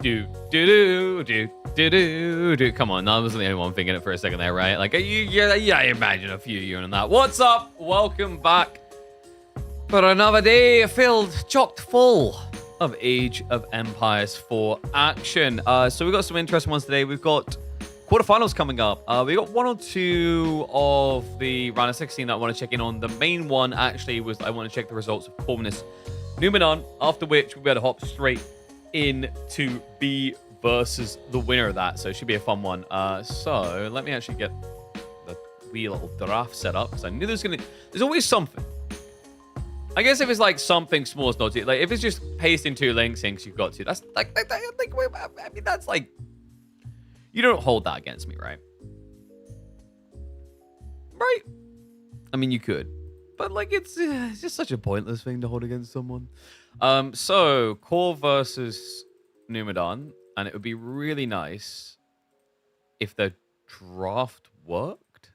Do. Come on, I wasn't the only one thinking it for a second there, right? Like, yeah, I imagine a few of you in that. What's up? Welcome back for another day chocked full of Age of Empires 4 action. So we've got some interesting ones today. We've got quarterfinals coming up. We got one or two of the round of 16 that I want to check in on. The main one actually was I want to check the results of Corvinus Numinon, after which we'll be able to hop straight into B versus the winner of that. So it should be a fun one. So let me actually get the wee little draft set up, because I knew there's always something. I guess if it's like something small, it's not too, like if it's just pasting two links in because you've got to, that's like I mean, that's like, you don't hold that against me, right? Right? I mean, you could, but like it's just such a pointless thing to hold against someone. So Core versus Numinon, and it would be really nice if the draft worked.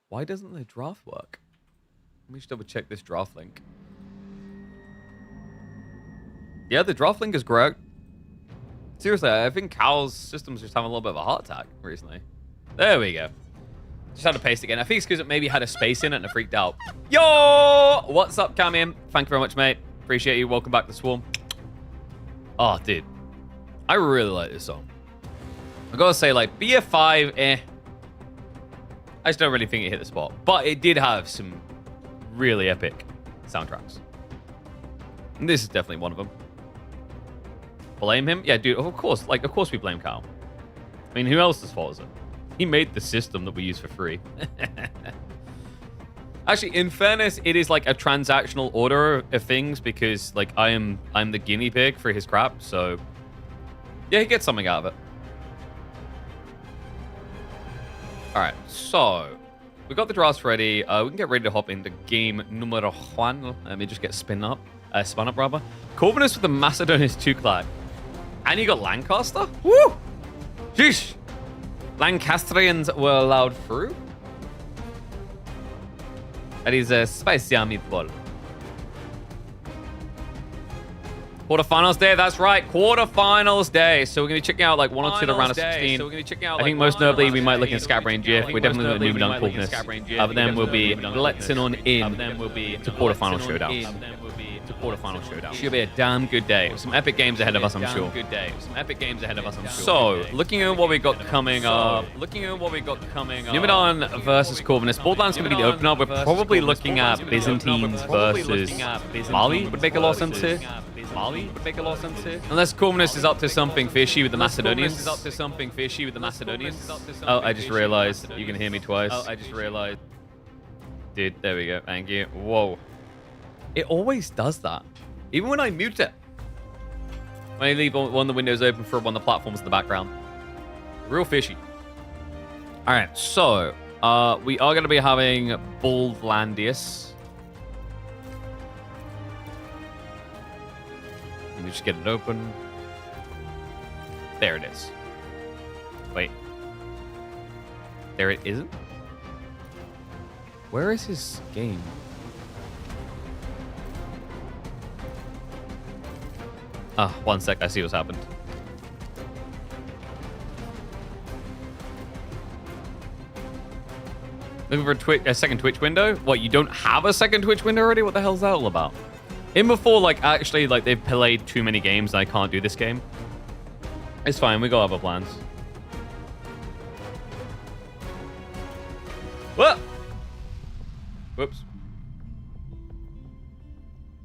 Why doesn't the draft work? Let me just double check this draft link. Yeah, the draft link is correct. Seriously, I think Cal's system's just having a little bit of a heart attack recently. There we go. Just had to paste again. I think it's because it maybe had a space in it and it freaked out. Yo! What's up, Camian? Thank you very much, mate. Appreciate you. Welcome back to Swarm. Oh, dude. I really like this song. I gotta say, like, BF5, I just don't really think it hit the spot. But it did have some really epic soundtracks. And this is definitely one of them. Blame him? Yeah, dude, of course we blame Cal. I mean, who else's fault is it? He made the system that we use for free. Actually, in fairness, it is like a transactional order of things, because like I'm the guinea pig for his crap, so yeah, he gets something out of it. Alright, so we got the drafts ready. We can get ready to hop into game numero one. Let me just get spun up rather. Corvinus with the Macedonians Tuklac. And you got Lancaster? Woo! Sheesh! Lancastrians were allowed through. That is a spicy meatball. Quarterfinals day, that's right. Quarterfinals day. So we're going to be checking out like one or two of the round of 16. I think most notably we might look in Scatbrain GIF. We're definitely going to Numinon Corvinus. But then we'll be blitzing on in to quarterfinal showdown. Should be a damn good day. Some epic games ahead of us, I'm sure. So, looking at what we got coming up. Numinon versus Corvinus. Borderlands going to be the opener. We're probably looking at Byzantines versus Mali. Would make a lot of sense here. Unless Corvinus is up to something fishy with the Macedonians. Oh, I just realized you can hear me twice. Dude, there we go. Thank you. Whoa. It always does that. Even when I mute it. When I leave one of the windows open for one of the platforms in the background. Real fishy. Alright, so we are going to be having Baldlandius. Let me just get it open. There it is. Wait. There it isn't? Where is his game? Ah, 1 sec. I see what's happened. Looking for a second Twitch window? What, you don't have a second Twitch window already? What the hell's that all about? In before, like, actually, like, they've played too many games and I can't do this game. It's fine. We got other plans. What? Whoops.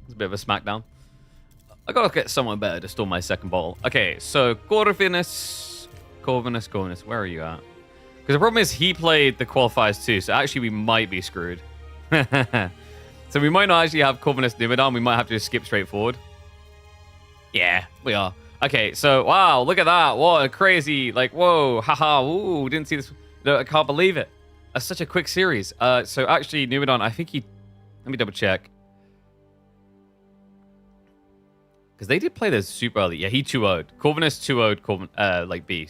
It's a bit of a smackdown. I gotta get someone better to store my second bottle. Okay, so Corvinus. Where are you at? Because the problem is he played the qualifiers too, so actually we might be screwed. So we might not actually have Corvinus Numinon. We might have to just skip straight forward. Yeah, we are. Okay, so wow, look at that. What a crazy, like, whoa, haha, ooh, didn't see this. No, I can't believe it. That's such a quick series. So actually, Numinon, I think he. Let me double check. Because they did play this super early. Yeah, he 2-0'd. Corvinus 2-0'd like B.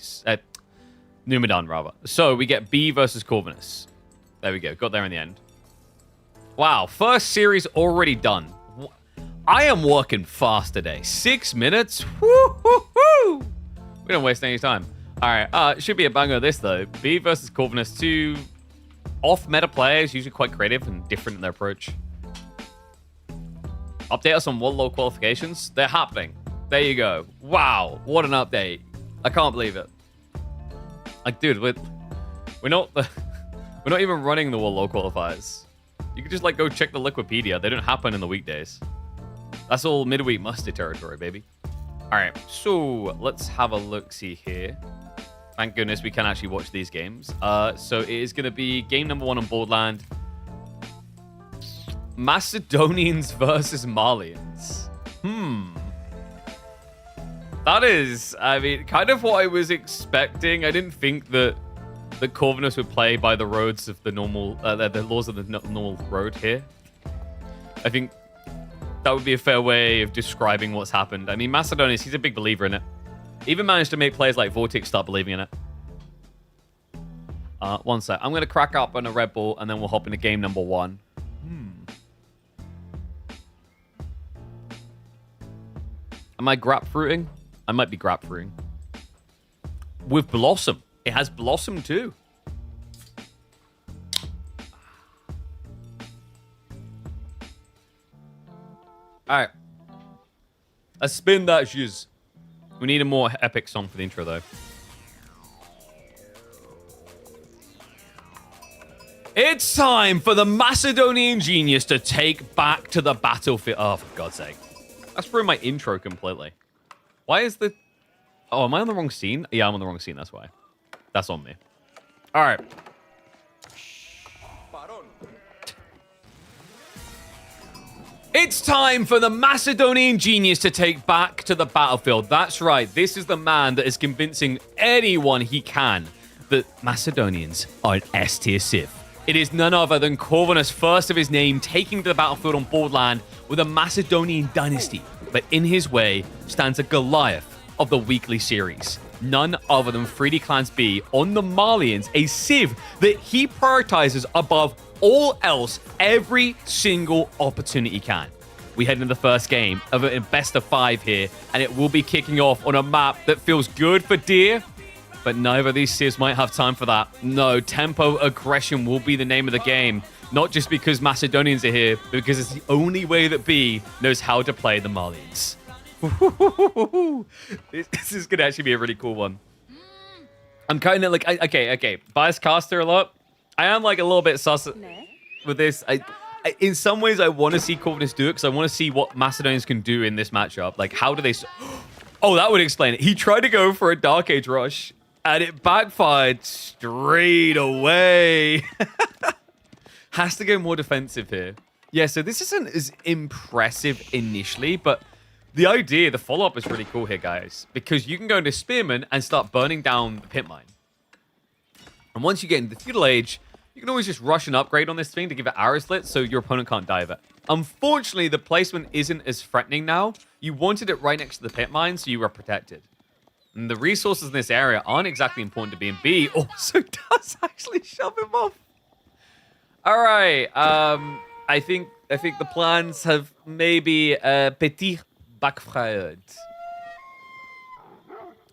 Numinon, rather. So we get B versus Corvinus. There we go. Got there in the end. Wow. First series already done. I am working fast today. 6 minutes. Woo-hoo-hoo. We don't waste any time. All right. Should be a banger this, though. B versus Corvinus. Two off-meta players, usually quite creative and different in their approach. Update us on Warlord qualifications. They're happening. There you go. Wow. What an update. I can't believe it. Like, dude, we're not even running the Warlord qualifiers. You can just, like, go check the Liquipedia. They don't happen in the weekdays. That's all midweek mustard territory, baby. All right, so let's have a look-see here. Thank goodness we can actually watch these games. So it is going to be game number 1 on Boardland. Macedonians versus Malians. That is, I mean, kind of what I was expecting. I didn't think that the Corvinus would play by the roads of the normal, the laws of the normal road here. I think that would be a fair way of describing what's happened. I mean, Macedonians, he's a big believer in it. Even managed to make players like Vortex start believing in it. One sec. I'm going to crack up on a Red Bull, and then we'll hop into game number 1. Am I grapefruiting? I might be grapefruiting. With Blossom. It has Blossom too. Alright. Let's spin that jizz. We need a more epic song for the intro, though. It's time for the Macedonian genius to take back to the battlefield. Oh, for God's sake. That's ruined my intro completely. Why is the... Oh, am I on the wrong scene? Yeah, I'm on the wrong scene. That's why. That's on me. All right. It's time for the Macedonian genius to take back to the battlefield. That's right. This is the man that is convincing anyone he can that Macedonians are an S-tier civ. It is none other than Corvinus, first of his name, taking to the battlefield on Boardland with a Macedonian dynasty. But in his way stands a Goliath of the weekly series. None other than 3D Clans B on the Malians, a civ that he prioritizes above all else every single opportunity he can. We head into the first game of a best of 5 here, and it will be kicking off on a map that feels good for deer, but neither of these civs might have time for that. No, tempo aggression will be the name of the game, not just because Macedonians are here, but because it's the only way that B knows how to play the Malians. This is going to actually be a really cool one. I'm kind of like, okay, bias caster a lot. I am like a little bit sus with this. In some ways, I want to see Corvinus do it because I want to see what Macedonians can do in this matchup. Like, how do they... Oh, that would explain it. He tried to go for a Dark Age rush, and it backfired straight away. Has to go more defensive here. Yeah, so this isn't as impressive initially, but the idea, the follow-up is really cool here, guys, because you can go into Spearman and start burning down the pit mine. And once you get into the Feudal Age, you can always just rush an upgrade on this thing to give it arrow slit so your opponent can't die of it. Unfortunately, the placement isn't as threatening now. You wanted it right next to the pit mine, so you were protected. And the resources in this area aren't exactly important to B, and B also does actually shove him off. All right, I think the plans have maybe petit backfired.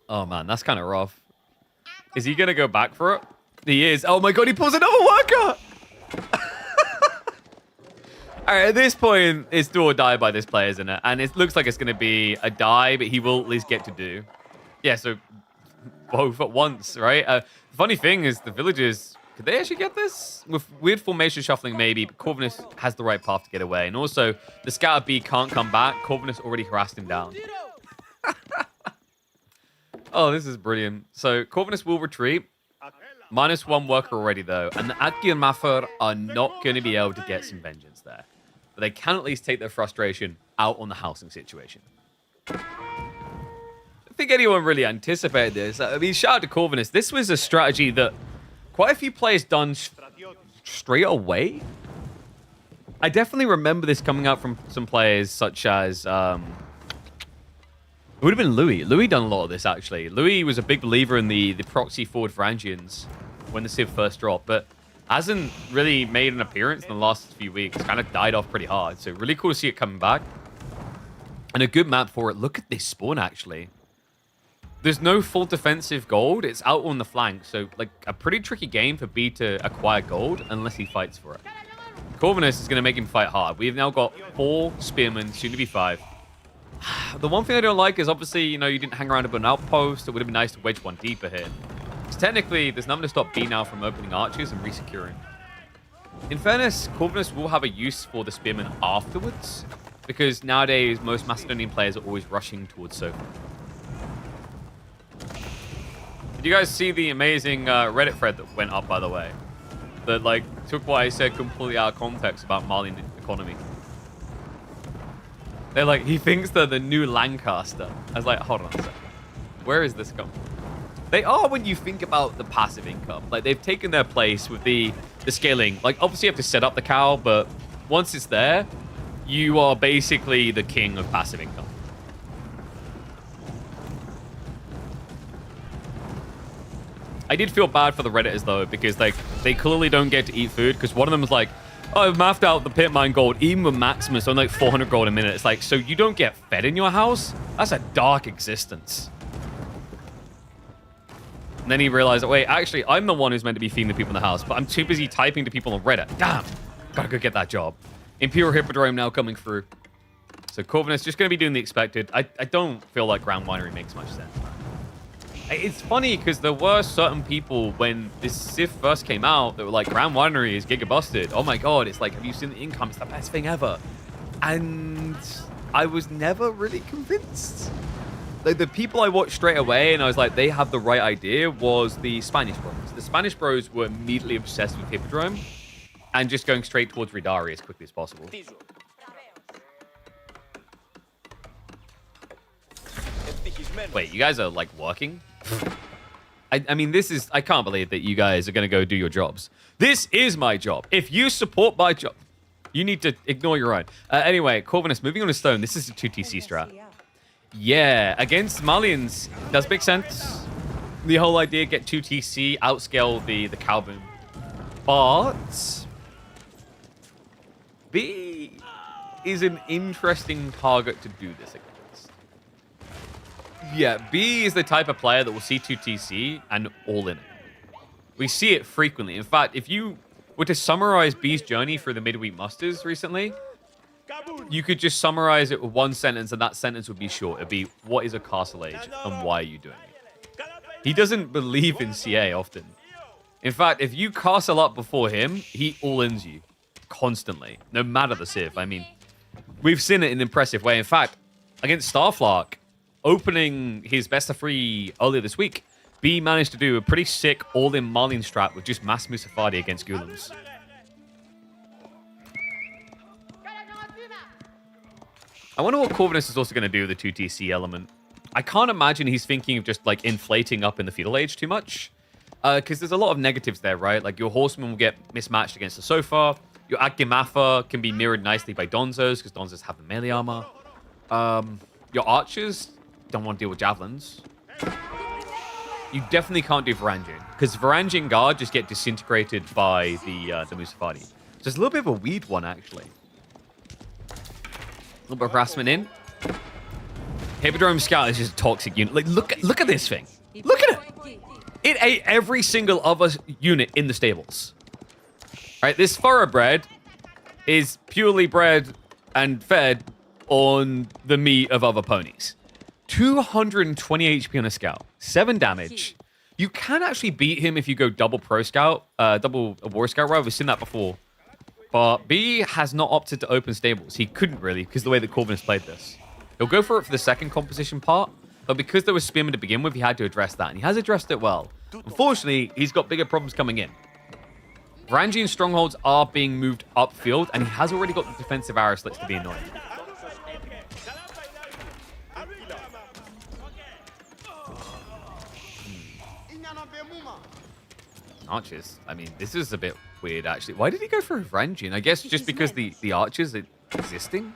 Oh man, that's kind of rough. Is he gonna go back for it? He is. Oh my god, he pulls another worker! Alright, at this point, it's do or die by this player, isn't it? And it looks like it's gonna be a die, but he will at least get to do. Yeah, so both at once, right? The funny thing is the villagers, could they actually get this? With weird formation shuffling, maybe, but Corvinus has the right path to get away. And also, the scout B can't come back. Corvinus already harassed him down. Oh, this is brilliant. So, Corvinus will retreat. -1 worker already, though. And the Adki and Mafur are not going to be able to get some vengeance there. But they can at least take their frustration out on the housing situation. I don't think anyone really anticipated this. I mean, shout out to Corvinus. This was a strategy that quite a few players done straight away. I definitely remember this coming out from some players such as... it would have been Louis. Louis done a lot of this, actually. Louis was a big believer in the proxy forward Varangians when the Civ first dropped, but hasn't really made an appearance in the last few weeks. Kind of died off pretty hard, so really cool to see it coming back. And a good map for it. Look at this spawn, actually. There's no full defensive gold. It's out on the flank. So, like, a pretty tricky game for B to acquire gold unless he fights for it. Corvinus is going to make him fight hard. We've now got 4 spearmen, soon to be 5. The one thing I don't like is, obviously, you know, you didn't hang around up an outpost. It would have been nice to wedge one deeper here. Because technically, there's nothing to stop B now from opening archers and resecuring. In fairness, Corvinus will have a use for the spearmen afterwards. Because nowadays, most Macedonian players are always rushing towards Sofa. Did you guys see the amazing Reddit thread that went up, by the way? That, like, took what I said completely out of context about Malian economy. They're like, he thinks they're the new Lancaster. I was like, hold on a second. Where is this come from? They are when you think about the passive income. Like, they've taken their place with the scaling. Like, obviously you have to set up the cow, but once it's there, you are basically the king of passive income. I did feel bad for the Redditors, though, because like they clearly don't get to eat food, because one of them was like, oh, I've mapped out the pit mine gold, even with Maximus, only like 400 gold a minute. It's like, so you don't get fed in your house? That's a dark existence. And then he realized, wait, actually, I'm the one who's meant to be feeding the people in the house, but I'm too busy typing to people on Reddit. Damn, gotta go get that job. Imperial Hippodrome now coming through. So Corvinus just gonna be doing the expected. I don't feel like Grand Winery makes much sense. It's funny because there were certain people when this Civ first came out that were like, Grand Winery is giga-busted. Oh my god, it's like, have you seen the income? It's the best thing ever. And I was never really convinced. Like, the people I watched straight away and I was like, they have the right idea, was the Spanish bros. The Spanish bros were immediately obsessed with Hippodrome and just going straight towards Ridari as quickly as possible. Wait, you guys are like working? I mean, this is... I can't believe that you guys are going to go do your jobs. This is my job. If you support my job, you need to ignore your own. Anyway, Corvinus moving on to stone. This is a 2TC strat. Yeah, against Malians, does make sense. The whole idea, get 2TC, outscale the Calvin. But... B is an interesting target to do this against. Yeah, B is the type of player that will see 2TC and all in it. We see it frequently. In fact, if you were to summarize B's journey through the midweek musters recently, you could just summarize it with one sentence, and that sentence would be short. It'd be, what is a castle age and why are you doing it? He doesn't believe in CA often. In fact, if you castle up before him, he all-ins you constantly, no matter the Civ. I mean, we've seen it in an impressive way. In fact, against Starflark, opening his best of 3 earlier this week, B managed to do a pretty sick all-in Malian strat with just Mass Musafadi against Ghouls. I wonder what Corvinus is also going to do with the 2TC element. I can't imagine he's thinking of just like inflating up in the feudal age too much. Because there's a lot of negatives there, right? Like your horsemen will get mismatched against the Sofa. Your Agdimafa can be mirrored nicely by Donzos, because Donzos have the melee armor. Your archers don't want to deal with javelins. You definitely can't do Varangian, because Varangian guard just get disintegrated by the Musafadi. So it's a little bit of a weird one, actually. A little bit of harassment in. Hippodrome Scout is just a toxic unit. Like, look at this thing. Look at it. It ate every single other unit in the stables. Right, this thoroughbred is purely bred and fed on the meat of other ponies. 220 HP on a scout, 7 damage. You can actually beat him if you go double pro scout, double war scout, right? We've seen that before. But B has not opted to open stables. He couldn't really, because the way that Corvinus played this. He'll go for it for the second composition part, but because there was Spearman to begin with, he had to address that, and he has addressed it well. Unfortunately, he's got bigger problems coming in. Varangian strongholds are being moved upfield, and he has already got the defensive arrow slits to be annoying. Archers. I mean, this is a bit weird, actually. Why did he go for Varangian? I guess just because the archers are existing.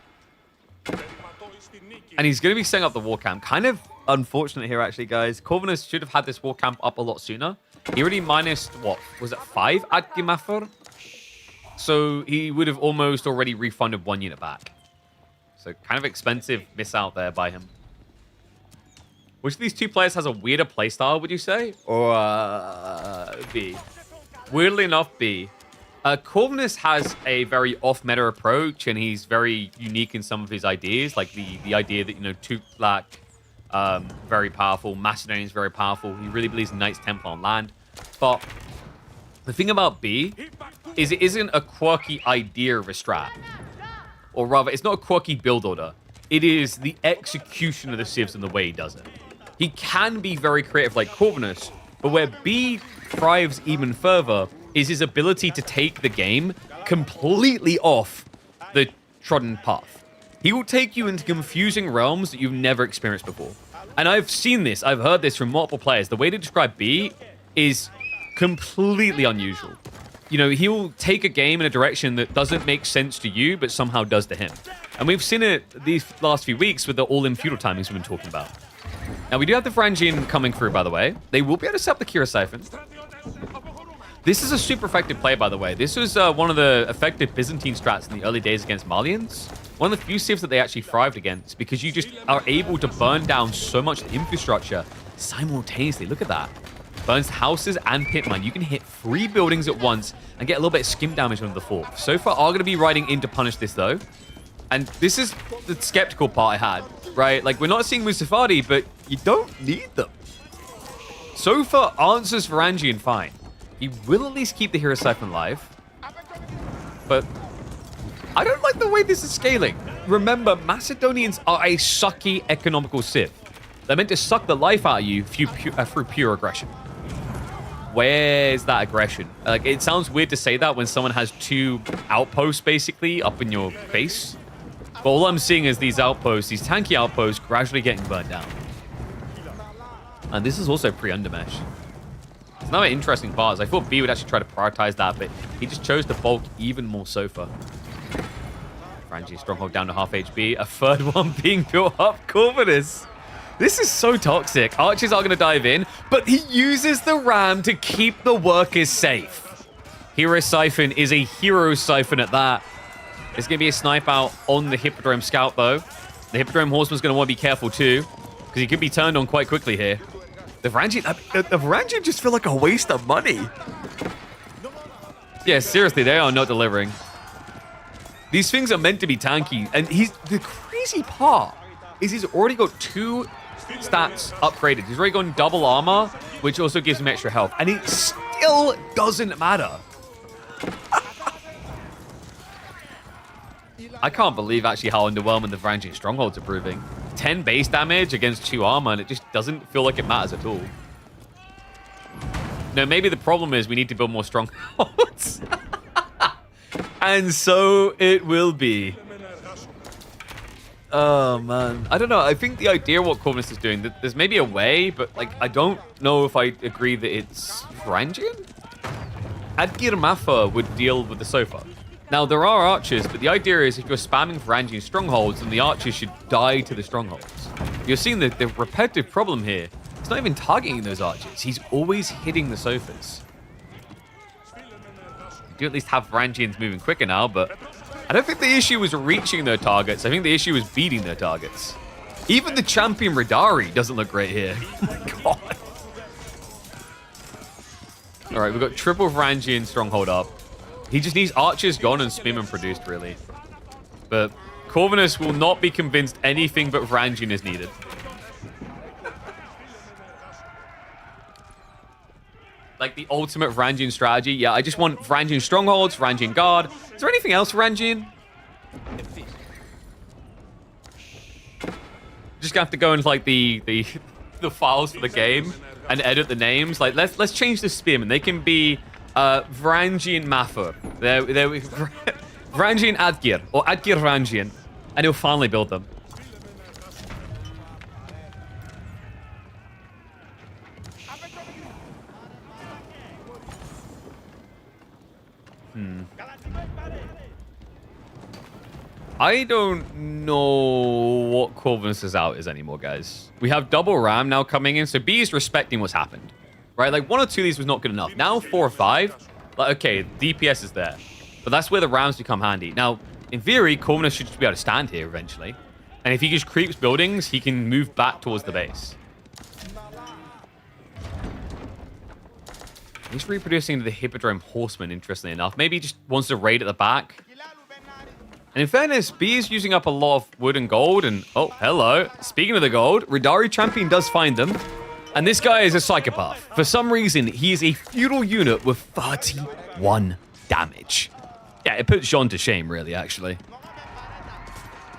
And he's going to be setting up the war camp. Kind of unfortunate here, actually, guys. Corvinus should have had this war camp up a lot sooner. He already minused, what, was it 5 at Gimafur? So he would have almost already refunded 1 unit back. So kind of expensive miss out there by him. Which of these two players has a weirder playstyle, would you say? Or B? Weirdly enough, B. Corvinus has a very off-meta approach, and he's very unique in some of his ideas. Like the idea that, you know, Tuklac, very powerful. Macedonians, very powerful. He really believes in Knights Templar on land. But the thing about B is it isn't a quirky idea of a strat. Or rather, it's not a quirky build order. It is the execution of the civs and the way he does it. He can be very creative like Corvinus, but where B thrives even further is his ability to take the game completely off the trodden path. He will take you into confusing realms that you've never experienced before. And I've seen this, I've heard this from multiple players. The way to describe B is completely unusual. You know, he'll take a game in a direction that doesn't make sense to you, but somehow does to him. And we've seen it these last few weeks with the all-in feudal timings we've been talking about. Now, we do have the Varangian coming through, by the way. They will be able to set up the Kira Siphon. This is a super effective play, by the way. This was one of the effective Byzantine strats in the early days against Malians. One of the few civs that they actually thrived against, because you just are able to burn down so much infrastructure simultaneously. Look at that. Burns houses and pitmine. You can hit 3 buildings at once and get a little bit of skim damage on the 4th. So far, are going to be riding in to punish this, though. And this is the skeptical part I had, right? Like, we're not seeing Musafadi, but you don't need them. So far, answers Varangian fine. He will at least keep the Hero Siphon alive. But I don't like the way this is scaling. Remember, Macedonians are a sucky economical civ. They're meant to suck the life out of you through pure aggression. Where's that aggression? Like, it sounds weird to say that when someone has 2 outposts, basically, up in your face. But all I'm seeing is these outposts, these tanky outposts, gradually getting burnt down. And this is also pre-undermesh. It's another interesting part. I thought B would actually try to prioritize that, but he just chose to bulk even more so far. Frangie stronghold down to half HP. A 3rd one being built up. Corvinus. This is so toxic. Archers are going to dive in, but he uses the ram to keep the workers safe. Hero Siphon is a hero siphon at that. There's going to be a snipe out on the Hippodrome Scout, though. The Hippodrome Horseman's going to want to be careful, too, because he could be turned on quite quickly here. The Varangian just feel like a waste of money. Yeah, seriously, they are not delivering. These things are meant to be tanky, and the crazy part is he's already got 2 stats upgraded. He's already gone double armor, which also gives him extra health, and it still doesn't matter. I can't believe actually how underwhelming the Varangian strongholds are proving. 10 base damage against 2 armor, and it just doesn't feel like it matters at all. No, maybe the problem is we need to build more strongholds. And so it will be. Oh, man. I don't know. I think the idea of what Corvinus is doing, there's maybe a way, but like I don't know if I agree that it's Varangian. Adgir Mafa would deal with the sofa. Now, there are archers, but the idea is if you're spamming Varangian strongholds, then the archers should die to the strongholds. You're seeing the repetitive problem here. It's not even targeting those archers. He's always hitting the sofas. You do at least have Varangians moving quicker now, but I don't think the issue was reaching their targets. I think the issue was beating their targets. Even the champion Radari doesn't look great here. Oh my god. All right, we've got triple Varangian stronghold up. He just needs archers gone and Spearman produced, really. But Corvinus will not be convinced anything but Varangian is needed. Like the ultimate Varangian strategy. Yeah, I just want Varangian strongholds, Varangian guard. Is there anything else Varangian? Just gonna have to go into like the files for the game and edit the names. Like let's change the Spearman. They can be Varangian Mafa. Varangian Adgir or Adgir Varangian, and he'll finally build them. I don't know what Corvinus' out is anymore, guys. We have double RAM now coming in, so B is respecting what's happened. Right? Like, 1 or 2 of these was not good enough. Now, 4 or 5, like, okay, DPS is there. But that's where the Rams become handy. Now, in theory, Corvinus should just be able to stand here eventually. And if he just creeps buildings, he can move back towards the base. He's reproducing into the Hippodrome Horseman, interestingly enough. Maybe he just wants to raid at the back. And in fairness, B is using up a lot of wood and gold. And, oh, hello. Speaking of the gold, Radari Champion does find them. And this guy is a psychopath. For some reason, he is a feudal unit with 31 damage. Yeah, it puts Jean to shame, really, actually.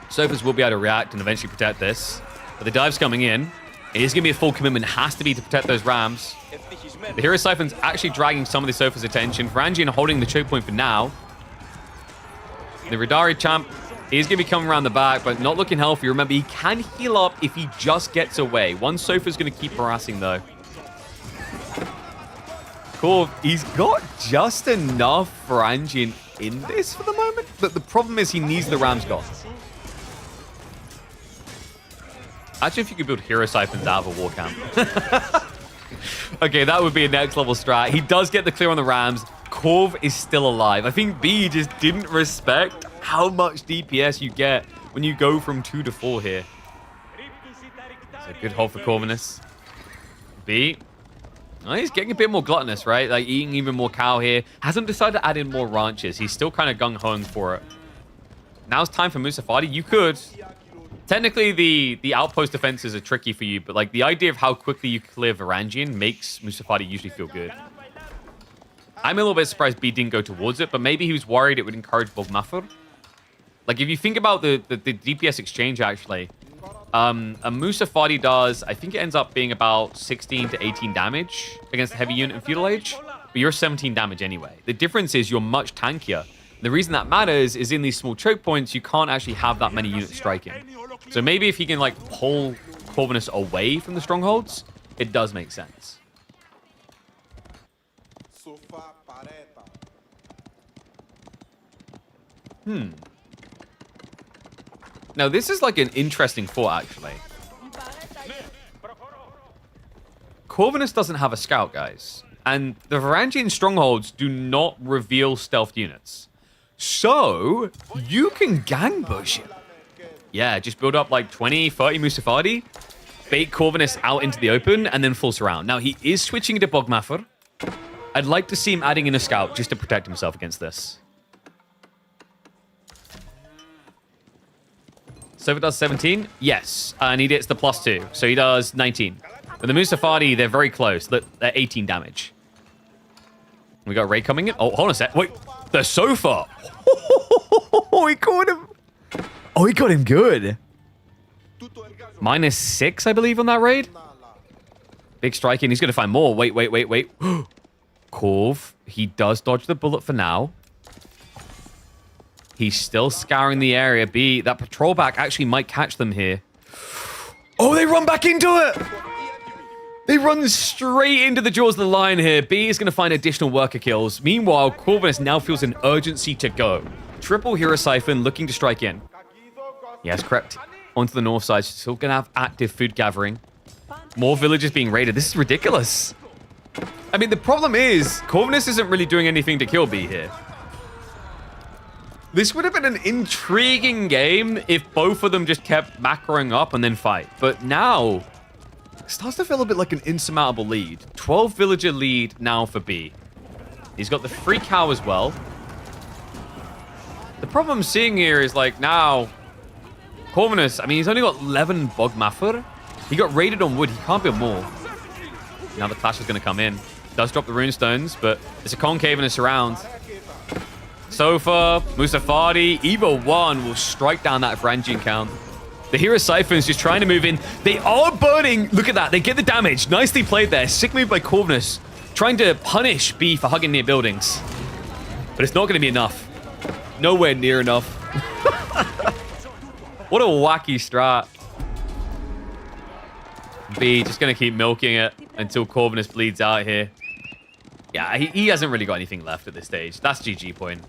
Sofas will be able to react and eventually protect this. But the dive's coming in. It is going to be a full commitment. It has to be to protect those rams. The Hero Siphon's actually dragging some of the Sofa's attention. Varangian holding the choke point for now. The Radari Champ is going to be coming around the back, but not looking healthy. Remember, he can heal up if he just gets away. One Sofa's going to keep harassing, though. Cool. He's got just enough Varangian in this for the moment, but the problem is he needs the Rams gone. Actually, if you could build Hero Siphons out of a war camp. Okay, that would be a next level strat. He does get the clear on the Rams. Corv is still alive. I think B just didn't respect how much DPS you get when you go from 2 to 4 here. It's a good hold for Corvinus. B. Oh, he's getting a bit more gluttonous, right? Like eating even more cow here. Hasn't decided to add in more ranches. He's still kind of gung-ho for it. Now it's time for Musafadi. You could... Technically, the outpost defenses are tricky for you, but like the idea of how quickly you clear Varangian makes Musafadi usually feel good. I'm a little bit surprised B didn't go towards it, but maybe he was worried it would encourage Bogmafur. Like if you think about the DPS exchange, actually, a Musafadi does, I think it ends up being about 16 to 18 damage against the heavy unit in Feudal Age, but you're 17 damage anyway. The difference is you're much tankier. The reason that matters is in these small choke points, you can't actually have that many units striking. So maybe if you can like pull Corvinus away from the strongholds, it does make sense. Now this is like an interesting thought actually. Corvinus doesn't have a scout, guys. And the Varangian strongholds do not reveal stealth units. So, you can gang bush him. Yeah, just build up like 20, 30 Musafadi, bait Corvinus out into the open, and then full surround. Now, he is switching to Bogmafur. I'd like to see him adding in a scout just to protect himself against this. So if it does 17, yes. And he gets the +2, so he does 19. But the Musafadi, they're very close. They're 18 damage. We got raid coming in. Oh, hold on a sec. Wait, the sofa. Oh, he caught him. Oh, he got him good. -6, I believe, on that raid. Big striking. He's going to find more. Wait. Corv, he does dodge the bullet for now. He's still scouring the area. B, that patrol back actually might catch them here. Oh, they run back into it. They run straight into the jaws of the lion here. B is going to find additional worker kills. Meanwhile, Corvinus now feels an urgency to go. Triple Hero Siphon looking to strike in. He has crept onto the north side. Still going to have active food gathering. More villages being raided. This is ridiculous. I mean, the problem is, Corvinus isn't really doing anything to kill B here. This would have been an intriguing game if both of them just kept macroing up and then fight. But now, it starts to feel a bit like an insurmountable lead. 12 villager lead now for B. He's got the free cow as well. The problem I'm seeing here is like now, Corvinus, I mean, he's only got 11 Bogmafur. He got raided on wood. He can't build more. Now the clash is going to come in. Does drop the runestones, but it's a concave and a surround. Sofa, Musafadi, either one will strike down that Varangian count. The Hero Siphon's just trying to move in. They are burning. Look at that. They get the damage. Nicely played there. Sick move by Corvinus. Trying to punish B for hugging near buildings. But it's not going to be enough. Nowhere near enough. What a wacky strat. B just going to keep milking it until Corvinus bleeds out here. Yeah, he hasn't really got anything left at this stage. That's GG point.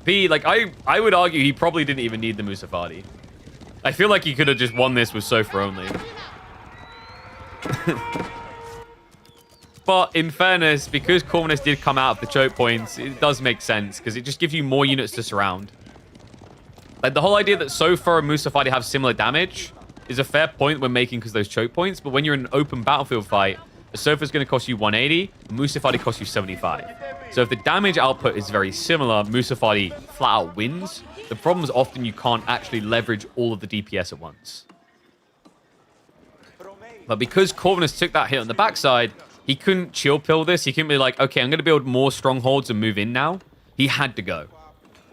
B, like, I would argue he probably didn't even need the Musafadi. I feel like he could have just won this with Sofa only. But in fairness, because Corvinus did come out of the choke points, it does make sense because it just gives you more units to surround. Like, the whole idea that Sofa and Musafadi have similar damage is a fair point we're making because those choke points. But when you're in an open battlefield fight, the Sofa is going to cost you 180, Musafadi costs you 75. So if the damage output is very similar, Musafadi flat out wins. The problem is often you can't actually leverage all of the DPS at once. But because Corvinus took that hit on the backside, he couldn't chill pill this. He couldn't be like, okay, I'm going to build more strongholds and move in now. He had to go.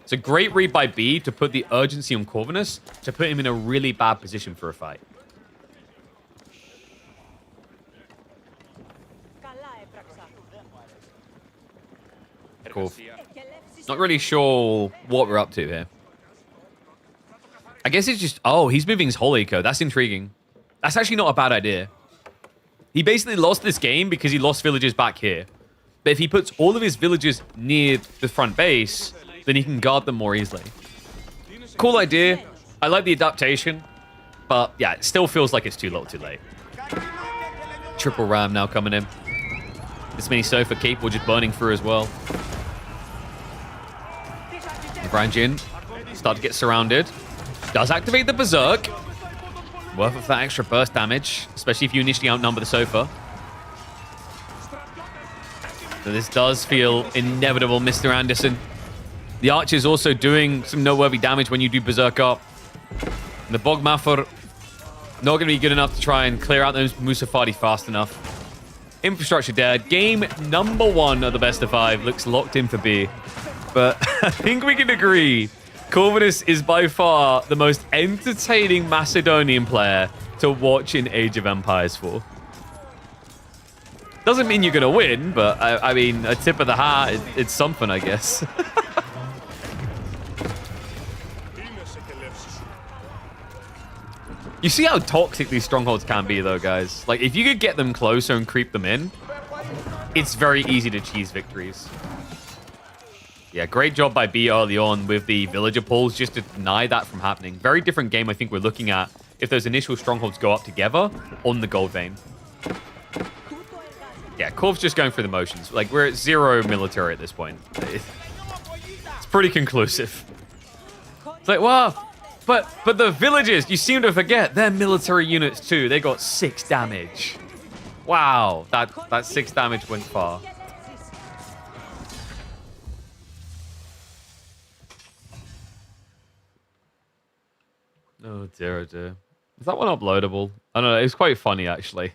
It's a great read by B to put the urgency on Corvinus to put him in a really bad position for a fight. Cool. Not really sure what we're up to here. I guess it's just... Oh, he's moving his whole eco. That's intriguing. That's actually not a bad idea. He basically lost this game because he lost villages back here. But if he puts all of his villages near the front base, then he can guard them more easily. Cool idea. I like the adaptation. But yeah, it still feels like it's too little too late. Triple ram now coming in. This mini Sofa capable just burning through as well. Branch in. Start to get surrounded. Does activate the Berserk. Worth of that extra burst damage, especially if you initially outnumber the Sofa. So this does feel inevitable, Mr. Anderson. The Archer is also doing some noteworthy damage when you do Berserk up. And the Bogmaffer not going to be good enough to try and clear out those Musafadi fast enough. Infrastructure dead. Game number 1 of the best of 5 looks locked in for B. But I think we can agree Corvinus is by far the most entertaining Macedonian player to watch in Age of Empires 4. Doesn't mean you're going to win, but I mean, a tip of the hat, it's something, I guess. You see how toxic these strongholds can be, though, guys? Like, if you could get them closer and creep them in, it's very easy to cheese victories. Yeah, great job by B early on with the villager pulls just to deny that from happening. Very different game I think we're looking at if those initial strongholds go up together on the gold vein. Yeah, Corv's just going through the motions. Like, we're at 0 military at this point. It's pretty conclusive. It's like, wow, but the villagers, you seem to forget, they're military units too. They got 6 damage. Wow, that 6 damage went far. Oh dear, oh dear. Is that one uploadable? I don't know. It's quite funny, actually.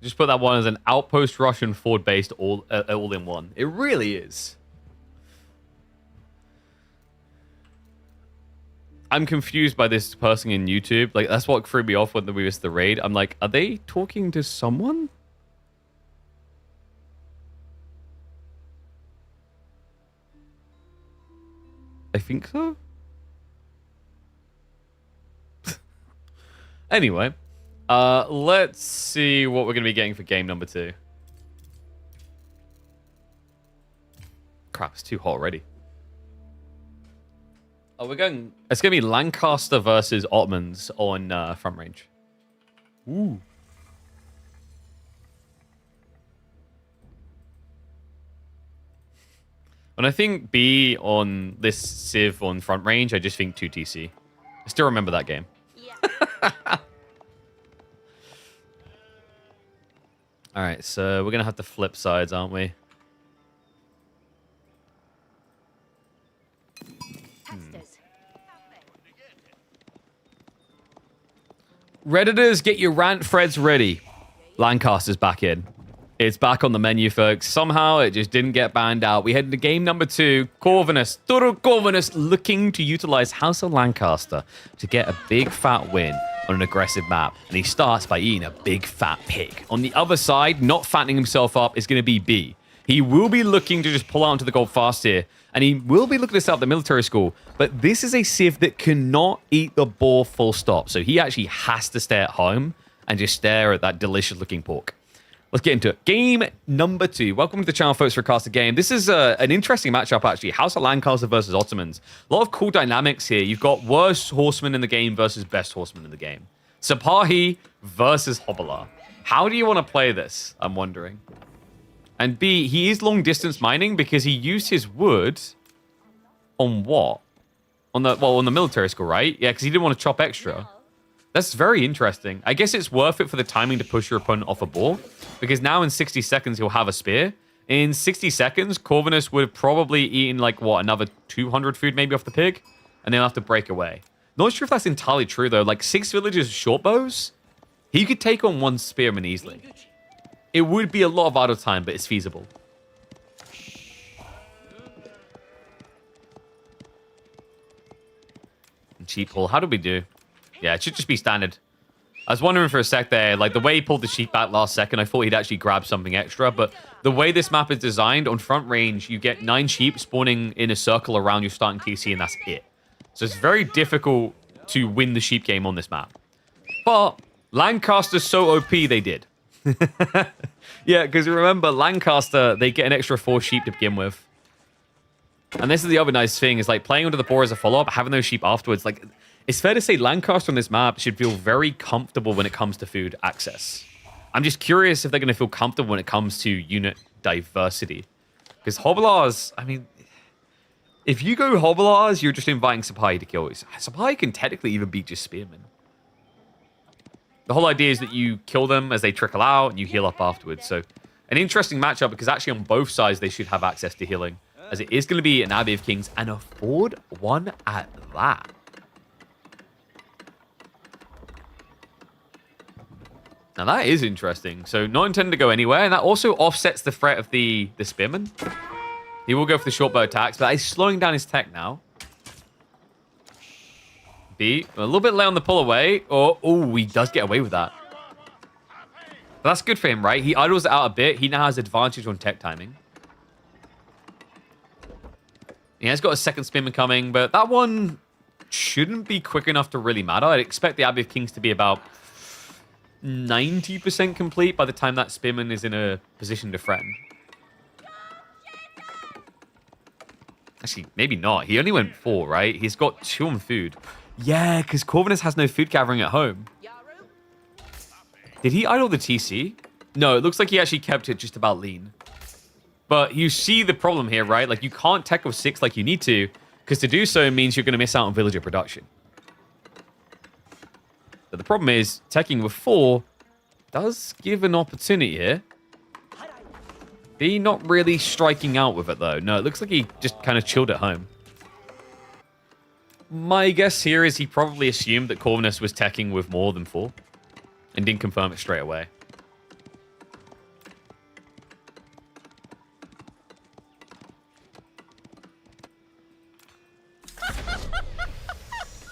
Just put that one as an outpost Russian forward based all in one. It really is. I'm confused by this person in YouTube. Like, that's what threw me off when we missed the raid. I'm like, are they talking to someone? I think so. Anyway. Let's see what we're going to be getting for game number 2. Crap, it's too hot already. Oh, it's going to be Lancaster versus Ottomans on front range. Ooh. When I think B on this Civ on front range, I just think 2TC. I still remember that game. Yeah. All right, so we're going to have to flip sides, aren't we? Redditors, get your rant threads ready. Lancaster's back in. It's back on the menu, folks. Somehow it just didn't get banned out. We head into game number 2. Corvinus, Toro Corvinus, looking to utilize House of Lancaster to get a big fat win on an aggressive map. And he starts by eating a big fat pig. On the other side, not fattening himself up, is going to be B. He will be looking to just pull out into the gold fast here And he will be looking to set up the military school, but this is a civ that cannot eat the boar full stop. So he actually has to stay at home and just stare at that delicious looking pork. Let's get into it. Game number 2. Welcome to the channel, folks, for Cast a Game. This is an interesting matchup, actually. House of Lancaster versus Ottomans. A lot of cool dynamics here. You've got worst horseman in the game versus best horseman in the game. Sipahi versus Hobbler. How do you want to play this? I'm wondering. And B, he is long distance mining because he used his wood on what? On the military school, right? Yeah, because he didn't want to chop extra. That's very interesting. I guess it's worth it for the timing to push your opponent off a boar, because now in 60 seconds he'll have a spear. In 60 seconds, Corvinus would have probably eaten like, what, another 200 food maybe off the pig? And then have to break away. Not sure if that's entirely true, though. Like, 6 villagers with short bows, he could take on 1 spearman easily. It would be a lot of idle time, but it's feasible. And cheap pull. How did we do? Yeah, it should just be standard. I was wondering for a sec there, like the way he pulled the sheep back last second, I thought he'd actually grab something extra, but the way this map is designed, on front range, you get 9 sheep spawning in a circle around your starting TC, and that's it. So it's very difficult to win the sheep game on this map. But Lancaster's so OP, they did. Yeah, because remember, Lancaster, they get an extra 4 sheep to begin with. And this is the other nice thing, is like playing under the boar as a follow-up, having those sheep afterwards, like... It's fair to say Lancaster on this map should feel very comfortable when it comes to food access. I'm just curious if they're going to feel comfortable when it comes to unit diversity. Because Hobblars, I mean, if you go Hobblars, you're just inviting Sipahi to kill. Sipahi can technically even beat just Spearmen. The whole idea is that you kill them as they trickle out and you heal up afterwards. So an interesting matchup, because actually on both sides they should have access to healing. As it is going to be an Abbey of Kings and a 4-1 at that. Now that is interesting. So not intended to go anywhere, and that also offsets the threat of the spearman. He will go for the short bow attacks, but he's slowing down his tech now. B, a little bit late on the pull away. Oh, he does get away with that. But that's good for him, right? He idles it out a bit. He now has advantage on tech timing. He has got a second spearman coming, but that one shouldn't be quick enough to really matter. I'd expect the Abbey of Kings to be about 90% complete by the time that spearman is in a position to threaten. Actually, maybe not. He only went 4, right? He's got 2 on food. Yeah, because Corvinus has no food gathering at home. Did he idle the TC? No, it looks like he actually kept it just about lean. But you see the problem here, right? Like, you can't tech with 6 like you need to, because to do so means you're going to miss out on villager production. But the problem is, teching with 4 does give an opportunity here. B not really striking out with it, though. No, it looks like he just kind of chilled at home. My guess here is he probably assumed that Corvinus was teching with more than 4 and didn't confirm it straight away.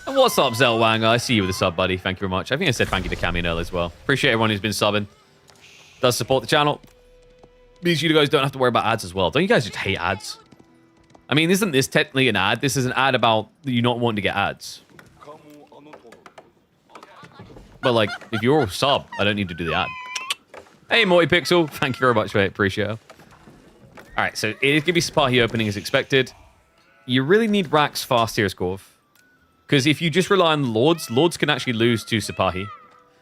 What's up, Zelwang? I see you with a sub, buddy. Thank you very much. I think I said thank you to Cammy and Earl as well. Appreciate everyone who's been subbing. Does support the channel. Means you guys don't have to worry about ads as well. Don't you guys just hate ads? I mean, isn't this technically an ad? This is an ad about you not wanting to get ads. But, like, if you're all sub, I don't need to do the ad. Hey, Morty Pixel. Thank you very much, mate. Appreciate it. All right, so it is going to be Sipahi opening as expected. You really need Rax fast here, Scorv. Because if you just rely on the Lords, Lords can actually lose to Sipahi.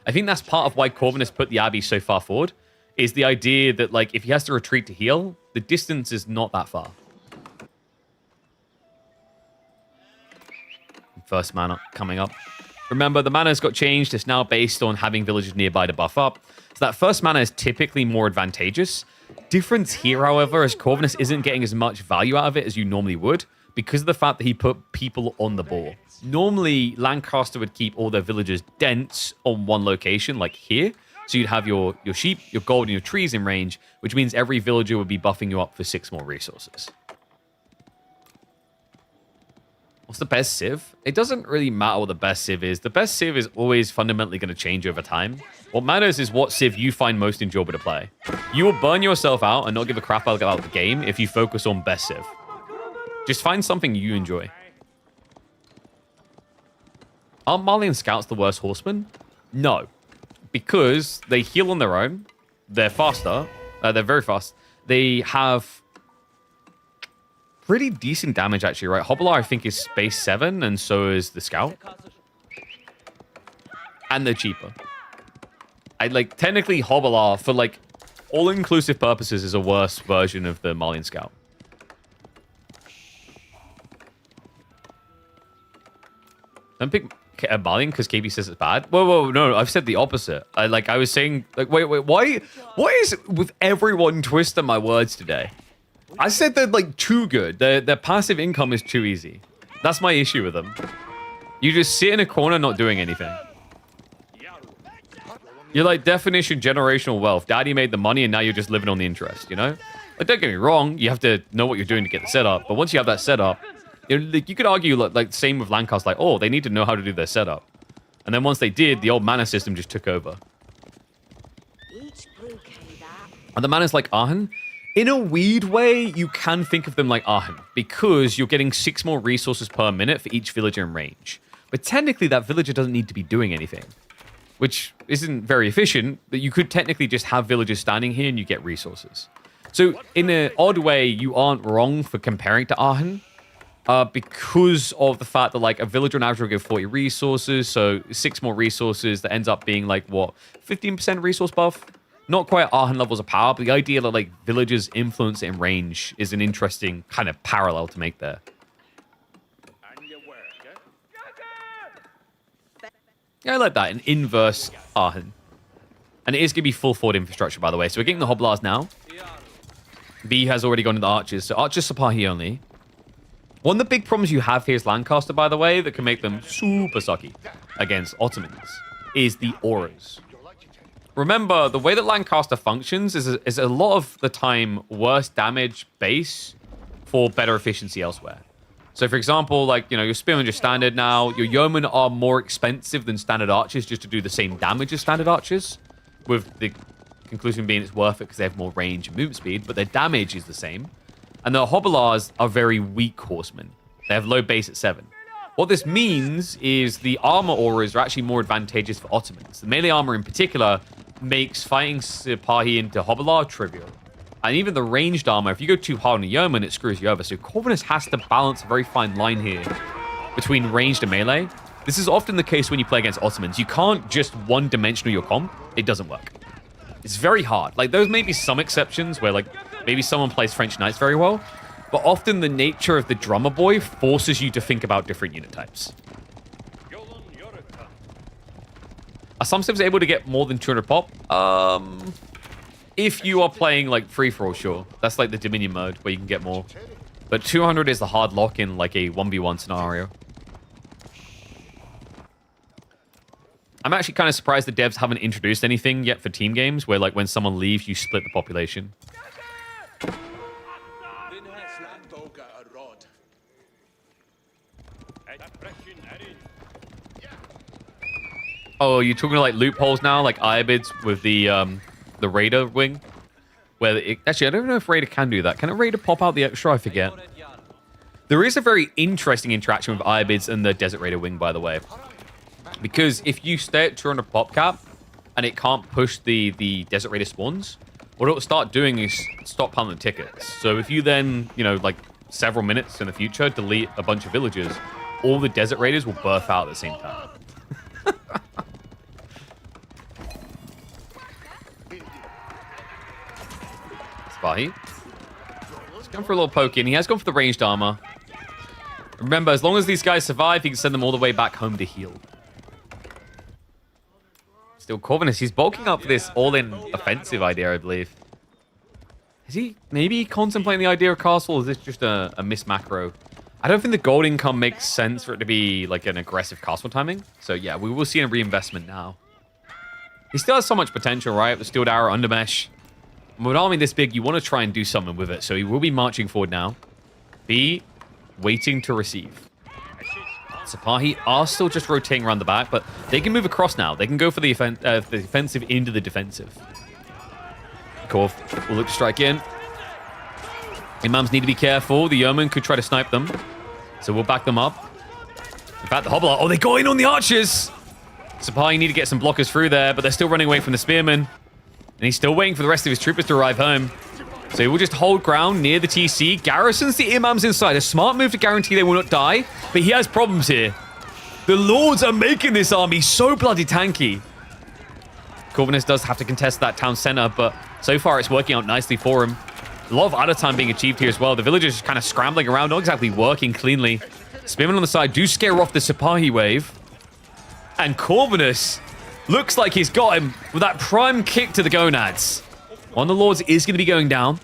I think that's part of why Corvinus put the Abbey so far forward, is the idea that, like, if he has to retreat to heal, the distance is not that far. First mana coming up. Remember, the mana's got changed. It's now based on having villagers nearby to buff up. So that first mana is typically more advantageous. Difference here, however, is Corvinus isn't getting as much value out of it as you normally would because of the fact that he put people on the board. Normally, Lancaster would keep all their villagers dense on one location, like here. So you'd have your sheep, your gold, and your trees in range, which means every villager would be buffing you up for 6 more resources. What's the best civ? It doesn't really matter what the best civ is. The best civ is always fundamentally going to change over time. What matters is what civ you find most enjoyable to play. You will burn yourself out and not give a crap about the game if you focus on best civ. Just find something you enjoy. Aren't Malian scouts the worst horsemen? No. Because they heal on their own. They're faster. They're very fast. They have pretty decent damage, actually, right? Hobbler, I think, is space 7, and so is the scout. And they're cheaper. Technically, Hobbler, for, all-inclusive purposes, is a worse version of the Malian scout. Don't pick a Malian because KB says it's bad. Whoa, no, I've said the opposite. I was saying, wait, why is with everyone twisting my words today? I said they're, too good. Their passive income is too easy. That's my issue with them. You just sit in a corner not doing anything. You're definition generational wealth. Daddy made the money and now you're just living on the interest, you know? Don't get me wrong. You have to know what you're doing to get the setup. But once you have that setup, you could argue, same with Lancaster, oh, they need to know how to do their setup. And then once they did, the old mana system just took over. And the mana's like Aachen. In a weird way, you can think of them like Aachen, because you're getting 6 more resources per minute for each villager in range. But technically, that villager doesn't need to be doing anything, which isn't very efficient, but you could technically just have villagers standing here and you get resources. So in an odd way, you aren't wrong for comparing to Aachen. Because of the fact that, a villager on average will give 40 resources, so 6 more resources, that ends up being, 15% resource buff? Not quite Aachen levels of power, but the idea that, villagers influence it in range is an interesting kind of parallel to make there. Yeah, I like that, an inverse Aachen. And it is going to be full forward infrastructure, by the way. So we're getting the Hobblars now. B has already gone to the Archers, so Archers Sipahi only. One of the big problems you have here is Lancaster, by the way, that can make them super sucky against Ottomans, is the auras. Remember, the way that Lancaster functions is a lot of the time worse damage base for better efficiency elsewhere. So, for example, your spearmen are standard now. Your yeomen are more expensive than standard archers just to do the same damage as standard archers, with the conclusion being it's worth it because they have more range and movement speed, but their damage is the same. And the Hobblars are very weak horsemen. They have low base at 7. What this means is the armor auras are actually more advantageous for Ottomans. The melee armor in particular makes fighting Sipahi into Hobblar trivial. And even the ranged armor, if you go too hard on a yeoman, it screws you over. So Corvinus has to balance a very fine line here between ranged and melee. This is often the case when you play against Ottomans. You can't just one-dimensional your comp. It doesn't work. It's very hard. There may be some exceptions where, maybe someone plays French Knights very well, but often the nature of the drummer boy forces you to think about different unit types. Are some sims able to get more than 200 pop? If you are playing, free-for-all, sure. That's, the Dominion mode, where you can get more. But 200 is the hard lock in, a 1v1 scenario. I'm actually kind of surprised the devs haven't introduced anything yet for team games, where, when someone leaves, you split the population. Oh, you're talking loopholes now, Iabids with the Raider wing? Actually, I don't know if Raider can do that. Can a Raider pop out the extra? I forget. There is a very interesting interaction with Iabids and the Desert Raider wing, by the way. Because if you stay at 200 pop cap and it can't push the Desert Raider spawns, what it'll start doing is stockpiling the tickets. So if you then, several minutes in the future, delete a bunch of villagers, all the Desert Raiders will birth out at the same time. Sipahi. He's going for a little poke in. He has gone for the ranged armor. Remember, as long as these guys survive, he can send them all the way back home to heal. Still Corvinus. He's bulking up for this all-in offensive idea, I believe. Is he maybe contemplating the idea of castle, or is this just a miss macro? I don't think the gold income makes sense for it to be an aggressive castle timing. So yeah, we will see a reinvestment now. He still has so much potential, right? The Steeled Arrow, Undermesh. With an army this big, you want to try and do something with it. So he will be marching forward now. B, waiting to receive. Sipahi are still just rotating around the back, but they can move across now. They can go for the offensive into the defensive. Korv will look to strike in. Imams need to be careful. The yeoman could try to snipe them. So we'll back them up. In fact, the hobbler... Oh, they got in on the archers! Sapai need to get some blockers through there, but they're still running away from the spearmen. And he's still waiting for the rest of his troopers to arrive home. So he will just hold ground near the TC. Garrisons the imams inside. A smart move to guarantee they will not die. But he has problems here. The lords are making this army so bloody tanky. Corvinus does have to contest that town center, but so far it's working out nicely for him. A lot of idle time being achieved here as well. The villagers just kind of scrambling around, not exactly working cleanly. Spearmen on the side do scare off the Sipahi wave. And Corvinus looks like he's got him with that prime kick to the gonads. One of the lords is going to be going down.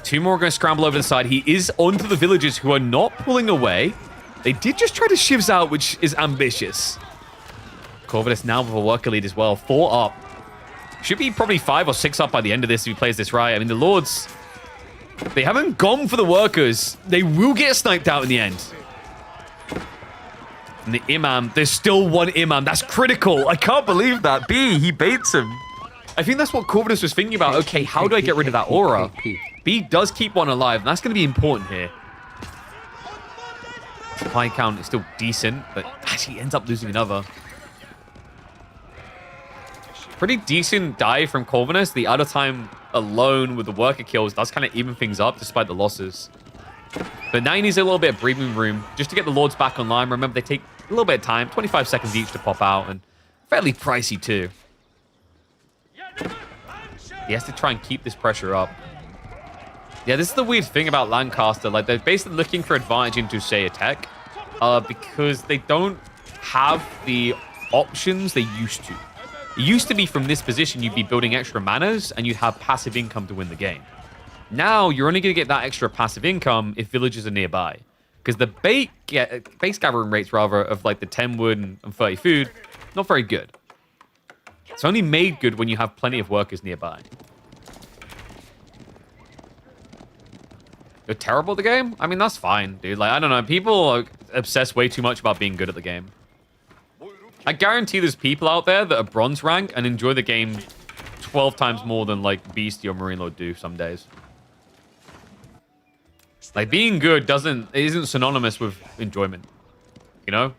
Two more are going to scramble over the side. He is onto the villagers who are not pulling away. They did just try to shivs out, which is ambitious. Corvinus now with a worker lead as well. 4 up. Should be probably 5 or 6 up by the end of this if he plays this right. I mean, the lords, they haven't gone for the workers. They will get sniped out in the end. And the imam, there's still one imam. That's critical. I can't believe that. B, he baits him. I think that's what Corvinus was thinking about. Okay, how do I get rid of that aura? B does keep one alive, and that's going to be important here. Supply count is still decent, but actually ends up losing another. Pretty decent dive from Corvinus. The other time alone with the worker kills does kind of even things up despite the losses. But now he needs a little bit of breathing room just to get the lords back online. Remember, they take a little bit of time, 25 seconds each to pop out, and fairly pricey too. He has to try and keep this pressure up. Yeah, this is the weird thing about Lancaster. Like, they're basically looking for advantage into, say, a tech, because they don't have the options they used to. It used to be from this position, you'd be building extra manas, and you'd have passive income to win the game. Now, you're only going to get that extra passive income if villages are nearby. Because the base gathering rates, rather, of like the 10 wood and 30 food, not very good. It's only made good when you have plenty of workers nearby. You're terrible at the game? I mean, that's fine, dude. Like, I don't know. People are obsessed way too much about being good at the game. I guarantee there's people out there that are bronze rank and enjoy the game 12 times more than, like, Beastie or Marine Lord do some days. Like, being good isn't synonymous with enjoyment. You know?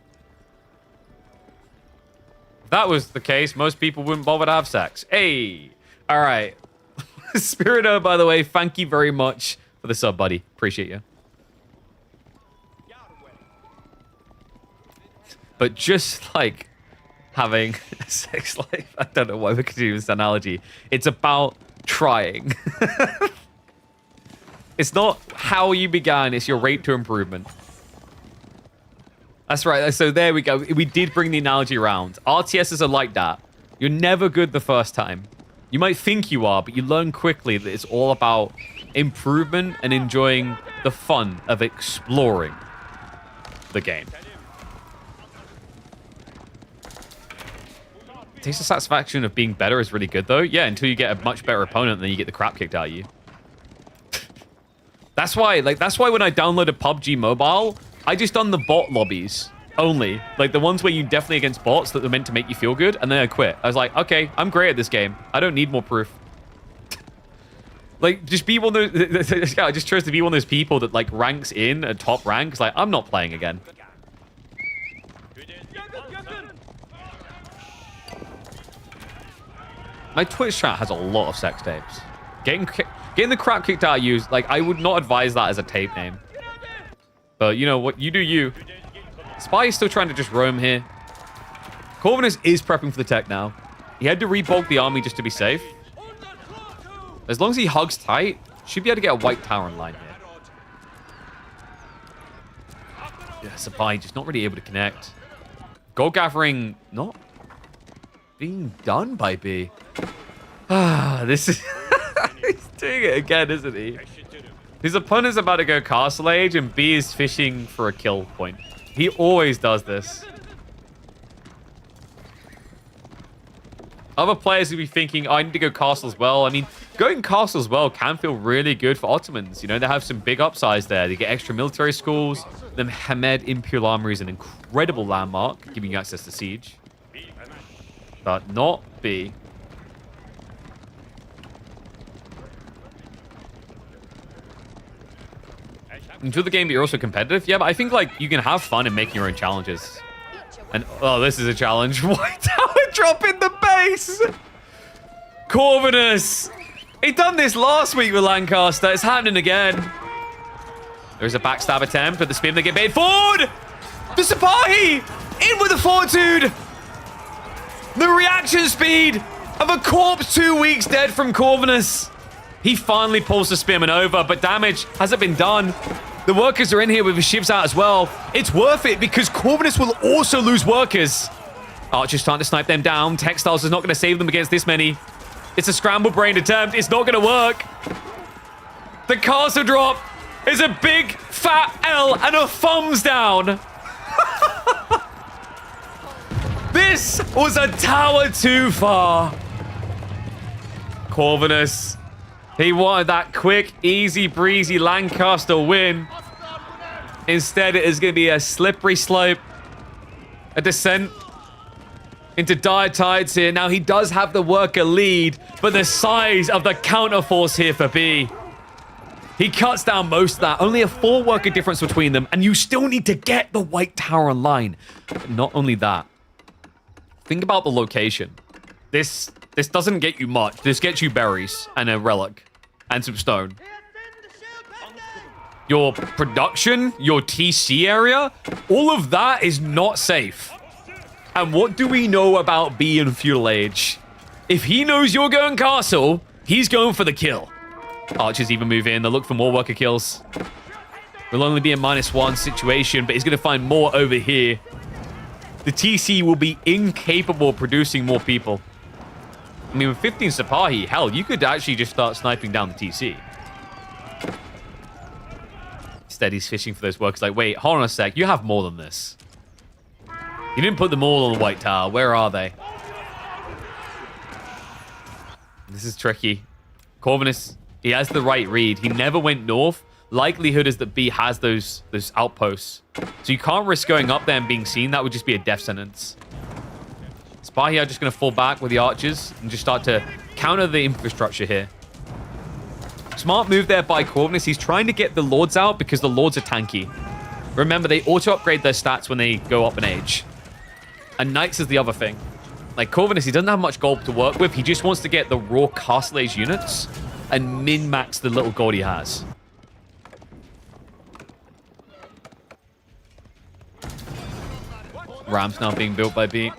If that was the case, most people wouldn't bother to have sex. Hey! Alright. Spirito, by the way, thank you very much for the sub, buddy. Appreciate you. But just like having a sex life, I don't know why we could use this analogy. It's about trying. It's not how you began, it's your rate to improvement. That's right. So there we go. We did bring the analogy around. RTSs are like that. You're never good the first time. You might think you are, but you learn quickly that it's all about improvement and enjoying the fun of exploring the game. Taste the satisfaction of being better is really good, though. Yeah, until you get a much better opponent, then you get the crap kicked out of you. That's why when I downloaded PUBG Mobile, I just done the bot lobbies only. Like, the ones where you definitely against bots that are meant to make you feel good, and then I quit. I was like, okay, I'm great at this game. I don't need more proof. Like, just be one of those... I just chose to be one of those people that, like, ranks in a top rank. It's like, I'm not playing again. My Twitch chat has a lot of sex tapes. Getting the crap kicked out of you, like, I would not advise that as a tape name. But, you know what? You do you. Spy is still trying to just roam here. Corvinus is prepping for the tech now. He had to rebulk the army just to be safe. As long as he hugs tight, should be able to get a white tower in line here. Yeah, Spy just not really able to connect. Gold gathering not being done by B. Ah, this is... He's doing it again, isn't he? His opponent's about to go Castle Age, and B is fishing for a kill point. He always does this. Other players will be thinking, oh, I need to go Castle as well. I mean, going Castle as well can feel really good for Ottomans. You know, they have some big upsides there. They get extra military schools. The Hamed Imperial Armory is an incredible landmark, giving you access to siege. But not B. enjoy the game, but you're also competitive. Yeah, but I think like you can have fun in making your own challenges. And oh, this is a challenge. White Tower drop in the base. Corvinus. He done this last week with Lancaster. It's happening again. There's a backstab attempt, but the spin they get bait forward. The Sipahi in with the fortitude. The reaction speed of a corpse 2 weeks dead from Corvinus. He finally pulls the spearman over, but damage hasn't been done. The workers are in here with the shivs out as well. It's worth it because Corvinus will also lose workers. Archer's trying to snipe them down. Textiles is not going to save them against this many. It's a scramble-brained attempt. It's not going to work. The castle drop is a big, fat L and a thumbs down. This was a tower too far. Corvinus. He wanted that quick, easy breezy Lancaster win. Instead, it is going to be a slippery slope. A descent into dire tides here. Now, he does have the worker lead, but the size of the counterforce here for B. He cuts down most of that. Only a 4 worker difference between them, and you still need to get the White Tower online. But not only that. Think about the location. This doesn't get you much. This gets you berries and a relic and some stone. Your production, your TC area, all of that is not safe. And what do we know about B in Feudal Age? If he knows you're going castle, he's going for the kill. Archers even move in. They'll look for more worker kills. Will only be a -1 situation, but he's going to find more over here. The TC will be incapable of producing more people. I mean, with 15 Sipahi, hell, you could actually just start sniping down the TC. Instead, he's fishing for those workers. Like, wait, hold on a sec. You have more than this. You didn't put them all on the White Tower. Where are they? This is tricky. Corvinus, he has the right read. He never went north. Likelihood is that B has those outposts. So you can't risk going up there and being seen. That would just be a death sentence. Sipahi are just going to fall back with the archers and just start to counter the infrastructure here. Smart move there by Corvinus. He's trying to get the lords out because the lords are tanky. Remember, they auto-upgrade their stats when they go up in age. And knights is the other thing. Like Corvinus, he doesn't have much gold to work with. He just wants to get the raw castle age units and min-max the little gold he has. Rams now being built by B.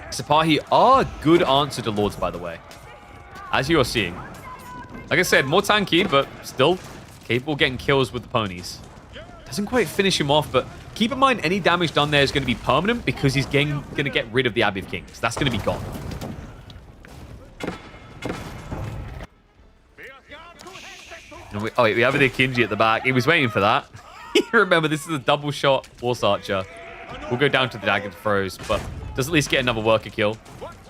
Sipahi are a good answer to lords, by the way. As you are seeing. Like I said, more tanky, but still capable of getting kills with the ponies. Doesn't quite finish him off, but keep in mind any damage done there is going to be permanent because he's going to get rid of the Abbey of Kings. That's going to be gone. And we have the Akinji at the back. He was waiting for that. Remember, this is a double shot Horse Archer. We'll go down to the dagger throws, but does at least get another worker kill.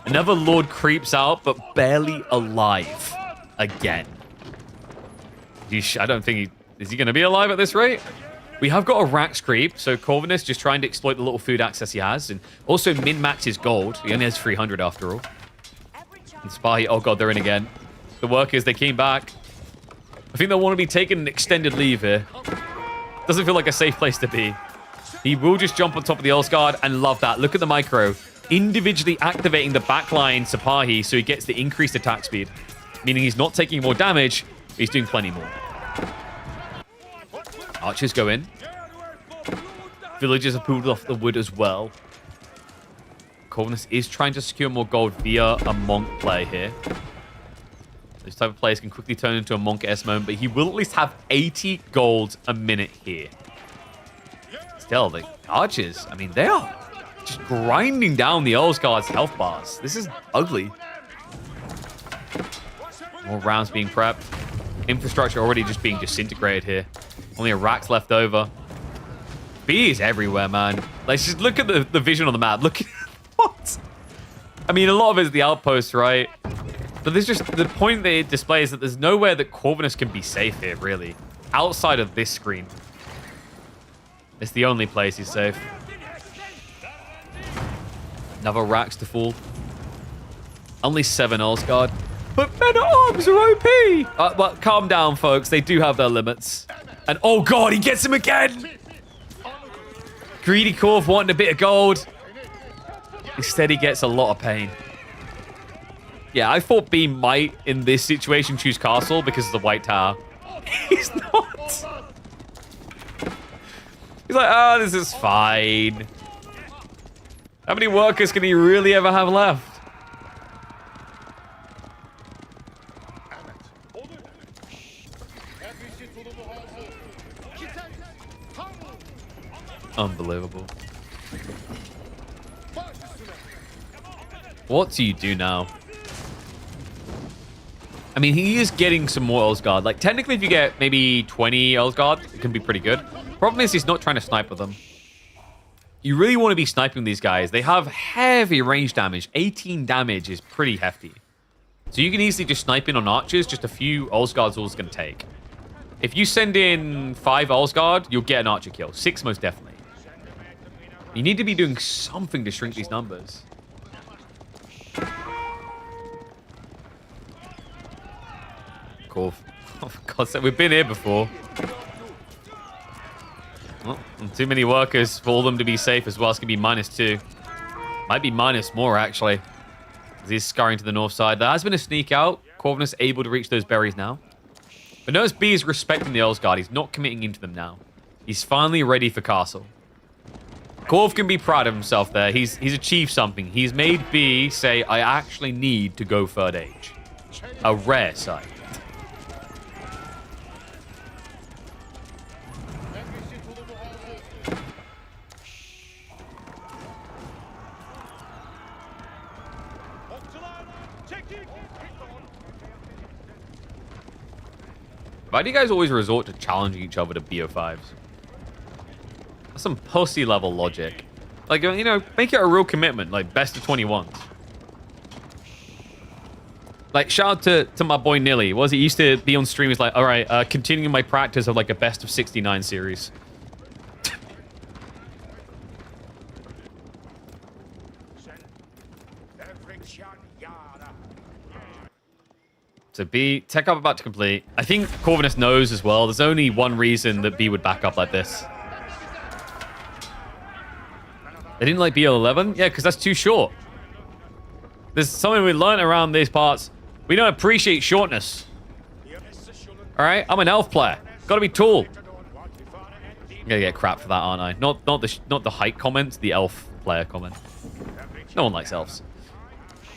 Another Lord creeps out, but barely alive again. Yeesh, I don't think is he going to be alive at this rate? We have got a Rax creep, so Corvinus just trying to exploit the little food access he has, and also min-max his gold. He only has 300 after all. And Sipahi, oh god, they're in again. The workers, they came back. I think they'll want to be taking an extended leave here. Doesn't feel like a safe place to be. He will just jump on top of the Earl's Guard and love that. Look at the micro. Individually activating the backline Sipahi so he gets the increased attack speed. Meaning he's not taking more damage, but he's doing plenty more. Archers go in. Villagers are pulled off the wood as well. Corvinus is trying to secure more gold via a Monk play here. Those type of players can quickly turn into a Monk-esque moment, but he will at least have 80 gold a minute here. Still, the archers, I mean, they are just grinding down the Earl's Guard's health bars. This is ugly. More rounds being prepped. Infrastructure already just being disintegrated here. Only a Rax left over. B is everywhere, man. Let's just look at the vision on the map. Look at what? I mean, a lot of it is the outposts, right? But there's just the point that it displays that there's nowhere that Corvinus can be safe here, really. Outside of this screen. It's the only place he's safe. Another Rax to fall. Only 7 Earl's Guard. But men-at-arms are OP! Well, calm down, folks. They do have their limits. And oh god, he gets him again! Greedy Corv wanting a bit of gold. Instead, he gets a lot of pain. Yeah, I thought B might, in this situation, choose Castle because of the White Tower. He's not. He's like, oh, this is fine. How many workers can he really ever have left? Unbelievable. What do you do now? I mean, he is getting some more Elsguard. Like, technically, if you get maybe 20 Elsguard, it can be pretty good. Problem is, he's not trying to snipe with them. You really want to be sniping these guys. They have heavy range damage. 18 damage is pretty hefty. So you can easily just snipe in on archers. Just a few Elsguard's all it's going to take. If you send in 5 Elsguard, you'll get an archer kill. 6 most definitely. You need to be doing something to shrink these numbers. Cool. Oh, for God's sake, we've been here before. Oh, and too many workers for all them to be safe as well. It's going to be -2. Might be minus more, actually. He's scurrying to the north side. There has been a sneak out. Corvinus able to reach those berries now. But notice B is respecting the Elsguard. He's not committing into them now. He's finally ready for Castle. Corv can be proud of himself there. He's achieved something. He's made B say, I actually need to go third age. A rare sight. Why do you guys always resort to challenging each other to BO5s? That's some pussy level logic. Like, you know, make it a real commitment, like best of 21s. Like, shout out to my boy Nilly. He used to be on stream, he's like, all right, continuing my practice of like a best of 69 series. So B, tech up about to complete. I think Corvinus knows as well. There's only one reason that B would back up like this. They didn't like BL11? Yeah, because that's too short. There's something we learned around these parts. We don't appreciate shortness. All right, I'm an elf player. Got to be tall. I'm gonna get crap for that, aren't I? Not the height comment, the elf player comment. No one likes elves.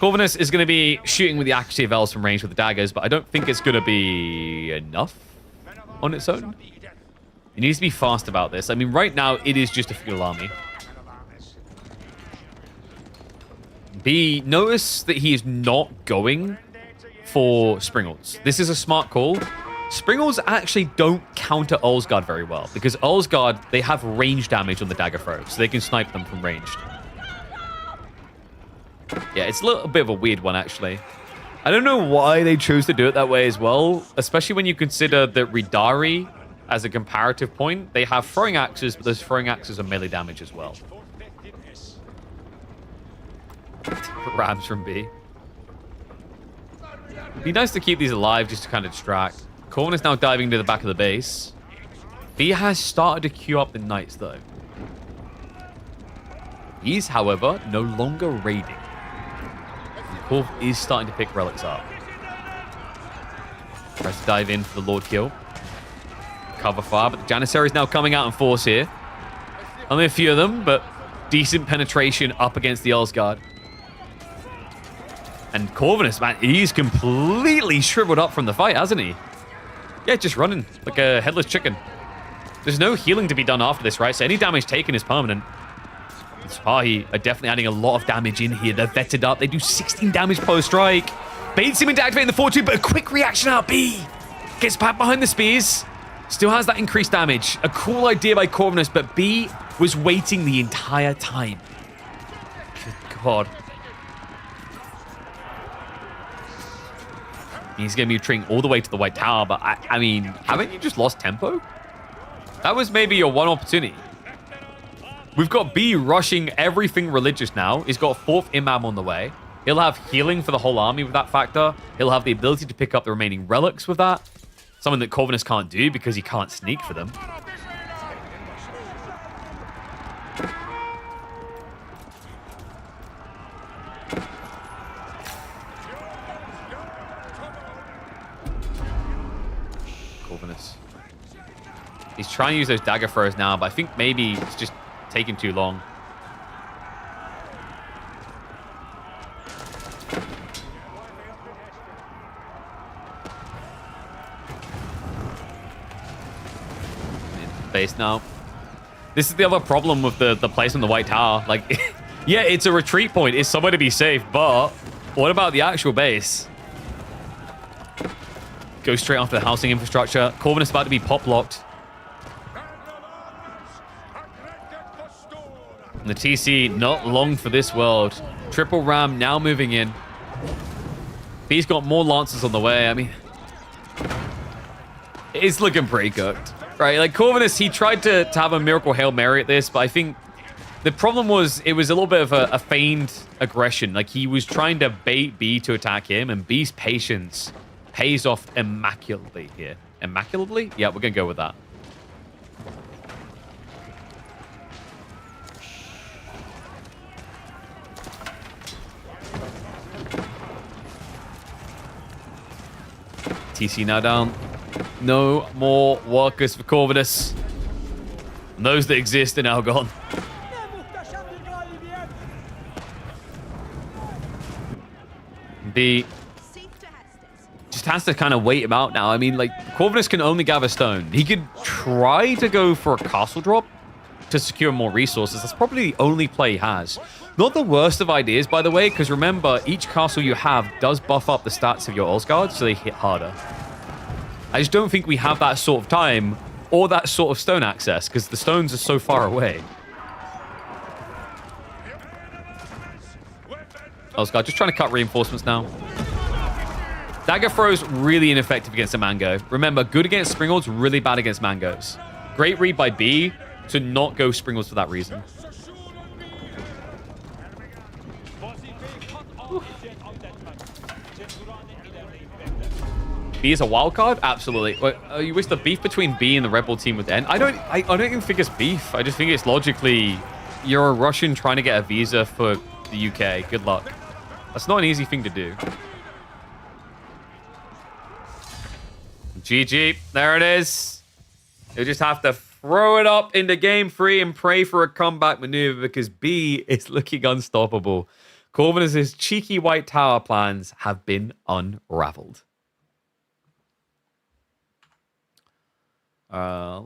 Corvinus is going to be shooting with the accuracy of elves from range with the daggers, but I don't think it's going to be enough on its own. He needs to be fast about this. I mean, right now, it is just a feudal army. B, notice that he is not going for Springles. This is a smart call. Springles actually don't counter Olsgard very well, because Olsgard, they have range damage on the dagger throws, so they can snipe them from ranged. Yeah, it's a little bit of a weird one, actually. I don't know why they chose to do it that way as well, especially when you consider that Ridari, as a comparative point, they have throwing axes, but those throwing axes are melee damage as well. Rams from B. It'd be nice to keep these alive just to kind of distract. Corn is now diving into the back of the base. B has started to queue up the knights, though. He's, however, no longer raiding. Corv is starting to pick relics up. Tries to dive in for the Lord kill. Cover fire, but the Janissary is now coming out in force here. Only a few of them, but decent penetration up against the Elsguard. And Corvinus, man, he's completely shriveled up from the fight, hasn't he? Yeah, just running like a headless chicken. There's no healing to be done after this, right? So any damage taken is permanent. Spahi are definitely adding a lot of damage in here. They're vetted up. They do 16 damage per strike. Baits him into activating the 4-2, but a quick reaction out B. Gets back behind the spears. Still has that increased damage. A cool idea by Corvinus, but B was waiting the entire time. Good God. He's going to be retreating all the way to the White Tower, but I mean, haven't you just lost tempo? That was maybe your one opportunity. We've got B rushing everything religious now. He's got 4th Imam on the way. He'll have healing for the whole army with that factor. He'll have the ability to pick up the remaining relics with that. Something that Corvinus can't do because he can't sneak for them. Corvinus. He's trying to use those dagger throws now, but I think maybe it's just taking too long. Base now. This is the other problem with the place on the White Tower. Like, yeah, it's a retreat point. It's somewhere to be safe, but what about the actual base? Go straight after the housing infrastructure. Corvinus about to be pop-locked. And the TC, not long for this world. Triple Ram now moving in. B's got more Lancers on the way. I mean, it's looking pretty cooked. Right, like Corvinus, he tried to have a miracle Hail Mary at this, but I think the problem was it was a little bit of a feigned aggression. Like, he was trying to bait B to attack him, and B's patience pays off immaculately here. Immaculately? Yeah, we're going to go with that. TC now down. No more workers for Corvinus. And those that exist are now gone. B just has to kind of wait him out now. I mean, like, Corvinus can only gather stone. He could try to go for a castle drop to secure more resources. That's probably the only play he has. Not the worst of ideas, by the way, because remember, each castle you have does buff up the stats of your Osgard, so they hit harder. I just don't think we have that sort of time or that sort of stone access because the stones are so far away. Osgard just trying to cut reinforcements now. Dagger throws really ineffective against a Mango. Remember, good against Springalds, really bad against Mangoes. Great read by B to not go Springalds for that reason. B is a wild card? Absolutely. Wait, you wish the beef between B and the Rebel team would end? I don't even think it's beef. I just think it's logically, you're a Russian trying to get a visa for the UK. Good luck. That's not an easy thing to do. GG. There it is. You just have to throw it up into game 3 and pray for a comeback maneuver because B is looking unstoppable. Corvinus's cheeky White Tower plans have been unraveled. I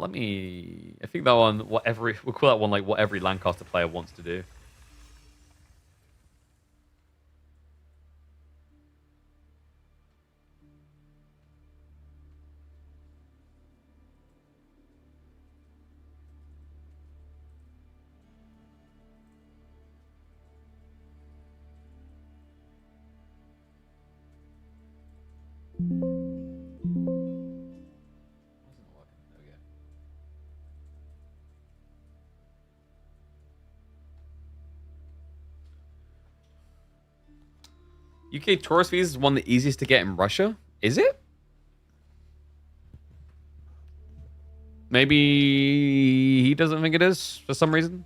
think that one, we'll call that one like what every Lancaster player wants to do. UK tourist visa is one of the easiest to get in Russia. Is it? Maybe he doesn't think it is for some reason.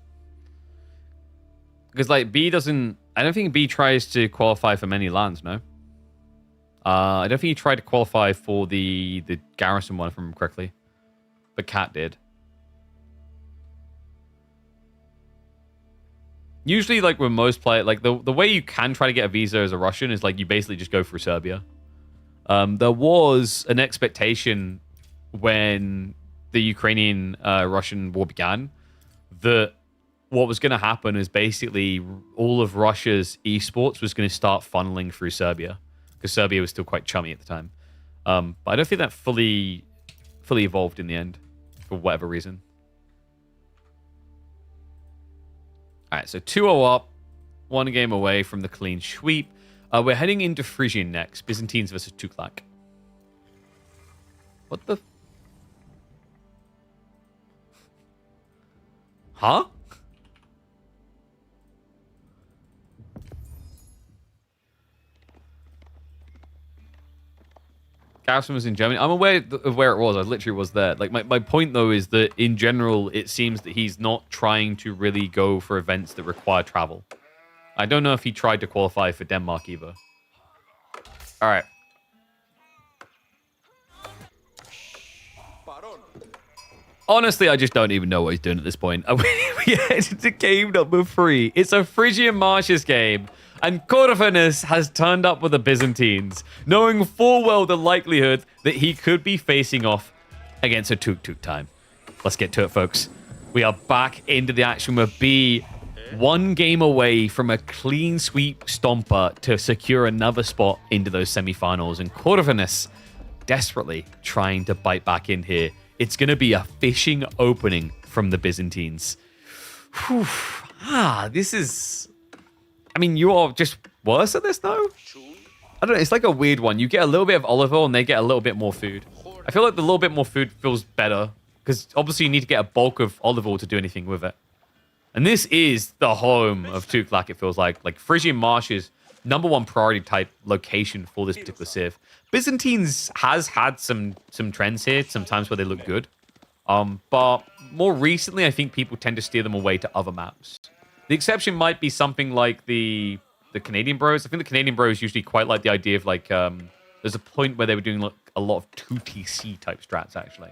Because like B doesn't... I don't think B tries to qualify for many lands, no? I don't think he tried to qualify for the garrison one, if I remember correctly. But Cat did. Usually, like with most players, like the way you can try to get a visa as a Russian is like you basically just go through Serbia. There was an expectation when the Ukrainian-Russian war began that what was going to happen is basically all of Russia's esports was going to start funneling through Serbia because Serbia was still quite chummy at the time. But I don't think that fully evolved in the end for whatever reason. All right, so 2-0 up, 1 game away from the clean sweep. We're heading into Frisian next. Byzantines versus Tuklac. What the... Huh? Garrison was in Germany. I'm aware of where it was. I literally was there. Like, my point, though, is that in general, it seems that he's not trying to really go for events that require travel. I don't know if he tried to qualify for Denmark either. All right. Honestly, I just don't even know what he's doing at this point. We headed to game number 3. It's a Phrygian Marshes game. And Corvinus has turned up with the Byzantines, knowing full well the likelihood that he could be facing off against a Tuklac time. Let's get to it, folks. We are back into the action with B, one game away from a clean sweep stomper to secure another spot into those semifinals. And Corvinus desperately trying to bite back in here. It's going to be a fishing opening from the Byzantines. Whew. This is... I mean, you are just worse at this, though? I don't know. It's like a weird one. You get a little bit of olive oil, and they get a little bit more food. I feel like the little bit more food feels better, because obviously you need to get a bulk of olive oil to do anything with it. And this is the home of Tuklac, it feels like. Like, Phrygian Marshes, #1 priority type location for this particular civ. Byzantines has had some trends here, some times where they look good. But more recently, I think people tend to steer them away to other maps. The exception might be something like the Canadian Bros. I think the Canadian Bros usually quite like the idea of like, there's a point where they were doing like a lot of 2TC type strats, actually.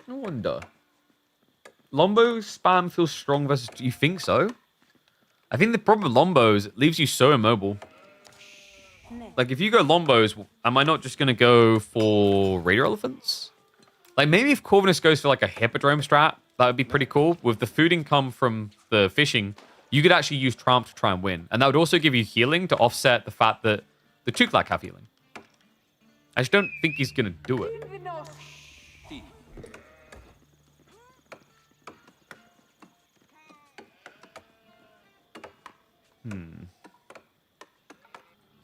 No wonder. Lombo spam feels strong versus... Do you think so? I think the problem with Lombos, it leaves you so immobile. Like, if you go Lombos, am I not just going to go for Raider Elephants? Like, maybe if Corvinus goes for, like, a Hippodrome strat, that would be pretty cool. With the food income from the fishing, you could actually use Tramp to try and win. And that would also give you healing to offset the fact that the Tuklac have healing. I just don't think he's going to do it.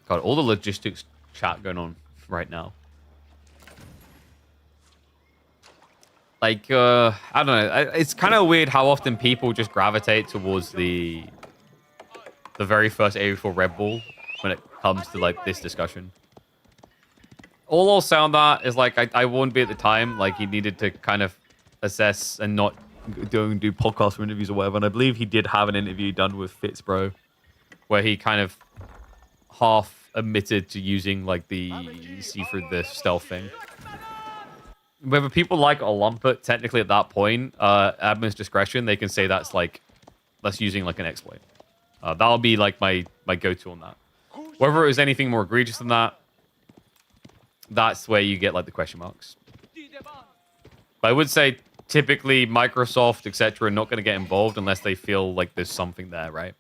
God, all the logistics chat going on right now. Like, I don't know. It's kind of weird how often people just gravitate towards the very first AV4 Red Bull when it comes to, like, this discussion. All I'll sound that is, like, I wouldn't be at the time. Like, he needed to kind of assess and not do podcasts or interviews or whatever. And I believe he did have an interview done with Fitzbro where he kind of half admitted to using like the see through the stealth thing. Whether people like or lump it, technically at that point, admin's discretion, they can say that's using like an exploit. That'll be like my go-to on that. Whether it was anything more egregious than that, that's where you get like the question marks. But I would say typically Microsoft, etc., are not going to get involved unless they feel like there's something there, right?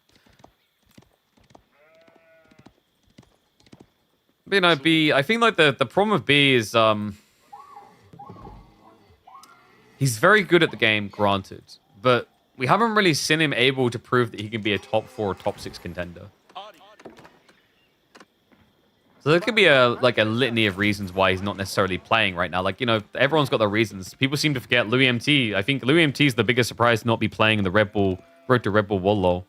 But, you know, B, I think like the problem with B is he's very good at the game, granted, but we haven't really seen him able to prove that he can be a top 4 or top 6 contender. So there could be a litany of reasons why he's not necessarily playing right now. Like, you know, everyone's got their reasons. People seem to forget Louis MT. I think Louis MT is the biggest surprise to not be playing in the Red Bull Road to Red Bull Wallow.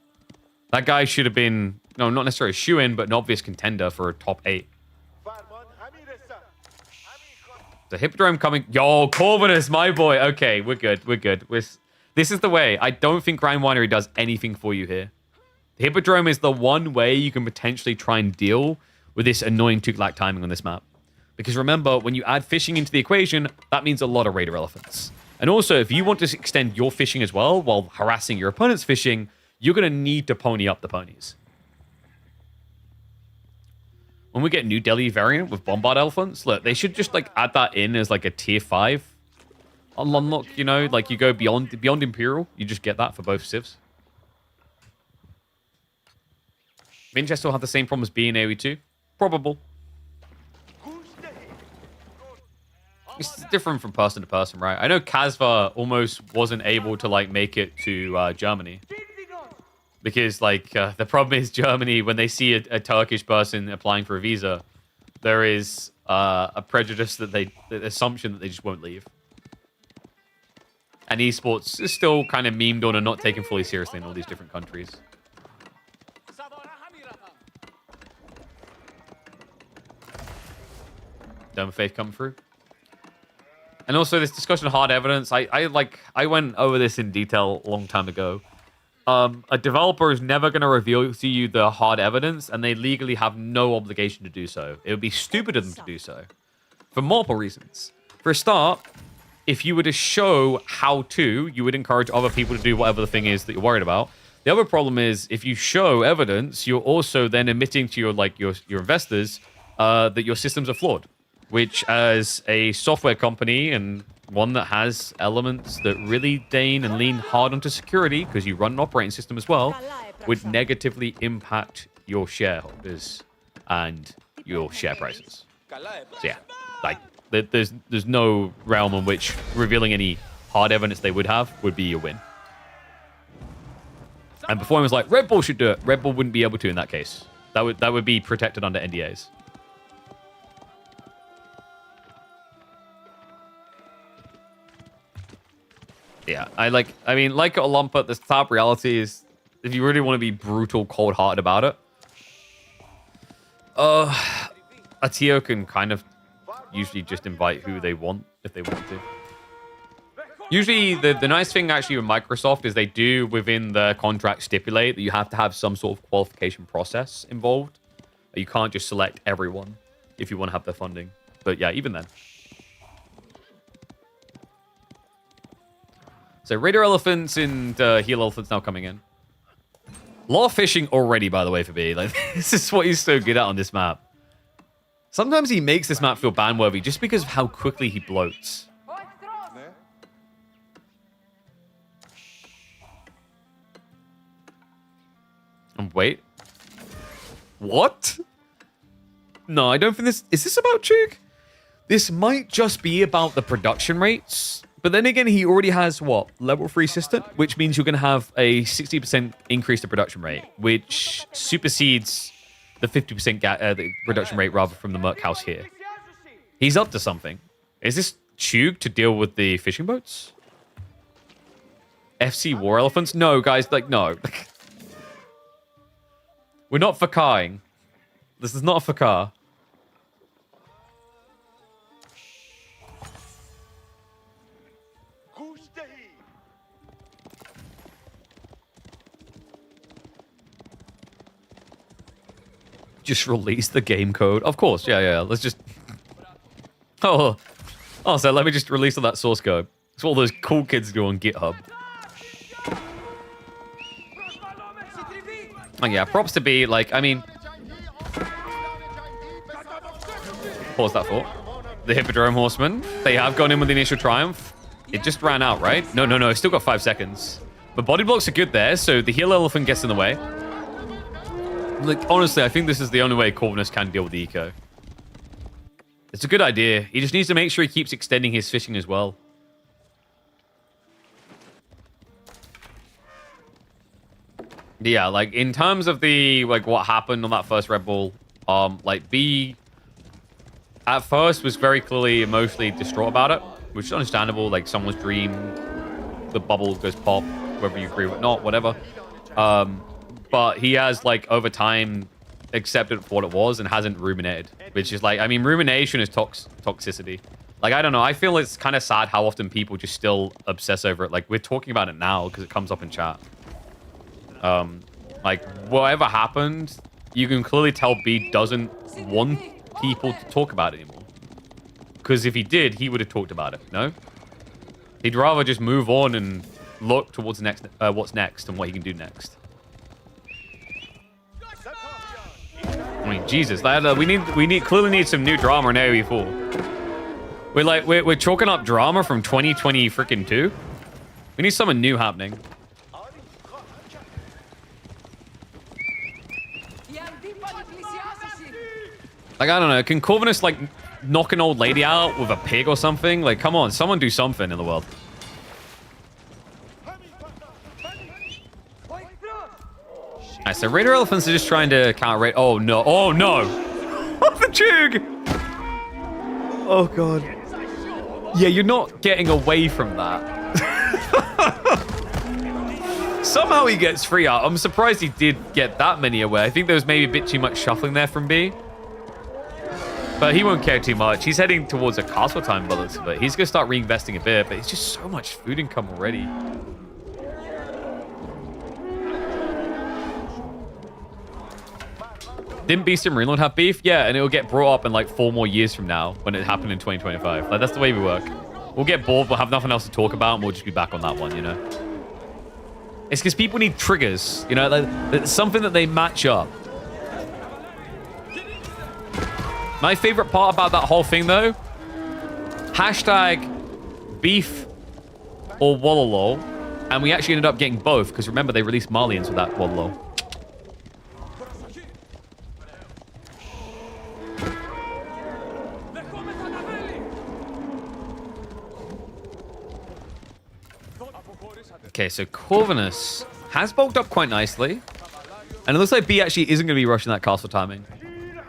That guy should have been, no, not necessarily a shoe-in, but an obvious contender for a top 8. The Hippodrome coming. Yo, Corvinus, my boy. Okay, we're good. We're good. This is the way. I don't think Grind Winery does anything for you here. The Hippodrome is the one way you can potentially try and deal with this annoying Tuklac timing on this map. Because remember, when you add fishing into the equation, that means a lot of Raider Elephants. And also, if you want to extend your fishing as well, while harassing your opponent's fishing, you're going to need to pony up the ponies. When we get New Delhi variant with Bombard Elephants, look, they should just like add that in as like a tier 5 unlock, you know, like you go beyond Imperial, you just get that for both civs. Winchester will have the same problem as B in AoE2? Probable. It's different from person to person, right? I know Kazva almost wasn't able to like make it to Germany. Because, like, the problem is Germany, when they see a Turkish person applying for a visa, there is a prejudice that the assumption that they just won't leave. And esports is still kind of memed on and not taken fully seriously in all these different countries. Dumb faith come through. And also this discussion of hard evidence, I went over this in detail a long time ago. A developer is never going to reveal to you the hard evidence, and they legally have no obligation to do so. It would be stupid of them to do so, for multiple reasons. For a start, if you were to show how to, you would encourage other people to do whatever the thing is that you're worried about. The other problem is, if you show evidence, you're also then admitting to your investors that your systems are flawed. Which, as a software company and one that has elements that really deign and lean hard onto security, because you run an operating system as well, would negatively impact your shareholders and your share prices. So yeah, like there's no realm in which revealing any hard evidence they would have would be a win. And before I was like, Red Bull should do it. Red Bull wouldn't be able to in that case. That would be protected under NDAs. Yeah, I mean, like Olympus, the top reality is, if you really want to be brutal, cold-hearted about it, a TO can kind of usually just invite who they want, if they want to. Usually, the nice thing actually with Microsoft is they do, within the contract, stipulate that you have to have some sort of qualification process involved. You can't just select everyone if you want to have their funding. But yeah, even then. So Raider Elephants and Heel Elephants now coming in. A lot of fishing already, by the way, for me. Like, this is what he's so good at on this map. Sometimes he makes this map feel ban-worthy just because of how quickly he bloats. And wait. What? No, I don't think this... Is this about Chug? This might just be about the production rates. But then again, he already has, what, level 3 assistant? Which means you're going to have a 60% increase to production rate, which supersedes the 50% the production rate, rather, from the Merc House here. He's up to something. Is this Chug to deal with the fishing boats? FC War Elephants? No, guys, like, no. We're not Fakaing. This is not a Fakar. Just release the game code. Of course, yeah. Let's just... Oh, so let me just release all that source code. It's what all those cool kids do on GitHub. Oh yeah, props to be, like, I mean... Pause that for. The Hippodrome Horsemen. They have gone in with the initial triumph. It just ran out, right? No, it's still got 5 seconds. But body blocks are good there, so the Heel Elephant gets in the way. Like, honestly, I think this is the only way Corvinus can deal with the eco. It's a good idea. He just needs to make sure he keeps extending his fishing as well. Yeah, like, in terms of the, like, what happened on that first Red Bull, like, B, at first, was very clearly emotionally distraught about it, which is understandable. Like, someone's dream, the bubble goes pop, whether you agree with it or not, whatever. But he has, like, over time, accepted it for what it was and hasn't ruminated. Which is, like, I mean, rumination is toxicity. Like, I don't know. I feel it's kind of sad how often people just still obsess over it. Like, we're talking about it now because it comes up in chat. Like, whatever happened, you can clearly tell B doesn't want people to talk about it anymore. Because if he did, he would have talked about it, no? He'd rather just move on and look towards next, what's next and what he can do next. I mean, Jesus, we clearly need some new drama in AoE4. We're chalking up drama from 2020 freaking 2. We need something new happening. Like, I don't know, can Corvinus, like, knock an old lady out with a pig or something? Like, come on, someone do something in the world. Alright, so Raider Elephants are just trying to counter-rate. Oh, no. Oh, no. What the Chug? Oh, God. Yeah, you're not getting away from that. Somehow he gets free out. I'm surprised he did get that many away. I think there was maybe a bit too much shuffling there from B. But he won't care too much. He's heading towards a castle time by the looks of it. He's going to start reinvesting a bit, but it's just so much food income already. Didn't Beast and Marine have beef? Yeah, and it'll get brought up in like 4 more years from now when it happened in 2025. Like, that's the way we work. We'll get bored, we'll have nothing else to talk about, and we'll just be back on that one, you know? It's because people need triggers, you know? Like, it's something that they match up. My favorite part about that whole thing, though, hashtag beef or Wololo, and we actually ended up getting both, because remember, they released Malians with that Wololo. Okay, so Corvinus has bulked up quite nicely. And it looks like B actually isn't going to be rushing that castle timing.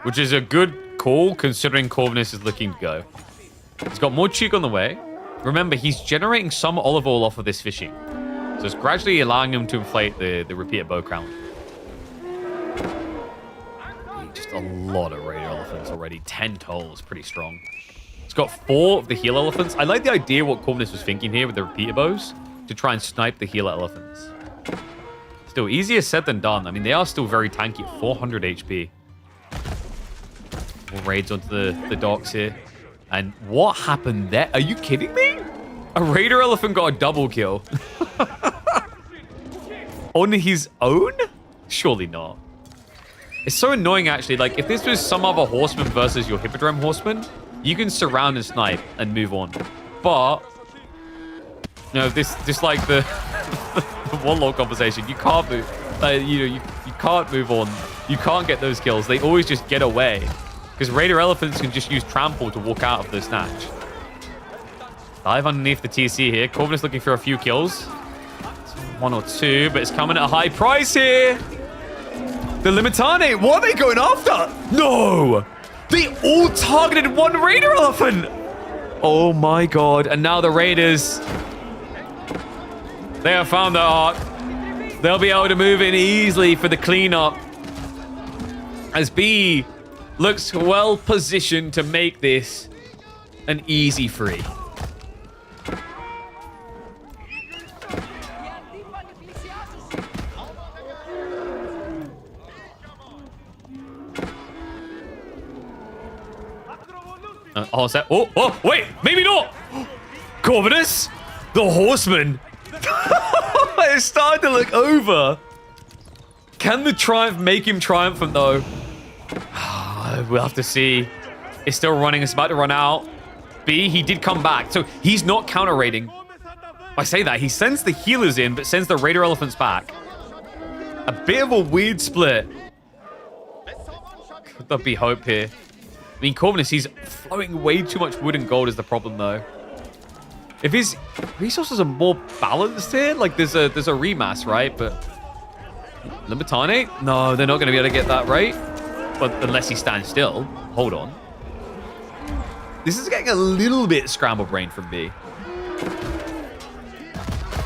Which is a good call, considering Corvinus is looking to go. He's got more cheek on the way. Remember, he's generating some olive oil off of this fishing. So it's gradually allowing him to inflate the repeated bow crown. Just a lot of raider elephants already. 10 tolls, pretty strong. It's got 4 of the heal elephants. I like the idea what Corvinus was thinking here with the repeater bows, to try and snipe the healer elephants. Still, easier said than done. I mean, they are still very tanky at 400 HP. More raids onto the docks here. And what happened there? Are you kidding me? A raider elephant got a double kill. On his own? Surely not. It's so annoying, actually. Like, if this was some other horseman versus your hippodrome horseman, you can surround and snipe and move on. But no, this like the one log conversation. You can't move. You can't move on. You can't get those kills. They always just get away because raider elephants can just use trample to walk out of the snatch. Dive underneath the TC here. Corvinus looking for a few kills. 1 or 2, but it's coming at a high price here. The Limitane. What are they going after? No, they all targeted one raider elephant. Oh my god! And now the raiders. They have found their arc. They'll be able to move in easily for the cleanup. As B looks well positioned to make this an easy free. Oh, wait, maybe not. Corvinus, the horseman. It's starting to look over. Can the triumph make him triumphant, though? We'll have to see. It's still running. It's about to run out. B, he did come back. So he's not counter-raiding. I say that. He sends the healers in, but sends the raider elephants back. A bit of a weird split. Could there be hope here? I mean, Corvinus, he's flowing way too much wood and gold is the problem, though. If his resources are more balanced here, like there's a remass, right? But Limitane? No, they're not going to be able to get that right. But unless he stands still. Hold on. This is getting a little bit scramble brain from B.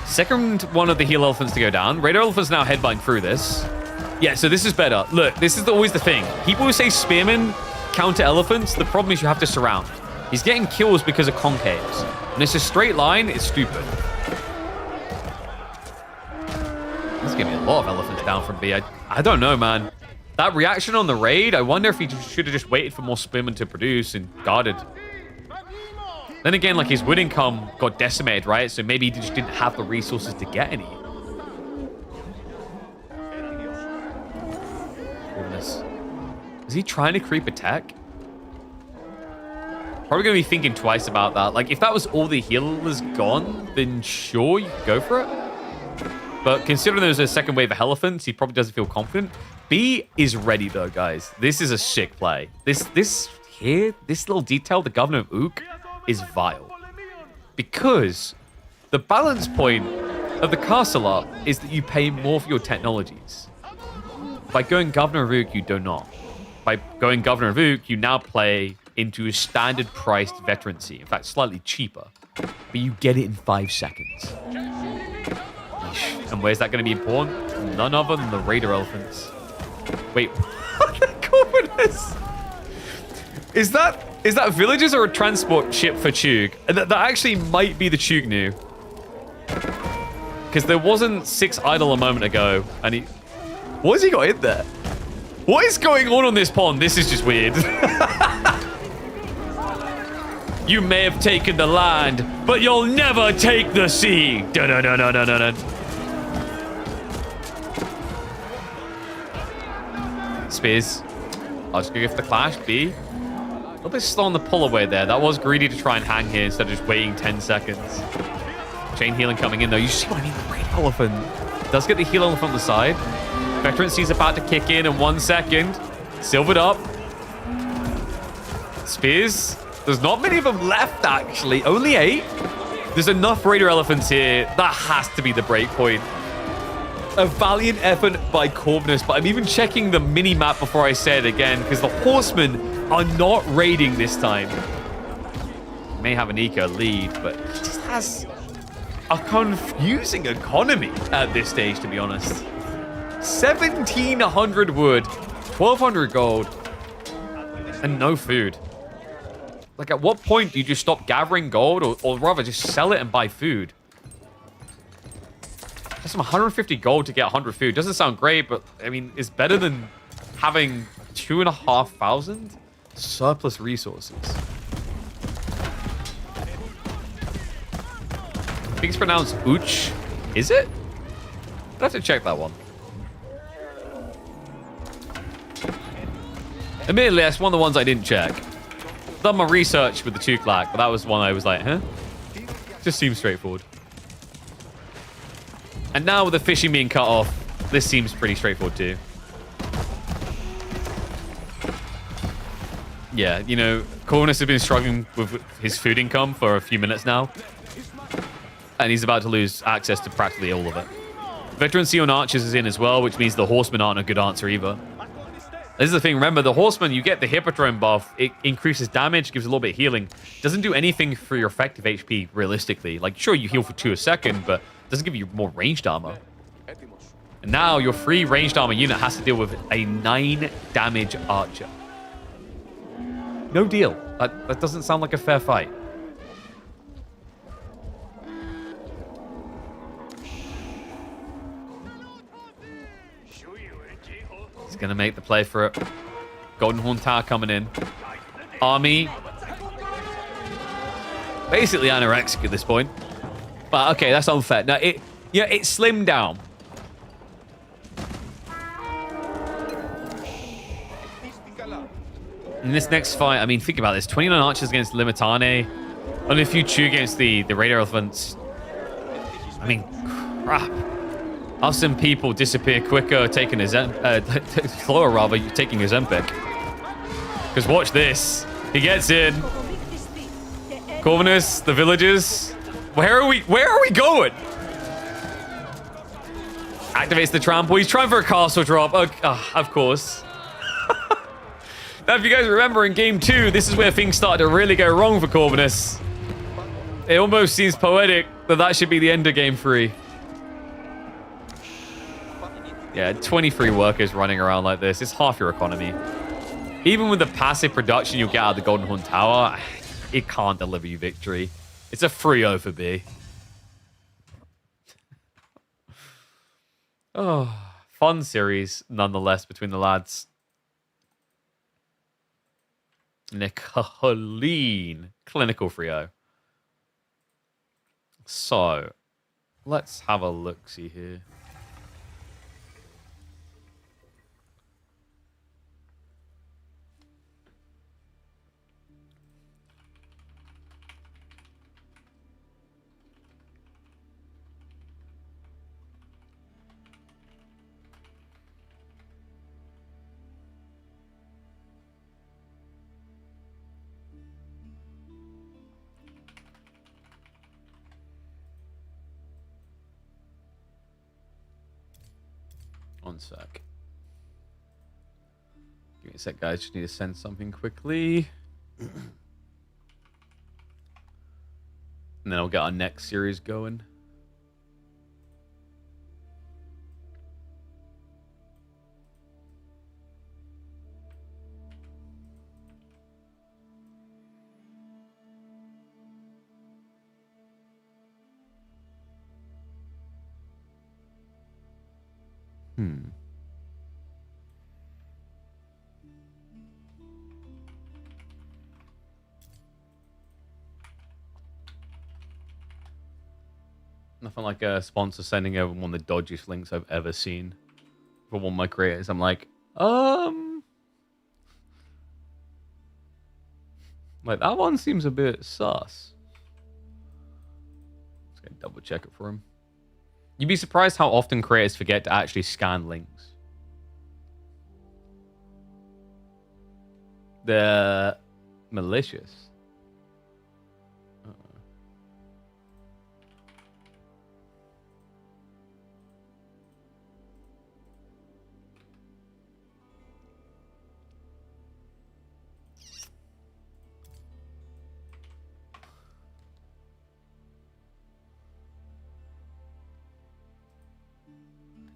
Second one of the heal elephants to go down. Raider elephants now headbutting through this. Yeah, so this is better. Look, this is always the thing. People who say spearmen counter elephants, the problem is you have to surround. He's getting kills because of concaves. And it's a straight line, it's stupid. There's gonna be a lot of elephants down from B. I don't know, man. That reaction on the raid, I wonder if he should have just waited for more spearmen to produce and guarded. Then again, like, his wood income got decimated, right? So maybe he just didn't have the resources to get any. Goodness. Is he trying to creep attack? Probably going to be thinking twice about that. Like, if that was all the healers gone, then sure, you could go for it. But considering there's a second wave of elephants, he probably doesn't feel confident. B is ready, though, guys. This is a sick play. This little detail, the Governor of Ook, is vile. Because the balance point of the castle art is that you pay more for your technologies. By going Governor of Ook, you do not. By going Governor of Ook, you now play into a standard priced veterancy. In fact, slightly cheaper. But you get it in 5 seconds. And where's that going to be important? None other than the Raider Elephants. Wait, what the goodness? Is that villages or a transport ship for Chug? That actually might be the Chug new. Because there wasn't 6 idle a moment ago, and he... What has he got in there? What is going on this pond? This is just weird. You may have taken the land, but you'll never take the sea. Dun-dun-dun-dun-dun-dun. Spears. I'll just go for the clash. B. A little bit slow on the pull away there. That was greedy to try and hang here instead of just waiting 10 seconds. Chain healing coming in though. You see what I mean? The Great Elephant does get the heal elephant on the side. Veterancy's about to kick in 1 second. Silvered up. Spears. There's not many of them left actually. Only 8. There's enough Raider Elephants here. That has to be the break point. A valiant effort by Corvinus, but I'm even checking the mini-map before I say it again, because the horsemen are not raiding this time. May have an eco lead, but he just has a confusing economy at this stage, to be honest. 1,700 wood, 1,200 gold, and no food. Like, at what point do you just stop gathering gold, or rather just sell it and buy food? That's some 150 gold to get 100 food. Doesn't sound great, but I mean, it's better than having 2,500 surplus resources. I think it's pronounced Uch. Is it? I'd have to check that one. Admittedly, that's one of the ones I didn't check. Done my research with the Tuklac, but that was one I was like, huh? Just seems straightforward. And now with the fishing being cut off, this seems pretty straightforward too. Yeah, you know, Corvinus has been struggling with his food income for a few minutes now. And he's about to lose access to practically all of it. Veterancy on archers is in as well, which means the horsemen aren't a good answer either. This is the thing, remember, the horsemen, you get the Hippodrome buff, it increases damage, gives a little bit of healing. Doesn't do anything for your effective HP, realistically. Like, sure, you heal for 2 a second, but doesn't give you more ranged armor. And now your free ranged armor unit has to deal with a 9 damage archer. No deal. That doesn't sound like a fair fight. He's going to make the play for it. Golden Horn Tower coming in. Army. Basically anorexic at this point. But okay, that's unfair. Now, it slimmed down. In this next fight, I mean, think about this. 29 archers against Limitane. Only a few Chu against the Raider Elephants. I mean, crap. I've seen people disappear quicker taking slower rather, taking Ozempic. Because watch this. He gets in. Corvinus, the villagers. Where are we going? Activates the trample. He's trying for a castle drop. Of course. Now, if you guys remember in game 2, this is where things started to really go wrong for Corvinus. It almost seems poetic that should be the end of game 3. Yeah, 23 workers running around like this. It's half your economy. Even with the passive production you'll get out of the Golden Horn Tower, it can't deliver you victory. It's a 3-0 for B. Oh, fun series nonetheless between the lads. Nicoline. Clinical 3-0. So, let's have a look-see here. One sec. Give me a sec, guys. Just need to send something quickly. And then I'll get our next series going. Nothing like a sponsor sending over one of the dodgiest links I've ever seen for one of my creators. I'm like, like that one seems a bit sus. Just gonna double check it for him. You'd be surprised how often creators forget to actually scan links. They're malicious.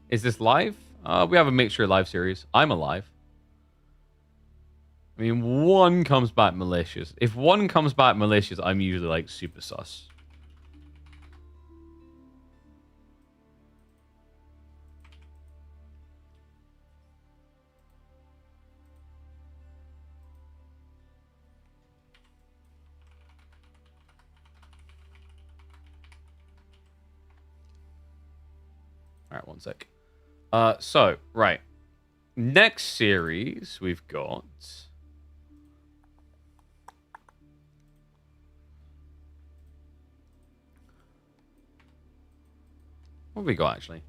Is this live? We have a mixture of live series. I'm alive. I mean, one comes back malicious. If one comes back malicious, I'm usually like super sus. All right, one sec. So, right. Next series we've got... What have we got, actually?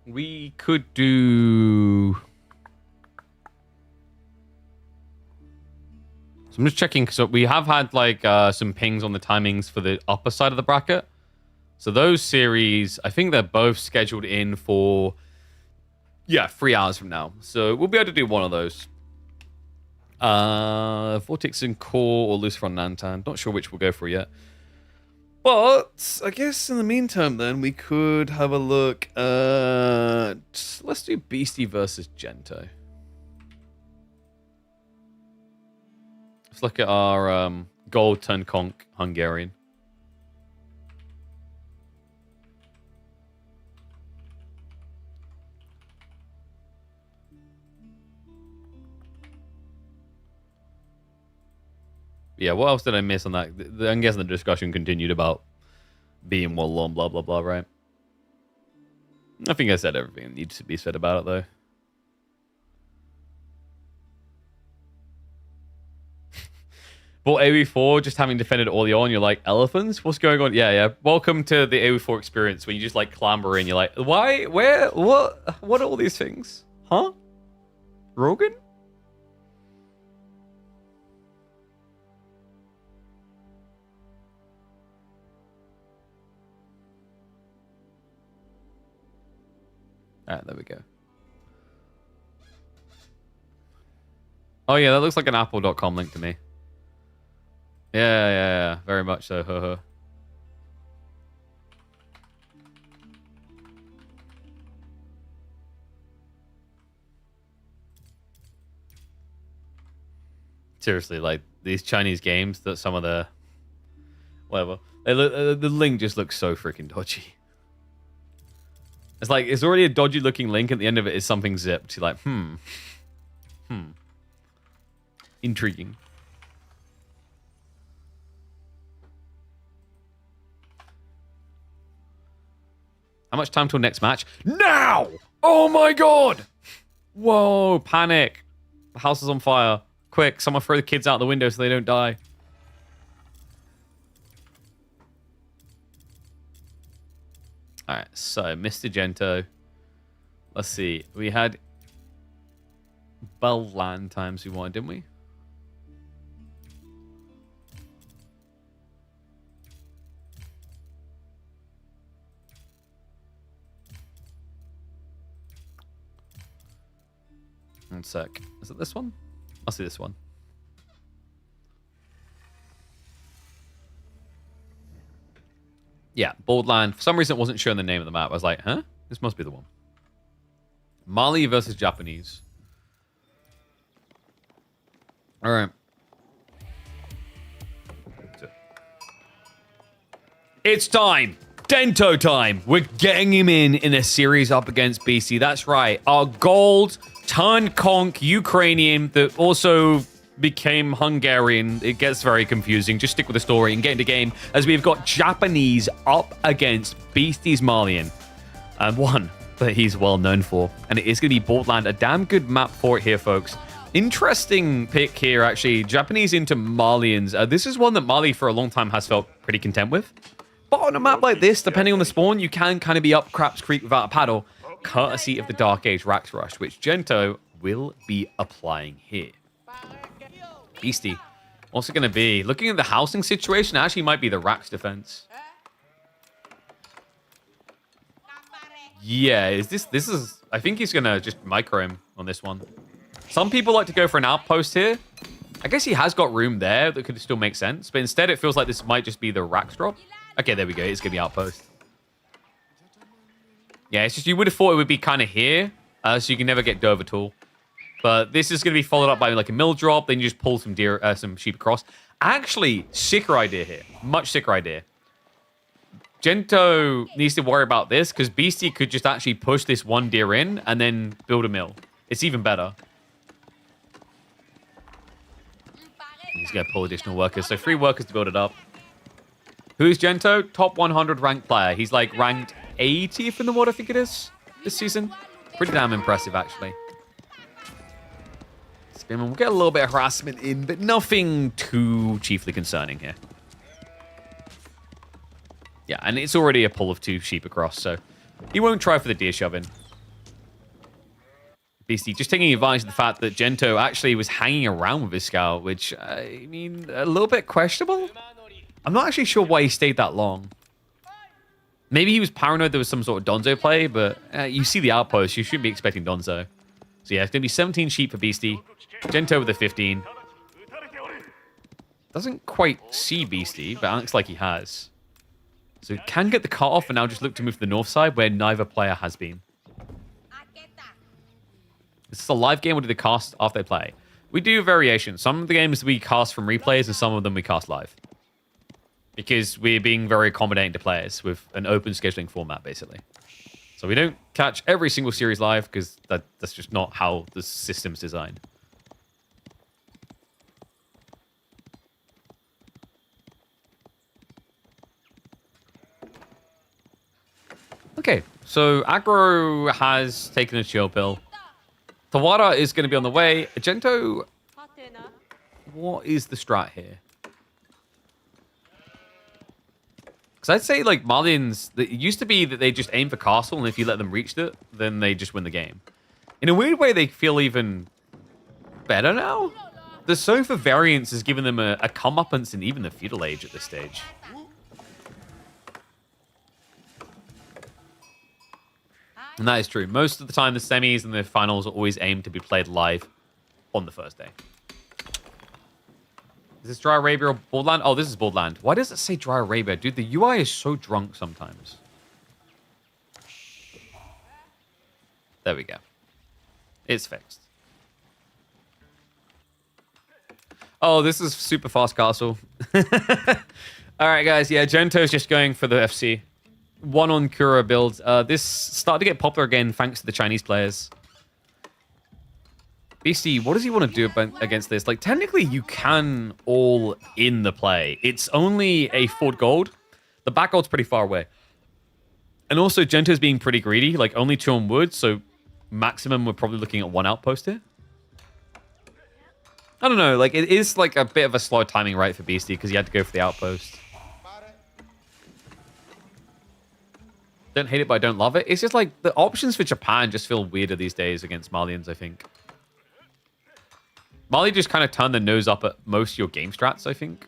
We could do... So I'm just checking, so we have had, like, some pings on the timings for the upper side of the bracket. So those series, I think they're both scheduled in for, 3 hours from now. So we'll be able to do one of those. Vortex and Core or Lucifer on Nantan. Not sure which we'll go for yet. But I guess in the meantime, then we could have a look at. Let's do Beastie versus Gento. Let's look at our gold turn conk Hungarian. Yeah, what else did I miss on that? I'm guessing the discussion continued about being well long, blah, blah, blah, right? I think I said everything that needs to be said about it, though. But AoE4, just having defended Orleans, you're like, elephants? What's going on? Yeah. Welcome to the AoE4 experience when you just, like, clamber in. You're like, why? Where? What are all these things? Huh? Rogan? Alright, there we go. Oh, yeah, that looks like an apple.com link to me. Yeah. Very much so. Seriously, like, these Chinese games, that some of the... Whatever. The link just looks so freaking dodgy. It's like, it's already a dodgy looking link, and at the end of it is something zipped. You're like, Intriguing. How much time till next match? Now! Oh my god! Whoa, panic. The house is on fire. Quick, someone throw the kids out the window so they don't die. Alright, so Mr. Gento. Let's see. We had Bell land times we wanted, didn't we? One sec. Is it this one? I'll see this one. Yeah, Bold Land. For some reason, it wasn't showing the name of the map. I was like, huh? This must be the one. Mali versus Japanese. All right. It's time. Dento time. We're getting him in a series up against BC. That's right. Our gold turned conk Ukrainian that also became Hungarian. It gets very confusing. Just stick with the story and get into game as we've got Japanese up against BC's Malian. And one that he's well known for. And it is going to be Borderland. A damn good map for it here, folks. Interesting pick here, actually. Japanese into Malians. This is one that Mali for a long time has felt pretty content with. But on a map like this, depending on the spawn, you can kind of be up Craps Creek without a paddle, courtesy of the Dark Age Rax Rush, which Gento will be applying here. Beastie. Also going to be, looking at the housing situation, actually might be the Rax defense. Yeah, this is, I think he's going to just micro him on this one. Some people like to go for an outpost here. I guess he has got room there that could still make sense, but instead it feels like this might just be the Rax drop. Okay, there we go. It's going to be outpost. Yeah, it's just you would have thought it would be kind of here, so you can never get dove at all. But this is going to be followed up by like a mill drop. Then you just pull some deer, some sheep across. Actually, sicker idea here. Much sicker idea. Gento needs to worry about this because Beastie could just actually push this one deer in and then build a mill. It's even better. He's going to pull additional workers. So 3 workers to build it up. Who's Gento? Top 100 ranked player. He's like ranked 80th in the world, I think it is, this season. Pretty damn impressive, actually. We'll get a little bit of harassment in, but nothing too chiefly concerning here. Yeah, and it's already a pull of 2 sheep across, so he won't try for the deer shoving. Beastie just taking advantage of the fact that Gento actually was hanging around with his scout, which, I mean, a little bit questionable. I'm not actually sure why he stayed that long. Maybe he was paranoid there was some sort of Donzo play, but you see the outpost, you shouldn't be expecting Donzo. So yeah, it's going to be 17 sheep for Beastie. Gento with a 15. Doesn't quite see Beastie, but looks like he has. So he can get the cut off and now just look to move to the north side where neither player has been. This is a live game or do they cast after they play? We do variations. Some of the games we cast from replays and some of them we cast live. Because we're being very accommodating to players with an open scheduling format, basically. So we don't catch every single series live because that's just not how the system's designed. Okay, so Aggro has taken a chill pill. Tawara is going to be on the way. Gento, what is the strat here? Because I'd say, like, Malians, it used to be that they just aim for castle, and if you let them reach it, then they just win the game. In a weird way, they feel even better now. The Sofa variance has given them a comeuppance in even the feudal age at this stage. And that is true. Most of the time, the semis and the finals are always aimed to be played live on the first day. Is this Dry Arabia or Borderland? Oh, this is Borderland. Why does it say Dry Arabia? Dude, the UI is so drunk sometimes. There we go. It's fixed. Oh, this is super fast castle. All right, guys. Yeah, Gento's just going for the FC. 1 on Kura builds. This started to get popular again thanks to the Chinese players. BC, what does he want to do against this? Like, technically, you can all in the play. It's only a 4 gold. The back gold's pretty far away. And also, Gento's being pretty greedy. Like, only 2 on wood, so maximum we're probably looking at 1 outpost here. I don't know. Like, it is like a bit of a slow timing right for Beastie because he had to go for the outpost. Don't hate it, but I don't love it. It's just like the options for Japan just feel weirder these days against Malians, I think. Mali just kind of turned the nose up at most of your game strats, I think.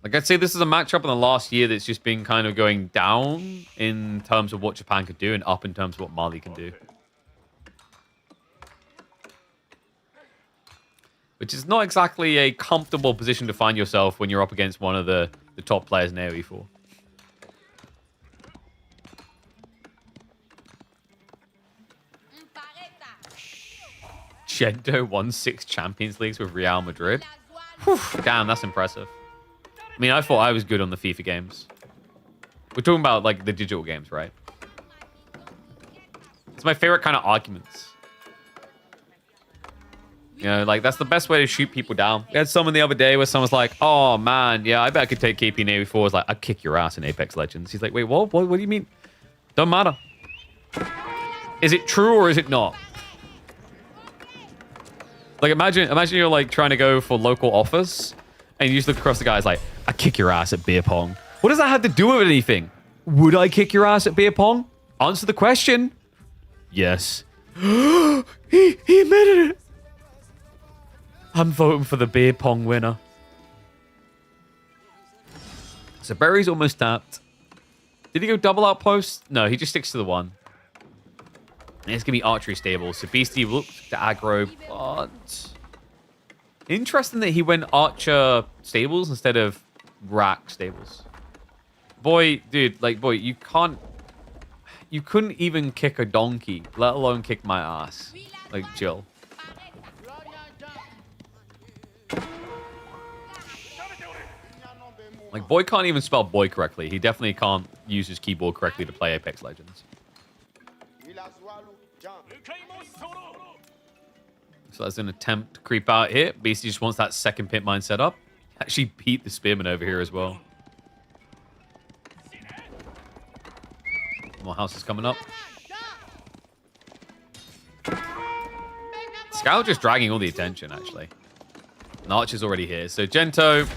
Like, I'd say this is a matchup in the last year that's just been kind of going down in terms of what Japan could do and up in terms of what Mali can do. which is not exactly a comfortable position to find yourself when you're up against one of the top players in AoE4. Gento won 6 Champions Leagues with Real Madrid. Whew, damn, that's impressive. I mean, I thought I was good on the FIFA games. We're talking about, like, the digital games, right? It's my favorite kind of arguments. You know, like, that's the best way to shoot people down. We had someone the other day where someone's like, oh, man, yeah, I bet I could take KP in AoE4. It's like, I'd kick your ass in Apex Legends. He's like, wait, what? What do you mean? Don't matter. Is it true or is it not? Like, imagine you're, like, trying to go for local offers, and you just look across the guys like, I kick your ass at beer pong. What does that have to do with anything? Would I kick your ass at beer pong? Answer the question. Yes. he admitted it. I'm voting for the beer pong winner. So Berry's almost tapped. Did he go double outpost? No, he just sticks to the one. And it's going to be archery stables. So Beastie looks to aggro, but... Interesting that he went archer stables instead of rack stables. Boy, dude, like, boy, you can't... You couldn't even kick a donkey, let alone kick my ass. Like, Jill. Like, boy can't even spell boy correctly. He definitely can't use his keyboard correctly to play Apex Legends. So that's an attempt to creep out here. Beastie just wants that second pit mine set up. Actually beat the spearman over here as well. More houses coming up. Scout just dragging all the attention, actually. And Archer's already here. So Gento,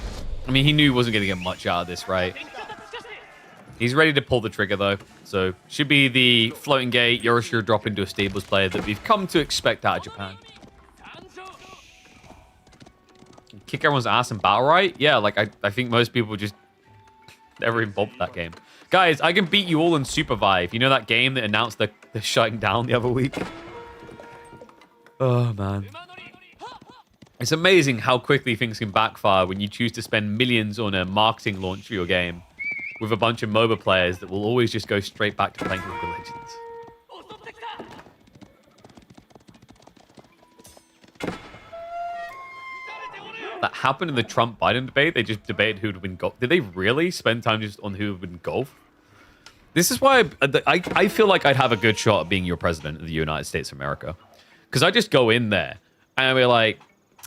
I mean, he knew he wasn't going to get much out of this, right? He's ready to pull the trigger, though. So should be the floating gate, Yorishiro drop into a stables player that we've come to expect out of Japan. Kick everyone's ass in battle, right? Yeah, like, I think most people just never involved that game. Guys, I can beat you all in Supervive. You know that game that announced the shutting down the other week? Oh, man. It's amazing how quickly things can backfire when you choose to spend millions on a marketing launch for your game with a bunch of MOBA players that will always just go straight back to playing League of Legends. That happened in the Trump-Biden debate. They just debated who would win golf. Did they really spend time just on who would win golf? This is why I feel like I'd have a good shot at being your president of the United States of America. Because I just go in there and I'll be like,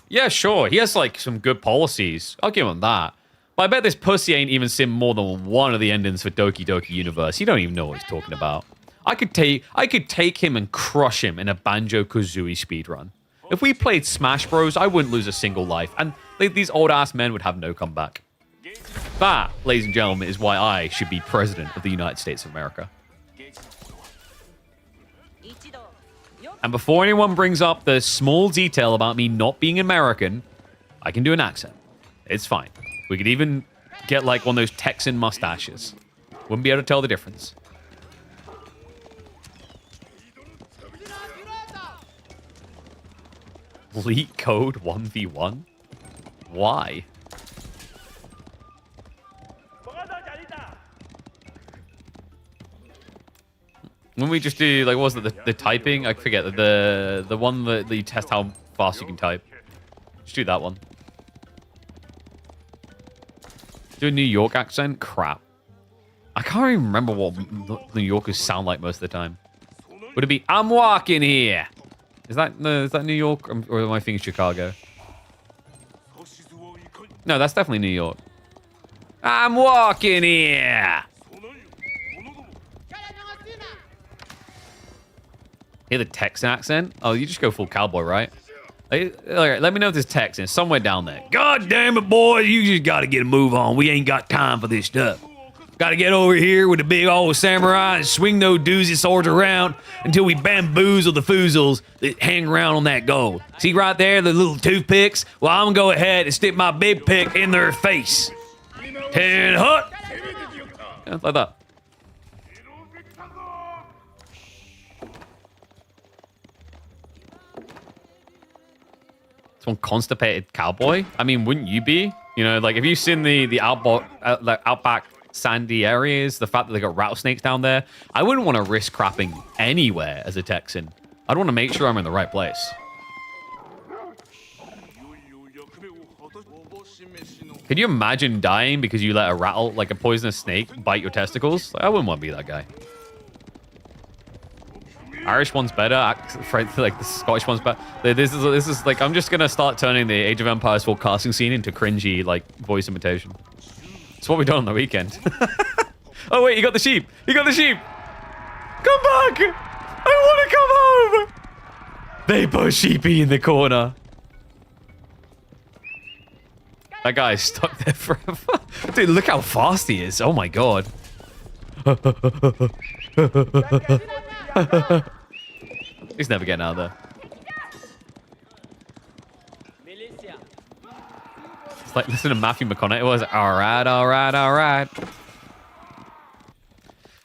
yeah, sure, he has like some good policies. I'll give him that. But I bet this pussy ain't even seen more than one of the endings for Doki Doki Universe. He don't even know what he's talking about. I could take him and crush him in a Banjo-Kazooie speedrun. If we played Smash Bros, I wouldn't lose a single life. And these old-ass men would have no comeback. That, ladies and gentlemen, is why I should be president of the United States of America. And before anyone brings up the small detail about me not being American, I can do an accent. It's fine. We could even get like one of those Texan mustaches. Wouldn't be able to tell the difference. Leak code 1v1? Why? When we just do, like, what was it, the typing? I forget, the one that you test how fast you can type. Just do that one. Do a New York accent? Crap. I can't even remember what New Yorkers sound like most of the time. Would it be, I'm walking here? Is that New York? Or am I thinking Chicago? No, that's definitely New York. I'm walking here! Hear the Texan accent? Oh, you just go full cowboy, right? Let me know if there's Texan. Somewhere down there. God damn it, boy. You just got to get a move on. We ain't got time for this stuff. Got to get over here with the big old samurai and swing those doozy swords around until we bamboozle the foozles that hang around on that gold. See right there, the little toothpicks? Well, I'm going to go ahead and stick my big pick in their face. 10 hut. Yeah, like that. Some constipated cowboy. I mean, wouldn't you be? You know, like, have you seen the outback sandy areas? The fact that they got rattlesnakes down there? I wouldn't want to risk crapping anywhere as a Texan. I'd want to make sure I'm in the right place. Could you imagine dying because you let a poisonous snake bite your testicles? Like, I wouldn't want to be that guy. Irish one's better. Like the Scottish one's better. This is like, I'm just gonna start turning the Age of Empires full casting scene into cringy like voice imitation. It's what we done on the weekend. Oh wait, you got the sheep. You got the sheep. Come back. I want to come home. They put sheepy in the corner. That guy's stuck there forever. Dude, look how fast he is. Oh my god. He's never getting out of there. It's like, listen to Matthew McConaughey. It was all right. I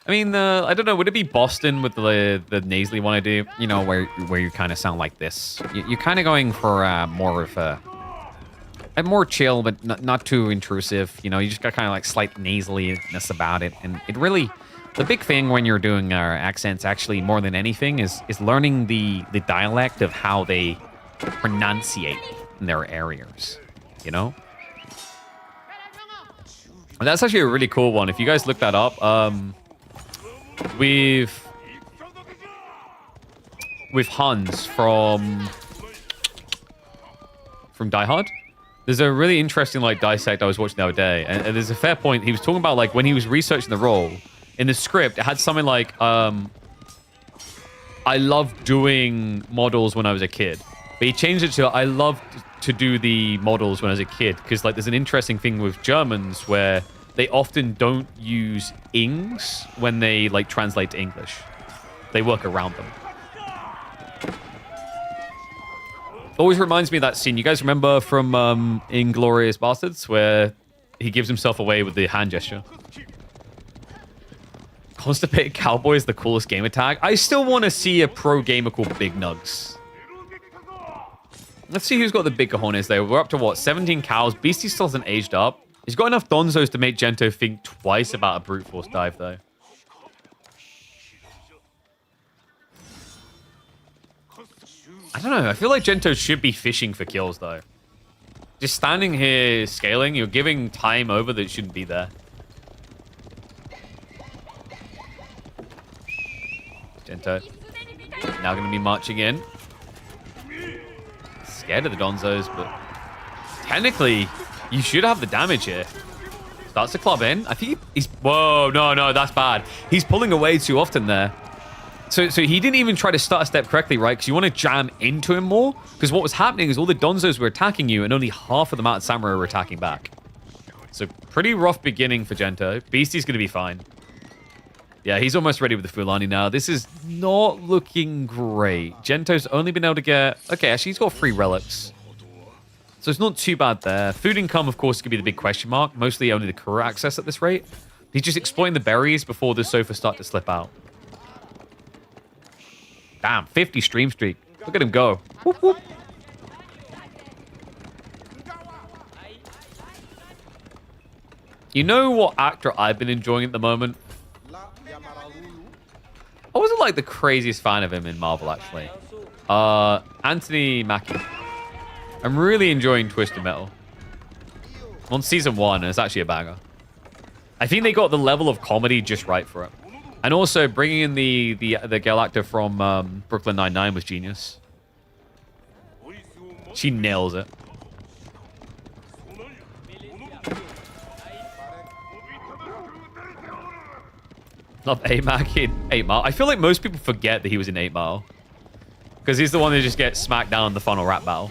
mean, I don't know. Would it be Boston with the nasally one I do? You know, where you kind of sound like this. You're kind of going for more of a more chill, but not too intrusive. You know, you just got kind of like slight nasaliness about it, and it really. The big thing when you're doing accents, actually, more than anything, is learning the dialect of how they pronunciate in their areas, you know? And that's actually a really cool one. If you guys look that up, with Hans from Die Hard, there's a really interesting like dissect I was watching the other day, and there's a fair point. He was talking about like when he was researching the role. In the script, it had something like, I loved doing models when I was a kid. But he changed it to, I loved to do the models when I was a kid. Because like, there's an interesting thing with Germans where they often don't use ings when they like translate to English. They work around them. Always reminds me of that scene. You guys remember from Inglourious Bastards where he gives himself away with the hand gesture? Constipated Cowboy is the coolest gamer tag. I still want to see a pro gamer called Big Nugs. Let's see who's got the big cojones there. We're up to what? 17 cows. Beastie still hasn't aged up. He's got enough donzos to make Gento think twice about a brute force dive, though. I don't know. I feel like Gento should be fishing for kills, though. Just standing here scaling, you're giving time over that shouldn't be there. Gento. Now going to be marching in. Scared of the Donzos, but technically, you should have the damage here. Starts to club in. I think he's... Whoa, no, that's bad. He's pulling away too often there. So he didn't even try to start a step correctly, right? Because you want to jam into him more. Because what was happening is all the Donzos were attacking you, and only half of the Mountain Samurai were attacking back. So pretty rough beginning for Gento. Beastie's going to be fine. Yeah, he's almost ready with the Fulani now. This is not looking great. Gento's only been able to get... Okay, actually, he's got 3 relics. So it's not too bad there. Food income, of course, could be the big question mark. Mostly only the career access at this rate. He's just exploiting the berries before the sofas start to slip out. Damn, 50 stream streak. Look at him go. Whoop, whoop. You know what actor I've been enjoying at the moment? I wasn't like the craziest fan of him in Marvel, actually. Anthony Mackie. I'm really enjoying Twisted Metal. On season 1, and it's actually a banger. I think they got the level of comedy just right for it. And also bringing in the girl actor from Brooklyn Nine-Nine was genius. She nails it. Love 8 in 8 Mile. I feel like most people forget that he was in 8 Mile. Because he's the one that just gets smacked down in the final rap battle.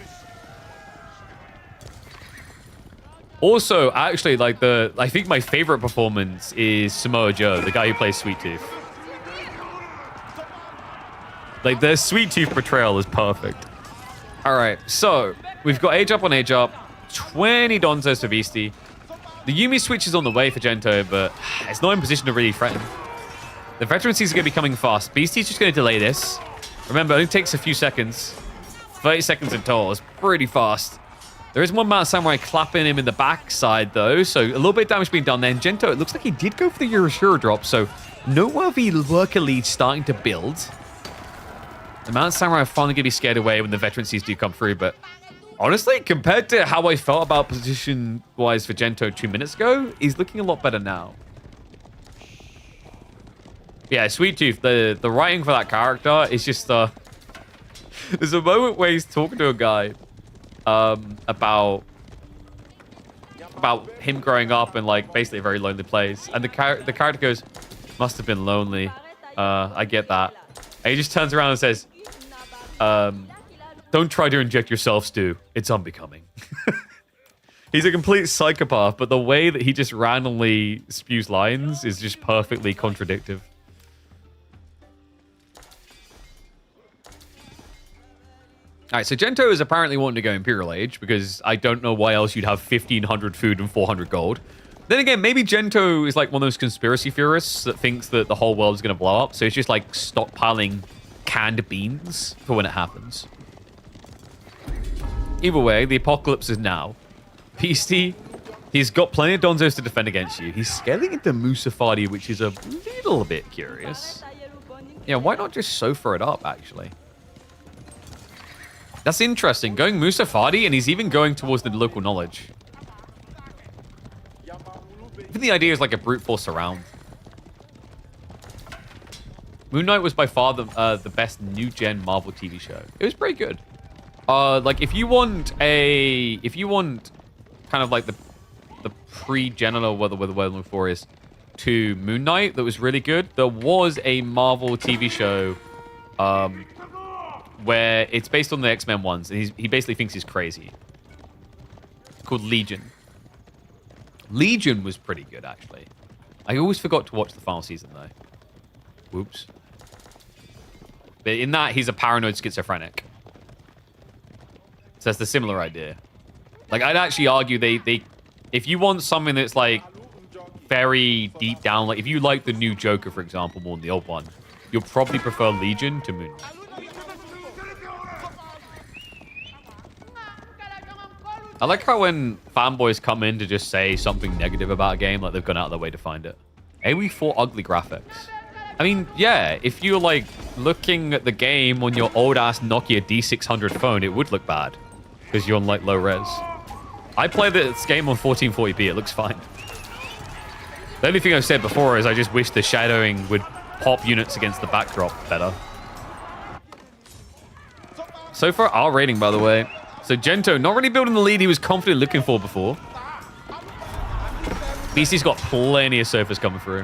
Also, actually, like I think my favorite performance is Samoa Joe, the guy who plays Sweet Tooth. Like, the Sweet Tooth portrayal is perfect. All right, so we've got age up on age up. 20 Donzos for Beastie. The Yumi switch is on the way for Gento, but it's not in position to really threaten. The veterancies are going to be coming fast. Beastie's just going to delay this. Remember, it only takes a few seconds. 30 seconds in total is pretty fast. There is one Mountain Samurai clapping him in the backside, though, so a little bit of damage being done there. And Gento, it looks like he did go for the Euroshiro drop, so noteworthy lurker lead starting to build. The Mountain Samurai are finally going to be scared away when the veteran seeds do come through, but honestly, compared to how I felt about position-wise for Gento 2 minutes ago, he's looking a lot better now. Yeah, Sweet Tooth, the writing for that character is just... There's a moment where he's talking to a guy about him growing up in, like, basically a very lonely place. And the character goes, must have been lonely. I get that. And he just turns around and says, don't try to inject yourself, Stu. It's unbecoming. He's a complete psychopath, but the way that he just randomly spews lines is just perfectly contradictive. All right, so Gento is apparently wanting to go Imperial Age because I don't know why else you'd have 1,500 food and 400 gold. Then again, maybe Gento is like one of those conspiracy theorists that thinks that the whole world is going to blow up. So it's just like stockpiling canned beans for when it happens. Either way, the apocalypse is now. Beastie, he's got plenty of Donzos to defend against you. He's scaling into Musafadi, which is a little bit curious. Yeah, why not just Sofa it up, actually? That's interesting. Going Musafadi, and he's even going towards the local knowledge. I think the idea is like a brute force surround. Moon Knight was by far the best new-gen Marvel TV show. It was pretty good. Like, if you want kind of like the pre-genital, whether we're looking for is, to Moon Knight that was really good, there was a Marvel TV show where it's based on the X-Men ones, and he basically thinks he's crazy. It's called Legion. Legion was pretty good, actually. I always forgot to watch the final season, though. Whoops. But in that, he's a paranoid schizophrenic. So that's the similar idea. Like, I'd actually argue if you want something that's, like, very deep down, like, if you like the new Joker, for example, more than the old one, you'll probably prefer Legion to Moon Knight. I like how when fanboys come in to just say something negative about a game, like they've gone out of their way to find it. AoE4 ugly graphics. I mean, yeah, if you're like looking at the game on your old-ass Nokia D600 phone, it would look bad because you're on like low res. I play this game on 1440p, it looks fine. The only thing I've said before is I just wish the shadowing would pop units against the backdrop better. So far, our rating, by the way. So Gento, not really building the lead he was confidently looking for before. BC's got plenty of sofas coming through.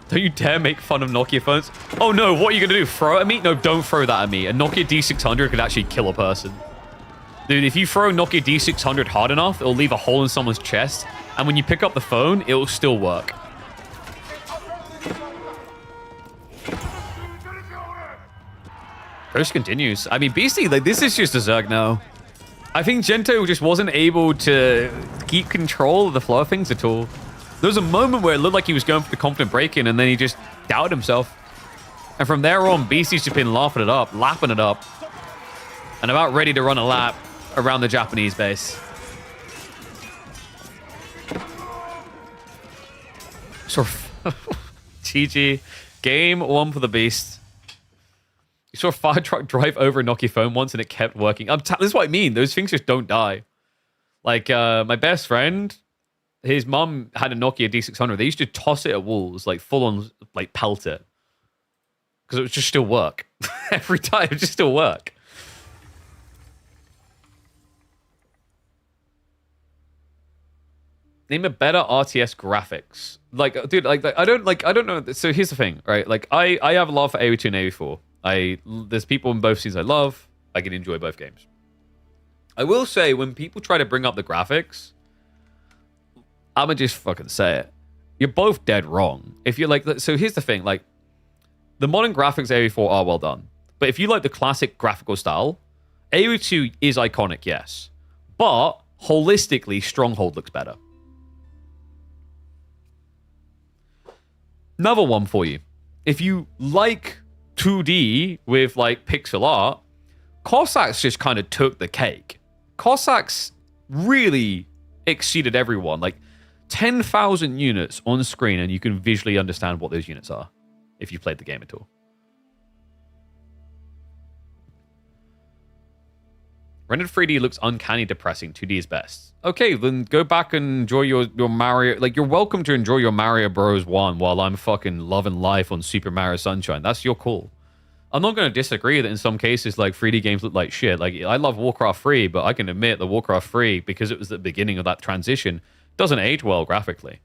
Don't you dare make fun of Nokia phones. Oh no, what are you going to do? Throw it at me? No, don't throw that at me. A Nokia D600 could actually kill a person. Dude, if you throw a Nokia D600 hard enough, it'll leave a hole in someone's chest. And when you pick up the phone, it'll still work. Curse continues. I mean, Beastie, like, this is just a Zerg now. I think Gento just wasn't able to keep control of the flow of things at all. There was a moment where it looked like he was going for the confident break-in, and then he just doubted himself. And from there on, Beastie's just been lapping it up, and about ready to run a lap around the Japanese base. Sort of GG. Game 1 for the Beast. You saw a fire truck drive over a Nokia phone once and it kept working. This is what I mean. Those things just don't die. Like, my best friend, his mum had a Nokia D600. They used to toss it at walls, like full on, like pelt it. Because it would just still work. Every time, it would just still work. Name a better RTS graphics. Like, dude, I don't know. So here's the thing, right? Like, I have a love for AoE2 and AoE4. There's people in both scenes I love. I can enjoy both games. I will say, when people try to bring up the graphics, I'ma just fucking say it. You're both dead wrong. If you're like, so here's the thing, like, the modern graphics AoE4 are well done. But if you like the classic graphical style, AoE2 is iconic, yes. But holistically, Stronghold looks better. Another one for you. If you like 2D with like pixel art, Cossacks just kind of took the cake. Cossacks really exceeded everyone. Like 10,000 units on screen, and you can visually understand what those units are if you played the game at all. Rendered 3D looks uncanny depressing. 2D is best. Okay, then go back and enjoy your Mario. Like, you're welcome to enjoy your Mario Bros. 1 while I'm fucking loving life on Super Mario Sunshine. That's your call. I'm not going to disagree that in some cases, like, 3D games look like shit. Like, I love Warcraft 3, but I can admit that Warcraft 3, because it was the beginning of that transition, doesn't age well graphically.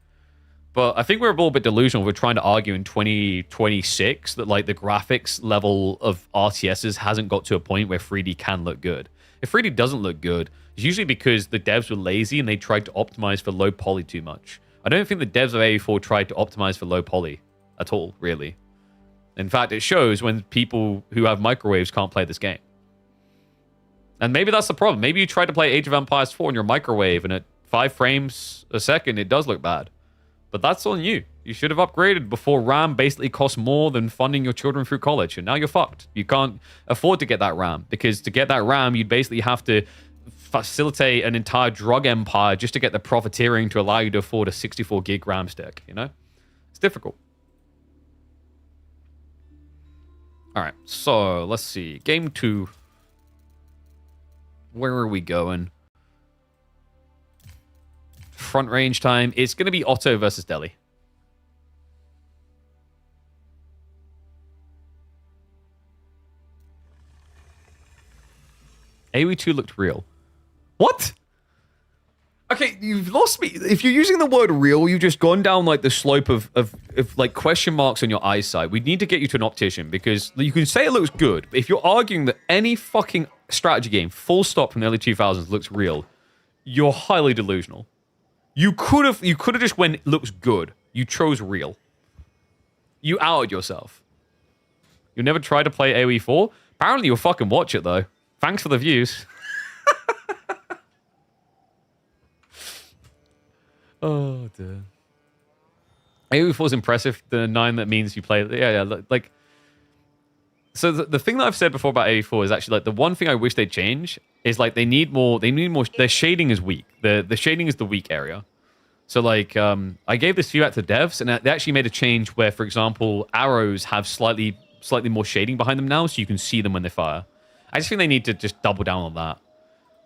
But I think we're a little bit delusional. We're trying to argue in 2026 that, like, the graphics level of RTSs hasn't got to a point where 3D can look good. If 3D doesn't look good, it's usually because the devs were lazy and they tried to optimize for low poly too much. I don't think the devs of AE4 tried to optimize for low poly at all, really. In fact, it shows when people who have microwaves can't play this game. And maybe that's the problem. Maybe you try to play Age of Empires 4 on your microwave and at 5 frames a second, it does look bad. But that's on you. You should have upgraded before RAM basically costs more than funding your children through college. And now you're fucked. You can't afford to get that RAM. Because to get that RAM, you'd basically have to facilitate an entire drug empire just to get the profiteering to allow you to afford a 64 gig RAM stick. You know? It's difficult. All right. So, let's see. Game 2. Where are we going? Front range time. It's going to be Otto versus Delhi. AoE 2 looked real. What? Okay, you've lost me. If you're using the word real, you've just gone down like the slope of like question marks on your eyesight. We need to get you to an optician because you can say it looks good, but if you're arguing that any fucking strategy game, full stop from the early 2000s, looks real, you're highly delusional. You could have just went looks good. You chose real. You outed yourself. You never tried to play AoE 4? Apparently you'll fucking watch it though. Thanks for the views. Oh, dear. AoE 4 is impressive. The 9 that means you play... Yeah, like... So the thing that I've said before about AoE 4 is actually, like, the one thing I wish they'd change is, like, they need more... Their shading is weak. The shading is the weak area. So, like, I gave this view out to devs, and they actually made a change where, for example, arrows have slightly more shading behind them now, so you can see them when they fire. I just think they need to just double down on that.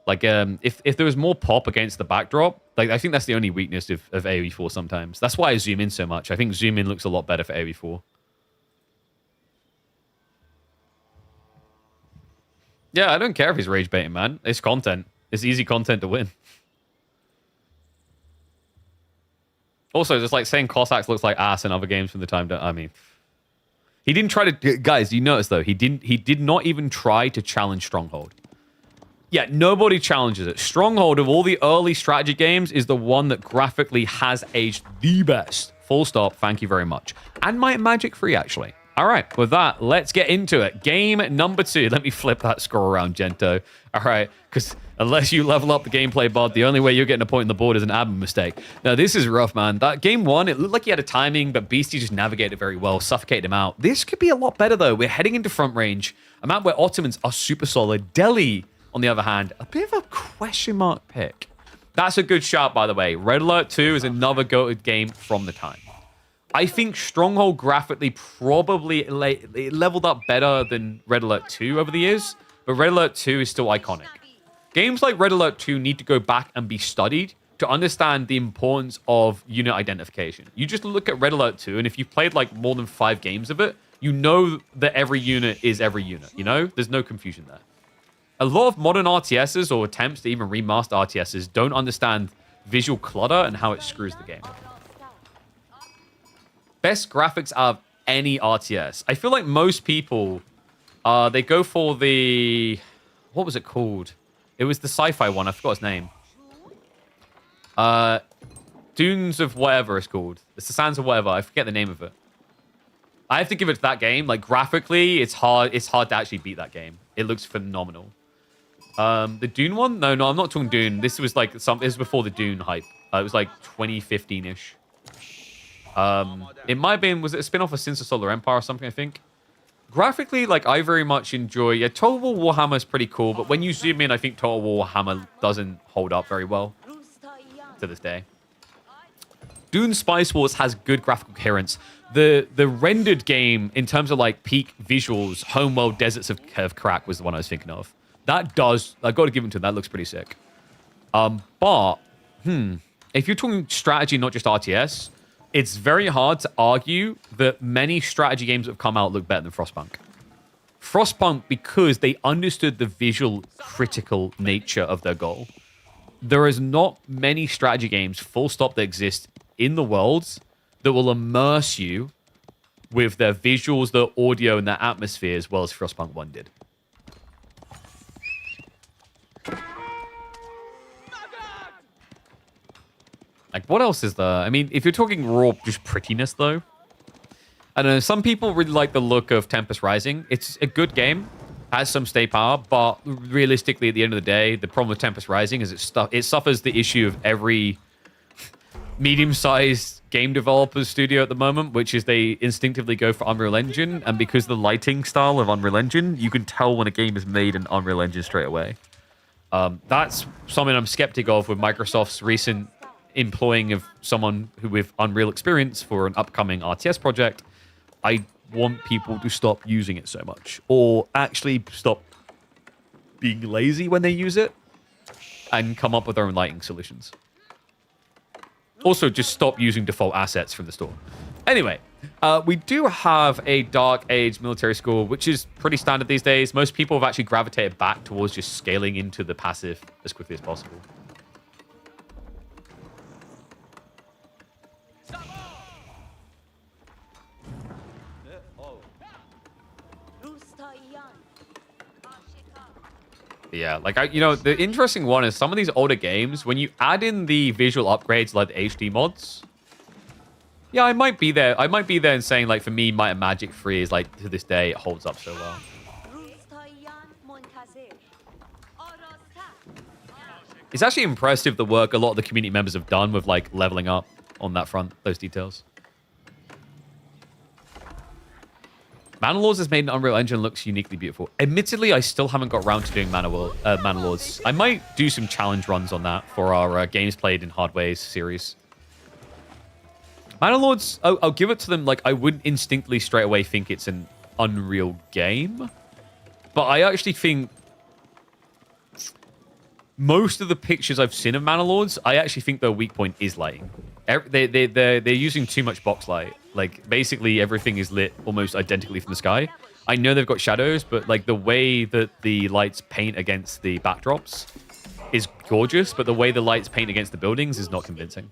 Like, if there was more pop against the backdrop, like, I think that's the only weakness of AoE 4 sometimes. That's why I zoom in so much. I think zoom in looks a lot better for AoE 4. Yeah, I don't care if he's rage baiting, man. It's content. It's easy content to win. Also, just like saying Cossacks looks like ass in other games from the time. I mean, he didn't try to. Guys, you notice though, he did not even try to challenge Stronghold. Yeah, nobody challenges it. Stronghold of all the early strategy games is the one that graphically has aged the best. Full stop. Thank you very much. And Might and Magic 3, actually. All right, with that, let's get into it. Game number 2. Let me flip that score around, Gento. All right, because unless you level up the gameplay bod, the only way you're getting a point on the board is an admin mistake. Now, this is rough, man. That game 1, it looked like he had a timing, but Beastie just navigated very well, suffocated him out. This could be a lot better, though. We're heading into front range. A map where Ottomans are super solid. Delhi, on the other hand, a bit of a question mark pick. That's a good shot, by the way. Red Alert 2 is another goated game from the time. I think Stronghold graphically probably leveled up better than Red Alert 2 over the years, but Red Alert 2 is still iconic. Games like Red Alert 2 need to go back and be studied to understand the importance of unit identification. You just look at Red Alert 2, and if you've played like more than 5 games of it, you know that every unit is every unit, you know? There's no confusion there. A lot of modern RTSs or attempts to even remaster RTSs don't understand visual clutter and how it screws the game. Best graphics out of any RTS. I feel like most people, they go for the... What was it called? It was the sci-fi one. I forgot its name. Dunes of whatever it's called. It's the Sands of whatever. I forget the name of it. I have to give it to that game. Like, graphically, it's hard to actually beat that game. It looks phenomenal. The Dune one? No, I'm not talking Dune. This was like this was before the Dune hype. It was like 2015-ish. It might have been, was it a spin-off of Sins of Solar Empire or something, I think? Graphically, like, I very much enjoy... Yeah, Total War Warhammer is pretty cool, but when you zoom in, I think Total War Warhammer doesn't hold up very well to this day. Dune Spice Wars has good graphical coherence. The rendered game, in terms of, like, peak visuals, Homeworld Deserts of Crack was the one I was thinking of. That does... I've got to give it to him. That looks pretty sick. But, if you're talking strategy, not just RTS... It's very hard to argue that many strategy games that have come out look better than Frostpunk. Frostpunk, because they understood the visual critical nature of their goal. There is not many strategy games, full stop, that exist in the world that will immerse you with their visuals, their audio, and their atmosphere as well as Frostpunk 1 did. Like, what else is there? I mean, if you're talking raw, just prettiness, though. I don't know, some people really like the look of Tempest Rising. It's a good game, has some stay power, but realistically, at the end of the day, the problem with Tempest Rising is it suffers the issue of every medium-sized game developer studio at the moment, which is they instinctively go for Unreal Engine, and because of the lighting style of Unreal Engine, you can tell when a game is made in Unreal Engine straight away. That's something I'm skeptic of with Microsoft's recent employing of someone who with Unreal experience for an upcoming RTS project. I want people to stop using it so much, or actually stop being lazy when they use it and come up with their own lighting solutions. Also, just stop using default assets from the store. Anyway, we do have a Dark Age military school, which is pretty standard these days. Most people have actually gravitated back towards just scaling into the passive as quickly as possible. Yeah, like, the interesting one is some of these older games, when you add in the visual upgrades like the HD mods, yeah, I might be there and saying, like, for me, Might and Magic 3 is, like, to this day, it holds up so well. It's actually impressive the work a lot of the community members have done with, like, leveling up on that front, those details. Mana Lords is made in Unreal Engine, looks uniquely beautiful. Admittedly, I still haven't got around to doing Mana Lords. I might do some challenge runs on that for our Games Played in Hard Ways series. Mana Lords, I'll give it to them. Like, I wouldn't instinctively straight away think it's an Unreal game. But I actually think most of the pictures I've seen of Mana Lords, I actually think their weak point is lighting. They're using too much box light. Like, basically everything is lit almost identically from the sky. I know they've got shadows, but like the way that the lights paint against the backdrops is gorgeous, but the way the lights paint against the buildings is not convincing.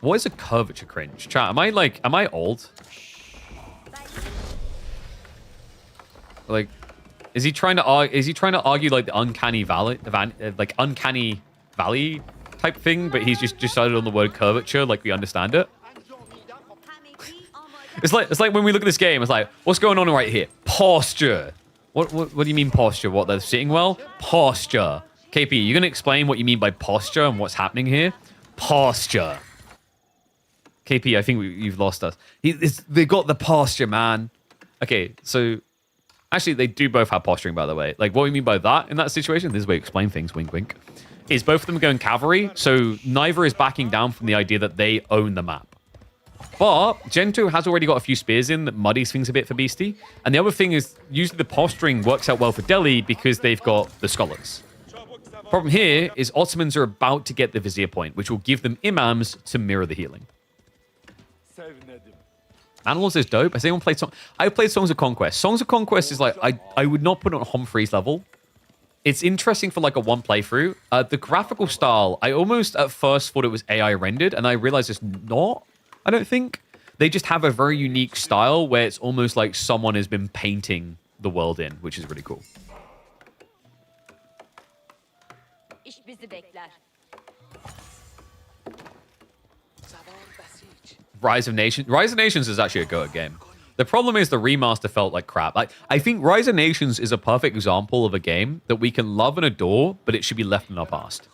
What is a curvature cringe? Chat, am I old? Like, is he trying to argue like the uncanny valley, uncanny valley type thing, but he's just decided on the word curvature like we understand it? It's like when we look at this game, it's like, what's going on right here? Posture. What do you mean posture? What, they're sitting well? Posture. KP, you gonna explain what you mean by posture and what's happening here? Posture. KP, I think you've lost us. They got the posture, man. Okay, so actually they do both have posturing, by the way. Like, what we mean by that in that situation, this is where we explain things, wink wink, is both of them going cavalry, so neither is backing down from the idea that they own the map. But Gento has already got a few spears in that muddies things a bit for Beastie. And the other thing is, usually the posturing works out well for Delhi because they've got the scholars. Problem here is Ottomans are about to get the vizier point, which will give them imams to mirror the healing. Animals is dope. Has anyone played Songs? I played Songs of Conquest. Songs of Conquest is like, I would not put it on Humphreys level. It's interesting for like a one playthrough. The graphical style, I almost at first thought it was AI rendered, and I realized it's not, I don't think. They just have a very unique style where it's almost like someone has been painting the world in, which is really cool. Rise of Nations. Rise of Nations is actually a go-at game. The problem is the remaster felt like crap. Like, I think Rise of Nations is a perfect example of a game that we can love and adore, but it should be left in our past.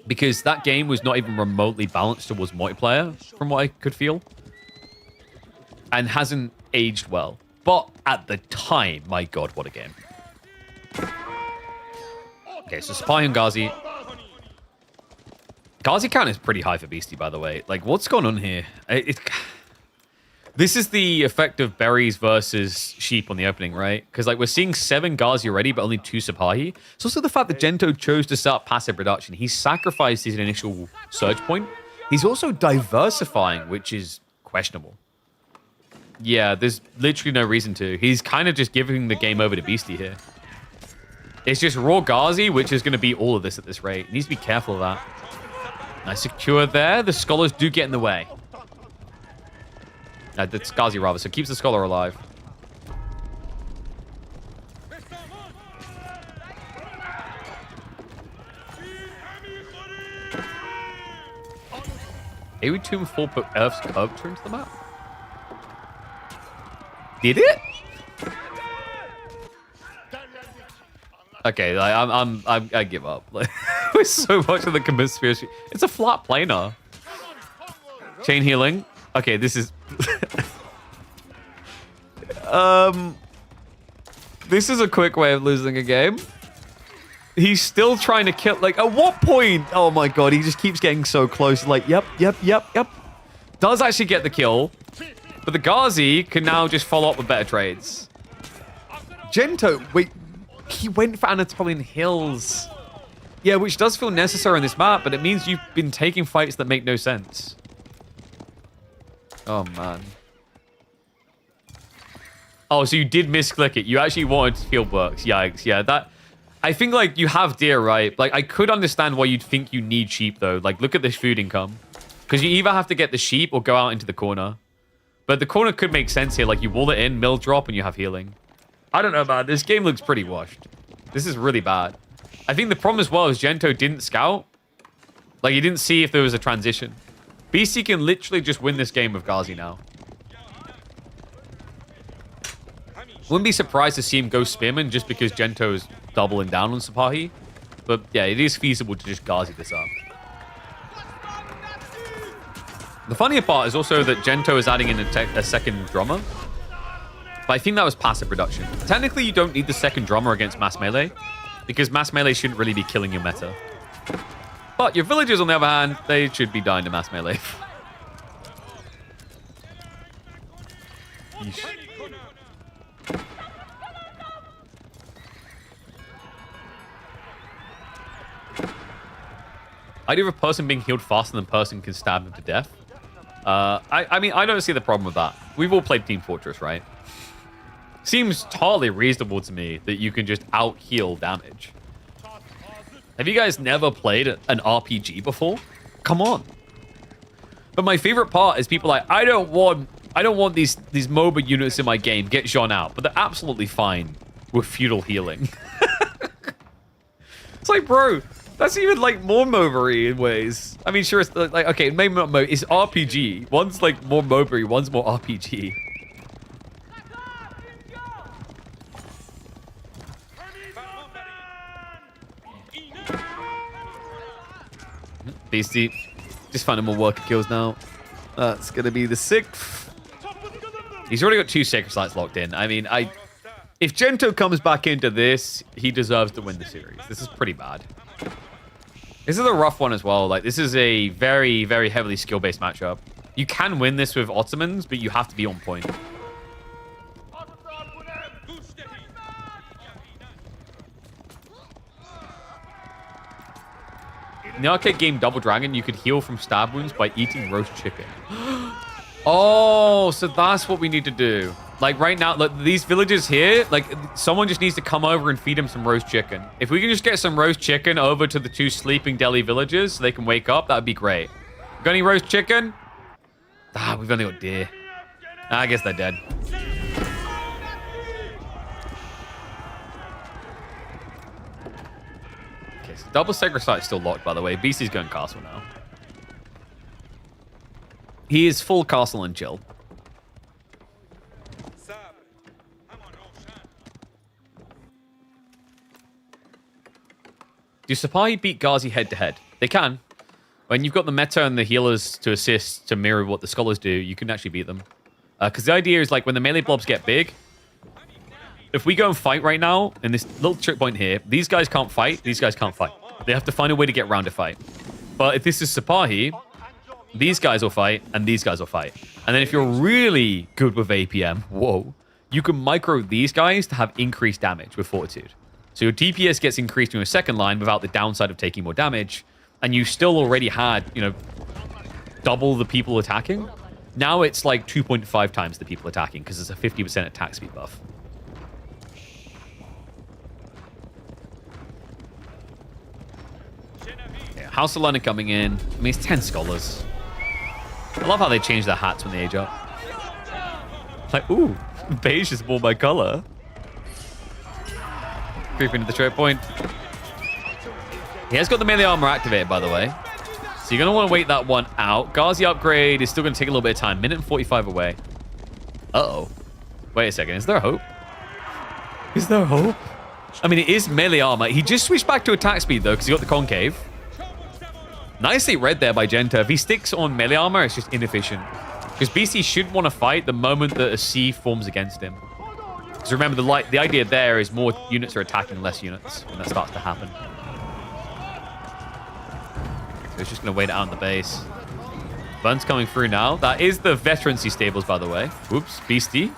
Because that game was not even remotely balanced towards multiplayer, from what I could feel. and hasn't aged well. But at the time, my god, what a game. Okay, so Spy and Ghazi. Ghazi count is pretty high for Beastie, by the way. Like, what's going on here? This is the effect of berries versus sheep on the opening, right? Because, like, we're seeing 7 Ghazi already, but only 2 Sipahi. It's also the fact that Gento chose to start passive production. He sacrificed his initial surge point. He's also diversifying, which is questionable. Yeah, there's literally no reason to. He's kind of just giving the game over to Beastie here. It's just raw Ghazi, which is going to be all of this at this rate. He needs to be careful of that. Nice secure there. The scholars do get in the way. That's Ghazi rather, so keeps the scholar alive. AoE Tomb 4 put Earth's curvature into the map. Did it? Okay, like, I give up. Like, with so much of the conspiracy, it's a flat planar. Chain healing. Okay, this is. This is a quick way of losing a game. He's still trying to kill. Like, at what point? Oh my god, he just keeps getting so close. Like, yep. Does actually get the kill, but the Ghazi can now just follow up with better trades. Gento, wait. He went for Anatolian Hills. Yeah, which does feel necessary on this map, but it means you've been taking fights that make no sense. Oh, man. Oh, so you did misclick it. You actually wanted field works. Yikes. Yeah, that... I think, like, you have deer, right? Like, I could understand why you'd think you need sheep, though. Like, look at this food income. Because you either have to get the sheep or go out into the corner. But the corner could make sense here. Like, you wall it in, mill drop, and you have healing. I don't know, man. This game looks pretty washed. This is really bad. I think the problem as well is Gento didn't scout. Like, he didn't see if there was a transition. BC can literally just win this game with Ghazi now. Wouldn't be surprised to see him go Spearman just because Gento is doubling down on Sipahi. But yeah, it is feasible to just Ghazi this up. The funnier part is also that Gento is adding in a second drummer. But I think that was passive production. Technically, you don't need the second drummer against mass melee, because mass melee shouldn't really be killing your meta. But your villagers, on the other hand, they should be dying to mass melee. Idea of a person being healed faster than a person can stab them to death. I mean, I don't see the problem with that. We've all played Team Fortress, right? Seems totally reasonable to me that you can just out-heal damage. Have you guys never played an RPG before? Come on. But my favorite part is people like, I don't want these MOBA units in my game. Get Jean out. But they're absolutely fine with feudal healing. It's like, bro, that's even like more MOBA-y in ways. I mean, sure, it's like, okay, maybe not MOBA. It's RPG. One's like more MOBA-y, one's more RPG. Beastie, just finding more worker kills now. That's going to be the 6th. He's already got 2 Sacred Sites locked in. I mean, if Gento comes back into this, he deserves to win the series. This is pretty bad. This is a rough one as well. Like, this is a very, very heavily skill-based matchup. You can win this with Ottomans, but you have to be on point. In the arcade game Double Dragon, you could heal from stab wounds by eating roast chicken. Oh, so that's what we need to do. Like right now, look, these villagers here, like someone just needs to come over and feed them some roast chicken. If we can just get some roast chicken over to the 2 sleeping Delhi villagers so they can wake up, that would be great. Got any roast chicken? Ah, we've only got deer. I guess they're dead. Okay, so double Sacred Site is still locked, by the way. Beastie's going castle now. He is full castle and chill. Do Sipahi beat Ghazi head-to-head? They can. When you've got the meta and the healers to assist to mirror what the scholars do, you can actually beat them. Because the idea is like when the melee blobs get big, if we go and fight right now in this little trick point here, these guys can't fight, these guys can't fight. They have to find a way to get around a fight. But if this is Sipahi, these guys will fight and these guys will fight. And then if you're really good with APM, whoa, you can micro these guys to have increased damage with Fortitude. So your DPS gets increased in your second line without the downside of taking more damage. And you still already had, you know, double the people attacking. Now it's like 2.5 times the people attacking because it's a 50% attack speed buff. Yeah, House of London coming in. I mean, it's 10 scholars. I love how they change their hats when they age up. It's like, ooh, beige is more my color. Creeping to the choke point. He has got the melee armor activated, by the way. So you're going to want to wait that one out. Ghazi upgrade is still going to take a little bit of time. Minute and 45 away. Uh-oh. Wait a second. Is there hope? Is there hope? I mean, it is melee armor. He just switched back to attack speed, though, because he got the concave. Nicely read there by Genta. If he sticks on melee armor, it's just inefficient. Because BC should want to fight the moment that a C forms against him. Because remember, the idea there is more units are attacking less units when that starts to happen. So it's just going to wait it out on the base. Burn's coming through now. That is the veterancy stables, by the way. Oops, Beastie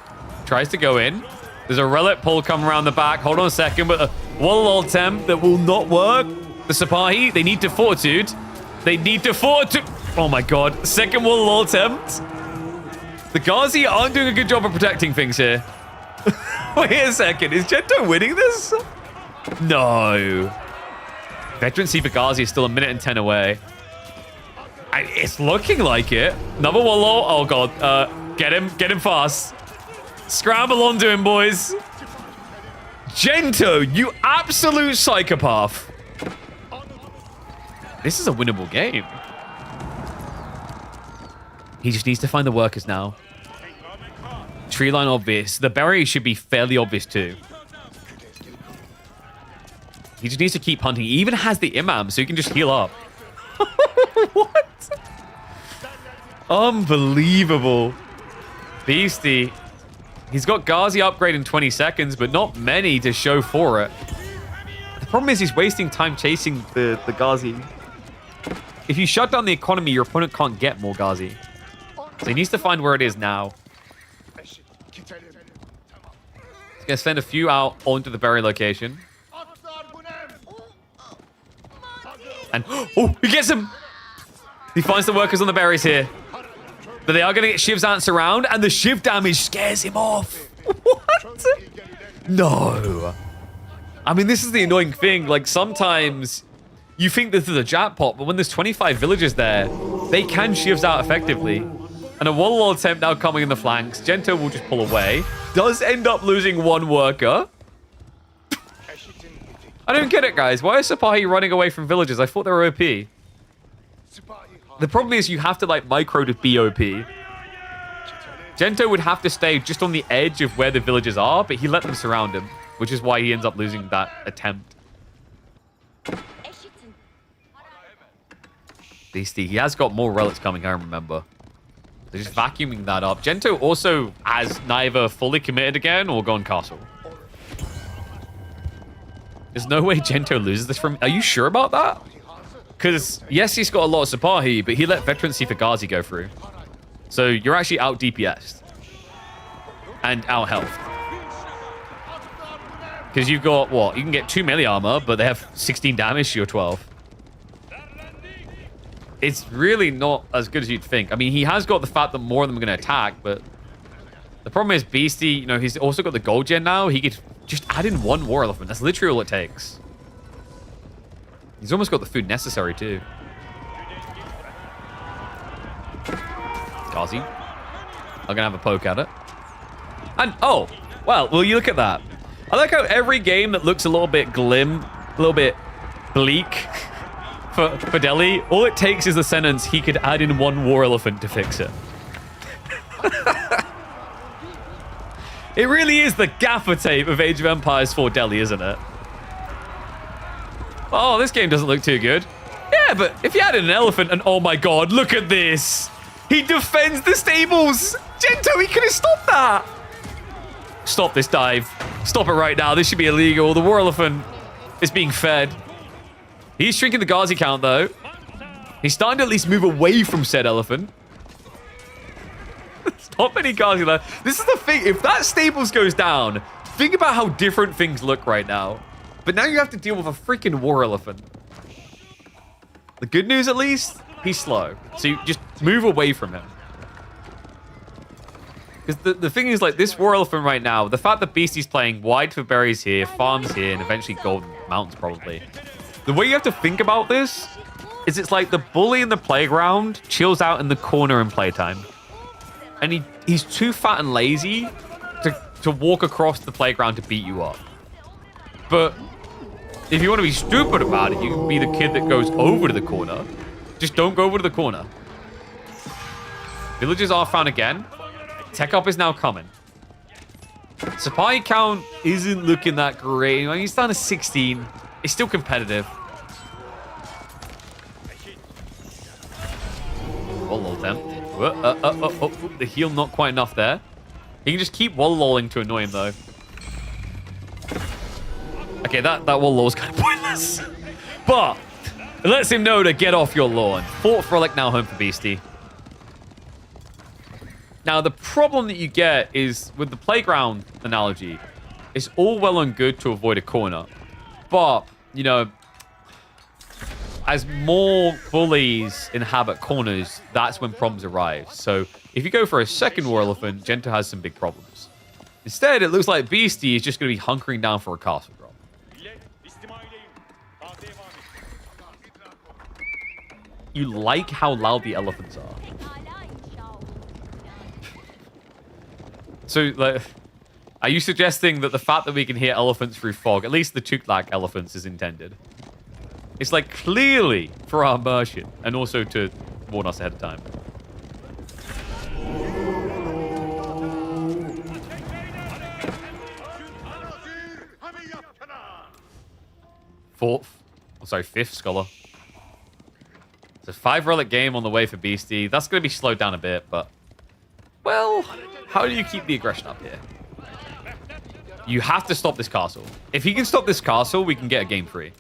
tries to go in. There's a relic pull coming around the back. Hold on a second, but a wall attempt that will not work. The Sipahi, they need to fortitude. They need to fortitude. Oh my god. Second wall attempt. The Ghazi aren't doing a good job of protecting things here. Wait a second. Is Gento winning this? No. Veterancy for Ghazi is still a minute and 10 away. It's looking like it. Another Wallow. Oh, God. Get him. Get him fast. Scramble onto him, boys. Gento, you absolute psychopath. This is a winnable game. He just needs to find the workers now. Tree line obvious. The berry should be fairly obvious, too. He just needs to keep hunting. He even has the imam, so he can just heal up. What? Unbelievable. Beastie. He's got Ghazi upgrade in 20 seconds, but not many to show for it. The problem is he's wasting time chasing the Ghazi. If you shut down the economy, your opponent can't get more Ghazi. So he needs to find where it is now. He's going to send a few out onto the berry location. And, oh, he gets him! He finds the workers on the berries here. But they are going to get Shiv's ants around, and the Shiv damage scares him off. What? No. I mean, this is the annoying thing. Like, sometimes you think this is a jackpot, but when there's 25 villagers there, they can Shiv's out effectively. And a wall attempt now coming in the flanks. Gento will just pull away. Does end up losing one worker. I don't get it, guys. Why is Sipahi running away from villagers? I thought they were OP. The problem is you have to, like, micro to be OP. Gento would have to stay just on the edge of where the villagers are, but he let them surround him, which is why he ends up losing that attempt. Beastie, he has got more relics coming, I remember. They're just vacuuming that up. Gento also has neither fully committed again or gone castle. There's no way Gento loses this from... Are you sure about that? Because, yes, he's got a lot of Sipahi, but he let Veterancy for Ghazi go through. So you're actually out DPS'd. And out health. Because you've got, what? You can get 2 melee armor, but they have 16 damage to your 12. It's really not as good as you'd think. I mean, he has got the fact that more of them are going to attack, but... The problem is Beastie, you know, he's also got the gold gen now. He could just add in 1 war elephant. That's literally all it takes. He's almost got the food necessary, too. Ghazi. I'm going to have a poke at it. And, oh, well, will you look at that? I like how every game that looks a little bit glim, a little bit bleak for Delhi, all it takes is the sentence, he could add in 1 war elephant to fix it. It really is the gaffer tape of Age of Empires 4 Delhi, isn't it? Oh, this game doesn't look too good. Yeah, but if you added an elephant and oh my god, look at this. He defends the stables. Gento, he could have stopped that. Stop this dive. Stop it right now. This should be illegal. The war elephant is being fed. He's shrinking the Ghazi count, though. He's starting to at least move away from said elephant. Stop any Ghazi left. This is the thing. If that stables goes down, think about how different things look right now. But now you have to deal with a freaking war elephant. The good news, at least, he's slow. So you just move away from him. Because the thing is, like, this war elephant right now, the fact that Beastie's playing wide for berries here, farms here, and eventually golden mountains probably. The way you have to think about this is it's like the bully in the playground chills out in the corner in playtime. And he's too fat and lazy to walk across the playground to beat you up. But if you want to be stupid about it, you can be the kid that goes over to the corner. Just don't go over to the corner. Villagers are found again. Tech up is now coming. Supply count isn't looking that great. I mean, he's down to 16. It's still competitive. Wall attempt. The heal not quite enough there. He can just keep wall lolling to annoy him though. Okay, that wall lull is kind of pointless. But it lets him know to get off your lawn. Fort Frolic now home for Beastie. Now, the problem that you get is with the playground analogy, it's all well and good to avoid a corner. But, you know, as more bullies inhabit corners, that's when problems arise. So if you go for a second war elephant, Gento has some big problems. Instead, it looks like Beastie is just going to be hunkering down for a castle drop. You like how loud the elephants are. So, like, are you suggesting that the fact that we can hear elephants through fog, at least the Tuklac elephants, is intended? It's like clearly for our immersion and also to warn us ahead of time. Fifth scholar. It's a 5 relic game on the way for Beastie. That's going to be slowed down a bit, but well, how do you keep the aggression up here? You have to stop this castle. If he can stop this castle, we can get a game free.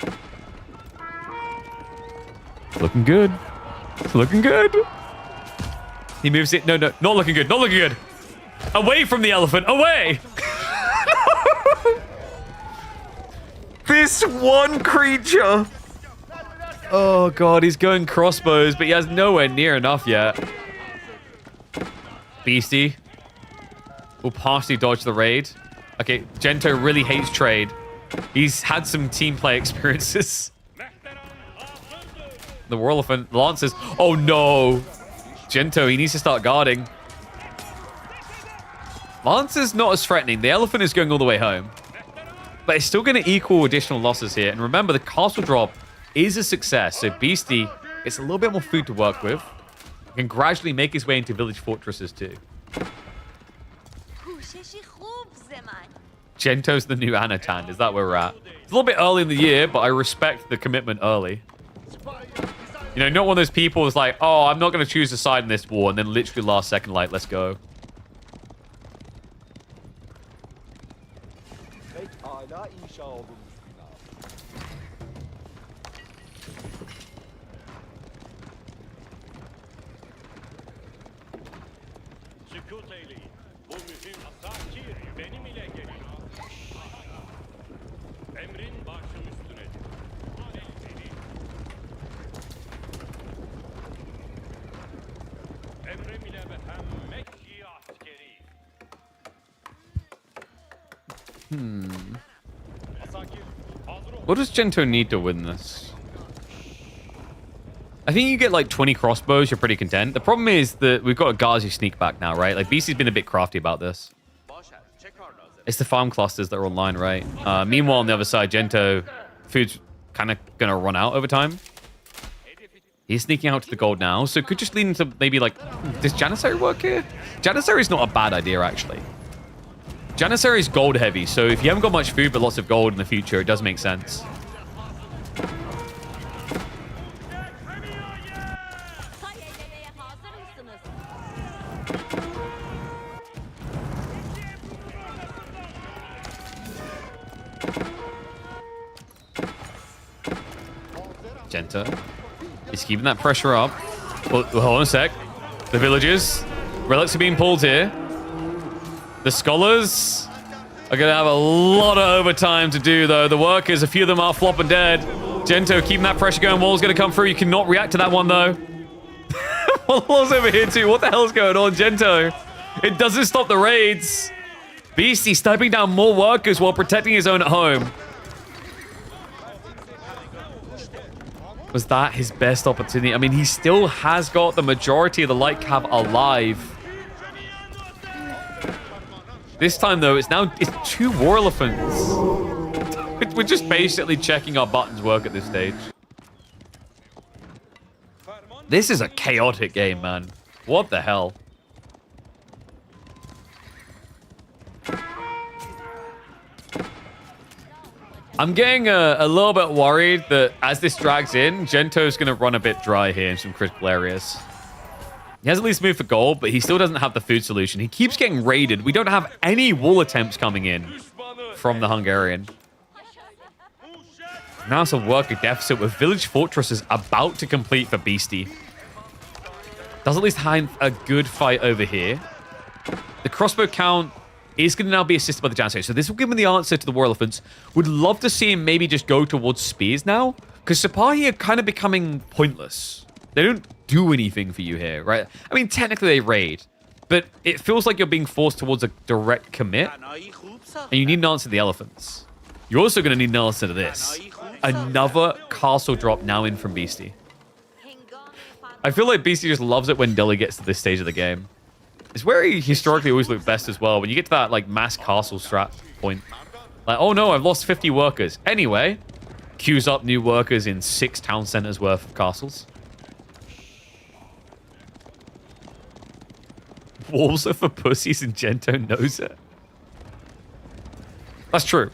Looking good. Looking good. He moves it. No, not looking good. Not looking good. Away from the elephant. Away. This one creature. Oh, God. He's going crossbows, but he has nowhere near enough yet. Beastie will partially dodge the raid. Okay, Gento really hates trade. He's had some team play experiences. The war elephant, Lancers. Oh no! Gento, he needs to start guarding. Lancer's not as threatening. The elephant is going all the way home. But it's still going to equal additional losses here. And remember, the castle drop is a success. So Beastie gets a little bit more food to work with. Can gradually make his way into village fortresses too. Gento's the new Anatan. Is that where we're at? It's a little bit early in the year, but I respect the commitment early. You know, not one of those people who's like, oh, I'm not going to choose a side in this war, and then literally last second, like, let's go. What does Gento need to win this? I think you get like 20 crossbows, you're pretty content. The problem is that we've got a Ghazi sneak back now, right? Like, Beastie's been a bit crafty about this. It's the farm clusters that are online, right? Meanwhile, on the other side, Gento, food's kind of going to run out over time. He's sneaking out to the gold now, so it could just lead into maybe like... Does Janissary work here? Janissary is not a bad idea, actually. Janissary is gold heavy, so if you haven't got much food but lots of gold in the future, it does make sense. Gento. He's keeping that pressure up. Well, hold on a sec. The villagers. Relics are being pulled here. The scholars are going to have a lot of overtime to do, though. The workers, a few of them are flopping dead. Gento keeping that pressure going. Wall's going to come through. You cannot react to that one, though. Wall's over here, too. What the hell's going on, Gento? It doesn't stop the raids. Beastie sniping down more workers while protecting his own at home. Was that his best opportunity? I mean, he still has got the majority of the light cav alive. This time, though, it's 2 war elephants. We're just basically checking our buttons work at this stage. This is a chaotic game, man. What the hell? I'm getting a little bit worried that as this drags in, Gento's going to run a bit dry here in some critical areas. He has at least moved for gold, but he still doesn't have the food solution. He keeps getting raided. We don't have any wall attempts coming in from the Hungarian. Now it's a worker deficit with village fortresses about to complete for Beastie. Does at least have a good fight over here. The crossbow count is going to now be assisted by the Janissary. So this will give him the answer to the war elephants. Would love to see him maybe just go towards spears now. Because Sipahi are kind of becoming pointless. They don't do anything for you here, right? I mean, technically they raid. But it feels like you're being forced towards a direct commit. And you need an answer to the elephants. You're also going to need an answer to this. Another castle drop now in from Beastie. I feel like Beastie just loves it when Delhi gets to this stage of the game. It's where he historically always looked best as well. When you get to that like mass castle strat point. Like, oh no, I've lost 50 workers. Anyway, queues up new workers in 6 town centers worth of castles. Walls are for pussies and Gento knows it. That's true.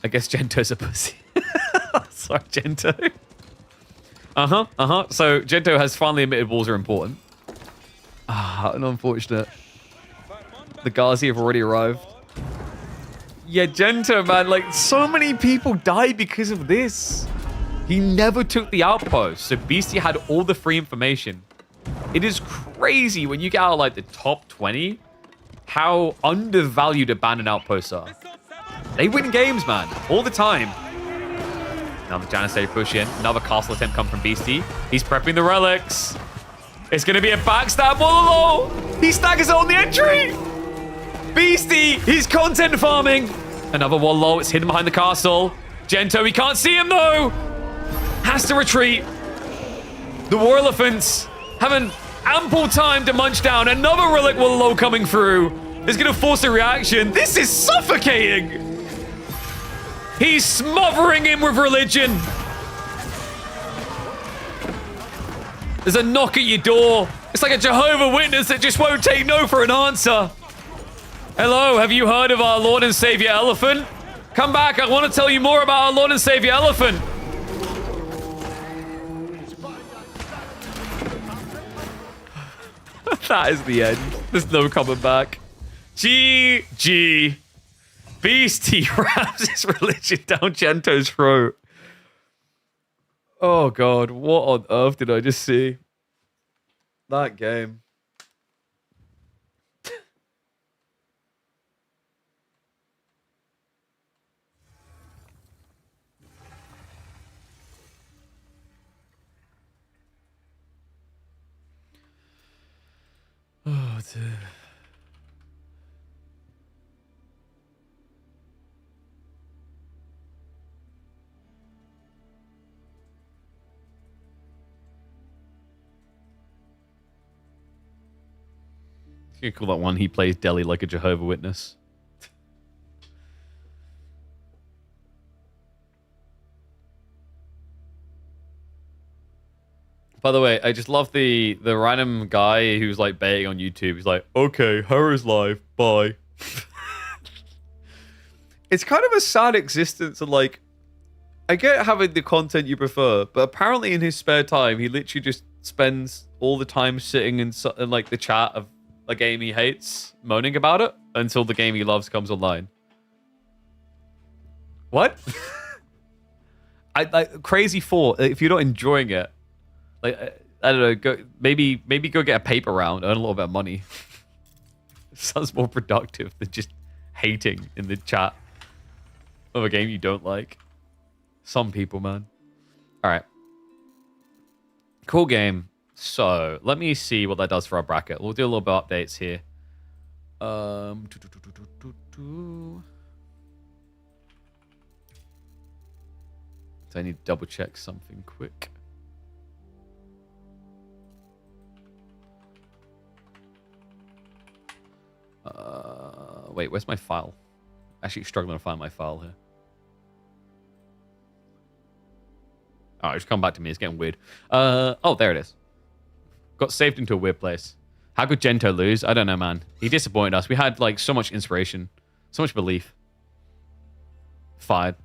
I guess Gento's a pussy. Sorry, Gento. So Gento has finally admitted walls are important. Ah, unfortunate. The Ghazi have already arrived. Yeah, Gento, man, like, so many people died because of this. He never took the outpost, so Beastie had all the free information. It is crazy when you get out, like, the top 20, how undervalued abandoned outposts are. They win games, man, all the time. Now the Janissary push in. Another castle attempt come from Beastie. He's prepping the relics. It's going to be a backstab. Whoa! He staggers on the entry! Beastie, he's content farming. Another Wallow. It's hidden behind the castle. Gento, he can't see him though. Has to retreat. The war elephants having ample time to munch down. Another relic Wallow coming through. Is going to force a reaction. This is suffocating. He's smothering him with religion. There's a knock at your door. It's like a Jehovah's Witness that just won't take no for an answer. Hello, have you heard of our Lord and Savior Elephant? Come back, I want to tell you more about our Lord and Savior Elephant. That is the end. There's no coming back. GG. Beastie rams his religion down Gento's throat. Oh god, what on earth did I just see? That game. Oh dear. You call that one he plays Delhi like a Jehovah's Witness. By the way, I just love the random guy who's like baiting on YouTube. He's like, okay, Horror's live, bye. It's kind of a sad existence of like, I get having the content you prefer, but apparently in his spare time, he literally just spends all the time sitting in like the chat of a game he hates, moaning about it until the game he loves comes online. What? I crazy thought. If you're not enjoying it, like I don't know, maybe go get a paper round, earn a little bit of money. Sounds more productive than just hating in the chat of a game you don't like. Some people, man. All right. Cool game. So let me see what that does for our bracket. We'll do a little bit of updates here. So I need to double check something quick. Wait, where's my file? Actually struggling to find my file here. Oh, it's come back to me. It's getting weird. Oh, there it is. Got saved into a weird place. How could Gento lose? I don't know, man. He disappointed us. We had like so much inspiration, so much belief. Fired.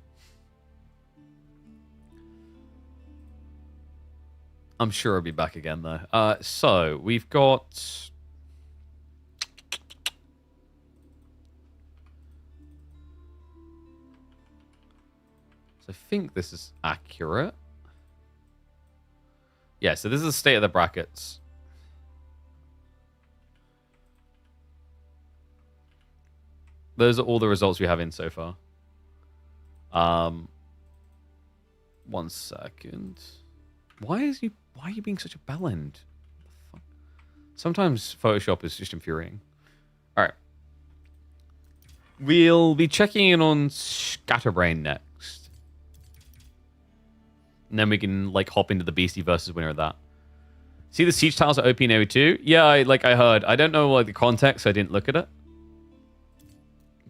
I'm sure I'll be back again though. So we've got. So I think this is accurate. Yeah, so this is the state of the brackets. Those are all the results we have in so far. 1 second. Why are you being such a bellend? Sometimes Photoshop is just infuriating. All right. We'll be checking in on Scatterbrain next. And then we can like hop into the Beastie versus winner of that. See the siege tiles at OP in AO2? Yeah, I heard. I don't know like the context, so I didn't look at it.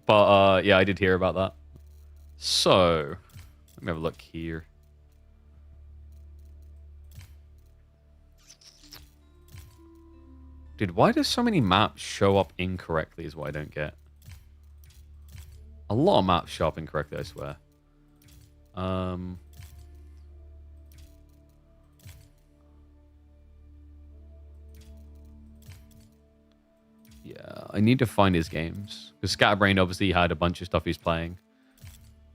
But yeah, I did hear about that. So let me have a look here. Dude, why do so many maps show up incorrectly is what I don't get. A lot of maps show up incorrectly, I swear. Yeah, I need to find his games. Because Scatterbrain obviously had a bunch of stuff he's playing.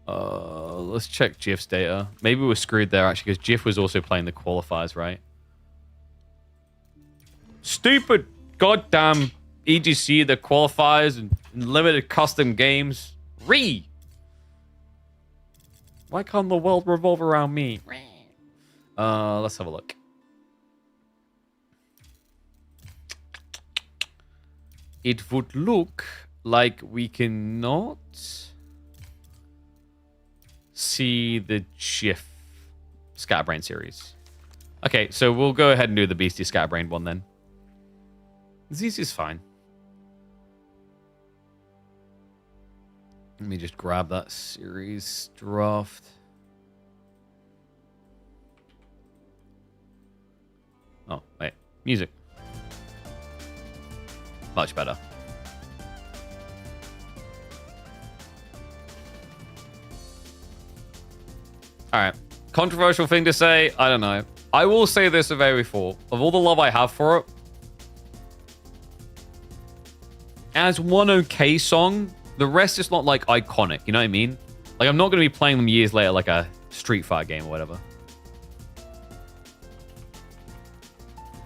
Let's check GIF's data. Maybe we're screwed there, actually, because GIF was also playing the qualifiers, right? Stupid goddamn EGC, the qualifiers, and limited custom games. Why can't the world revolve around me? Let's have a look. It would look like we cannot see the GIF Scatterbrain series. Okay, so we'll go ahead and do the Beastie Scatterbrain one then. This is fine. Let me just grab that series draft. Oh, wait. Music. Much better. Alright. Controversial thing to say? I don't know. I will say this of AoE4. Of all the love I have for it, as one okay song, the rest is not like iconic, you know what I mean? Like I'm not going to be playing them years later like a Street Fighter game or whatever.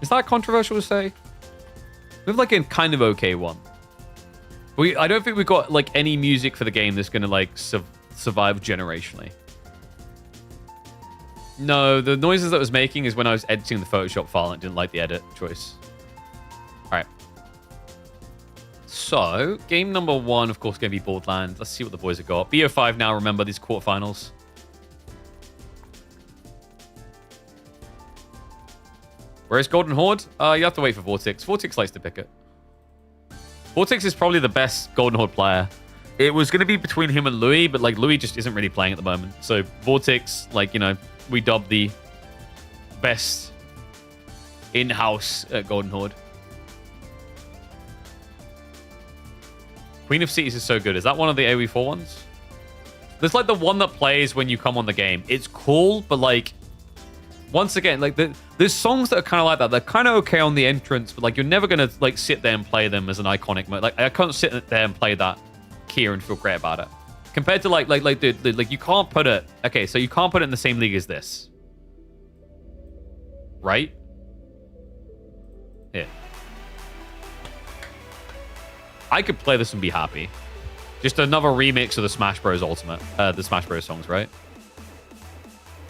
Is that controversial to say? We have like a kind of okay one. I don't think we've got like any music for the game that's going to like survive generationally. No, the noises that I was making is when I was editing the Photoshop file and didn't like the edit choice. Alright. So, game number 1, of course, going to be Borderlands. Let's see what the boys have got. BO5 now, remember, these quarterfinals. Where's Golden Horde? You have to wait for Vortex. Vortex likes to pick it. Vortex is probably the best Golden Horde player. It was going to be between him and Louis, but like Louis just isn't really playing at the moment. So Vortex, like, you know, we dubbed the best in-house Golden Horde. Queen of Cities is so good. Is that one of the AoE4 ones? There's like the one that plays when you come on the game. It's cool, but like, once again, like there's songs that are kind of like that. They're kind of okay on the entrance, but like you're never gonna like sit there and play them as an iconic mode. Like I can't sit there and play that here and feel great about it. Compared to like you can't put it. Okay, so you can't put it in the same league as this, right? Here, I could play this and be happy. Just another remix of the Smash Bros. Ultimate, the Smash Bros. Songs, right?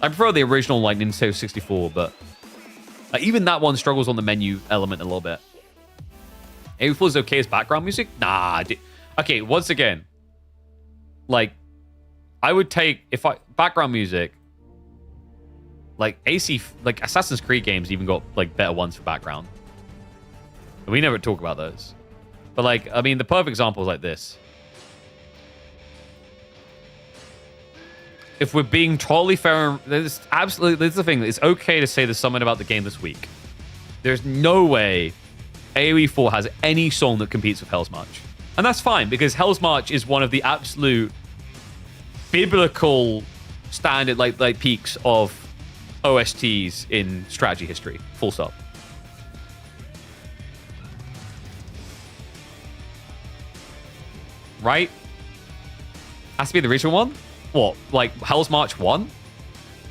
I prefer the original like Nintendo 64, but even that one struggles on the menu element a little bit. A4 is okay as background music? Nah. Okay, once again, like, I would take background music, like like Assassin's Creed games even got like better ones for background. We never talk about those. But like, I mean, the perfect example is like this. If we're being totally fair, there's the thing. It's okay to say there's something about the game this week. There's no way AoE 4 has any song that competes with Hell's March. And that's fine, because Hell's March is one of the absolute biblical standard like peaks of OSTs in strategy history. Full stop. Right? Has to be the original one? What, like Hell's March 1?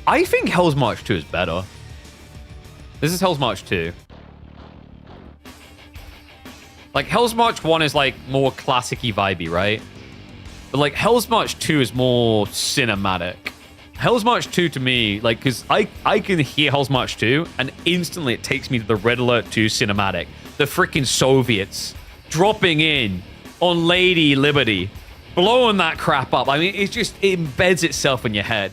I think Hell's March 2 is better. This is Hell's March 2. Like, Hell's March 1 is, like, more classic-y vibey, right? But, like, Hell's March 2 is more cinematic. Hell's March 2, to me, like, because I can hear Hell's March 2, and instantly it takes me to the Red Alert 2 cinematic. The freaking Soviets dropping in on Lady Liberty, blowing that crap up. I mean, it embeds itself in your head.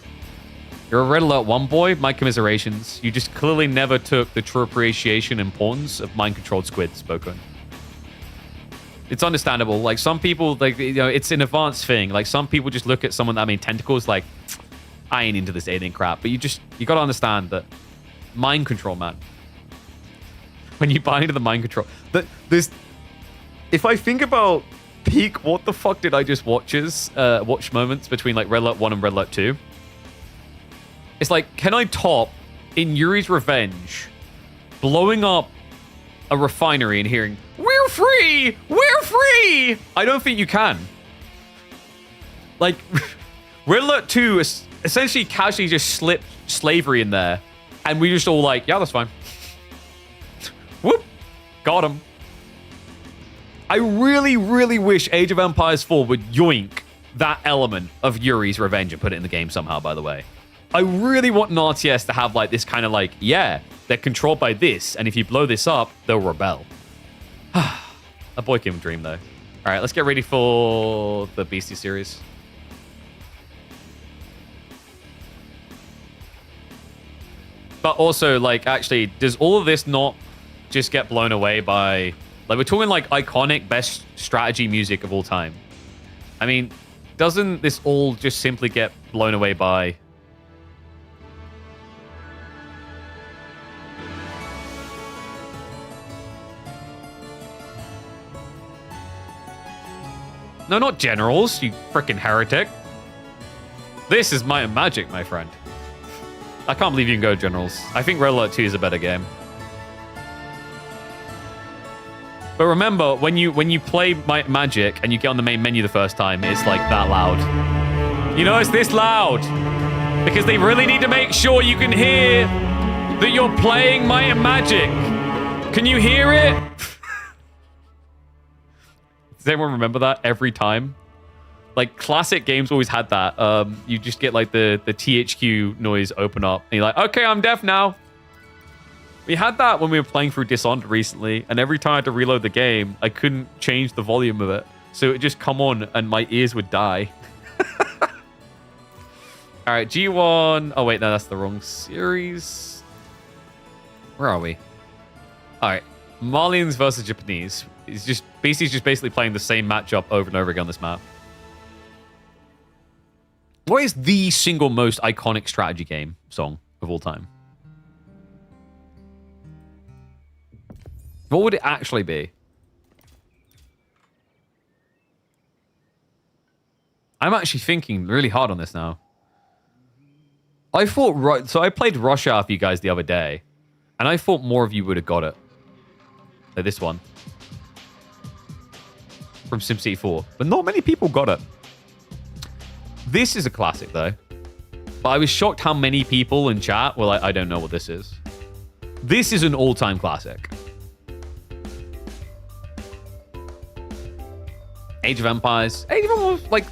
You're a Red Alert 1 boy? My commiserations. You just clearly never took the true appreciation and importance of mind-controlled squid spoken. It's understandable. Like, some people, like, you know, it's an advanced thing. Like, some people just look at someone that, I mean, tentacles, like, I ain't into this alien crap. But you got to understand that mind control, man. When you buy into the mind control, if I think about peak, what the fuck did I just watch moments between, like, Red Alert 1 and Red Alert 2? It's like, can I top in Yuri's Revenge blowing up a refinery and hearing, "We're free! We're free!" I don't think you can. Like, Red Alert 2 essentially casually just slipped slavery in there, and we just all like, yeah, that's fine. Whoop! Got him. I really, really wish Age of Empires 4 would yoink that element of Yuri's Revenge and put it in the game somehow, by the way. I really want an RTS to have, like, this kind of, like, yeah, they're controlled by this, and if you blow this up, they'll rebel. A boy came dream, though. All right, let's get ready for the Beastie series. But also, like, actually, does all of this not just get blown away by... Like, we're talking, like, iconic best strategy music of all time. I mean, doesn't this all just simply get blown away by... No, not generals, you freaking heretic. This is Might and Magic, my friend. I can't believe you can go generals. I think Red Alert 2 is a better game. But remember, when you play Might and Magic and you get on the main menu the first time, it's like that loud. You know, it's this loud. Because they really need to make sure you can hear that you're playing Might and Magic. Can you hear it? Does anyone remember that every time? Like, classic games always had that. You just get, like, the THQ noise open up. And you're like, okay, I'm deaf now. We had that when we were playing through Dishonored recently. And every time I had to reload the game, I couldn't change the volume of it. So it would just come on and my ears would die. All right, G1. Oh, wait, no, that's the wrong series. Where are we? All right. Malians versus Japanese. It's just BC's just basically playing the same matchup over and over again on this map. What is the single most iconic strategy game song of all time? What would it actually be? I'm actually thinking really hard on this now. I thought, so I played Rush Hour for you guys the other day, and I thought more of you would have got it. So this one. From SimCity 4. But not many people got it. This is a classic, though. But I was shocked how many people in chat were like, I don't know what this is. This is an all-time classic. Age of Empires. Age of Empires, like...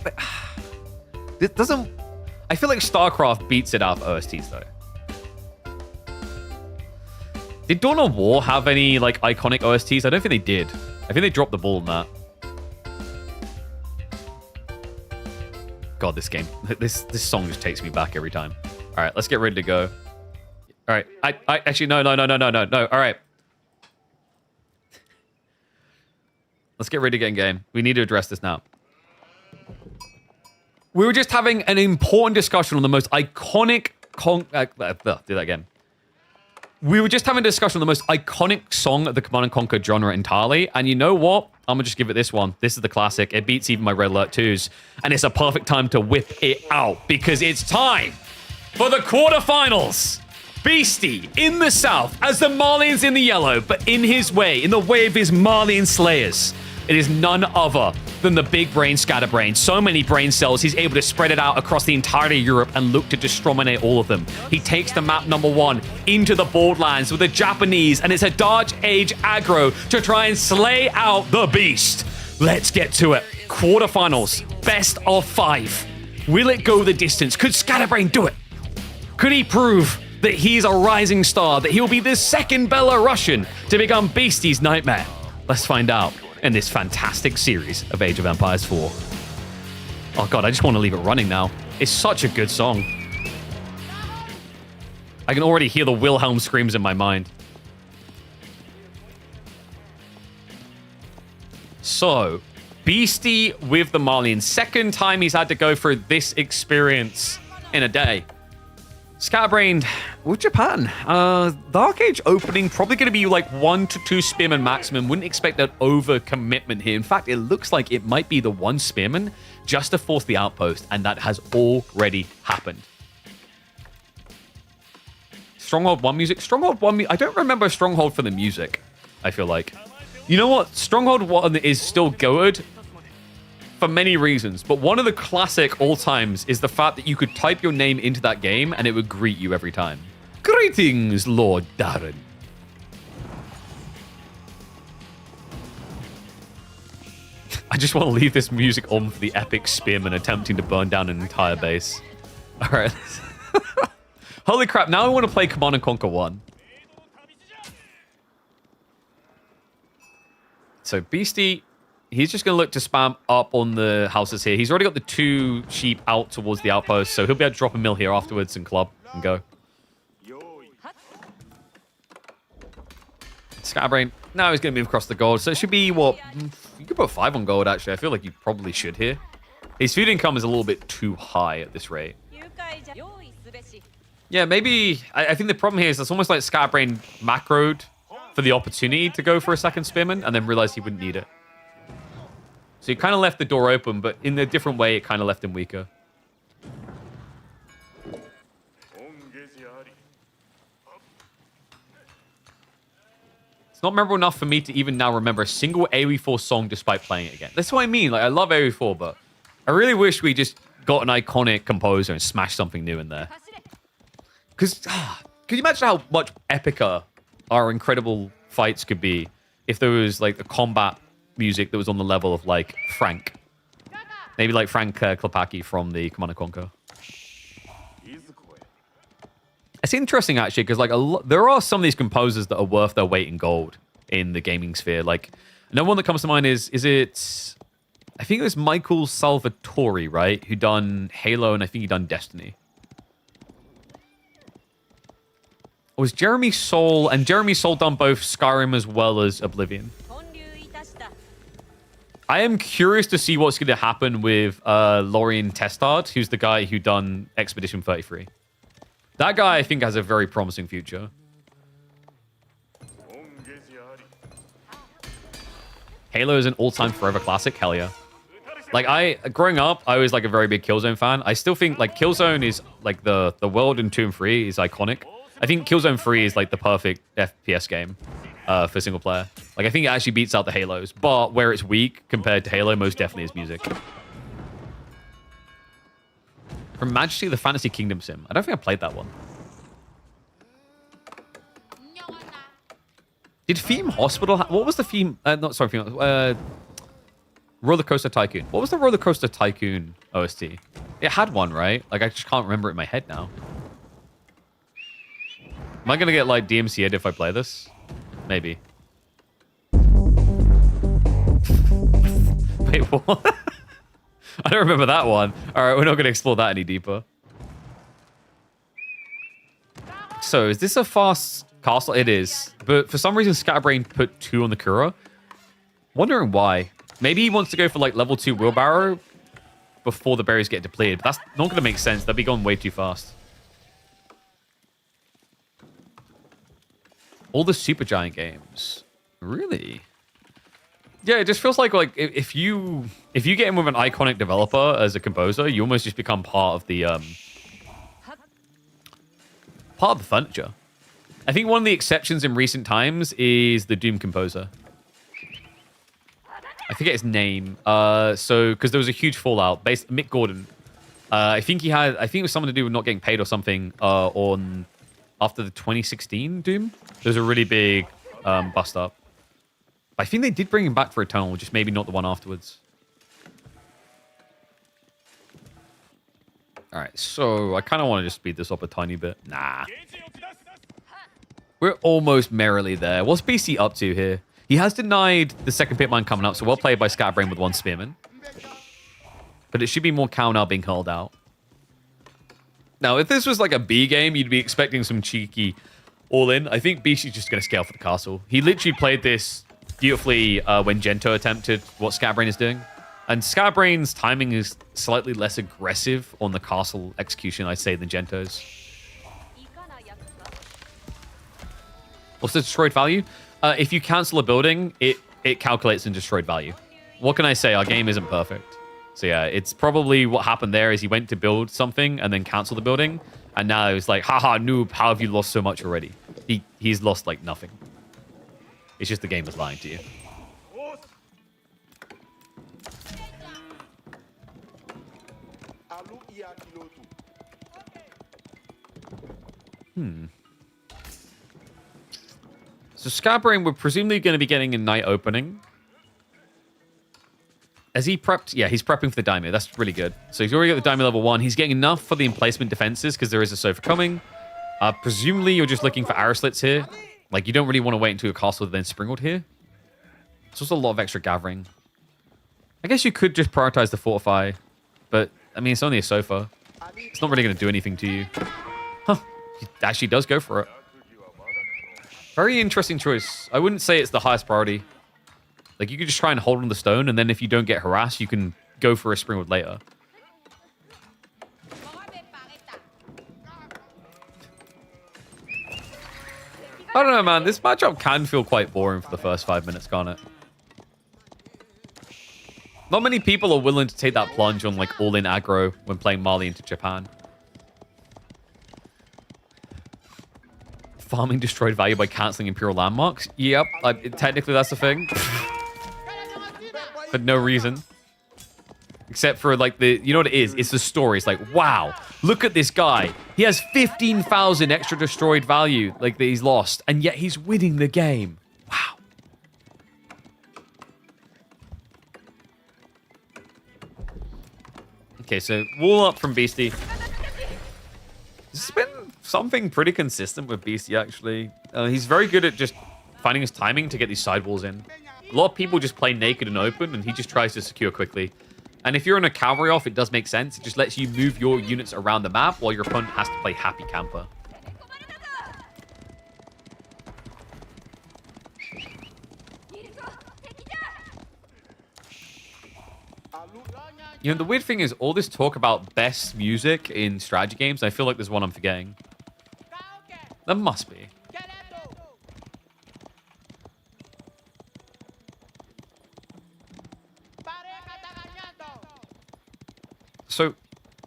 It doesn't... I feel like StarCraft beats it out of OSTs, though. Did Dawn of War have any, like, iconic OSTs? I don't think they did. I think they dropped the ball on that. God, this game. This song just takes me back every time. All right, let's get ready to go. All right. I actually, no. All right. Let's get ready to get in game. We need to address this now. We were just having an important discussion on the most iconic... do that again. We were just having a discussion on the most iconic song of the Command & Conquer genre entirely. And you know what? I'm going to just give it this one. This is the classic. It beats even my Red Alert 2s. And it's a perfect time to whip it out. Because it's time for the quarterfinals. Beastie in the south as the Malians in the yellow. But in his way, in the way of his Malian slayers, it is none other than the big brain Scatterbrain. So many brain cells, he's able to spread it out across the entirety of Europe and look to discriminate all of them. He takes the map number 1 into the Borderlands with the Japanese, and it's a Dark Age aggro to try and slay out the beast. Let's get to it. Quarterfinals, best of 5. Will it go the distance? Could Scatterbrain do it? Could he prove that he's a rising star, that he'll be the second Belarusian to become Beastie's nightmare? Let's find out in this fantastic series of Age of Empires 4. Oh god, I just want to leave it running now. It's such a good song. I can already hear the Wilhelm screams in my mind. So, Beastie with the Malians. Second time he's had to go through this experience in a day. Scatterbrain with Japan. Dark Age opening, probably going to be like 1 to 2 spearmen maximum. Wouldn't expect that over-commitment here. In fact, it looks like it might be the 1 spearman just to force the outpost, and that has already happened. Stronghold 1 music? Stronghold 1 I don't remember Stronghold for the music, I feel like. You know what? Stronghold 1 is still good for many reasons, but one of the classic all-times is the fact that you could type your name into that game and it would greet you every time. Greetings, Lord Darren. I just want to leave this music on for the epic spearman attempting to burn down an entire base. All right. Holy crap, now I want to play Command & Conquer 1. So Beastie, he's just going to look to spam up on the houses here. He's already got the 2 sheep out towards the outpost, so he'll be able to drop a mill here afterwards and club and go. Scatterbrain, now he's going to move across the gold. So it should be, what, you could put 5 on gold, actually. I feel like you probably should here. His food income is a little bit too high at this rate. Yeah, maybe, I think the problem here is it's almost like Scatterbrain macroed for the opportunity to go for a second spearman and then realized he wouldn't need it. So he kind of left the door open, but in a different way, it kind of left him weaker. It's not memorable enough for me to even now remember a single AoE4 song despite playing it again. That's what I mean. Like, I love AoE4, but I really wish we just got an iconic composer and smashed something new in there. Because, could you imagine how much epicer our incredible fights could be if there was, like, a combat music that was on the level of, like, Frank. Maybe like Frank Klepacki from the Command & Conquer. It's interesting, actually, because, like, there are some of these composers that are worth their weight in gold in the gaming sphere. Like, no one that comes to mind is it... I think it was Michael Salvatore, right? Who done Halo, and I think he done Destiny. Or was Jeremy Soule... And Jeremy Soule done both Skyrim as well as Oblivion. I am curious to see what's going to happen with Lorien Testard, who's the guy who done Expedition 33. That guy, I think, has a very promising future. Halo is an all-time forever classic. Hell yeah. Like, growing up, I was, like, a very big Killzone fan. I still think, like, Killzone is, like, the world in 2 and 3 is iconic. I think Killzone 3 is, like, the perfect FPS game for single player. Like, I think it actually beats out the Halos. But where it's weak compared to Halo, most definitely is music. From Majesty of the Fantasy Kingdom sim. I don't think I played that one. Did Theme Hospital... what was the theme... not sorry, Theme... Roller Coaster Tycoon. What was the Roller Coaster Tycoon OST? It had one, right? Like, I just can't remember it in my head now. Am I going to get, like, DMCA'd if I play this? Maybe. Wait, what? I don't remember that one. All right, we're not going to explore that any deeper. So, is this a fast castle? It is. But for some reason, Scatterbrain put 2 on the Kura. Wondering why. Maybe he wants to go for, like, level 2 wheelbarrow before the berries get depleted. But that's not going to make sense. That'd be going way too fast. All the Supergiant games. Really? Yeah, it just feels like if you get in with an iconic developer as a composer, you almost just become part of the furniture. I think one of the exceptions in recent times is the Doom composer. I forget his name. Because there was a huge fallout. Mick Gordon. I think it was something to do with not getting paid or something after the 2016 Doom. There's a really big bust up. I think they did bring him back for Eternal, just maybe not the one afterwards. All right, so I kind of want to just speed this up a tiny bit. Nah. We're almost merrily there. What's BC up to here? He has denied the second pit mine coming up, so well played by Scatterbrain with 1 spearman. But it should be more cow now being hurled out. Now, if this was like a B game, you'd be expecting some cheeky all-in. I think BC's just going to scale for the castle. He literally played this beautifully when Gento attempted what Scatterbrain is doing. And Scatterbrain's timing is slightly less aggressive on the castle execution, I'd say, than Gento's. What's the destroyed value? If you cancel a building, it calculates in destroyed value. What can I say? Our game isn't perfect. So yeah, it's probably what happened there is he went to build something and then cancel the building. And now it's like, haha, noob, how have you lost so much already? He's lost like nothing. It's just the game is lying to you. So Scatterbrain, we're presumably going to be getting a night opening. Has he prepped? Yeah, he's prepping for the daimyo. That's really good. So he's already got the daimyo level 1. He's getting enough for the emplacement defenses because there is a sofa coming. Presumably, you're just looking for arrow slits here. Like, you don't really want to wait until a castle then springald here. It's also a lot of extra gathering. I guess you could just prioritize the fortify. But, I mean, it's only a sofa. It's not really going to do anything to you. Huh. He actually does go for it. Very interesting choice. I wouldn't say it's the highest priority. Like, you could just try and hold on the stone, and then if you don't get harassed, you can go for a springald later. I don't know, man. This matchup can feel quite boring for the first 5 minutes, can't it? Not many people are willing to take that plunge on, like, all-in aggro when playing Mali into Japan. Farming destroyed value by cancelling Imperial landmarks? Yep, technically that's the thing. For no reason. Except for, like, you know what it is? It's the story. It's like, wow, look at this guy. He has 15,000 extra destroyed value, like, that he's lost. And yet he's winning the game. Wow. Okay, so wall up from Beastie. This has been something pretty consistent with Beastie, actually. He's very good at just finding his timing to get these sidewalls in. A lot of people just play naked and open, and he just tries to secure quickly. And if you're in a cavalry off, it does make sense. It just lets you move your units around the map while your opponent has to play happy camper. You know, the weird thing is all this talk about best music in strategy games, I feel like there's one I'm forgetting. There must be. So,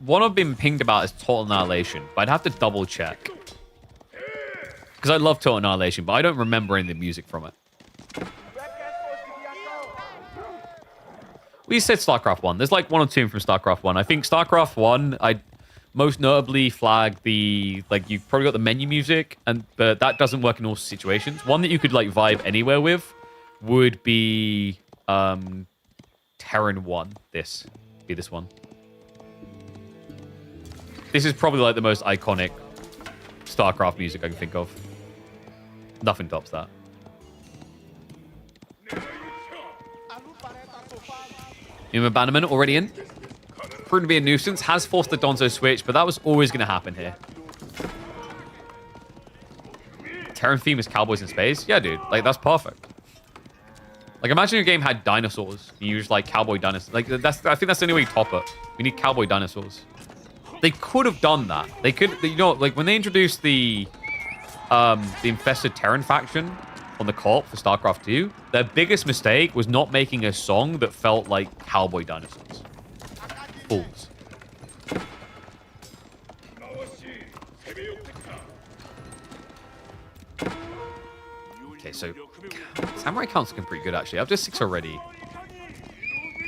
one I've been pinged about is Total Annihilation, but I'd have to double check. Because I love Total Annihilation, but I don't remember any of the music from it. We said StarCraft 1. There's like 1 or 2 from StarCraft 1. I think StarCraft 1, most notably flag the, like, you've probably got the menu music, but that doesn't work in all situations. One that you could, like, vibe anywhere with would be Terran 1. This one. This is probably, like, the most iconic StarCraft music I can think of. Nothing tops that. New abandonment already in. Proven to be a nuisance. Has forced the Donzo switch, but that was always going to happen here. Terran theme is cowboys in space? Yeah, dude. Like, that's perfect. Like, imagine your game had dinosaurs. You use, like, cowboy dinosaurs. Like, I think that's the only way you top it. We need cowboy dinosaurs. They could have done that. They could, you know, like, when they introduced the infested Terran faction on the co-op for StarCraft 2, their biggest mistake was not making a song that felt like cowboy dinosaurs. Fools. Okay, so Samurai Count's looking pretty good, actually. I've just 6 already.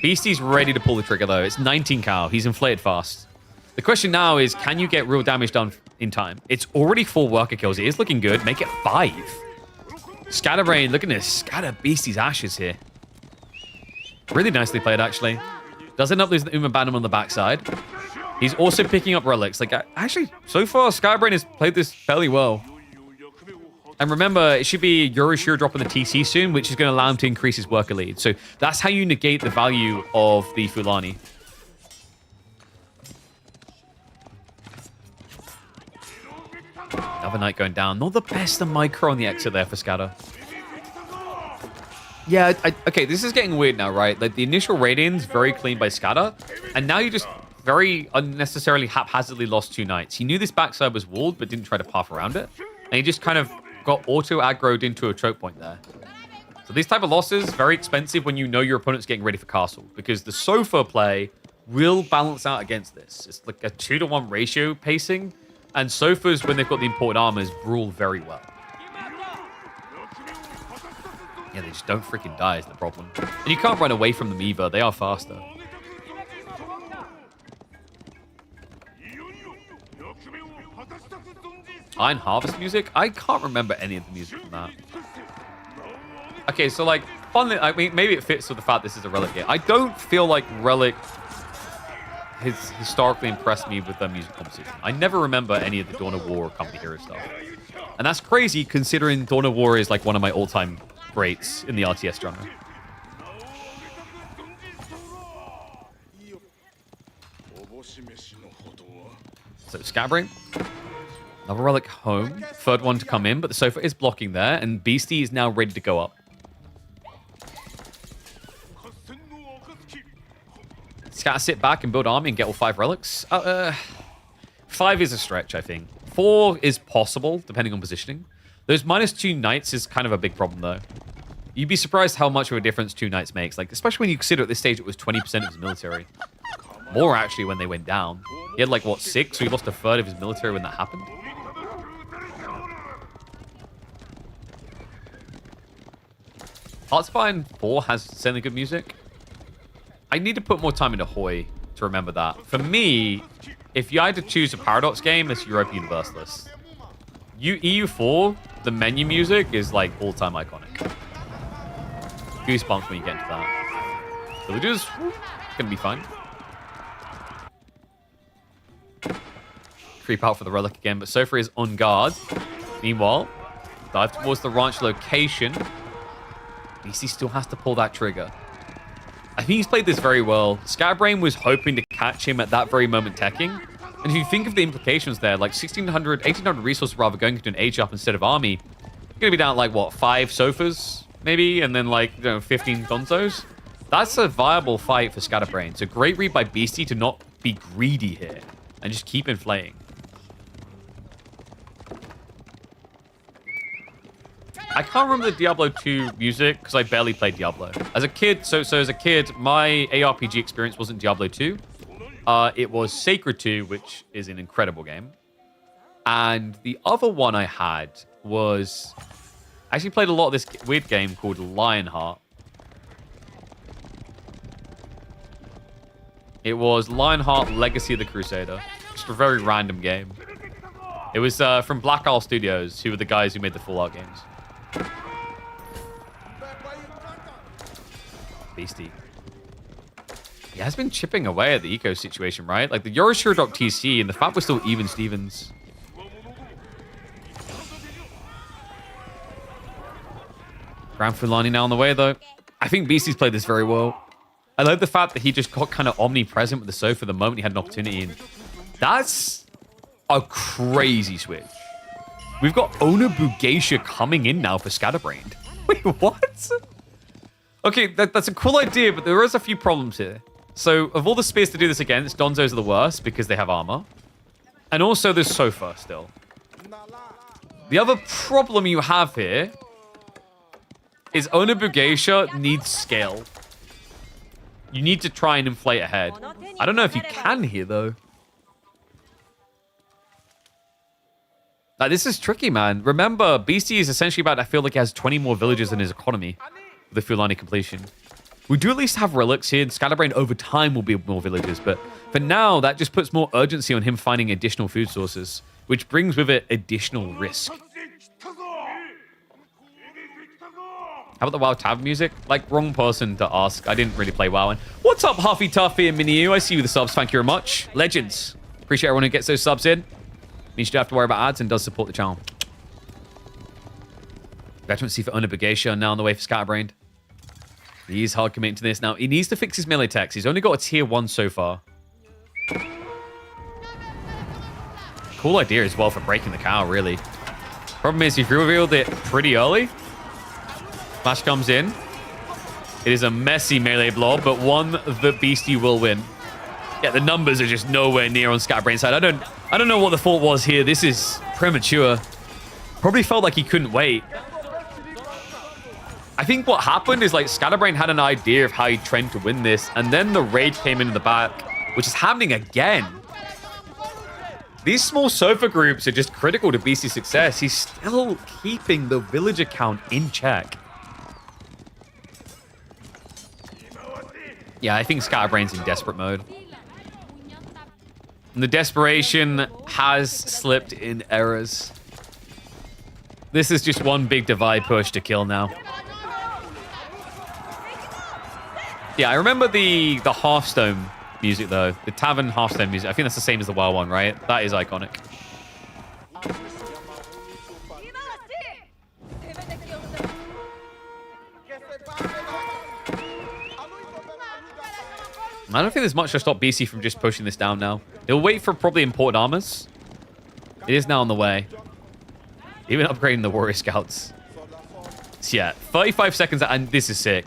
Beastie's ready to pull the trigger, though. It's 19 cow. He's inflated fast. The question now is, can you get real damage done in time? It's already 4 worker kills. It is looking good. Make it 5. Scatterbrain, look at this. Scatter Beastie's ashes here. Really nicely played, actually. Does end up losing the Abandon on the backside. He's also picking up relics. Like, actually, so far, Scatterbrain has played this fairly well. And remember, it should be Yorishiro dropping the TC soon, which is going to allow him to increase his worker lead. So that's how you negate the value of the Fulani. Another knight going down. Not the best of micro on the exit there for Scatter. Yeah, okay, this is getting weird now, right? Like, the initial raid-in's very clean by Scatter, and now you just very unnecessarily haphazardly lost 2 knights. He knew this backside was walled, but didn't try to path around it. And he just kind of got auto-aggroed into a choke point there. So these type of losses, very expensive when you know your opponent's getting ready for castle, because the Sofa play will balance out against this. It's like a 2-to-1 ratio pacing, and Sofas, when they've got the imported armors, rule very well. Yeah, they just don't freaking die is the problem. And you can't run away from them either. They are faster. Iron Harvest music? I can't remember any of the music from that. Okay, so like, finally, I mean, maybe it fits with the fact this is a Relic game. I don't feel like Relic has historically impressed me with their music composition. I never remember any of the Dawn of War or Company Hero stuff. And that's crazy considering Dawn of War is like one of my all-time greats in the RTS genre. So Scabbering. Another Relic home. 3rd one to come in, but the Sofa is blocking there, and Beastie is now ready to go up. Scat sit back and build army and get all 5 relics. 5 is a stretch, I think. 4 is possible, depending on positioning. Those -2 knights is kind of a big problem, though. You'd be surprised how much of a difference 2 knights makes. Like, especially when you consider at this stage it was 20% of his military. More, actually, when they went down. He had, like, what, 6? So he lost 1/3 of his military when that happened. Heartspine 4 has certainly good music. I need to put more time into Hoi to remember that. For me, if you had to choose a Paradox game, it's Europa Universalist. EU4, the menu music is like all-time iconic. Goosebumps when you get into that. Villagers, gonna be fine. Creep out for the Relic again, but Sofa is on guard. Meanwhile, dive towards the ranch location. BC still has to pull that trigger. I think he's played this very well. Scatterbrain was hoping to catch him at that very moment teching. And if you think of the implications there, like 1,600, 1,800 resources rather going into an age up instead of army, you're going to be down like, what, 5 Sofas, maybe? And then like, 15 Gonzos? That's a viable fight for Scatterbrain. It's a great read by Beastie to not be greedy here and just keep inflating. I can't remember the Diablo 2 music because I barely played Diablo. As a kid, so as a kid, my ARPG experience wasn't Diablo 2. It was Sacred 2, which is an incredible game. And the other one I had was... I actually played a lot of this weird game called Lionheart. It was Lionheart Legacy of the Crusader. Just a very random game. It was from Black Isle Studios, who were the guys who made the Fallout games. Beastie. He has been chipping away at the eco situation, right? Like, the Yorishiro dropped TC, and the fact we're still even Stevens. Grand Fulani now on the way, though. I think Beastie's played this very well. I love the fact that he just got kind of omnipresent with the sofa the moment he had an opportunity. And that's a crazy switch. We've got Owner Bugeisha coming in now for Scatterbrained. Wait, what? Okay, that's a cool idea, but there is a few problems here. So, of all the spears to do this against, Donzos are the worst because they have armor. And also, there's Sofa still. The other problem you have here is Owner Bugeisha needs scale. You need to try and inflate ahead. I don't know if you can here, though. Like, this is tricky, man. Remember, Beastie is essentially about, I feel like he has 20 more villages in his economy with the Fulani completion. We do at least have relics here, and Scatterbrain over time will be more villages, but for now, that just puts more urgency on him finding additional food sources, which brings with it additional risk. How about the WoW tab music? Like, wrong person to ask. I didn't really play WoW. And what's up, Huffy Tuffy and Mini I see you with the subs. Thank you very much. Legends. Appreciate everyone who gets those subs in. Means you don't have to worry about ads and does support the channel. Veterancy for Owner Bugeisha now on the way for Scatterbrained. He's hard committing to this. Now, he needs to fix his melee techs. He's only got a tier 1 so far. Cool idea as well for breaking the cow, really. Problem is, if you revealed it pretty early, Flash comes in. It is a messy melee blob, but one that Beastie will win. Yeah, the numbers are just nowhere near on Scatterbrain's side. I don't know what the fault was here. This is premature. Probably felt like he couldn't wait. I think what happened is, like, Scatterbrain had an idea of how he'd trend to win this, and then the raid came in the back, which is happening again. These small sofa groups are just critical to Beastie's success. He's still keeping the villager count in check. Yeah, I think Scatterbrain's in desperate mode. And the desperation has slipped in errors. This is just one big divide push to kill now. Yeah, I remember the Hearthstone music, though. The Tavern Hearthstone music. I think that's the same as the WoW one, right? That is iconic. I don't think there's much to stop BC from just pushing this down now. He'll wait for probably important armors. It is now on the way. Even upgrading the Warrior Scouts. So yeah, 35 seconds, and this is sick.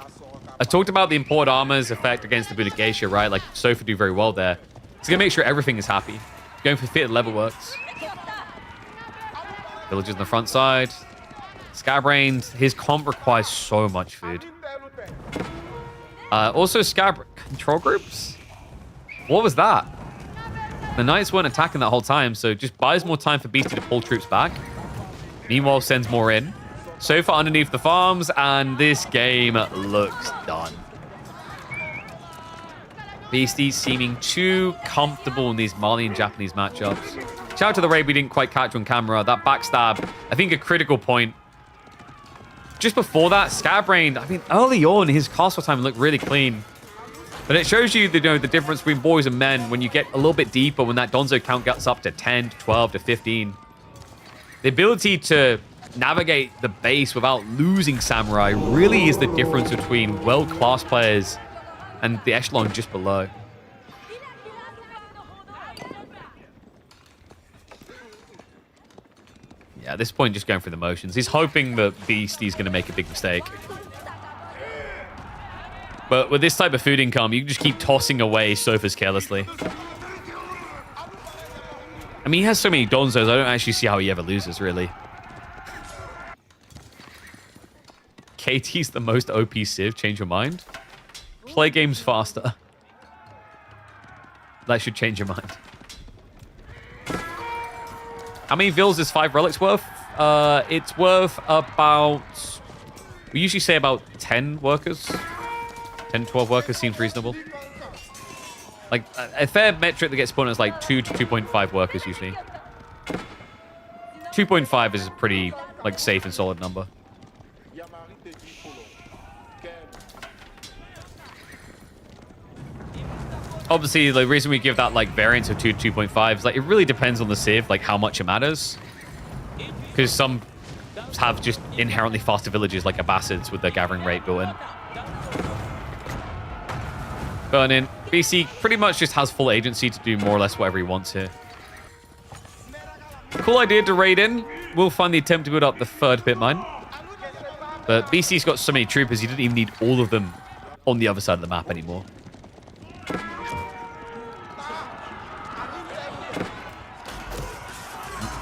I talked about the import armor's effect against the Bugeisha, right? Like, Sofa do very well there. He's going to make sure everything is happy. Going for fitted level works. Villagers on the front side. Scatterbrained, his comp requires so much food. Also, control groups? What was that? The Knights weren't attacking that whole time, so just buys more time for Beastie to pull troops back. Meanwhile, sends more in. Sofa underneath the farms, and this game looks done. Beastie seeming too comfortable in these Malian Japanese matchups. Shout out to the raid we didn't quite catch on camera. That backstab, I think a critical point. Just before that, Scatterbrained, I mean, early on, his castle time looked really clean. But it shows you the difference between boys and men when you get a little bit deeper, when that Donzo count gets up to 10, to 12, to 15. The ability to navigate the base without losing Samurai really is the difference between world-class players and the echelon just below. Yeah, at this point, just going through the motions. He's hoping that Beastie's going to make a big mistake. But with this type of food income, you can just keep tossing away sofas carelessly. I mean, he has so many Donzos, I don't actually see how he ever loses, really. KT's the most OP Civ, change your mind? Play games faster. That should change your mind. How many vills is 5 relics worth? It's worth about... We usually say about 10 workers. 10, 12 workers seems reasonable. Like, a fair metric that gets put on is like 2 to 2.5 workers usually. 2.5 is a pretty, like, safe and solid number. Obviously, the reason we give that, like, variance of 2 to 2.5 is, like, it really depends on the civ, like, how much it matters. Because some have just inherently faster villages, like Abbasids, with their gathering rate built in. Burn in. BC pretty much just has full agency to do more or less whatever he wants here. Cool idea to raid in. We'll finally attempt to build up the third pit mine. But BC's got so many troopers, he didn't even need all of them on the other side of the map anymore.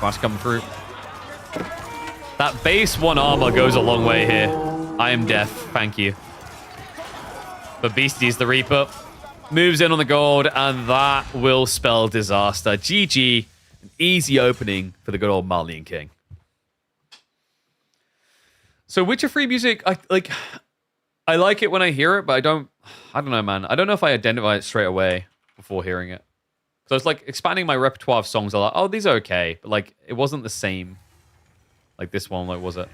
Fast coming through. That base 1 armor goes a long way here. I am deaf. Thank you. But Beastie's the Reaper. Moves in on the gold, and that will spell disaster. GG. An easy opening for the good old Malian King. So Witcher 3 music, I like it when I hear it, but I don't know, man. I don't know if I identify it straight away before hearing it. So it's like expanding my repertoire of songs. I'm like, oh, these are okay. But like, it wasn't the same. Like this one, like, was it?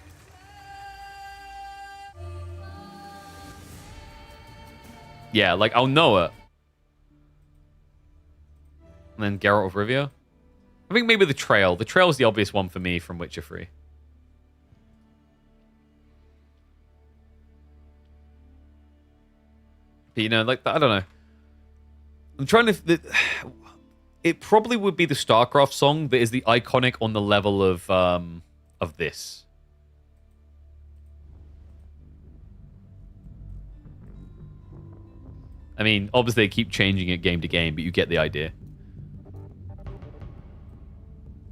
Yeah, like, I'll know it. And then Geralt of Rivia. I think maybe The Trail. The Trail is the obvious one for me from Witcher 3. But, you know, like, I don't know. I'm trying to... It probably would be the StarCraft song that is the iconic on the level of this. I mean, obviously they keep changing it game to game, but you get the idea.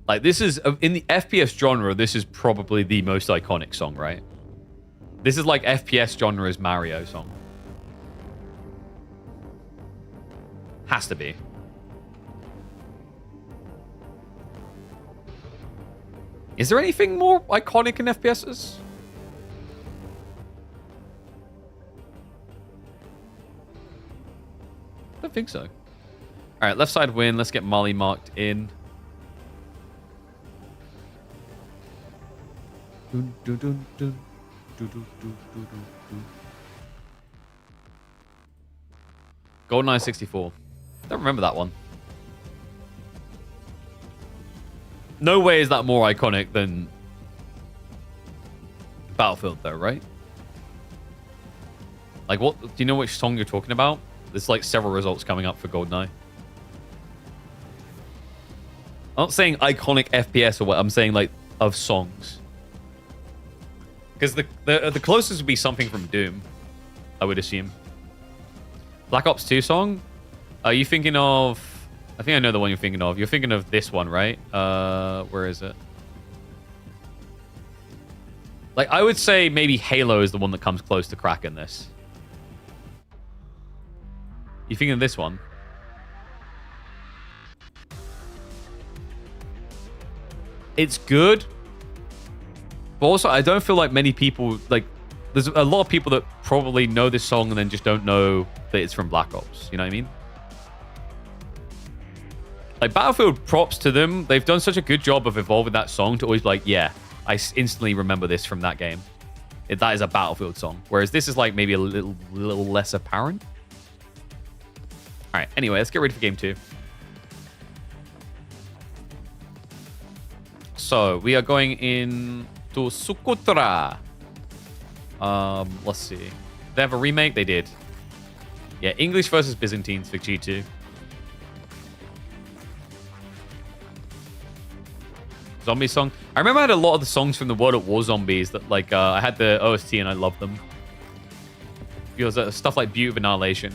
Like, this is... In the FPS genre, this is probably the most iconic song, right? This is like FPS genre's Mario song. Has to be. Is there anything more iconic in FPSs? I don't think so. All right, left side win. Let's get Mali marked in. GoldenEye 64. Don't remember that one. No way is that more iconic than Battlefield, though, right? Like, what? Do you know which song you're talking about? There's like several results coming up for GoldenEye. I'm not saying iconic FPS or what. I'm saying like of songs. Because the closest would be something from Doom, I would assume. Black Ops 2 song? Are you thinking of... I think I know the one you're thinking of. You're thinking of this one, right? Where is it? Like, I would say maybe Halo is the one that comes close to cracking this. You thinking of this one? It's good. But also, I don't feel like many people... Like, there's a lot of people that probably know this song and then just don't know that it's from Black Ops. You know what I mean? Like, Battlefield, props to them. They've done such a good job of evolving that song to always be like, yeah, I instantly remember this from that game. That is a Battlefield song. Whereas this is like maybe a little less apparent. All right, anyway, let's get ready for game 2. So, we are going in to Sukutra. Let's see. They have a remake? They did. Yeah, English versus Byzantines for G2. Zombie song. I remember I had a lot of the songs from the World at War zombies that, like, I had the OST and I loved them. It was stuff like Beauty of Annihilation.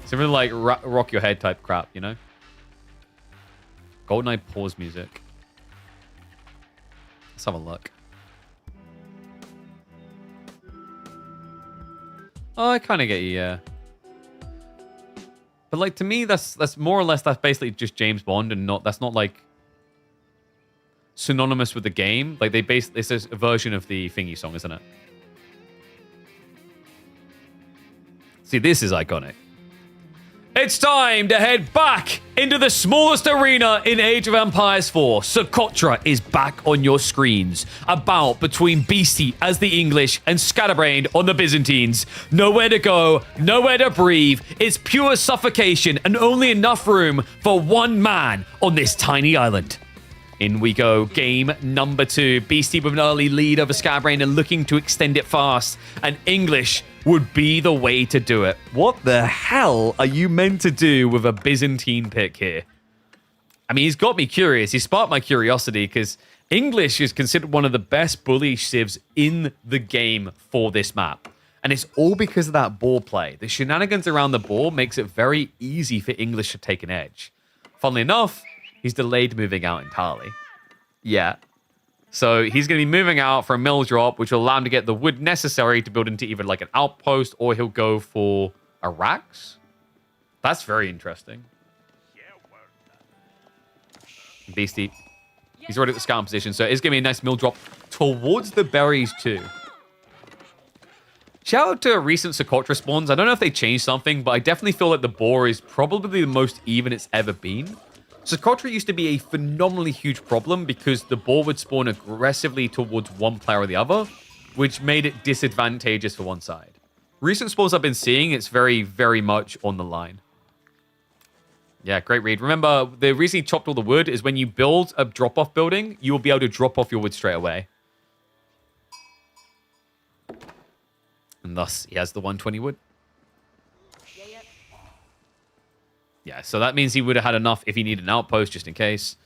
Something like rock your head type crap, you know? GoldenEye pause music. Let's have a look. Oh, I kind of get you, yeah. But, like, to me, that's more or less, that's basically just James Bond and that's not, like, synonymous with the game. Like, this is a version of the thingy song, isn't it? See, this is iconic. It's time to head back into the smallest arena in Age of Empires 4. Socotra is back on your screens. A bout between Beastie as the English and Scatterbrained on the Byzantines. Nowhere to go, nowhere to breathe. It's pure suffocation and only enough room for one man on this tiny island. In we go, game number 2. Beastie with an early lead over Scatterbrained and looking to extend it fast. And English would be the way to do it. What the hell are you meant to do with a Byzantine pick here? I mean, he's got me curious. He sparked my curiosity because English is considered one of the best bully civs in the game for this map. And it's all because of that ball play. The shenanigans around the ball makes it very easy for English to take an edge. Funnily enough, he's delayed moving out entirely. Yeah. So he's going to be moving out for a mill drop, which will allow him to get the wood necessary to build into either like an outpost or he'll go for a racks. That's very interesting. Beastie. He's already at the scouting position, so it's going to be a nice mill drop towards the berries too. Shout out to recent Socotra spawns. I don't know if they changed something, but I definitely feel like the boar is probably the most even it's ever been. Socotra used to be a phenomenally huge problem because the boar would spawn aggressively towards one player or the other, which made it disadvantageous for one side. Recent spawns I've been seeing, it's very, very much on the line. Yeah, great read. Remember, the reason he chopped all the wood is when you build a drop-off building, you will be able to drop off your wood straight away. And thus, he has the 120 wood. Yeah, so that means he would have had enough if he needed an outpost, just in case.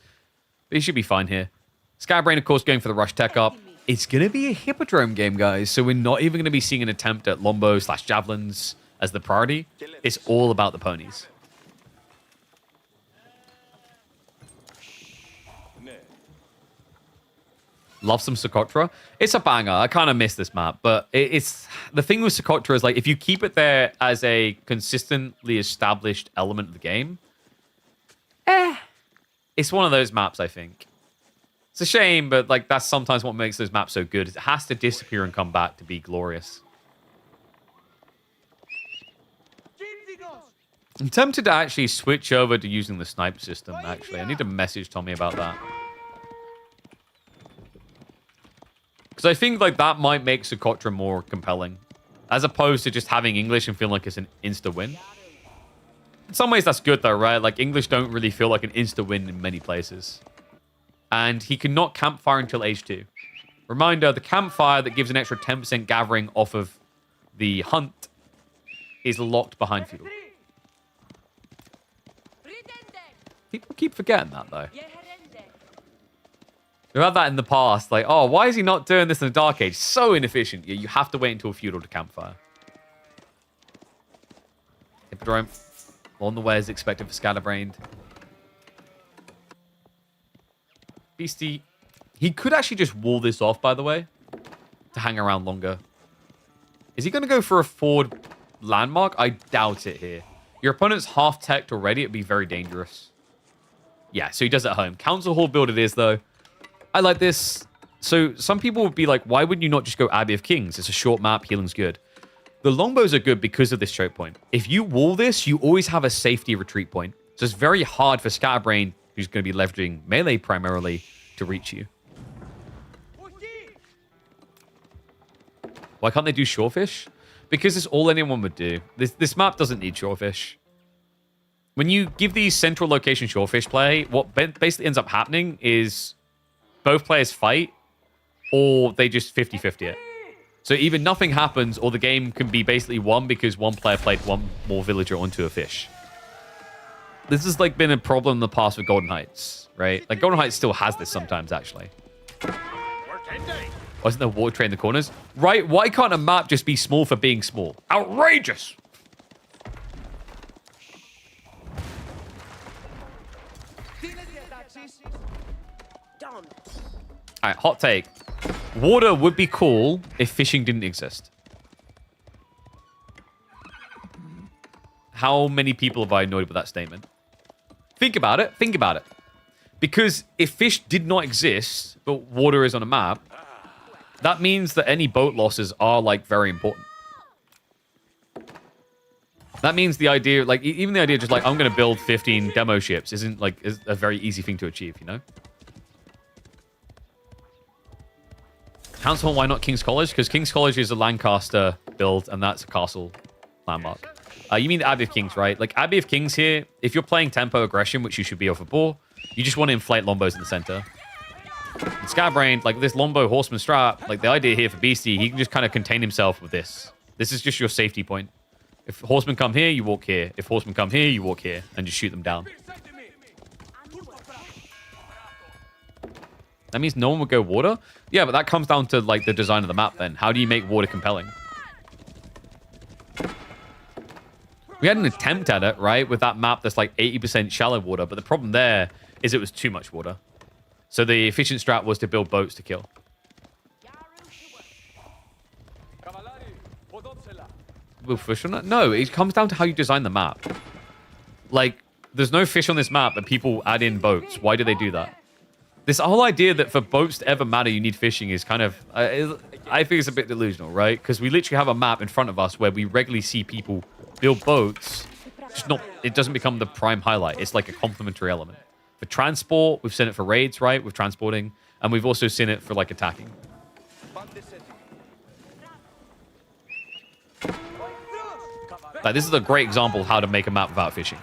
But he should be fine here. Scatterbrained, of course, going for the rush tech up. It's going to be a hippodrome game, guys. So we're not even going to be seeing an attempt at longbow/javelins as the priority. It's all about the ponies. Love some Socotra. It's a banger. I kind of miss this map, but it's the thing with Socotra is like if you keep it there as a consistently established element of the game, it's one of those maps. I think it's a shame, but like that's sometimes what makes those maps so good. It has to disappear and come back to be glorious. I'm tempted to actually switch over to using the snipe system. Actually, I need to message Tommy about that. Because I think like that might make Socotra more compelling, as opposed to just having English and feeling like it's an insta win. In some ways, that's good though, right? Like English don't really feel like an insta win in many places. And he cannot campfire until age 2. Reminder: the campfire that gives an extra 10% gathering off of the hunt is locked behind feudal. People keep forgetting that though. We've had that in the past, like, oh, why is he not doing this in the Dark Age? So inefficient. Yeah, you have to wait until feudal to campfire. Hippodrome on the way as expected for Scatterbrained. Beastie, he could actually just wall this off, by the way, to hang around longer. Is he going to go for a forward landmark? I doubt it here. Your opponent's half-teched already. It'd be very dangerous. Yeah, so he does it at home. Council Hall build it is, though. I like this. So some people would be like, why wouldn't you not just go Abbey of Kings? It's a short map. Healing's good. The longbows are good because of this choke point. If you wall this, you always have a safety retreat point. So it's very hard for Scatterbrained, who's going to be leveraging melee primarily, to reach you. Why can't they do shorefish? Because it's all anyone would do. This map doesn't need shorefish. When you give these central location shorefish play, what basically ends up happening is both players fight, or they just 50-50 it. So either nothing happens, or the game can be basically won because one player played one more villager onto a fish. This has like been a problem in the past with Golden Heights, right? Like Golden Heights still has this sometimes, actually. Wasn't there water tray in the corners? Right, why can't a map just be small for being small? Outrageous! Alright, hot take. Water would be cool if fishing didn't exist. How many people have I annoyed with that statement? Think about it. Think about it. Because if fish did not exist, but water is on a map, that means that any boat losses are, like, very important. That means the idea, like, even the idea just like, I'm going to build 15 demo ships isn't, like, is a very easy thing to achieve, you know? Council, why not King's College? Because King's College is a Lancaster build, and that's a castle landmark. You mean the Abbey of Kings, right? Like, Abbey of Kings here, if you're playing tempo aggression, which you should be off a boar, you just want to inflate Lombos in the center. And Scatterbrain, like this Lombo Horseman strat, like the idea here for Beastie, he can just kind of contain himself with this. This is just your safety point. If horsemen come here, you walk here. If horsemen come here, you walk here. And just shoot them down. That means no one would go water? Yeah, but that comes down to, like, the design of the map then. How do you make water compelling? We had an attempt at it, right? With that map that's, like, 80% shallow water. But the problem there is it was too much water. So the efficient strat was to build boats to kill. Will fish on it? No, it comes down to how you design the map. Like, there's no fish on this map, but people add in boats. Why do they do that? This whole idea that for boats to ever matter, you need fishing is kind of... I think it's a bit delusional, right? Because we literally have a map in front of us where we regularly see people build boats. Just not, it doesn't become the prime highlight. It's like a complementary element. For transport, we've seen it for raids, right? With transporting. And we've also seen it for, like, attacking. Like, this is a great example of how to make a map without fishing.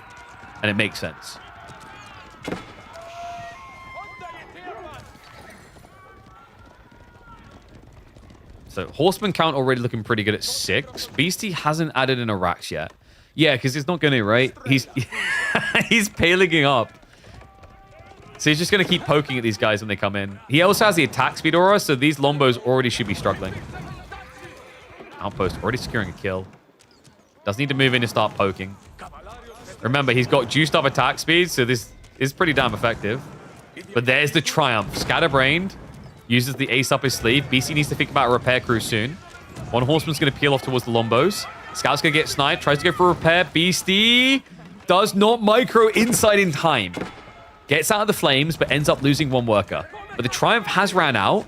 And it makes sense. So, horseman count already looking pretty good at 6. Beastie hasn't added in Iraqs yet. Yeah, because he's not going to, right? He's he's palinging up. So he's just going to keep poking at these guys when they come in. He also has the attack speed aura, so these Lombos already should be struggling. Outpost already securing a kill. Does need to move in and start poking. Remember, he's got juiced up attack speed, so this is pretty damn effective. But there's the triumph. Scatterbrained uses the ace up his sleeve. BC needs to think about a repair crew soon. One horseman's going to peel off towards the Lombos. Scout's going to get sniped. Tries to go for a repair. Beastie does not micro inside in time. Gets out of the flames, but ends up losing one worker. But the triumph has ran out.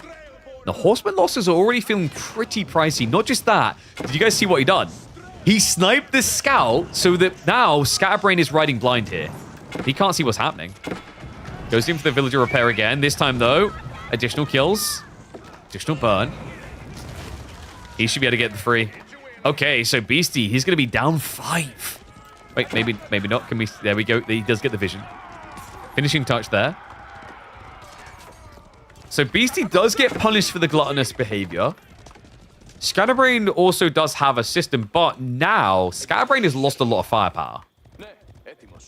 The horseman losses are already feeling pretty pricey. Not just that. Did you guys see what he done? He sniped the scout so that now Scatterbrain is riding blind here. He can't see what's happening. Goes in for the villager repair again. This time, though, additional kills. Additional burn. He should be able to get the free. Okay, so Beastie, he's going to be down 5. Wait, maybe not. Can we? There we go. He does get the vision. Finishing touch there. So Beastie does get punished for the gluttonous behavior. Scatterbrain also does have a system, but now Scatterbrain has lost a lot of firepower.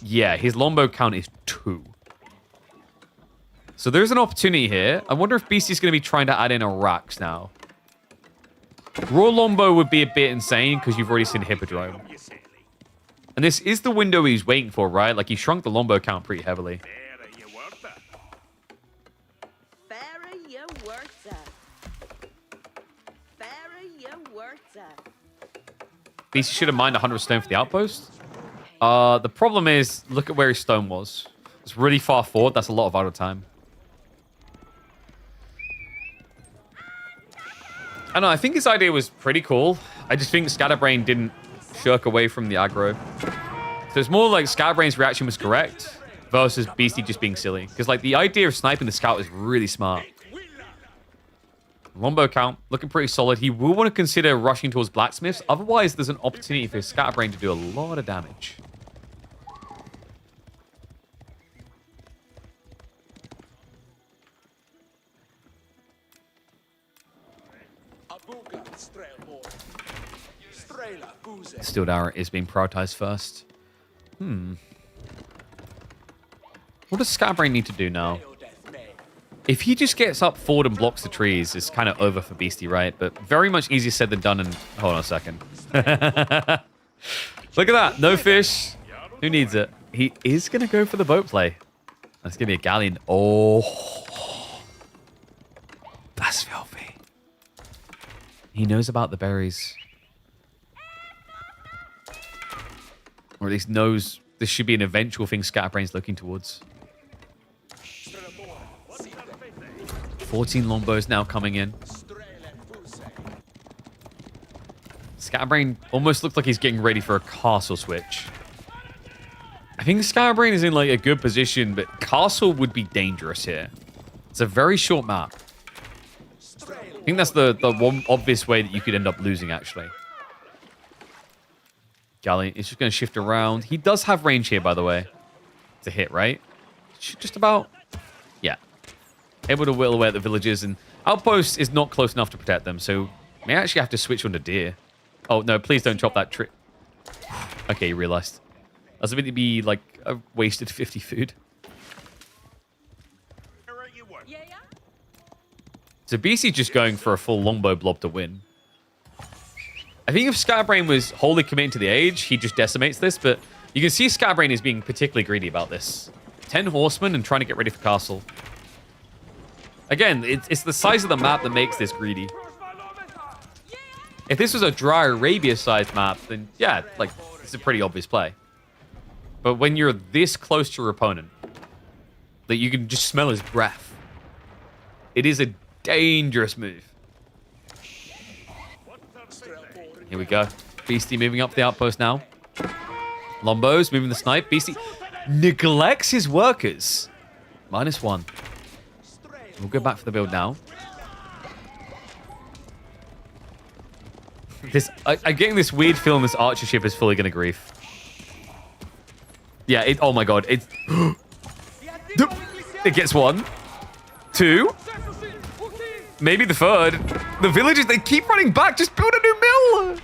Yeah, his Lombo count is 2. So there's an opportunity here. I wonder if Beastie's going to be trying to add in Iraqs now. Raw Lombo would be a bit insane because you've already seen Hippodrome. And this is the window he's waiting for, right? Like, he shrunk the Lombo count pretty heavily. Beastie should have mined 100 stone for the outpost. The problem is, look at where his stone was. It's really far forward. That's a lot of idle time. I don't know. I think his idea was pretty cool. I just think Scatterbrain didn't shirk away from the aggro. So it's more like Scatterbrain's reaction was correct versus Beastie just being silly. Because, like, the idea of sniping the scout is really smart. Lombo count looking pretty solid. He will want to consider rushing towards blacksmiths. Otherwise, there's an opportunity for Scatterbrain to do a lot of damage. Steel Arrow is being prioritized first. What does Scatterbrain need to do now? If he just gets up forward and blocks the trees, it's kind of over for Beastie, right? But very much easier said than done. And hold on a second. Look at that. No fish. Who needs it? He is going to go for the boat play. That's going to be a galleon. Oh. That's filthy. He knows about the berries. Or at least knows this should be an eventual thing Scatterbrain's looking towards. 14 Lombos now coming in. Scatterbrain almost looks like he's getting ready for a castle switch. I think Scatterbrain is in like a good position, but castle would be dangerous here. It's a very short map. I think that's the one obvious way that you could end up losing, actually. Galley is just going to shift around. He does have range here, by the way. To hit, right? Just about. Yeah. Able to whittle away at the villages, and Outpost is not close enough to protect them, so may actually have to switch onto deer. Oh, no, please don't chop that tree. Okay, you realized. That's going to be like a wasted 50 food. So BC just going for a full longbow blob to win. I think if Scatterbrain was wholly committed to the age, he just decimates this, but you can see Scatterbrain is being particularly greedy about this. 10 horsemen and trying to get ready for castle. Again, it's the size of the map that makes this greedy. If this was a dry Arabia-sized map, then yeah, like, it's a pretty obvious play. But when you're this close to your opponent, that you can just smell his breath, it is a dangerous move. Here we go. Beastie moving up the outpost now. Lombo's moving the snipe. Beastie neglects his workers. -1. We'll go back for the build now. I'm getting this weird feeling this archership is fully going to grief. Yeah, oh my god. It gets 1. 2. Maybe the 3rd. The villagers, they keep running back. Just build a new mill.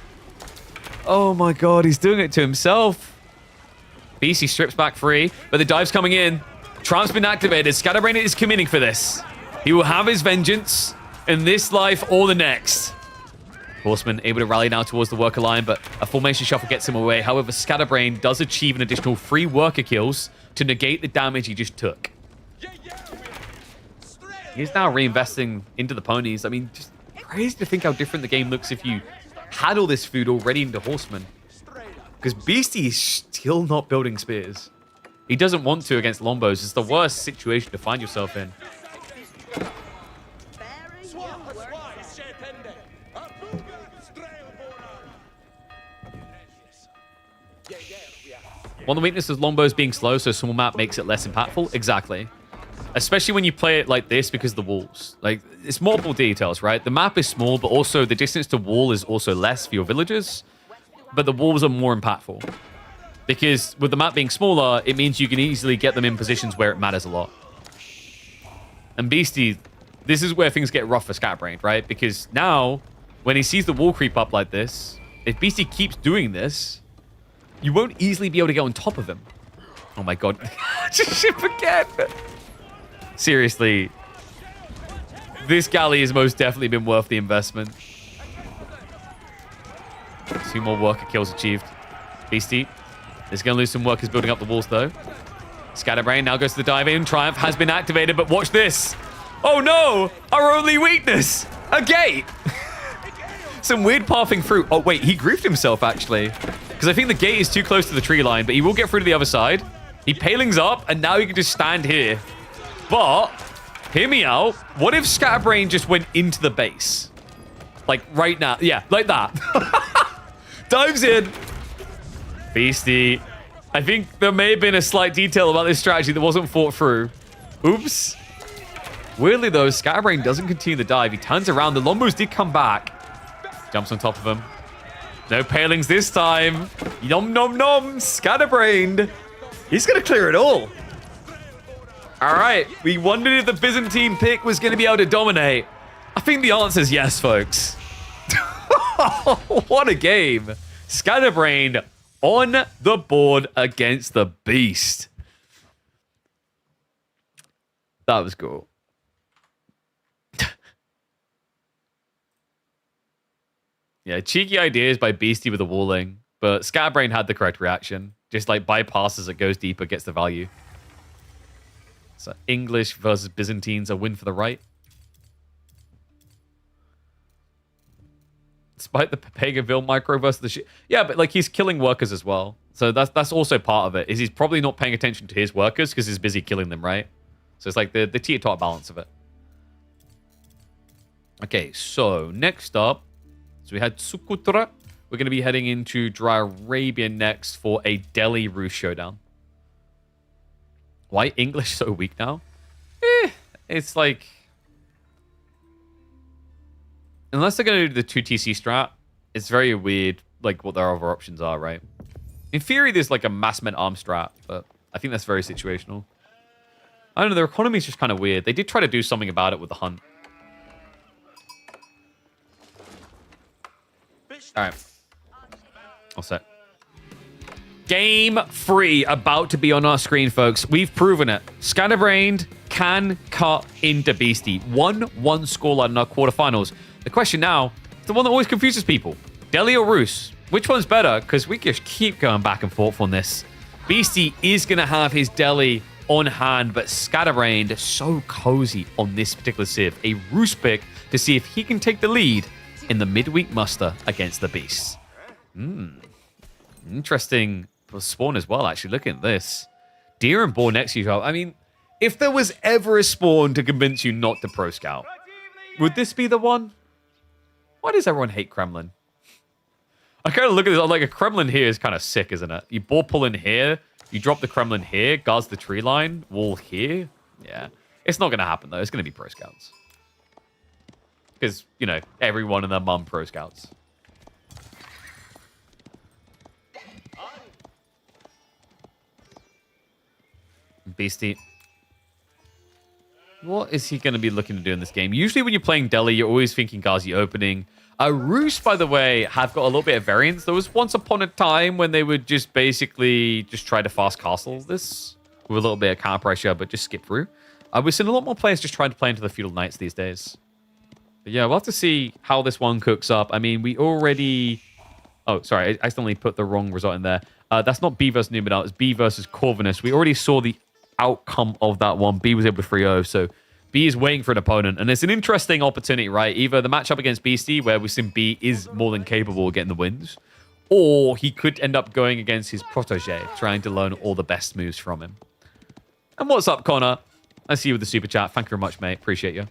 Oh my god, he's doing it to himself. BC strips back free, but the dive's coming in. Tramp's been activated. Scatterbrain is committing for this. He will have his vengeance in this life or the next. Horseman able to rally now towards the worker line, but a formation shuffle gets him away. However, Scatterbrain does achieve an additional 3 worker kills to negate the damage he just took. He's now reinvesting into the ponies. I mean, just crazy to think how different the game looks if you had all this food already into horsemen. Because Beastie is still not building spears. He doesn't want to against Lombos. It's the worst situation to find yourself in. One of the weaknesses of Lombos being slow, so small map makes it less impactful. Exactly. Especially when you play it like this because of the walls. Like, it's multiple details, right? The map is small, but also the distance to wall is also less for your villagers. But the walls are more impactful. Because with the map being smaller, it means you can easily get them in positions where it matters a lot. And Beastie, this is where things get rough for Scatterbrain, right? Because now, when he sees the wall creep up like this, if Beastie keeps doing this, you won't easily be able to get on top of him. Oh my god. Just ship again! Seriously, this galley has most definitely been worth the investment. 2 more worker kills achieved. Beastie is going to lose some workers building up the walls, though. Scatterbrain now goes to the dive in. Triumph has been activated, but watch this. Oh no! Our only weakness! A gate! Some weird pathing through. Oh wait, he griefed himself, actually. Because I think the gate is too close to the tree line, but he will get through to the other side. He palings up, and now he can just stand here. But, hear me out. What if Scatterbrain just went into the base? Like, right now. Yeah, like that. Dives in. Beastie. I think there may have been a slight detail about this strategy that wasn't thought through. Oops. Weirdly, though, Scatterbrain doesn't continue the dive. He turns around. The Lombos did come back. Jumps on top of him. No palings this time. Nom, nom, nom. Scatterbrained. He's going to clear it all. All right, we wondered if the Byzantine pick was going to be able to dominate. I think the answer is yes, folks. What a game. Scatterbrain on the board against the beast. That was cool. Yeah, cheeky ideas by Beastie with the walling, but Scatterbrain had the correct reaction. Just like bypasses it, goes deeper, gets the value. So English versus Byzantines, a win for the right. Despite the Pepegaville micro versus the shit. Yeah, but like he's killing workers as well. So that's also part of it. Is he's probably not paying attention to his workers because he's busy killing them, right? So it's like the tier-top balance of it. Okay, so next up. So we had Sukutra We're going to be heading into Dry Arabia next for a Delhi Rus showdown. Why English so weak now? It's like... Unless they're going to do the 2TC strat, it's very weird, like, what their other options are, right? In theory, there's, like, a mass-meant arm strat, but I think that's very situational. I don't know, their economy is just kind of weird. They did try to do something about it with the hunt. Alright. All set. Game 3 about to be on our screen, folks. We've proven it. Scatterbrained can cut into Beastie. 1-1 scoreline in our quarterfinals. The question now, the one that always confuses people. Delhi or Rus? Which one's better? Because we just keep going back and forth on this. Beastie is going to have his Delhi on hand, but Scatterbrained so cozy on this particular civ. A Rus pick to see if he can take the lead in the midweek muster against the Beasts. Interesting spawn as well, actually. Look at this. Deer and boar next to each other. I mean, if there was ever a spawn to convince you not to pro scout, would this be the one? Why does everyone hate Kremlin? I kind of look at this, like a Kremlin here is kind of sick, isn't it? You boar pull in here, you drop the Kremlin here, guards the tree line, wall here. Yeah. It's not going to happen, though. It's going to be pro scouts. Because, you know, everyone and their mum pro scouts. Beastie. What is he going to be looking to do in this game? Usually when you're playing Delhi, you're always thinking Ghazi opening. Rus, by the way, have got a little bit of variance. There was once upon a time when they would just basically just try to fast castle this with a little bit of counter pressure, but just skip through. We've seen a lot more players just trying to play into the feudal knights these days. But yeah, we'll have to see how this one cooks up. I mean, we already... Oh, sorry, I accidentally put the wrong result in there. That's not B versus Numenor, it's B versus Corvinus. We already saw the outcome of that one. B was able to 3-0, so B is waiting for an opponent, and it's an interesting opportunity, right? Either the matchup against Beastie, where we've seen B is more than capable of getting the wins, or he could end up going against his protege, trying to learn all the best moves from him. And what's up, Connor? I see you with the super chat. Thank you very much, mate. Appreciate you.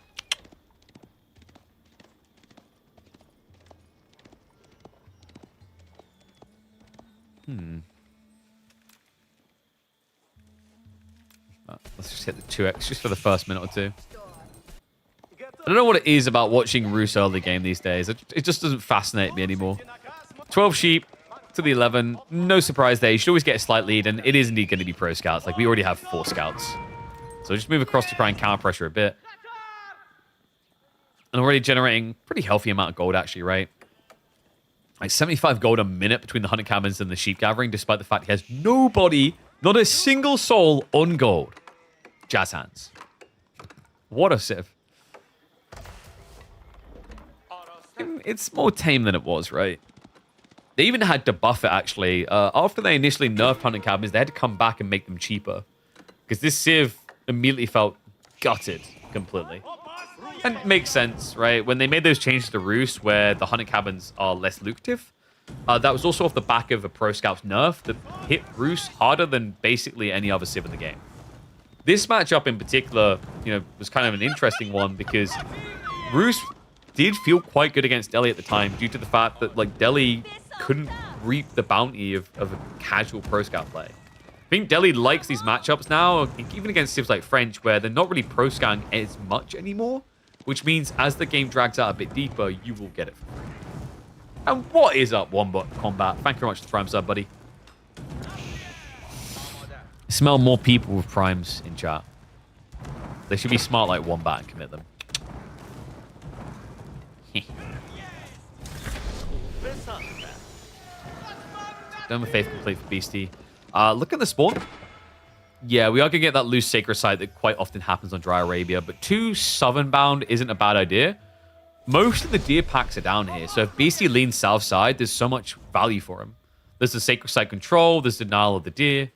Let's just hit the 2x just for the first minute or two. I don't know what it is about watching Rus early game these days. It just doesn't fascinate me anymore. 12 sheep to the 11. No surprise there. You should always get a slight lead, and it is indeed going to be pro scouts. Like, we already have 4 scouts. So just move across to try and counter pressure a bit. And already generating pretty healthy amount of gold, actually, right? Like 75 gold a minute between the hunter cabins and the sheep gathering, despite the fact he has nobody, not a single soul on gold. Jazz hands. What a civ. It's more tame than it was, right? They even had to buff it, actually. After they initially nerfed hunting cabins, they had to come back and make them cheaper. Because this civ immediately felt gutted completely. And it makes sense, right? When they made those changes to Rus, where the hunting cabins are less lucrative, that was also off the back of a Pro Scouts nerf that hit Rus harder than basically any other civ in the game. This matchup in particular, you know, was kind of an interesting one because Rus did feel quite good against Delhi at the time due to the fact that, like, Delhi couldn't reap the bounty of a casual Pro Scout play. I think Delhi likes these matchups now, even against civs like French, where they're not really Pro Scouting as much anymore, which means as the game drags out a bit deeper, you will get it for free. And what is up, Wombat Combat? Thank you very much for the Prime sub, buddy. Smell more people with primes in chat. They should be smart like Wombat and commit them. Done with Faith complete for Beastie. Look at the spawn. Yeah, we are going to get that loose sacred site that quite often happens on Dry Arabia, but 2 southern bound isn't a bad idea. Most of the deer packs are down here, so if Beastie leans south side, there's so much value for him. There's the sacred site control, there's denial of the deer.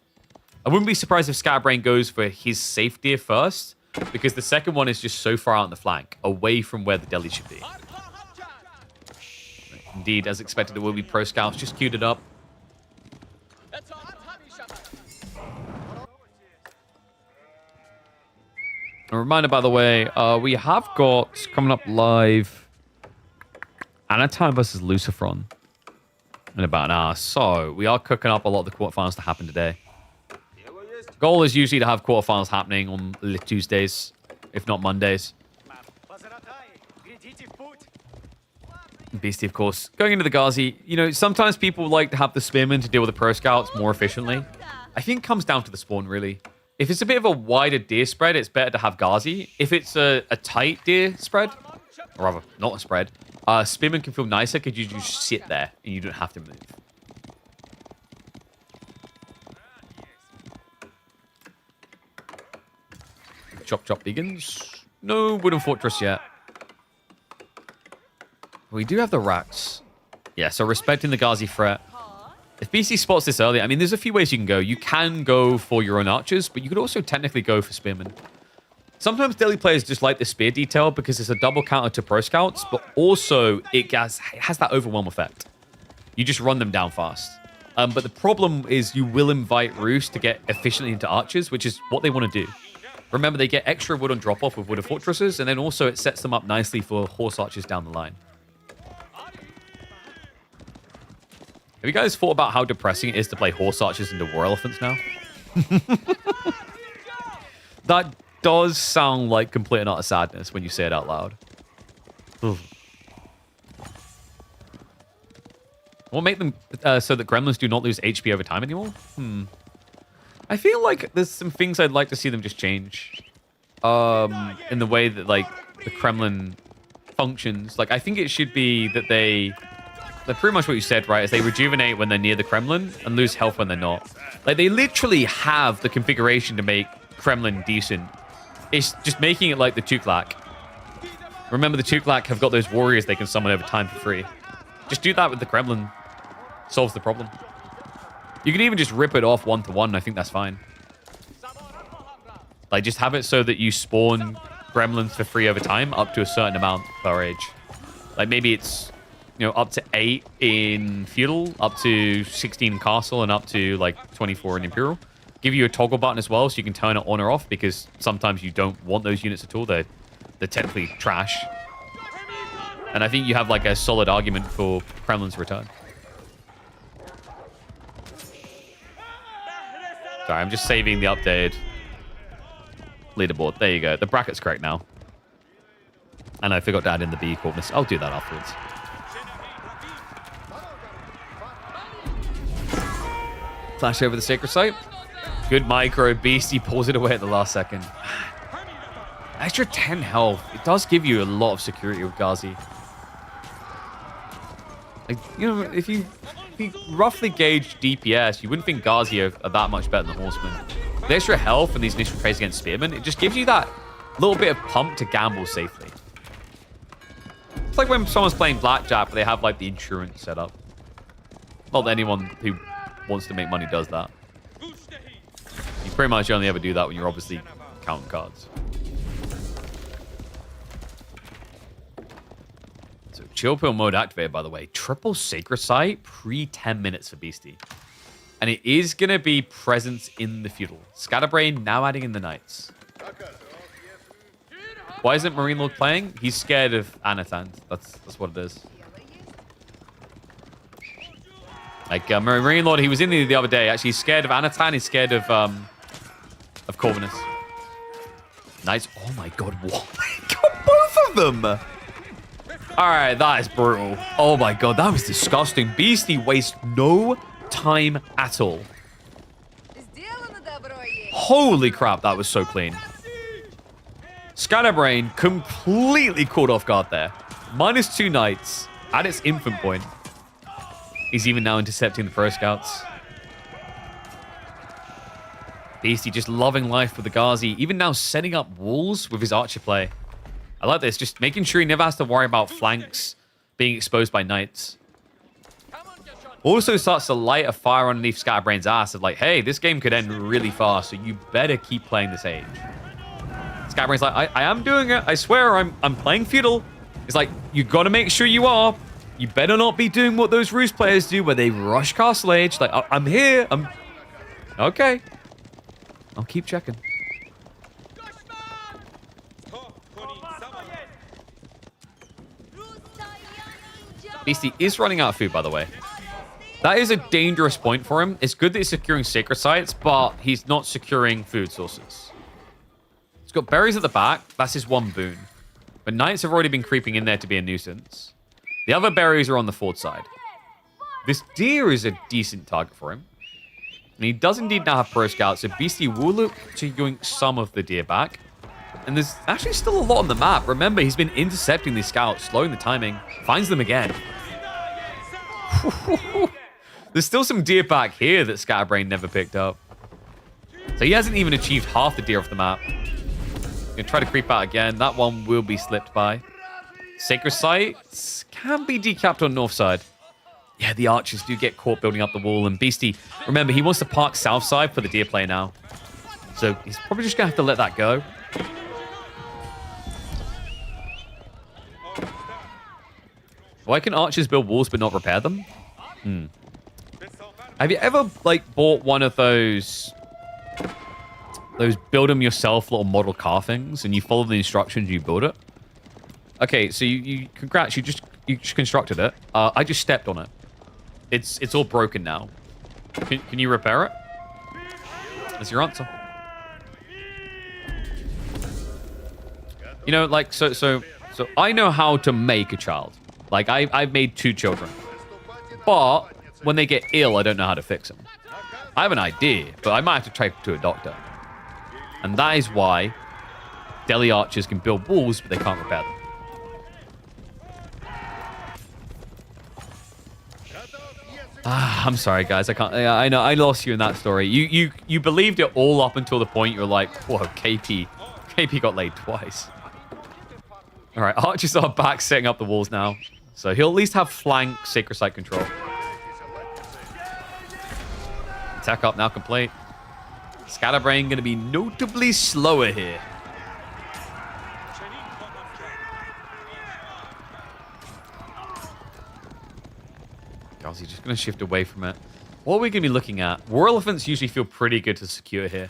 I wouldn't be surprised if Scatterbrain goes for his safe deer first, because the second one is just so far out on the flank, away from where the deli should be. Indeed, as expected, there will be Pro Scouts just queued it up. A reminder, by the way, we have got coming up live Anatime versus Lucifron. in about an hour. So we are cooking up a lot of the quarterfinals to happen today. Goal is usually to have quarterfinals happening on Tuesdays, if not Mondays. Beastie, of course. Going into the Ghazi, you know, sometimes people like to have the spearmen to deal with the pro scouts more efficiently. I think it comes down to the spawn, really. If it's a bit of a wider deer spread, it's better to have Ghazi. If it's a tight deer spread, or rather, not a spread, spearmen can feel nicer because you just sit there and you don't have to move. Chop chop begins. No wooden fortress yet. We do have the racks. Yeah, so respecting the Ghazi threat. If BC spots this early, I mean, there's a few ways you can go. You can go for your own archers, but you could also technically go for spearmen. Sometimes daily players just like the spear detail because it's a double counter to pro scouts, but also it has that overwhelm effect. You just run them down fast. But the problem is you will invite Roos to get efficiently into archers, which is what they want to do. Remember, they get extra wood on drop-off with wooden fortresses, and then also it sets them up nicely for horse archers down the line. Have you guys thought about how depressing it is to play horse archers into war elephants now? That does sound like complete and utter sadness when you say it out loud. Ugh. What make them so that gremlins do not lose HP over time anymore? I feel like there's some things I'd like to see them just change. In the way that, like, the Kremlin functions. Like, I think it should be that they're pretty much what you said, right? Is they rejuvenate when they're near the Kremlin and lose health when they're not. Like, they literally have the configuration to make Kremlin decent. It's just making it like the Tuklac. Remember, the Tuklac have got those warriors they can summon over time for free. Just do that with the Kremlin. Solves the problem. You can even just rip it off one-to-one. I think that's fine. Like, just have it so that you spawn gremlins for free over time up to a certain amount per age. Like, maybe it's, you know, up to 8 in Feudal, up to 16 in Castle, and up to, like, 24 in Imperial. Give you a toggle button as well so you can turn it on or off, because sometimes you don't want those units at all. They're technically trash. And I think you have, like, a solid argument for Kremlin's return. Sorry, I'm just saving the updated leaderboard. There you go. The bracket's correct now. And I forgot to add in the B coordinates. I'll do that afterwards. Flash over the sacred site. Good micro. Beastie pulls it away at the last second. Extra 10 health. It does give you a lot of security with Ghazi. Like, you know, if you roughly gauge DPS, you wouldn't think Ghazi are that much better than Horsemen. The extra health and these initial trades against Spearmen, it just gives you that little bit of pump to gamble safely. It's like when someone's playing Blackjack, but they have, like, the insurance set up. Not that anyone who wants to make money does that. You pretty much only ever do that when you're obviously counting cards. So chill pill mode activated, by the way. Triple Sacred Site pre 10 minutes for Beastie. And it is going to be presence in the Feudal. Scatterbrain now adding in the Knights. Why isn't Marine Lord playing? He's scared of Anatan. That's what it is. Like, Marine Lord, he was in the other day. Actually, he's scared of Anatan. He's scared of Corvinus. Knights. Oh my god, what? They got both of them! Alright, that is brutal. Oh my god, that was disgusting. Beastie wastes no time at all. Holy crap, that was so clean. Scatterbrain completely caught off guard there. -2 Knights at its infant point. He's even now intercepting the pro scouts. Beastie just loving life with the Ghazi. Even now setting up walls with his archer play. I like this. Just making sure he never has to worry about flanks being exposed by Knights. Also starts to light a fire underneath Scatterbrain's ass of like, hey, this game could end really fast, so you better keep playing this age. Scatterbrain's like, I am doing it. I swear I'm playing Feudal. It's like, you got to make sure you are. You better not be doing what those Roost players do where they rush Castle Age. Like, I'm here. Okay. I'll keep checking. Beastie is running out of food, by the way. That is a dangerous point for him. It's good that he's securing sacred sites, but he's not securing food sources. He's got berries at the back. That's his one boon. But knights have already been creeping in there to be a nuisance. The other berries are on the fort side. This deer is a decent target for him. And he does indeed now have pro scouts, so Beastie will look to yoink some of the deer back. And there's actually still a lot on the map. Remember, he's been intercepting these scouts, slowing the timing, finds them again. There's still some deer back here that Scatterbrain never picked up. So he hasn't even achieved half the deer off the map. Gonna try to creep out again. That one will be slipped by. Sacred sites can be decapped on north side. Yeah, the archers do get caught building up the wall. And Beastie, remember, he wants to park south side for the deer play now. So he's probably just going to have to let that go. Why can archers build walls but not repair them? Have you ever, like, bought one of those build them yourself little model car things and you follow the instructions, you build it? Okay, so congrats, you just constructed it. I just stepped on it. It's all broken now. Can you repair it? That's your answer. You know, like, so I know how to make a child. Like, I've made 2 children. But when they get ill, I don't know how to fix them. I have an idea, but I might have to try to a doctor. And that is why Delhi archers can build walls, but they can't repair them. I'm sorry, guys. I can't. I know. I lost you in that story. You believed it all up until the point you're like, whoa, KP got laid twice. All right, archers are back setting up the walls now, so he'll at least have flank sacred site control. Attack up now complete. Scatterbrain going to be notably slower here. Guys, he's just going to shift away from it. What are we going to be looking at? War elephants usually feel pretty good to secure here.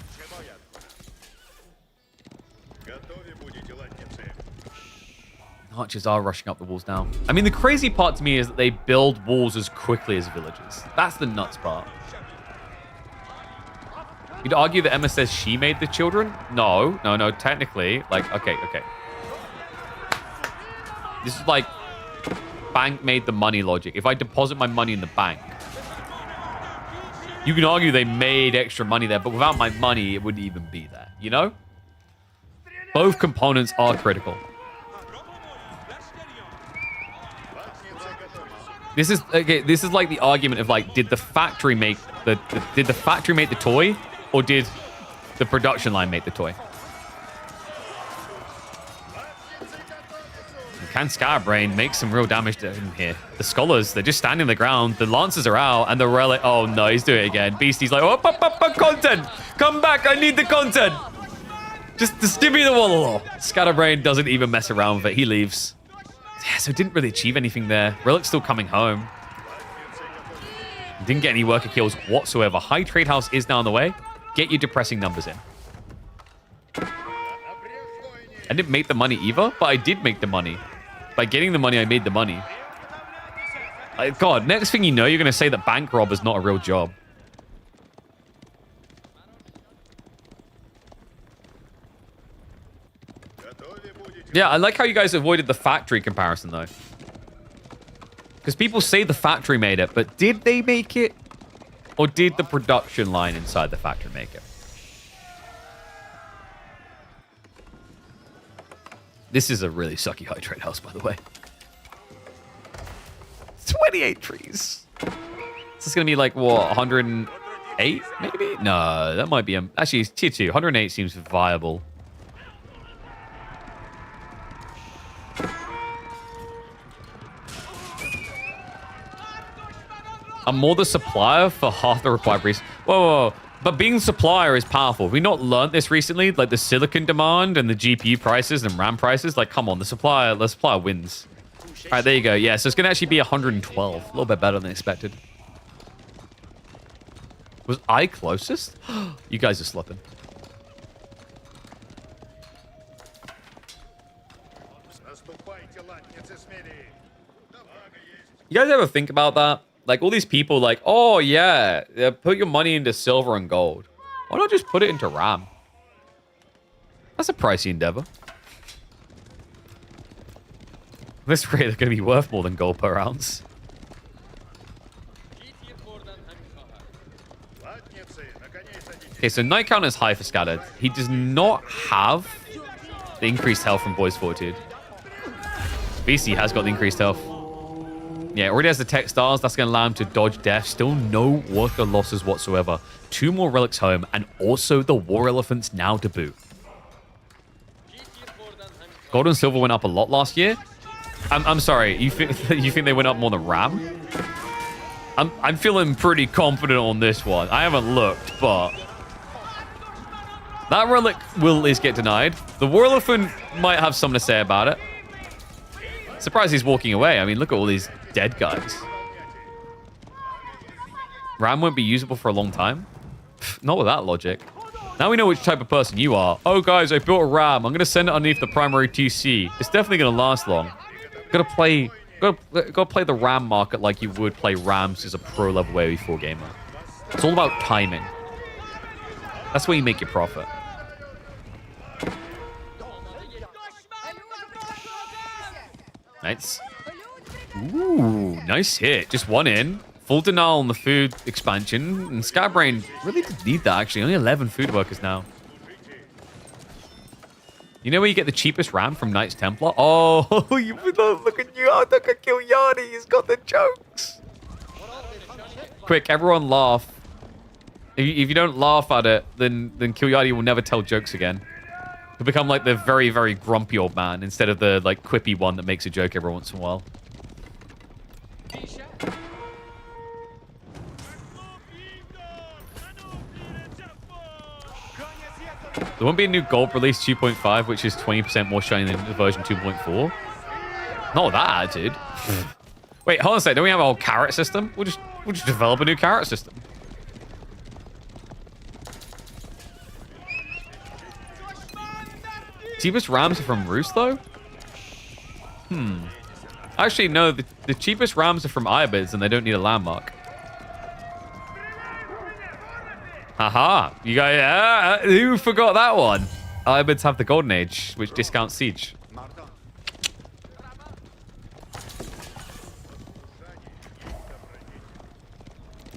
Archers are rushing up the walls now. I mean, the crazy part to me is that they build walls as quickly as villages. That's the nuts part. You'd argue that Emma says she made the children? No, technically. Like, okay. This is like bank made the money logic. If I deposit my money in the bank, you can argue they made extra money there, but without my money, it wouldn't even be there, you know? Both components are critical. This is like the argument of like, did the factory make the toy, or did the production line make the toy? Can Scatterbrain make some real damage to him here? The scholars, they're just standing on the ground. The lancers are out, and the relic. Oh no, he's doing it again. Beastie's like, oh, content, come back, I need the content. Just give me the wall. Scatterbrain doesn't even mess around with it. He leaves. Yeah, so didn't really achieve anything there. Relic's still coming home. Didn't get any worker kills whatsoever. High Trade House is now on the way. Get your depressing numbers in. I didn't make the money either, but I did make the money. By getting the money, I made the money. God, next thing you know, you're going to say that bank rob is not a real job. Yeah, I like how you guys avoided the factory comparison, though. Because people say the factory made it, but did they make it? Or did the production line inside the factory make it? This is a really sucky high trade house, by the way. 28 trees. This is going to be like, what, 108, maybe? No, that might be... Actually, it's tier 2. 108 seems viable. I'm more the supplier for half the required resources. Whoa. But being supplier is powerful. Have we not learned this recently? Like the silicon demand and the GPU prices and RAM prices? Like, come on, the supplier wins. All right, there you go. Yeah, so it's going to actually be 112. A little bit better than expected. Was I closest? You guys are slipping. You guys ever think about that? Like, all these people like, oh, yeah, put your money into silver and gold. Why not just put it into RAM? That's a pricey endeavor. At this rate, they're going to be worth more than gold per ounce. Okay, so Knight count is high for Scattered. He does not have the increased health from Boy's Fortitude. BC has got the increased health. Yeah, already has the tech stars. That's going to allow him to dodge death. Still no worker losses whatsoever. 2 more relics home, and also the War Elephants now to boot. Gold and silver went up a lot last year. I'm sorry. You think they went up more than RAM? I'm feeling pretty confident on this one. I haven't looked, but that relic will at least get denied. The War Elephant might have something to say about it. Surprised he's walking away. I mean, look at all these dead guys. RAM won't be usable for a long time. Not with that logic. Now we know which type of person you are. Oh, guys, I built a RAM. I'm going to send it underneath the primary TC. It's definitely going to last long. Gotta play the RAM market like you would play Rams as a pro-level AoE4 gamer. It's all about timing. That's where you make your profit. Nice. Ooh, nice hit. Just one in. Full denial on the food expansion. And Scatterbrain really didn't need that, actually. Only 11 food workers now. You know where you get the cheapest RAM from Knights Templar? Oh, look at you. Oh, look at Kilyani. He's got the jokes. Quick, everyone laugh. If you don't laugh at it, then Kilyani will never tell jokes again. He'll become like the very, very grumpy old man instead of the like quippy one that makes a joke every once in a while. There won't be a new gold release 2.5, which is 20% more shiny than version 2.4. Not with that attitude. Wait, hold on a second. Don't we have a whole carrot system? We'll just develop a new carrot system. Cheapest rams are from Roost, though? Actually, no. The cheapest rams are from Iabids, and they don't need a landmark. Haha, you guys, who forgot that one? Iabids have the Golden Age, which discounts Siege.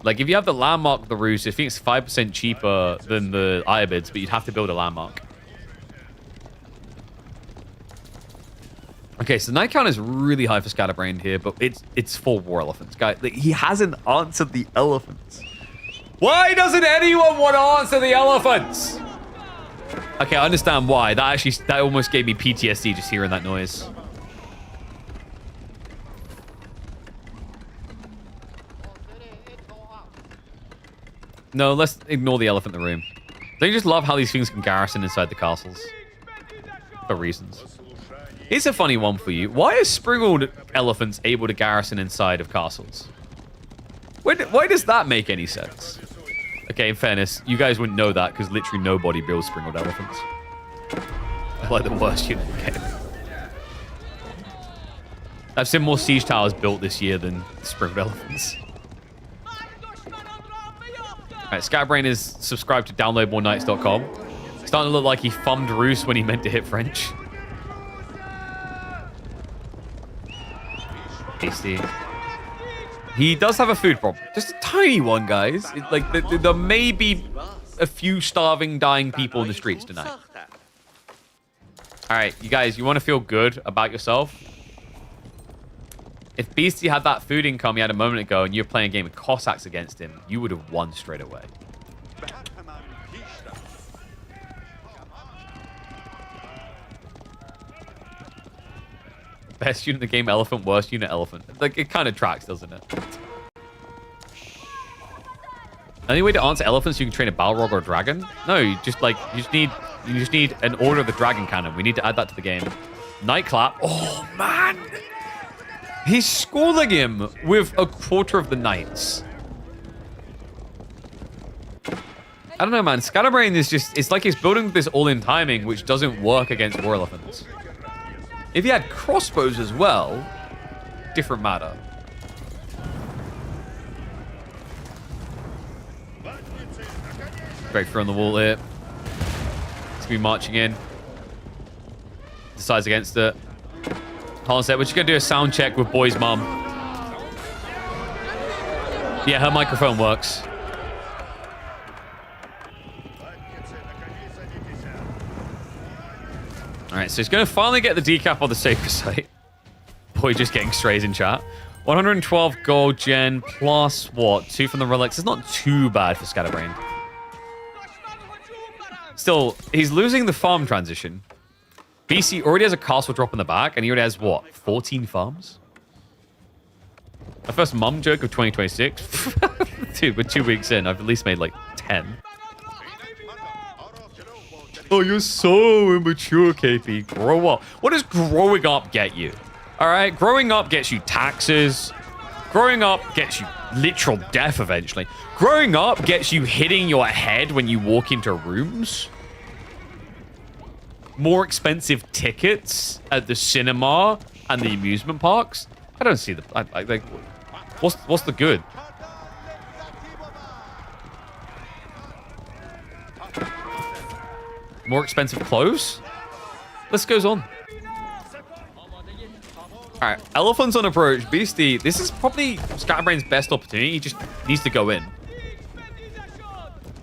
Like, if you have the landmark of the Roost, I think it's 5% cheaper than the Iabids, but you'd have to build a landmark. Okay, so Knight count is really high for Scatterbrain here, but it's for War Elephants. Guys, like, he hasn't answered the elephants. Why doesn't anyone want to answer the elephants? Okay, I understand why. That almost gave me PTSD just hearing that noise. No, let's ignore the elephant in the room. Don't you just love how these things can garrison inside the castles? For reasons. Here's a funny one for you. Why are springled elephants able to garrison inside of castles? Why does that make any sense? Okay, in fairness, you guys wouldn't know that because literally nobody builds springled elephants. They're like the worst unit in the game. I've seen more siege towers built this year than sprinkled elephants. Alright, Scatterbrain is subscribed to downloadmorenights.com. Starting to look like he thumbed Roos when he meant to hit French. Tasty. He does have a food problem. Just a tiny one, guys. Like, there may be a few starving, dying people in the streets tonight. Alright, you guys, you want to feel good about yourself? If Beastie had that food income he had a moment ago and you were playing a game of Cossacks against him, you would have won straight away. Best unit in the game, elephant. Worst unit, elephant. Like, it kind of tracks, doesn't it? Any way to answer elephants, you can train a Balrog or a dragon? No, you just need an Order of the Dragon cannon. We need to add that to the game. Nightclap. Oh man, he's schooling him with a quarter of the knights. I don't know, man. Scatterbrain is just—it's like he's building this all-in timing, which doesn't work against war elephants. If he had crossbows as well, different matter. Straight through on the wall here. It's going to be marching in. Decides against it. Hold on a sec. We're just going to do a sound check with Boy's mum. Yeah, her microphone works. Alright, so he's going to finally get the decap on the safer site. Boy, just getting strays in chat. 112 gold gen plus what? 2 from the relics. It's not too bad for Scatterbrain. Still, he's losing the farm transition. BC already has a castle drop in the back, and he already has, what, 14 farms? My first mum joke of 2026? Dude, we're 2 weeks in. I've at least made, like, 10. Oh, you're so immature, KP. Grow up. What does growing up get you? All right? Growing up gets you taxes. Growing up gets you literal death eventually. Growing up gets you hitting your head when you walk into rooms. More expensive tickets at the cinema and the amusement parks. I don't see the... I like, what's the good? More expensive clothes? This goes on. Alright, elephants on approach. Beastie, this is probably Scatterbrain's best opportunity. He just needs to go in.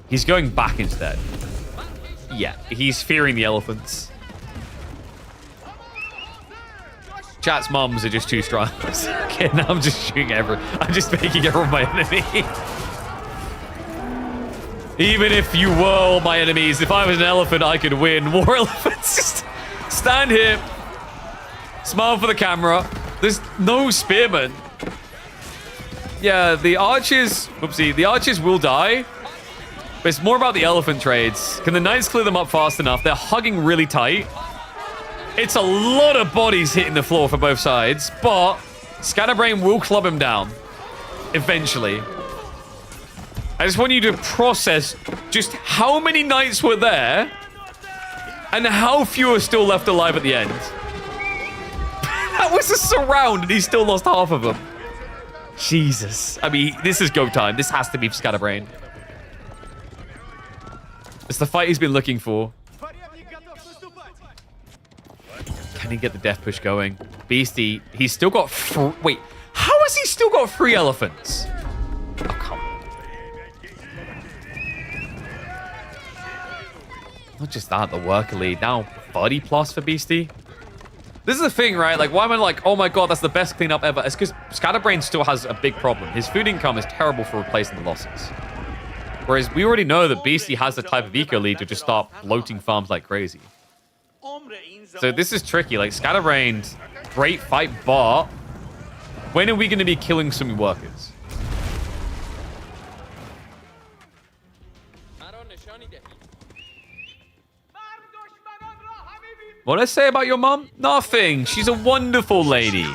He's going back instead. Yeah, he's fearing the elephants. Chat's mums are just too strong. Okay, now I'm just shooting I'm just making everyone my enemy. Even if you were all my enemies, if I was an elephant, I could win. More elephants. Just stand here. Smile for the camera. There's no spearmen. Yeah, the archers... Whoopsie. The archers will die. But it's more about the elephant trades. Can the knights clear them up fast enough? They're hugging really tight. It's a lot of bodies hitting the floor for both sides. But Scatterbrain will club him down. Eventually. I just want you to process just how many knights were there and how few are still left alive at the end. That was a surround and he still lost half of them. Jesus. I mean, this is go time. This has to be Scatterbrain. It's the fight he's been looking for. Can he get the death push going? Beastie, he's still got... Wait, how has he still got 3 elephants? Oh, come on. Not just that, the worker lead. Now 30 plus for Beastie. This is the thing, right? Like, why am I like, oh my god, that's the best cleanup ever? It's because Scatterbrain still has a big problem. His food income is terrible for replacing the losses. Whereas we already know that Beastie has the type of eco lead to just start bloating farms like crazy. So this is tricky. Like, Scatterbrain's great fight, but when are we going to be killing some workers? What did I say about your mom? Nothing. She's a wonderful lady.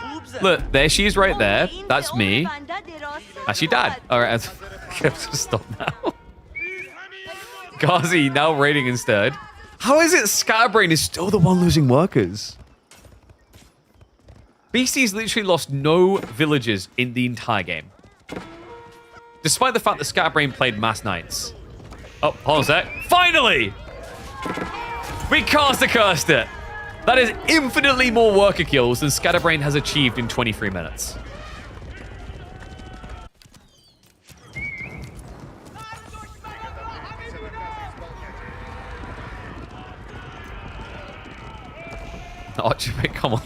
Look, there she is right there. That's me. That's your dad. All right, I have to stop now. Ghazi now raiding instead. How is it Scatterbrain is still the one losing workers? Beastie's literally lost no villages in the entire game. Despite the fact that Scatterbrain played mass knights. Oh, hold on a sec. Finally! We cursed it. That is infinitely more worker kills than Scatterbrain has achieved in 23 minutes. Archer, wait, come on.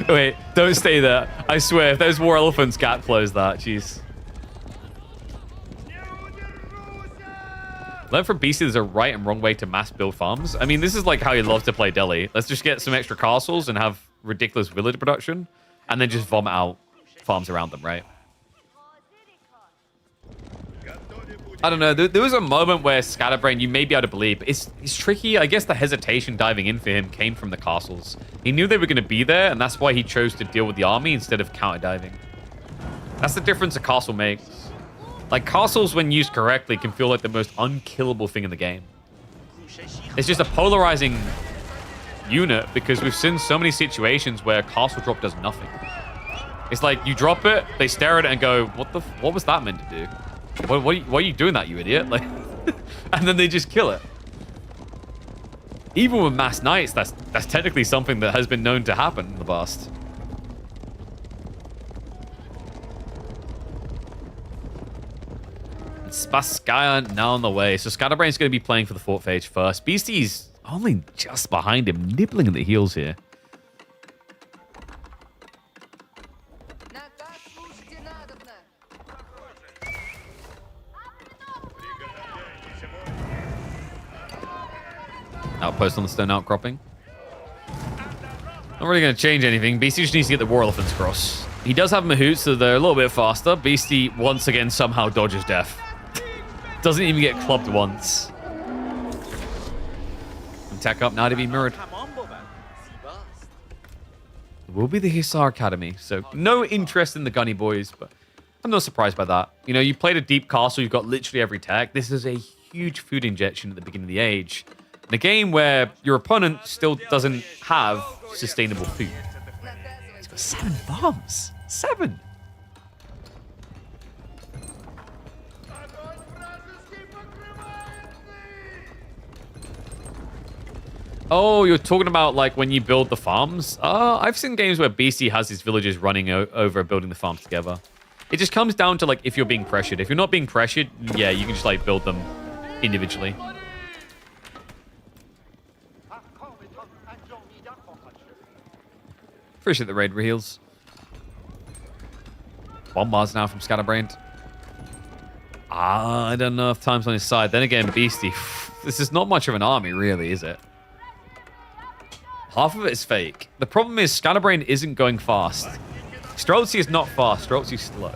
Wait, don't stay there. I swear, if there's more elephants, Gat close that. Jeez. Learn from Beastie there's a right and wrong way to mass build farms. I mean, this is like how you love to play Delhi. Let's just get some extra castles and have ridiculous village production, and then just vomit out farms around them, right? I don't know. There was a moment where Scatterbrain, you may be able to believe, but it's tricky. I guess the hesitation diving in for him came from the castles. He knew they were going to be there, and that's why he chose to deal with the army instead of counter diving. That's the difference a castle makes. Like, castles, when used correctly, can feel like the most unkillable thing in the game. It's just a polarizing unit because we've seen so many situations where castle drop does nothing. It's like, you drop it, they stare at it and go, what was that meant to do? Why are you doing that, you idiot? Like, And then they just kill it. Even with mass knights, that's technically something that has been known to happen in the past. Spasskaya now on the way. So Scatterbrain's going to be playing for the fort phase first. Beastie's only just behind him, nibbling at the heels here. Outpost on the stone outcropping. Not really going to change anything. Beastie just needs to get the war elephants across. He does have Mahoots, so they're a little bit faster. Beastie once again somehow dodges death. Doesn't even get clubbed once. And tech up now to be mirrored. It will be the Hisar Academy, so no interest in the gunny boys, but I'm not surprised by that. You know, you played a deep castle, you've got literally every tech. This is a huge food injection at the beginning of the age. In a game where your opponent still doesn't have sustainable food. He's got 7 bombs. 7. Oh, you're talking about like when you build the farms? I've seen games where BC has his villagers running over building the farms together. It just comes down to like if you're being pressured. If you're not being pressured, yeah, you can just like build them individually. Appreciate the raid reheals. Bombars now from Scatterbrain. I don't know if time's on his side. Then again, Beastie. This is not much of an army, really, is it? Half of it is fake. The problem is Scatterbrain isn't going fast. Streltsy is not fast. Streltsy's slow.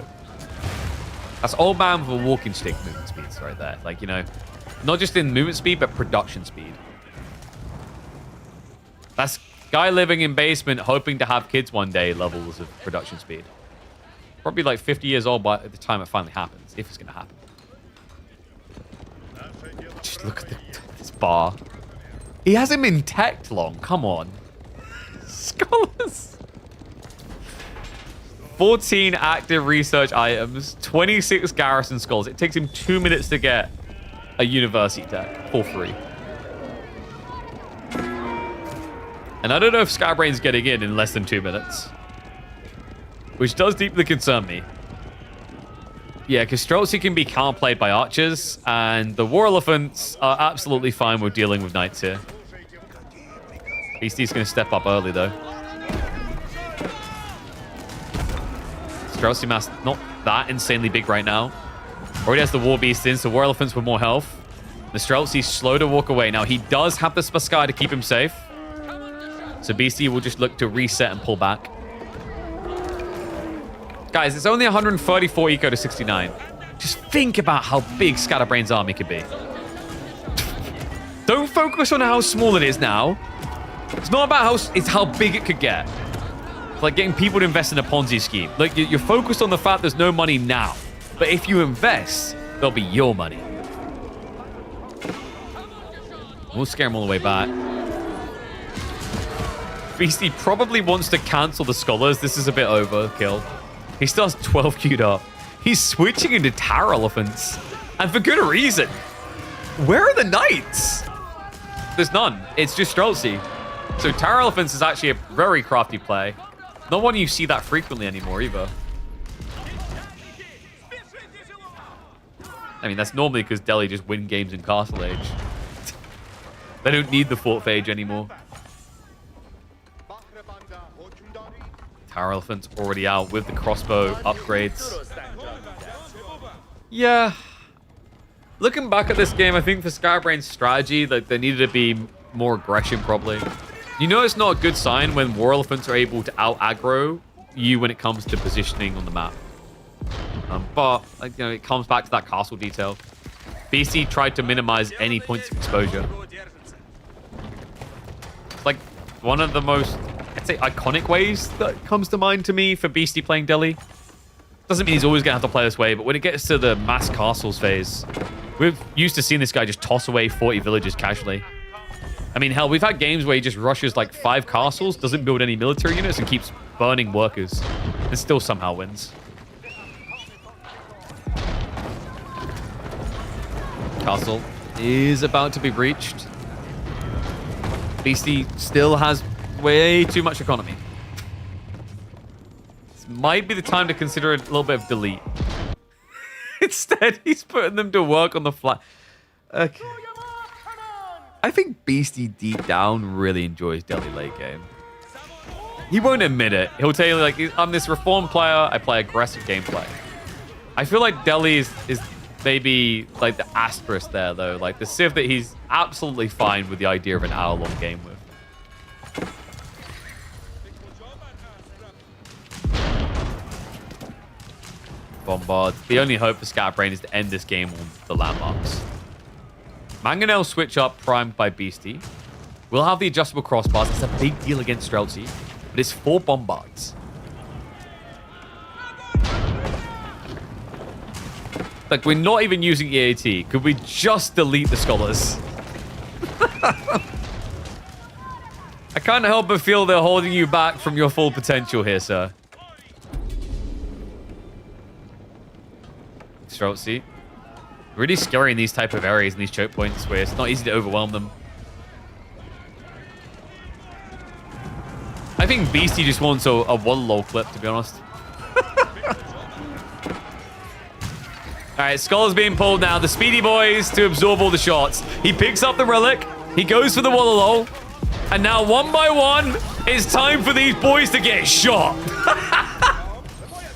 That's old man with a walking stick movement speeds right there. Like, you know, not just in movement speed, but production speed. That's guy living in basement, hoping to have kids one day levels of production speed. Probably like 50 years old by the time it finally happens, if it's going to happen. Just look at this bar. He hasn't been teched long. Come on. Scholars. 14 active research items, 26 garrison skulls. It takes him 2 minutes to get a university tech for free. And I don't know if Scatterbrain's getting in less than 2 minutes. Which does deeply concern me. Yeah, because Streltsy can be counterplayed by archers, and the war elephants are absolutely fine with dealing with knights here. Beastie's going to step up early, though. Streltsy mass not that insanely big right now. Already has the war beast in, so war elephants with more health. The Streltsy's slow to walk away. Now, he does have the Spasskaya to keep him safe. So Beastie will just look to reset and pull back. Guys, it's only 134 eco to 69. Just think about how big Scatterbrain's army could be. Don't focus on how small it is now. It's not about it's how big it could get. It's like getting people to invest in a Ponzi scheme. Like, you're focused on the fact there's no money now. But if you invest, there'll be your money. We'll scare him all the way back. Beastie probably wants to cancel the scholars. This is a bit overkill. He still has 12 queued up. He's switching into tower elephants. And for good reason. Where are the knights? There's none. It's just Streltsy. So tower elephants is actually a very crafty play. Not one you see that frequently anymore either. I mean, that's normally because Delhi just win games in Castle Age. They don't need the fort phage anymore. Tower elephant's already out with the crossbow upgrades. Yeah. Looking back at this game, I think for Scatterbrain's strategy, like, there needed to be more aggression probably. You know it's not a good sign when war elephants are able to out-aggro you when it comes to positioning on the map. But, like, you know, it comes back to that castle detail. BC tried to minimize any points of exposure. It's like one of the most, I'd say, iconic ways that comes to mind to me for Beastie playing Delhi. Doesn't mean he's always going to have to play this way, but when it gets to the mass castles phase, we're used to seeing this guy just toss away 40 villages casually. I mean, hell, we've had games where he just rushes like 5 castles, doesn't build any military units, and keeps burning workers, and still somehow wins. castle is about to be breached. Beastie still has way too much economy. This might be the time to consider a little bit of delete. Instead, he's putting them to work on the flat. Okay. I think Beastie deep down really enjoys Delhi late game. He won't admit it. He'll tell you, like, I'm this reformed player. I play aggressive gameplay. I feel like Delhi is maybe like the asterisk there, though. Like the civ that he's absolutely fine with the idea of an hour-long game with. Bombard. The only hope for Scatterbrain is to end this game on the landmarks. Mangonel switch up, primed by Beastie. We'll have the adjustable crossbars. It's a big deal against Streltsy, but it's 4 bombards. Like, we're not even using EAT. Could we just delete the scholars? I can't help but feel they're holding you back from your full potential here, sir. Streltsy. Really scary in these type of areas and these choke points where it's not easy to overwhelm them. I think Beastie just wants a one low clip, to be honest. Alright, Skull's being pulled now. The Speedy Boys to absorb all the shots. He picks up the relic. He goes for the Wallalow. And now, one by one, it's time for these boys to get shot.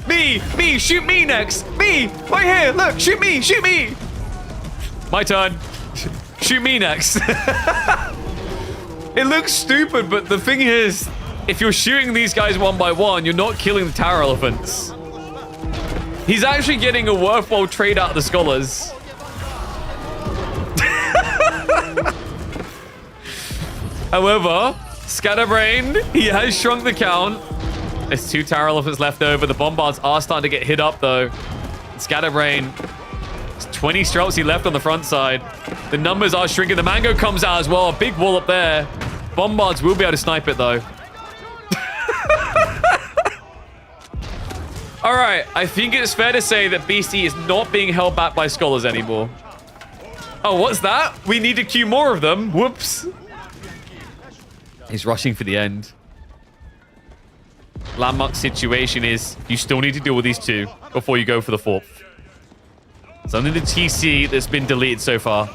Me, shoot me next. Me, right here, look, shoot me. My turn. Shoot me next. It looks stupid, but the thing is, if you're shooting these guys one by one, you're not killing the tower elephants. He's actually getting a worthwhile trade out of the scholars. However, Scatterbrain, he has shrunk the count. There's 2 tower elephants left over. The bombards are starting to get hit up, though. Scatterbrain, there's 20 Streltsy left on the front side. The numbers are shrinking. The Mango comes out as well. A big wall up there. Bombards will be able to snipe it, though. All right, I think it's fair to say that Beastie is not being held back by scholars anymore. Oh, what's that? We need to queue more of them. Whoops. He's rushing for the end. Landmark situation is you still need to deal with these 2 before you go for the 4th. It's only the TC that's been deleted so far.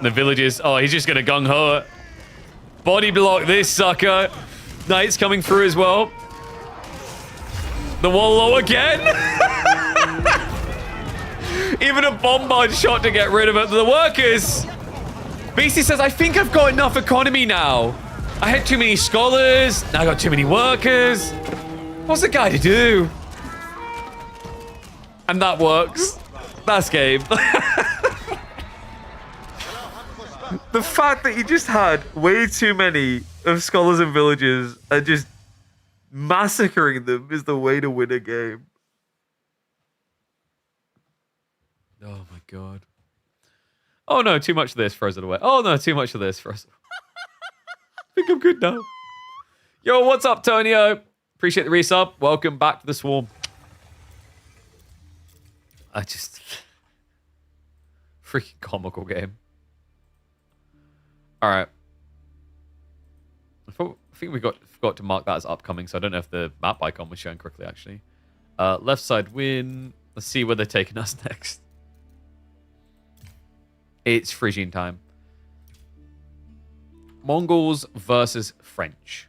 The villagers, oh, he's just going to gung-ho it. Body block this sucker. Knight's coming through as well. The Wallow again. Even a bombard shot to get rid of it. The workers. Beastie says, I think I've got enough economy now. I had too many scholars. Now I got too many workers. What's the guy to do? And that works. That's game. The fact that he just had way too many of scholars and villagers and just massacring them is the way to win a game. Oh my god. Oh no, too much of this, frozen away. Oh no, too much of this, frozen. I think I'm good now. Yo, what's up, Tonio? Appreciate the resub. Welcome back to the Swarm. I just... freaking comical game. Alright. I think we forgot to mark that as upcoming, so I don't know if the map icon was shown correctly, actually. Left side win. Let's see where they're taking us next. It's Phrygian time. Mongols versus French.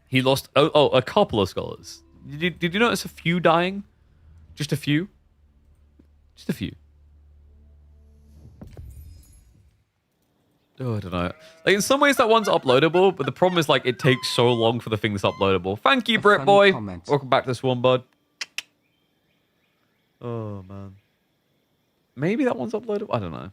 He lost a couple of scholars. Did you notice a few dying? Just a few? Just a few. Oh, I don't know. Like, in some ways, that one's uploadable, but the problem is, like, it takes so long for the thing that's uploadable. Thank you, Brit Boy. Welcome back to the Swarm, bud. Oh, man. Maybe that one's uploadable? I don't know.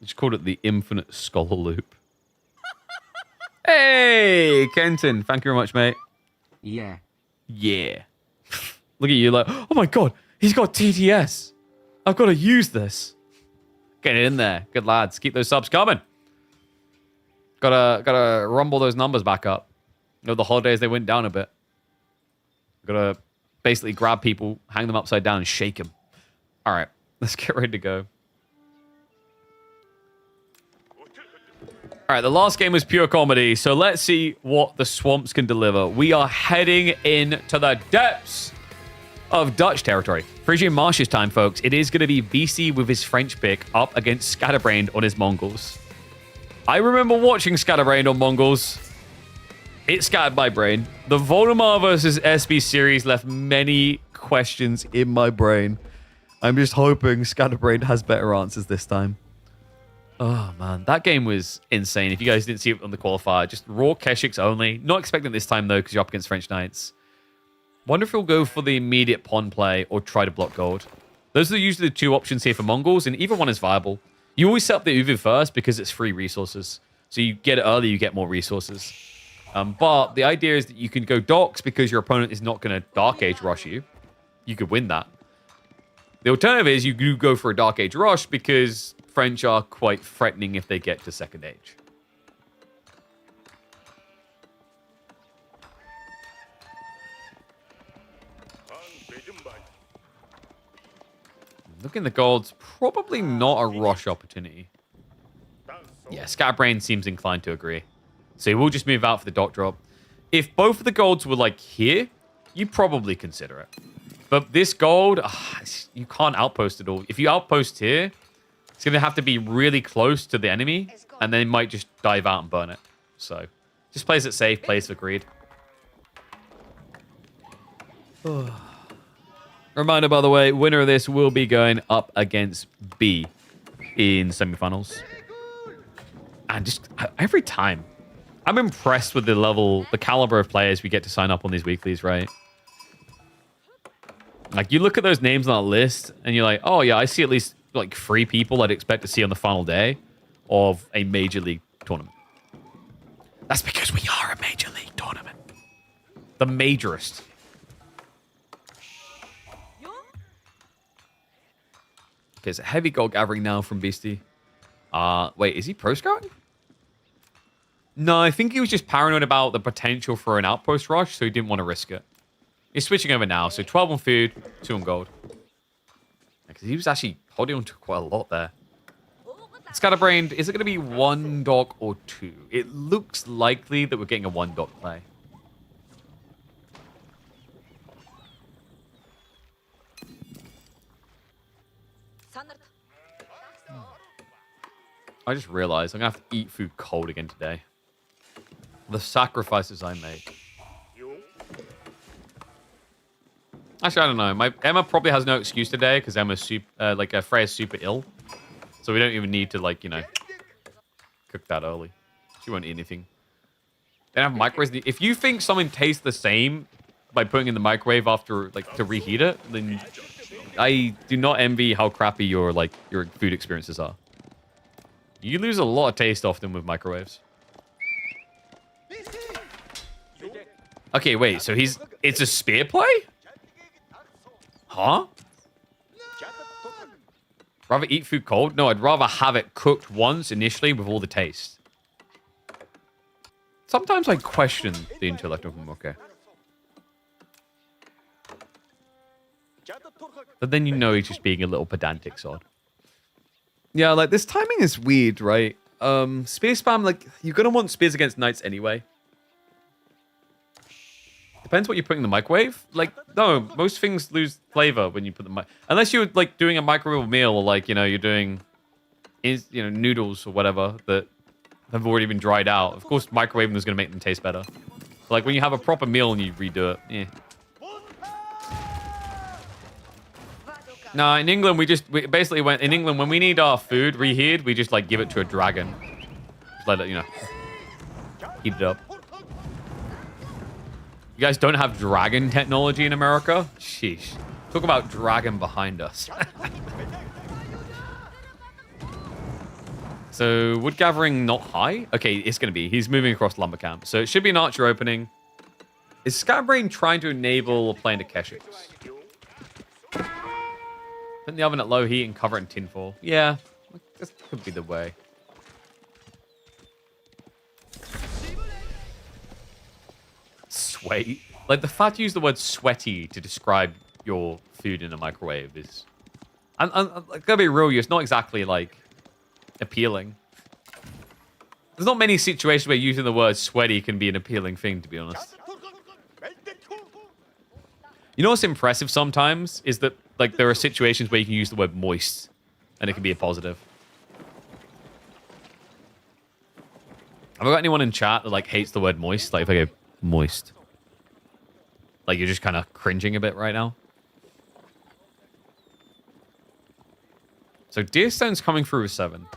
Just called it the infinite scholar loop. Hey, Kenton. Thank you very much, mate. Yeah. Yeah. Look at you like, oh my god, he's got TTS. I've got to use this. Get it in there. Good lads. Keep those subs coming. Gotta rumble those numbers back up. You know, the holidays, they went down a bit. Gotta basically grab people, hang them upside down, and shake them. All right, let's get ready to go. All right, the last game was pure comedy, so let's see what the swamps can deliver. We are heading into the depths of Dutch territory. Frisian Marshes time, folks. It is going to be VC with his French pick up against Scatterbrained on his Mongols. I remember watching Scatterbrained on Mongols. It scattered my brain. The Voldemar versus SB series left many questions in my brain. I'm just hoping Scatterbrained has better answers this time. Oh, man. That game was insane. If you guys didn't see it on the qualifier, just raw Keshiks only. Not expecting this time, though, because you're up against French Knights. Wonder if he'll go for the immediate pawn play or try to block gold. Those are usually the two options here for Mongols, and either one is viable. You always set up the Uvid first because it's free resources. So you get it early, you get more resources. But the idea is that you can go docks because your opponent is not going to Dark Age rush you. You could win that. The alternative is you do go for a Dark Age rush because French are quite threatening if they get to Second Age. Looking at the golds, probably not a rush opportunity. Yeah, Scatterbrain seems inclined to agree. So we'll just move out for the dock drop. If both of the golds were like here, you probably consider it. But this gold, you can't outpost it all. If you outpost here, it's going to have to be really close to the enemy, and then it might just dive out and burn it. So just plays it safe, plays for greed. Reminder, by the way, winner of this will be going up against B in semifinals. And just every time, I'm impressed with the caliber of players we get to sign up on these weeklies, right? Like, you look at those names on that list, and you're like, oh, yeah, I see at least, like, 3 people I'd expect to see on the final day of a Major League tournament. That's because we are a Major League tournament. The majorist. Okay, so heavy gold gathering now from Beastie. Wait, is he pro scouting? No, I think he was just paranoid about the potential for an outpost rush, so he didn't want to risk it. He's switching over now, so 12 on food, 2 on gold. Because he was actually holding on to quite a lot there. Scatterbrained, is it going to be 1 dock or 2? It looks likely that we're getting a 1 dock play. I just realized I'm going to have to eat food cold again today. The sacrifices I make. Actually, I don't know. Emma probably has no excuse today because Emma's Freya's super ill. So we don't even need to, like, you know, cook that early. She won't eat anything. They don't have microwaves. If you think something tastes the same by putting it in the microwave after, like, to reheat it, then I do not envy how crappy your food experiences are. You lose a lot of taste often with microwaves. Okay, wait, so it's a spear play? Huh? Rather eat food cold? No, I'd rather have it cooked once initially with all the taste. Sometimes I question the intellect of them, okay. But then you know he's just being a little pedantic sod. Yeah, like, this timing is weird, right? Spear spam, like, you're gonna want spears against knights anyway. Depends what you put in the microwave. Like, no, most things lose flavor when you put them... Unless you're, like, doing a microwave meal, or, like, you know, you're doing, noodles or whatever that have already been dried out. Of course, microwaving is going to make them taste better. But, like, when you have a proper meal and you redo it, yeah. No, in England, we basically went... In England, when we need our food reheated, we just, like, give it to a dragon. Just let it, heat it up. You guys don't have dragon technology in America? Sheesh. Talk about dragon behind us. So wood gathering not high? Okay, it's going to be. He's moving across lumber camp. So it should be an archer opening. Is Scatterbrain trying to enable playing to Keshiks? Put the oven at low heat and cover it in tinfoil. Yeah, this could be the way. Sweat. Like, the fact you use the word sweaty to describe your food in a microwave is... I'm gonna be real, it's not exactly, like, appealing. There's not many situations where using the word sweaty can be an appealing thing, to be honest. You know what's impressive sometimes? Is that, like, there are situations where you can use the word moist, and it can be a positive. Have I got anyone in chat that, like, hates the word moist? Like, if I go, moist. Like, you're just kind of cringing a bit right now. So, Deerstone's coming through with 7.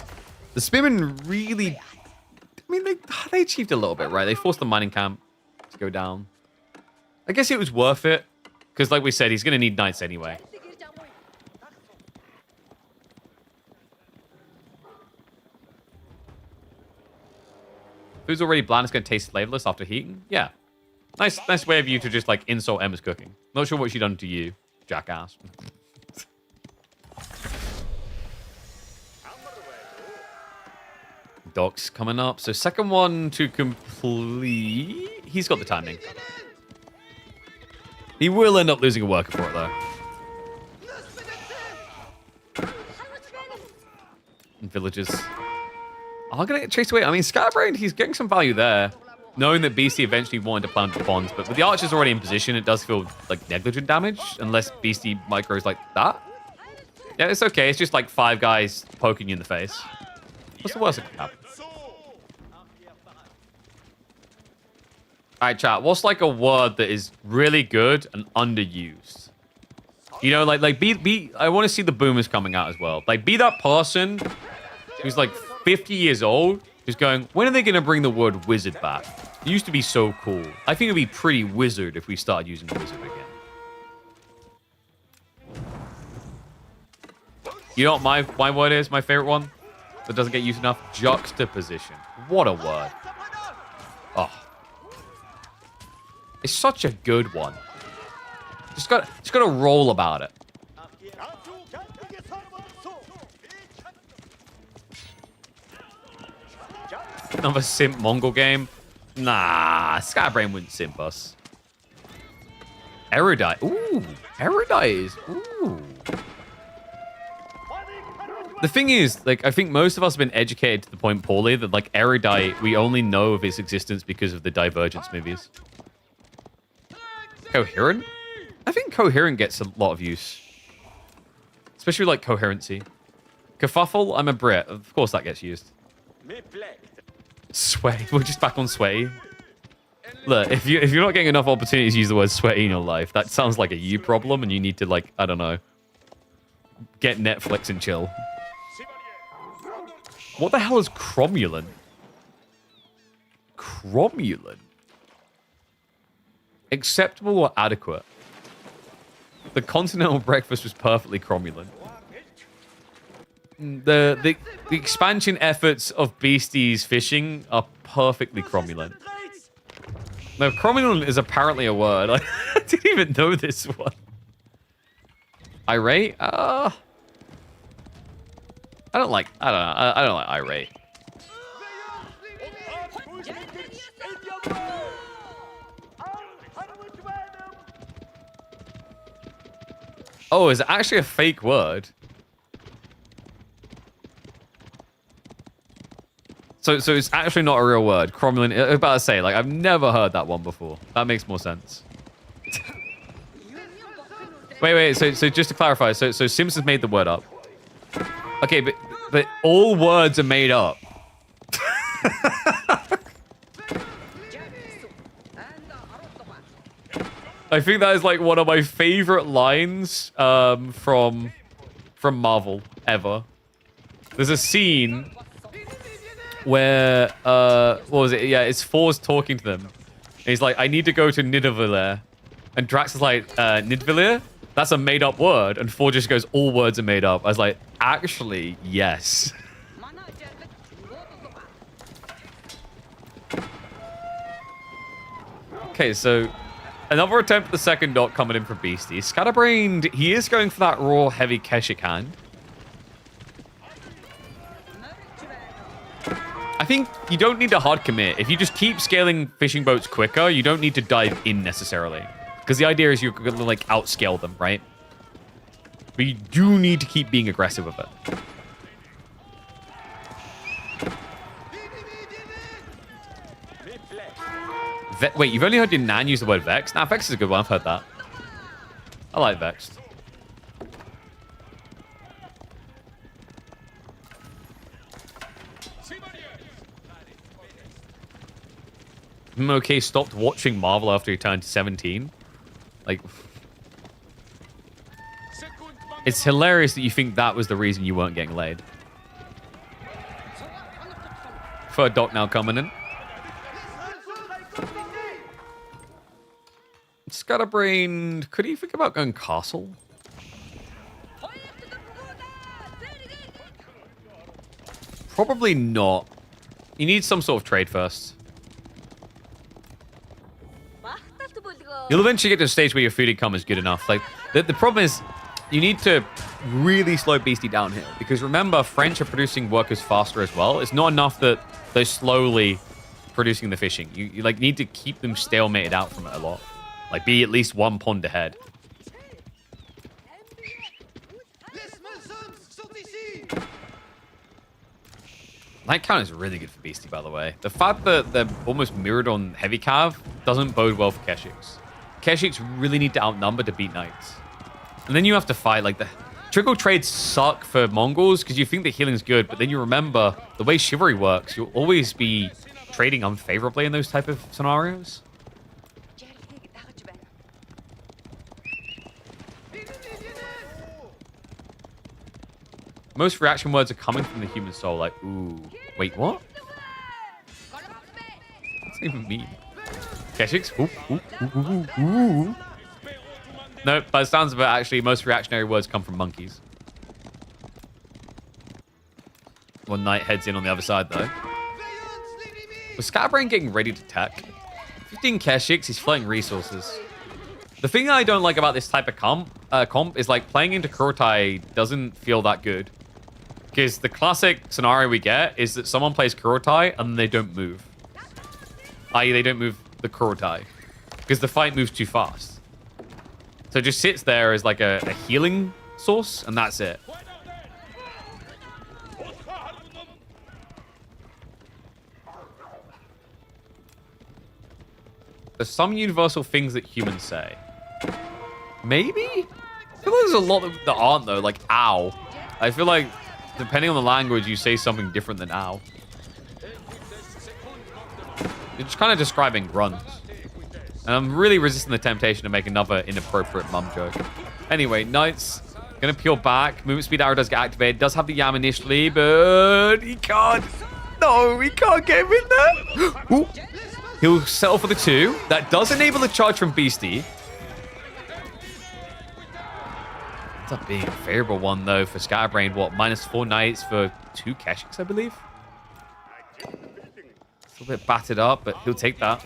The Spearmen really... I mean, they achieved a little bit, right? They forced the mining camp to go down. I guess it was worth it. Because, like we said, he's going to need knights anyway. Food's already bland. It's going to taste flavorless after heating. Yeah. Nice way of you to just, like, insult Emma's cooking. Not sure what she done to you, jackass. Docks coming up. So second one to complete. He's got the timing. He will end up losing a worker for it, though. And villagers are going to get chased away. I mean, Scatterbrain, he's getting some value there. Knowing that Beastie eventually wanted to plant the bonds. But with the archers already in position, it does feel like negligent damage. Unless Beastie micros like that. Yeah, it's okay. It's just like 5 guys poking you in the face. What's the worst that could happen? Alright, chat. What's like a word that is really good and underused? You know, like be I want to see the boomers coming out as well. Like, be that person who's like 50 years old who's going, when are they going to bring the word wizard back? It used to be so cool. I think it'd be pretty wizard if we started using wizard again. You know what my word is? My favorite one that doesn't get used enough? Juxtaposition. What a word. Oh. It's such a good one. Just got to roll about it. Another simp Mongol game? Nah, Scatterbrain wouldn't simp us. Erudite. Ooh, erudite is. Ooh. The thing is, like, I think most of us have been educated to the point poorly that, like, erudite, we only know of its existence because of the Divergence movies. Coherent? I think coherent gets a lot of use. Especially like coherency. Kerfuffle? I'm a Brit. Of course that gets used. Sway. We're just back on sway. Look, if you're not getting enough opportunities to use the word sweaty in your life, that sounds like a you problem and you need to, like, I don't know, get Netflix and chill. What the hell is cromulent? Cromulent? Acceptable or adequate? The continental breakfast was perfectly cromulent. The expansion efforts of Beastie's fishing are perfectly cromulent. No, cromulent is apparently a word. I didn't even know this one. Irate? I don't like irate. Oh, is it actually a fake word? So it's actually not a real word. Cromulent. I was about to say, like, I've never heard that one before. That makes more sense. wait. So just to clarify, so Simpsons made the word up. Okay, but all words are made up. I think that is like one of my favorite lines from Marvel ever. There's a scene where what was it? Yeah, it's Thor's talking to them. And he's like, I need to go to Nidavellir. And Drax is like, Nidavellir? That's a made-up word. And Thor just goes, all words are made up. I was like, actually, yes. Okay, so another attempt at the second dot coming in from Beastie. Scatterbrained, he is going for that raw, heavy Keshik hand. I think you don't need a hard commit. If you just keep scaling fishing boats quicker, you don't need to dive in necessarily. Because the idea is you're going to, like, outscale them, right? But you do need to keep being aggressive with it. Wait, you've only heard your nan use the word Vex? Nah, Vex is a good one. I've heard that. I like Vexed. Okay, stopped watching Marvel after he turned 17. Like, it's hilarious that you think that was the reason you weren't getting laid. Third doc now coming in. Scatterbrained. Could he think about going castle? Probably not. You need some sort of trade first. You'll eventually get to a stage where your food income is good enough. Like, the problem is you need to really slow Beastie down here. Because remember, French are producing workers faster as well. It's not enough that they're slowly producing the fishing. You like need to keep them stalemated out from it a lot. Like, be at least one pond ahead. Light count is really good for Beastie, by the way. The fact that they're almost mirrored on Heavy Cav doesn't bode well for Keshiks. Keshiks really need to outnumber to beat Knights. And then you have to fight. Like, the trickle trades suck for Mongols because you think the healing's good, but then you remember the way Chivalry works, you'll always be trading unfavorably in those type of scenarios. Most reaction words are coming from the human soul. Like, ooh. Wait, what? What's that even mean? Keshiks? Ooh, ooh, ooh, ooh, ooh. No, by the sounds of it, actually, most reactionary words come from monkeys. One knight heads in on the other side, though. Was Scatterbrain getting ready to tech? 15 Keshiks, he's floating resources. The thing I don't like about this type of comp is, like, playing into Kurotai doesn't feel that good. Because the classic scenario we get is that someone plays Kurotai and they don't move. I.e., they don't move the Kurotai. Because the fight moves too fast. So it just sits there as like a healing source, and that's it. There's some universal things that humans say. Maybe? I feel like there's a lot that aren't, though. Like, ow. I feel like, depending on the language, you say something different than ow. You're just kind of describing grunts. And I'm really resisting the temptation to make another inappropriate mum joke. Anyway, Knight's gonna peel back. Movement speed arrow does get activated. Does have the yam initially, but he can't. No, he can't get him in there. Ooh. He'll settle for the 2. That does enable the charge from Beastie. It's up being a favorable one, though, for Scatterbrain. What, -4 Knights for 2 Keshiks, I believe? It's a little bit battered up, but he'll take that.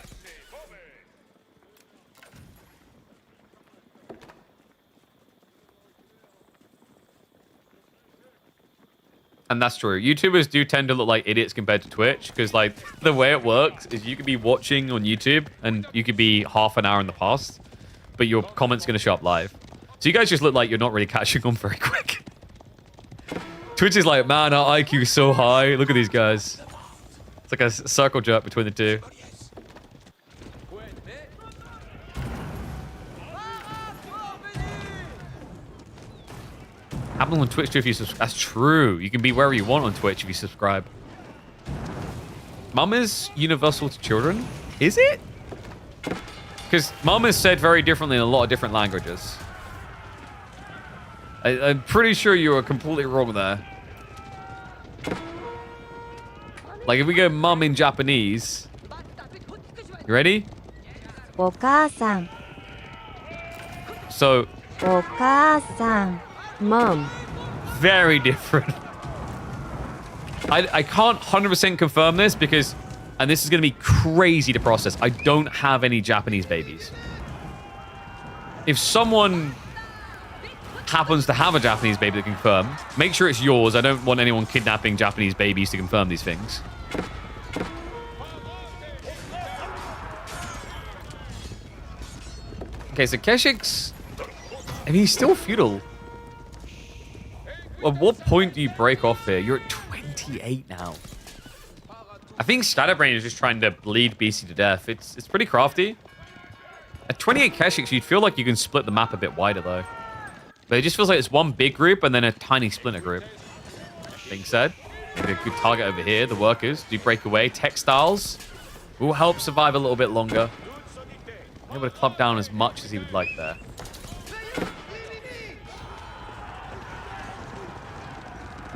And that's true. YouTubers do tend to look like idiots compared to Twitch, because, like, the way it works is you could be watching on YouTube, and you could be half an hour in the past, but your comment's going to show up live. So you guys just look like you're not really catching on very quick. Twitch is like, man, our IQ is so high. Look at these guys. It's like a circle jerk between the two. Happen on Twitch too if you subscribe. That's true. You can be wherever you want on Twitch if you subscribe. Mum is universal to children? Is it? Because mum is said very differently in a lot of different languages. I'm pretty sure you are completely wrong there. Like, if we go mum in Japanese. You ready? お母さん So, お母さん Mom. very different. I can't 100% confirm this because and this is going to be crazy to process. I don't have any Japanese babies. If someone happens to have a Japanese baby to confirm, make sure it's yours. I don't want anyone kidnapping Japanese babies to confirm these things. Okay, so Keshik's... I mean, he's still feudal. At what point do you break off here? You're at 28 now. I think Scatterbrain is just trying to bleed BC to death. It's pretty crafty. At 28 Keshiks, you'd feel like you can split the map a bit wider, though. But it just feels like it's one big group and then a tiny splinter group. Being said, maybe a good target over here. The workers do break away. Textiles will help survive a little bit longer. Able to club down as much as he would like there.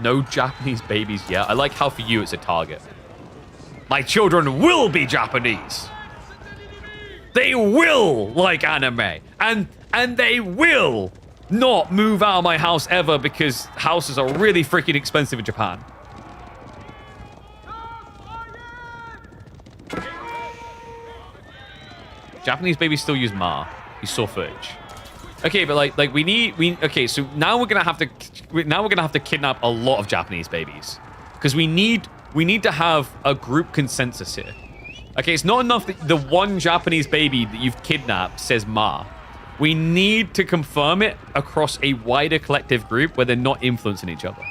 No Japanese babies yet. I like how for you it's a target. My children will be Japanese. They will like anime. And they will not move out of my house ever because houses are really freaking expensive in Japan. Japanese babies still use Ma. You saw footage. Okay, but like okay, so now we're gonna have to kidnap a lot of Japanese babies. Because we need to have a group consensus here. Okay, it's not enough that the one Japanese baby that you've kidnapped says Ma. We need to confirm it across a wider collective group where they're not influencing each other.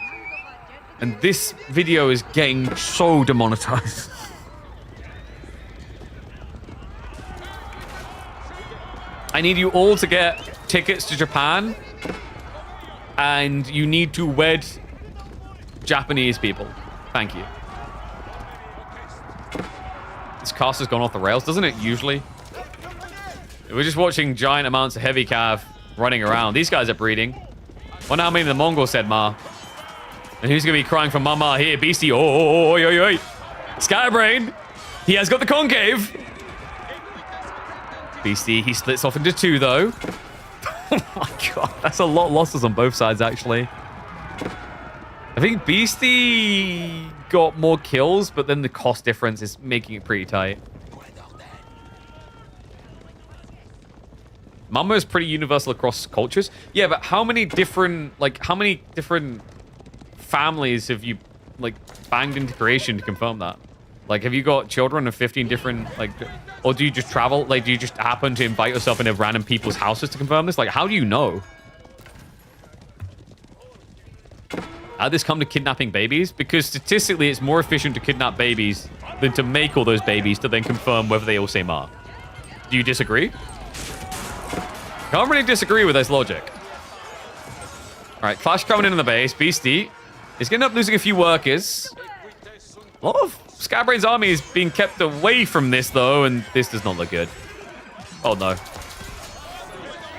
And this video is getting so demonetized. I need you all to get tickets to Japan. And you need to wed Japanese people. Thank you. This cast has gone off the rails, doesn't it, usually? We're just watching giant amounts of heavy cav running around. These guys are breeding. Wonder how many of the Mongols said Ma. And who's going to be crying for Mama here? Beastie. Oh. Scatterbrain. He has got the concave. Beastie, he splits off into two, though. Oh my god. That's a lot of losses on both sides, actually. I think Beastie got more kills, but then the cost difference is making it pretty tight. Mama is pretty universal across cultures. Yeah, but how many different families have you, banged into creation to confirm that? Like, have you got children of 15 different, or do you just travel? Like, do you just happen to invite yourself into random people's houses to confirm this? Like, how do you know? How did this come to kidnapping babies? Because statistically, it's more efficient to kidnap babies than to make all those babies to then confirm whether they all say Ma. Do you disagree? Can't really disagree with this logic. All right, Clash coming in on the base. Beastie is going to end up losing a few workers. A lot of Scatterbrain's army is being kept away from this, though, and this does not look good. Oh, no.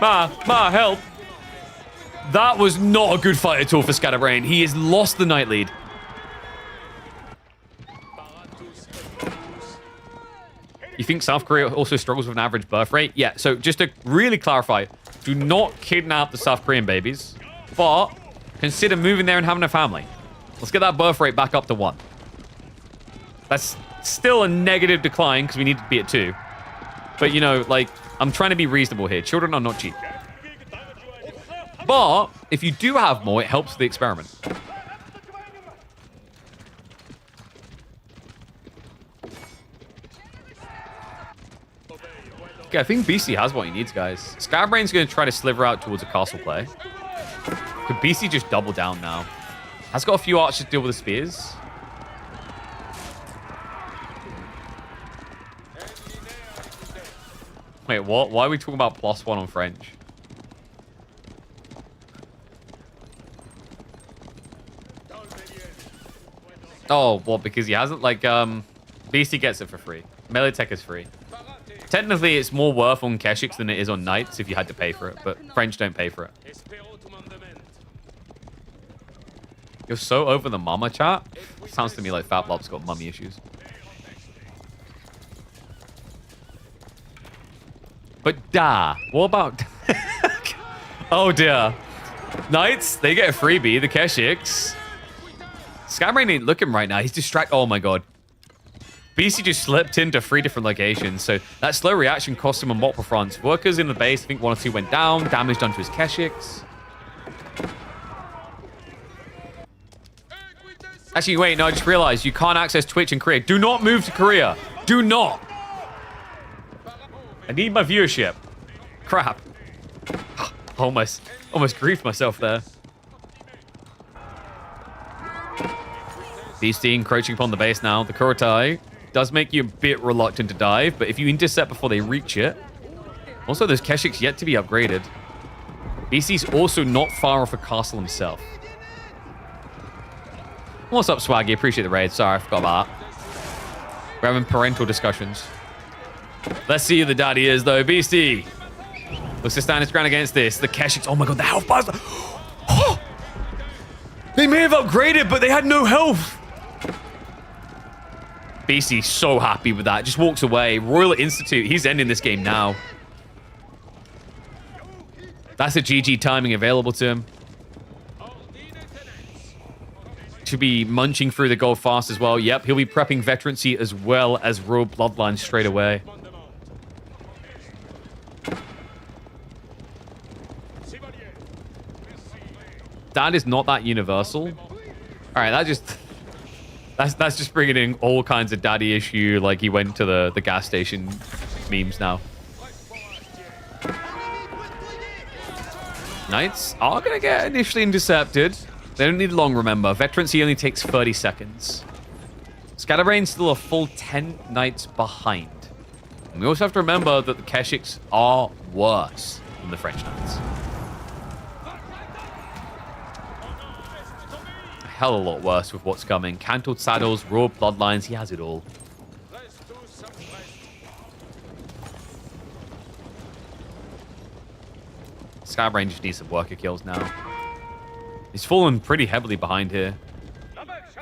Ma, help. That was not a good fight at all for Scatterbrain. He has lost the Knight lead. You think South Korea also struggles with an average birth rate? Yeah, so just to really clarify, do not kidnap the South Korean babies, but consider moving there and having a family. Let's get that birth rate back up to 1. That's still a negative decline because we need to be at 2. But, you know, I'm trying to be reasonable here. Children are not cheap. But if you do have more, it helps the experiment. Okay, I think BC has what he needs, guys. Scatterbrain's going to try to sliver out towards a castle play. Could BC just double down now? Has got a few archers to deal with the spears. Wait, what? Why are we talking about +1 on French? Oh, well, because he hasn't, BC gets it for free. Melee tech is free. Technically, it's more worth on Keshiks than it is on Knights if you had to pay for it, but French don't pay for it. You're so over the mama chat? Sounds to me like Fat Blob's got mummy issues. But what about... Oh dear. Knights, they get a freebie, the Keshiks. Scatterbrain ain't looking right now. He's distracted. Oh my god. BC just slipped into 3 different locations, so that slow reaction cost him a multiple fronts. Workers in the base, I think 1 or 2 went down, damage done to his Keshiks. Actually, wait, no, I just realized you can't access Twitch in Korea. Do not move to Korea. Do not. I need my viewership. Crap. Almost griefed myself there. Beastie encroaching upon the base now. The Kurotai does make you a bit reluctant to dive, but if you intercept before they reach it... Also, there's Keshiks yet to be upgraded. Beastie's also not far off a castle himself. What's up, Swaggy? Appreciate the raid. Sorry, I forgot about that. We're having parental discussions. Let's see who the daddy is, though. Beastie looks to stand his ground against this. The Keshiks. Oh my god, the health bars. Oh! They may have upgraded, but they had no health. Beastie's so happy with that. Just walks away. Royal Institute. He's ending this game now. That's a GG timing available to him. Should be munching through the gold fast as well. Yep, he'll be prepping veterancy as well as royal bloodlines straight away. That is not that universal. All right, that's just bringing in all kinds of daddy issue. Like he went to the gas station memes now. Knights are gonna get initially intercepted. They don't need long, remember. Veterancy only takes 30 seconds. Scatterbrain's still a full 10 knights behind. And we also have to remember that the Keshiks are worse than the French knights. A hell of a lot worse with what's coming. Cantled saddles, raw bloodlines, he has it all. Scatterbrain just needs some worker kills now. He's fallen pretty heavily behind here.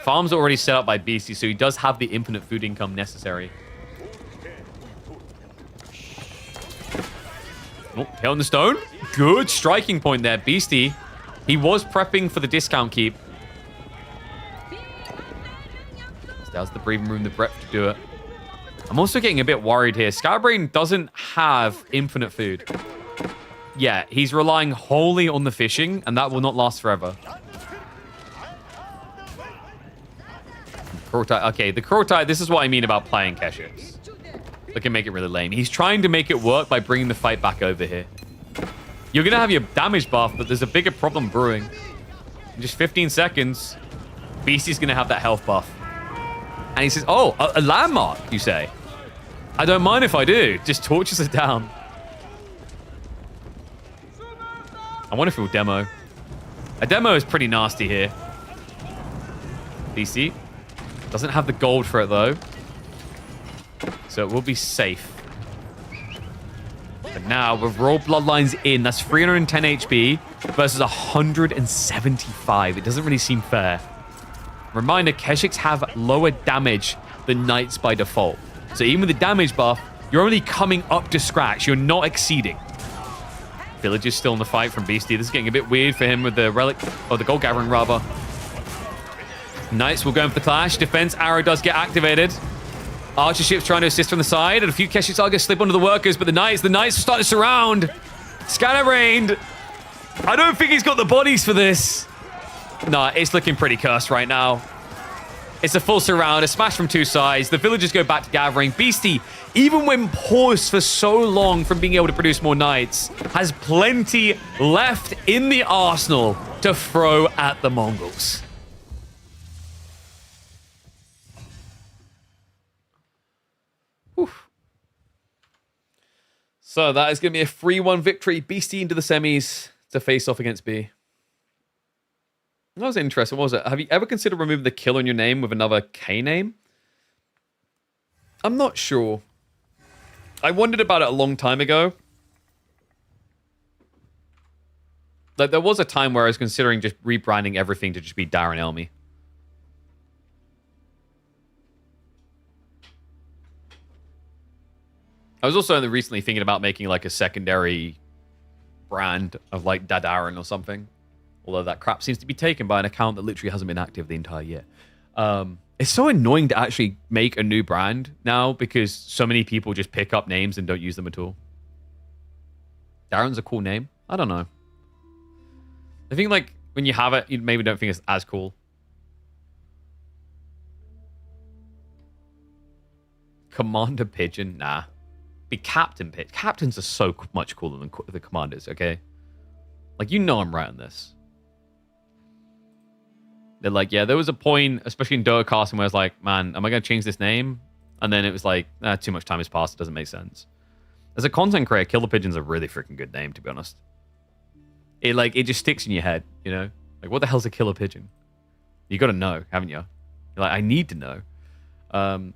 Farms are already set up by Beastie, so he does have the infinite food income necessary. Oh, hit on the stone. Good striking point there. Beastie, he was prepping for the discount keep. Still has the breathing room, the breadth to do it. I'm also getting a bit worried here. Scatterbrain doesn't have infinite food. Yeah, he's relying wholly on the fishing, and that will not last forever. Kurotai, okay, the Kurotai, this is what I mean about playing Keshiks. They can make it really lame. He's trying to make it work by bringing the fight back over here. You're going to have your damage buff, but there's a bigger problem brewing. In just 15 seconds, Beastie's going to have that health buff. And he says, oh, a landmark, you say? I don't mind if I do. Just torches it down. I wonder if it will demo. A demo is pretty nasty here. DC doesn't have the gold for it, though. So it will be safe. But now, with Royal Bloodlines in, that's 310 HP versus 175. It doesn't really seem fair. Reminder, Keshiks have lower damage than Knights by default. So even with the damage buff, you're only coming up to scratch. You're not exceeding. Villagers still in the fight from Beastie. This is getting a bit weird for him with the relic, or the gold gathering rather. Knights will go in for the clash. Defense arrow does get activated. Archer ships trying to assist from the side, and a few Keshiks are going to slip onto the workers, but the Knights start to surround. Scatterbrained. I don't think he's got the bodies for this. Nah, it's looking pretty cursed right now. It's a full surround, a smash from 2 sides. The villagers go back to gathering. Beastie, even when paused for so long from being able to produce more knights, has plenty left in the arsenal to throw at the Mongols. Whew. So that is going to be a 3-1 victory. Beastie into the semis to face off against B. That was interesting. What was it? Have you ever considered removing the kill on your name with another K name? I'm not sure. I wondered about it a long time ago. Like, there was a time where I was considering just rebranding everything to just be Darren Elmy. I was also recently thinking about making like a secondary brand of like Dadaran or something. Although that crap seems to be taken by an account that literally hasn't been active the entire year. It's so annoying to actually make a new brand now because so many people just pick up names and don't use them at all. Darren's a cool name. I don't know. I think like when you have it, you maybe don't think it's as cool. Commander Pigeon? Nah. Be Captain Pigeon. Captains are so much cooler than the commanders, okay? Like, you know I'm right on this. They're like, yeah, there was a point, especially in Dota casting, where I was like, man, am I going to change this name? And then it was like, too much time has passed. It doesn't make sense. As a content creator, Killer Pigeon's a really freaking good name, to be honest. It just sticks in your head, you know? Like, what the hell's a Killer Pigeon? You got to know, haven't you? You're like, I need to know. I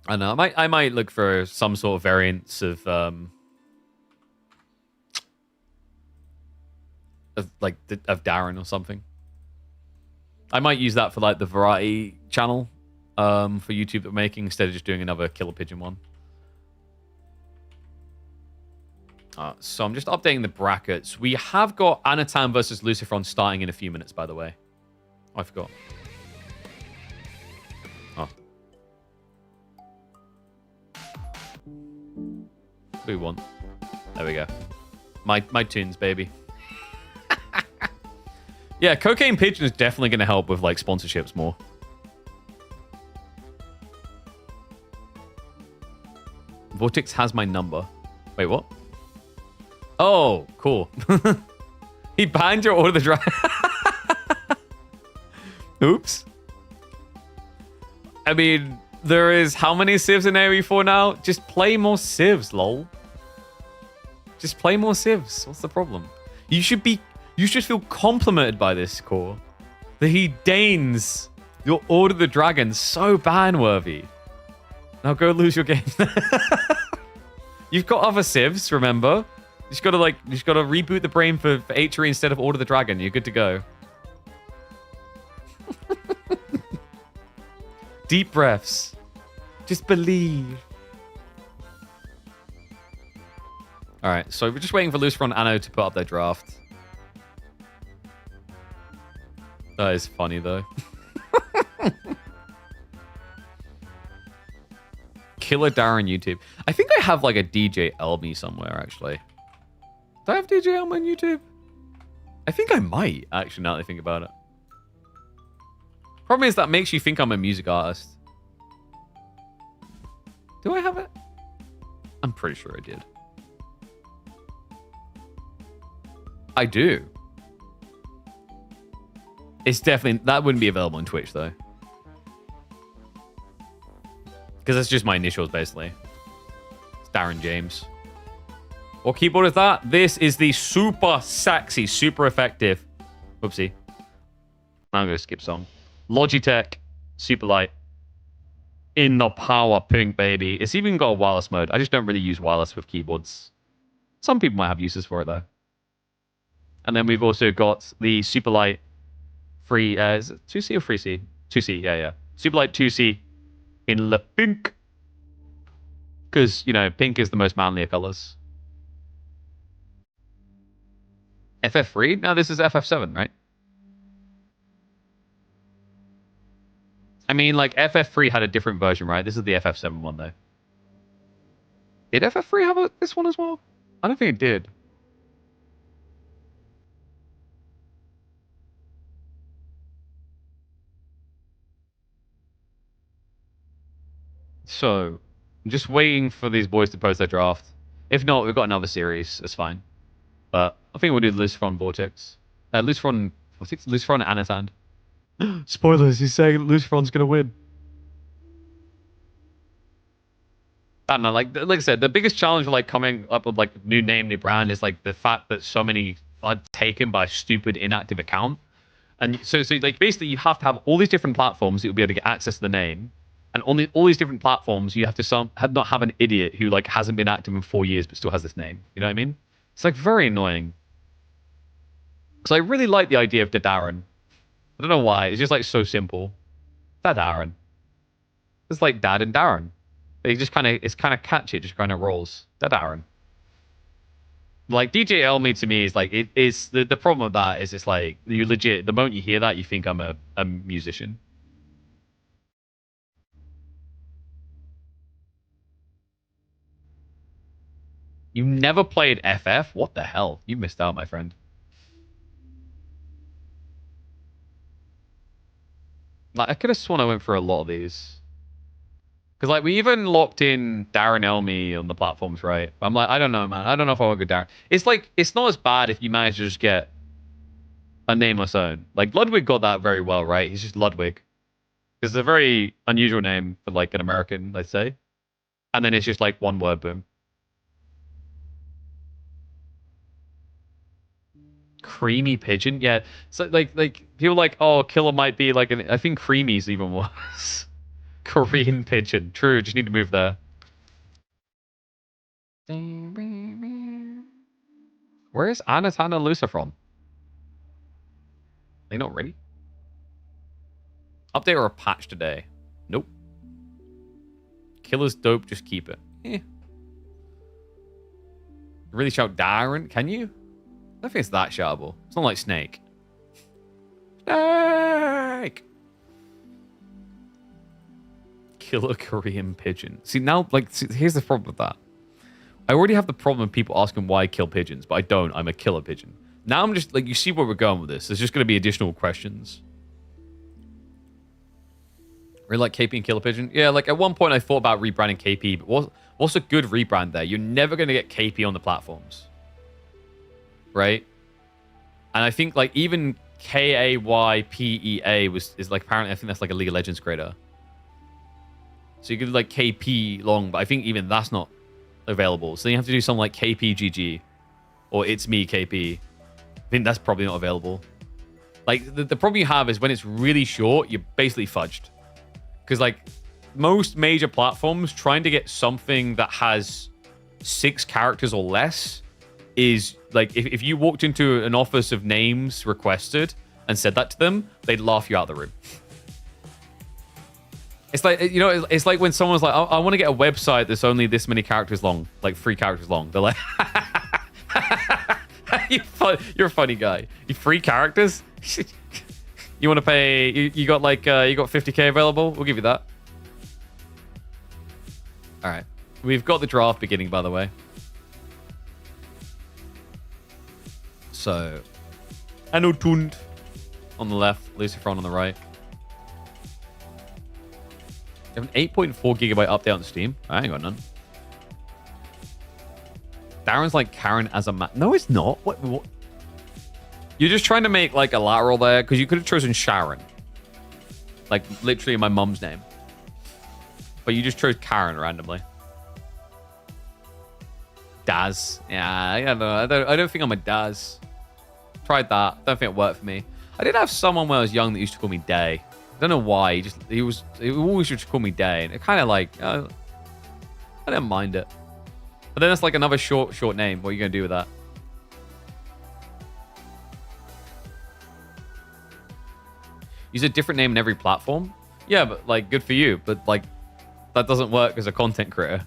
don't know. I might look for some sort of variants of Darren or something. I might use that for like the variety channel for YouTube that we're making instead of just doing another Killer Pigeon one. So I'm just updating the brackets. We have got Anatan versus Lucifron starting in a few minutes, by the way. Oh, I forgot. Oh. What do we want? There we go. My tunes, baby. Yeah, Cocaine Pigeon is definitely going to help with like sponsorships more. Vortex has my number. Wait, what? Oh, cool. He banned your Order the Dragon. Oops. I mean, there is how many civs in AoE4 now? Just play more civs, lol. Just play more civs. What's the problem? You should feel complimented by this core that he deigns your Order the Dragon so ban-worthy. Now go lose your game. You've got other civs, remember? You just gotta reboot the brain for H3 instead of Order the Dragon. You're good to go. Deep breaths. Just believe. Alright, so we're just waiting for Lucifron and Anno to put up their draft. That is funny, though. Killer Darren YouTube. I think I have, like, a DJ Elmy somewhere, actually. Do I have DJ Elmy on YouTube? I think I might, actually, now that I think about it. Problem is that makes you think I'm a music artist. Do I have it? I'm pretty sure I did. I do. It's definitely... That wouldn't be available on Twitch, though. Because that's just my initials, basically. It's Darren James. What keyboard is that? This is the super sexy, super effective... Whoopsie. I'm going to skip song. Logitech Superlight. In the power pink, baby. It's even got a wireless mode. I just don't really use wireless with keyboards. Some people might have uses for it, though. And then we've also got the Superlight free... is it 2C or 3C? 2C, yeah. Superlight 2C in Le Pink. Because, you know, pink is the most manly of colors. FF3? No, this is FF7, right? I mean, like, FF3 had a different version, right? This is the FF7 one, though. Did FF3 have this one as well? I don't think it did. So, I'm just waiting for these boys to post their draft. If not, we've got another series. It's fine. But I think we'll do Lucifron Vortex. Lucifron Anatan. Spoilers, he's saying Lucifron's going to win. I don't know, like I said, the biggest challenge of like coming up with like new name, new brand is like the fact that so many are taken by a stupid inactive account. And so like basically you have to have all these different platforms that you'll be able to get access to the name. And on all these different platforms, you have to not have an idiot who like hasn't been active in 4 years but still has this name. You know what I mean? It's like very annoying. So I really like the idea of Darren. I don't know why. It's just like so simple. Darren. It's like Dad and Darren. It's kind of catchy. It just kind of rolls. Darren. Like DJ Elmy to me is like the problem with that is it's like you legit the moment you hear that you think I'm a musician. You never played FF? What the hell? You missed out, my friend. Like, I could have sworn I went for a lot of these. Because, like, we even locked in Darren Elmy on the platforms, right? I'm like, I don't know, man. I don't know if I want to go Darren. It's like, it's not as bad if you manage to just get a nameless own. Like, Ludwig got that very well, right? He's just Ludwig. It's a very unusual name for, like, an American, let's say. And then it's just, like, one word, boom. Creamy pigeon? Yeah. So, like people like, oh, killer might be, like, I think creamy's even worse. Korean pigeon. True, just need to move there. Where is Anatana Lusa from? They not ready? Update or a patch today? Nope. Killer's dope, just keep it. Eh. Really shout Darren? Can you? I don't think it's that shoutable. It's not like Snake. Snake! Killer Korean pigeon. See, now, like, here's the problem with that. I already have the problem of people asking why I kill pigeons, but I don't. I'm a killer pigeon. Now I'm just, like, you see where we're going with this. There's just going to be additional questions. Really like KP and Killer Pigeon? Yeah, like, at one point I thought about rebranding KP, but what's a good rebrand there? You're never going to get KP on the platforms. Right? And I think, like, even KAYPEA is, like, apparently, I think that's, like, a League of Legends creator. So you could do, like, KP long, but I think even that's not available. So then you have to do something like KPGG or It's Me KP. I think that's probably not available. Like, the problem you have is when it's really short, you're basically fudged. Because, like, most major platforms, trying to get something that has 6 characters or less is, like, if you walked into an office of names requested and said that to them, they'd laugh you out of the room. It's like, you know, it's like when someone's like, I want to get a website that's only this many characters long, like 3 characters long. They're like, you're a funny guy. You 3 characters? You want to pay? You got like you got 50k available? We'll give you that. All right, we've got the draft beginning, by the way. So, Anotund on the left, Lucifron on the right. You have an 8.4 gigabyte update on Steam. I ain't got none. Darren's like Karen as a man. No, it's not. What? You're just trying to make, like, a lateral there, because you could have chosen Sharon. Like, literally my mum's name. But you just chose Karen randomly. Daz. Yeah, I don't know. I don't think I'm a Daz. Tried that. Don't think it worked for me. I did have someone when I was young that used to call me Day. I don't know why. He always used to call me Day. And it kind of like, I didn't mind it. But then it's like another short name. What are you going to do with that? Use a different name in every platform? Yeah, but, like, good for you. But, like, that doesn't work as a content creator.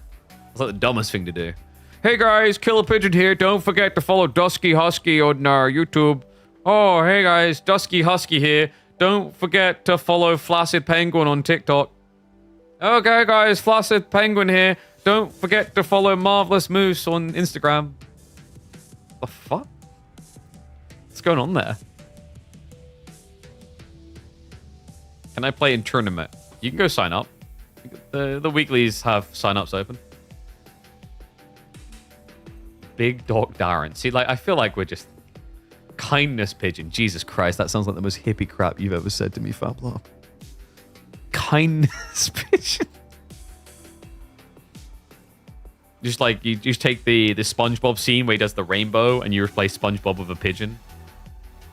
It's like the dumbest thing to do. Hey guys, Killer Pigeon here. Don't forget to follow Dusky Husky on our YouTube. Oh, hey guys, Dusky Husky here. Don't forget to follow Flaccid Penguin on TikTok. Okay guys, Flaccid Penguin here. Don't forget to follow Marvelous Moose on Instagram. The fuck? What's going on there? Can I play in tournament? You can go sign up. The weeklies have sign-ups open. Big Dog Darren. See, like, I feel like we're just... Kindness Pigeon. Jesus Christ, that sounds like the most hippie crap you've ever said to me, Fablo. Kindness Pigeon. Just like, you just take the SpongeBob scene where he does the rainbow and you replace SpongeBob with a pigeon.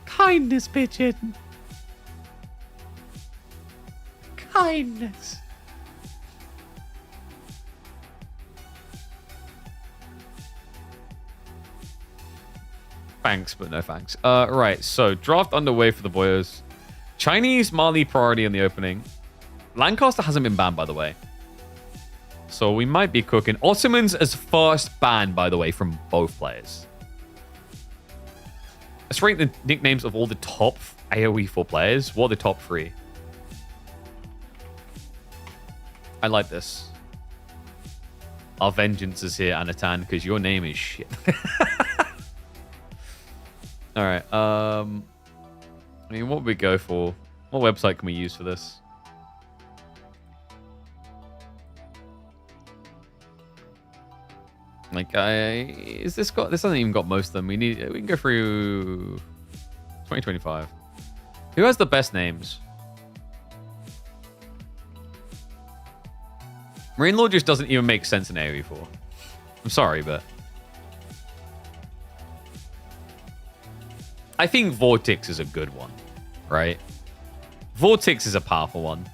Kindness Pigeon. Kindness. Thanks, but no thanks. Right, so draft underway for the boyos. Chinese Mali priority in the opening. Lancaster hasn't been banned, by the way. So we might be cooking. Ottomans as first ban, by the way, from both players. Let's rank the nicknames of all the top AoE 4 players. What are the top 3? I like this. Our vengeance is here, Anatan, because your name is shit. All right. I mean, what would we go for? What website can we use for this? Like, is this got? This hasn't even got most of them. We can go through 2025. Who has the best names? Marine Law just doesn't even make sense in AoE4. I'm sorry, but I think Vortex is a good one, right? Vortex is a powerful one.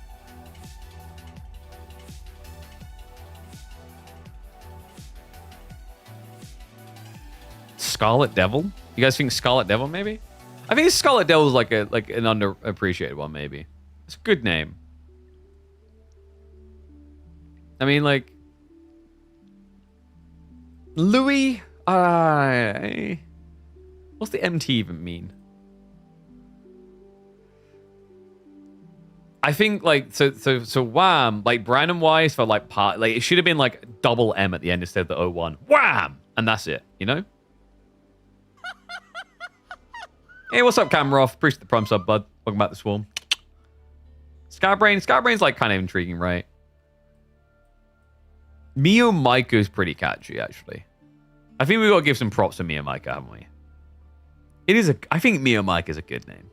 Scarlet Devil? You guys think Scarlet Devil maybe? I think Scarlet Devil is like an underappreciated one maybe. It's a good name. I mean, like Louis. What's the MT even mean? I think like so wham, like Brandon wise for like part, like it should have been like double M at the end instead of the O1. Wham, and that's it. You know. Hey, what's up, Camroff? Appreciate the prime sub, bud. Welcome back to Swarm. Skybrain's like kind of intriguing, right? Mio Micah is pretty catchy, actually. I think we got to give some props to Mio Micah, haven't we? I think Mio Micah is a good name.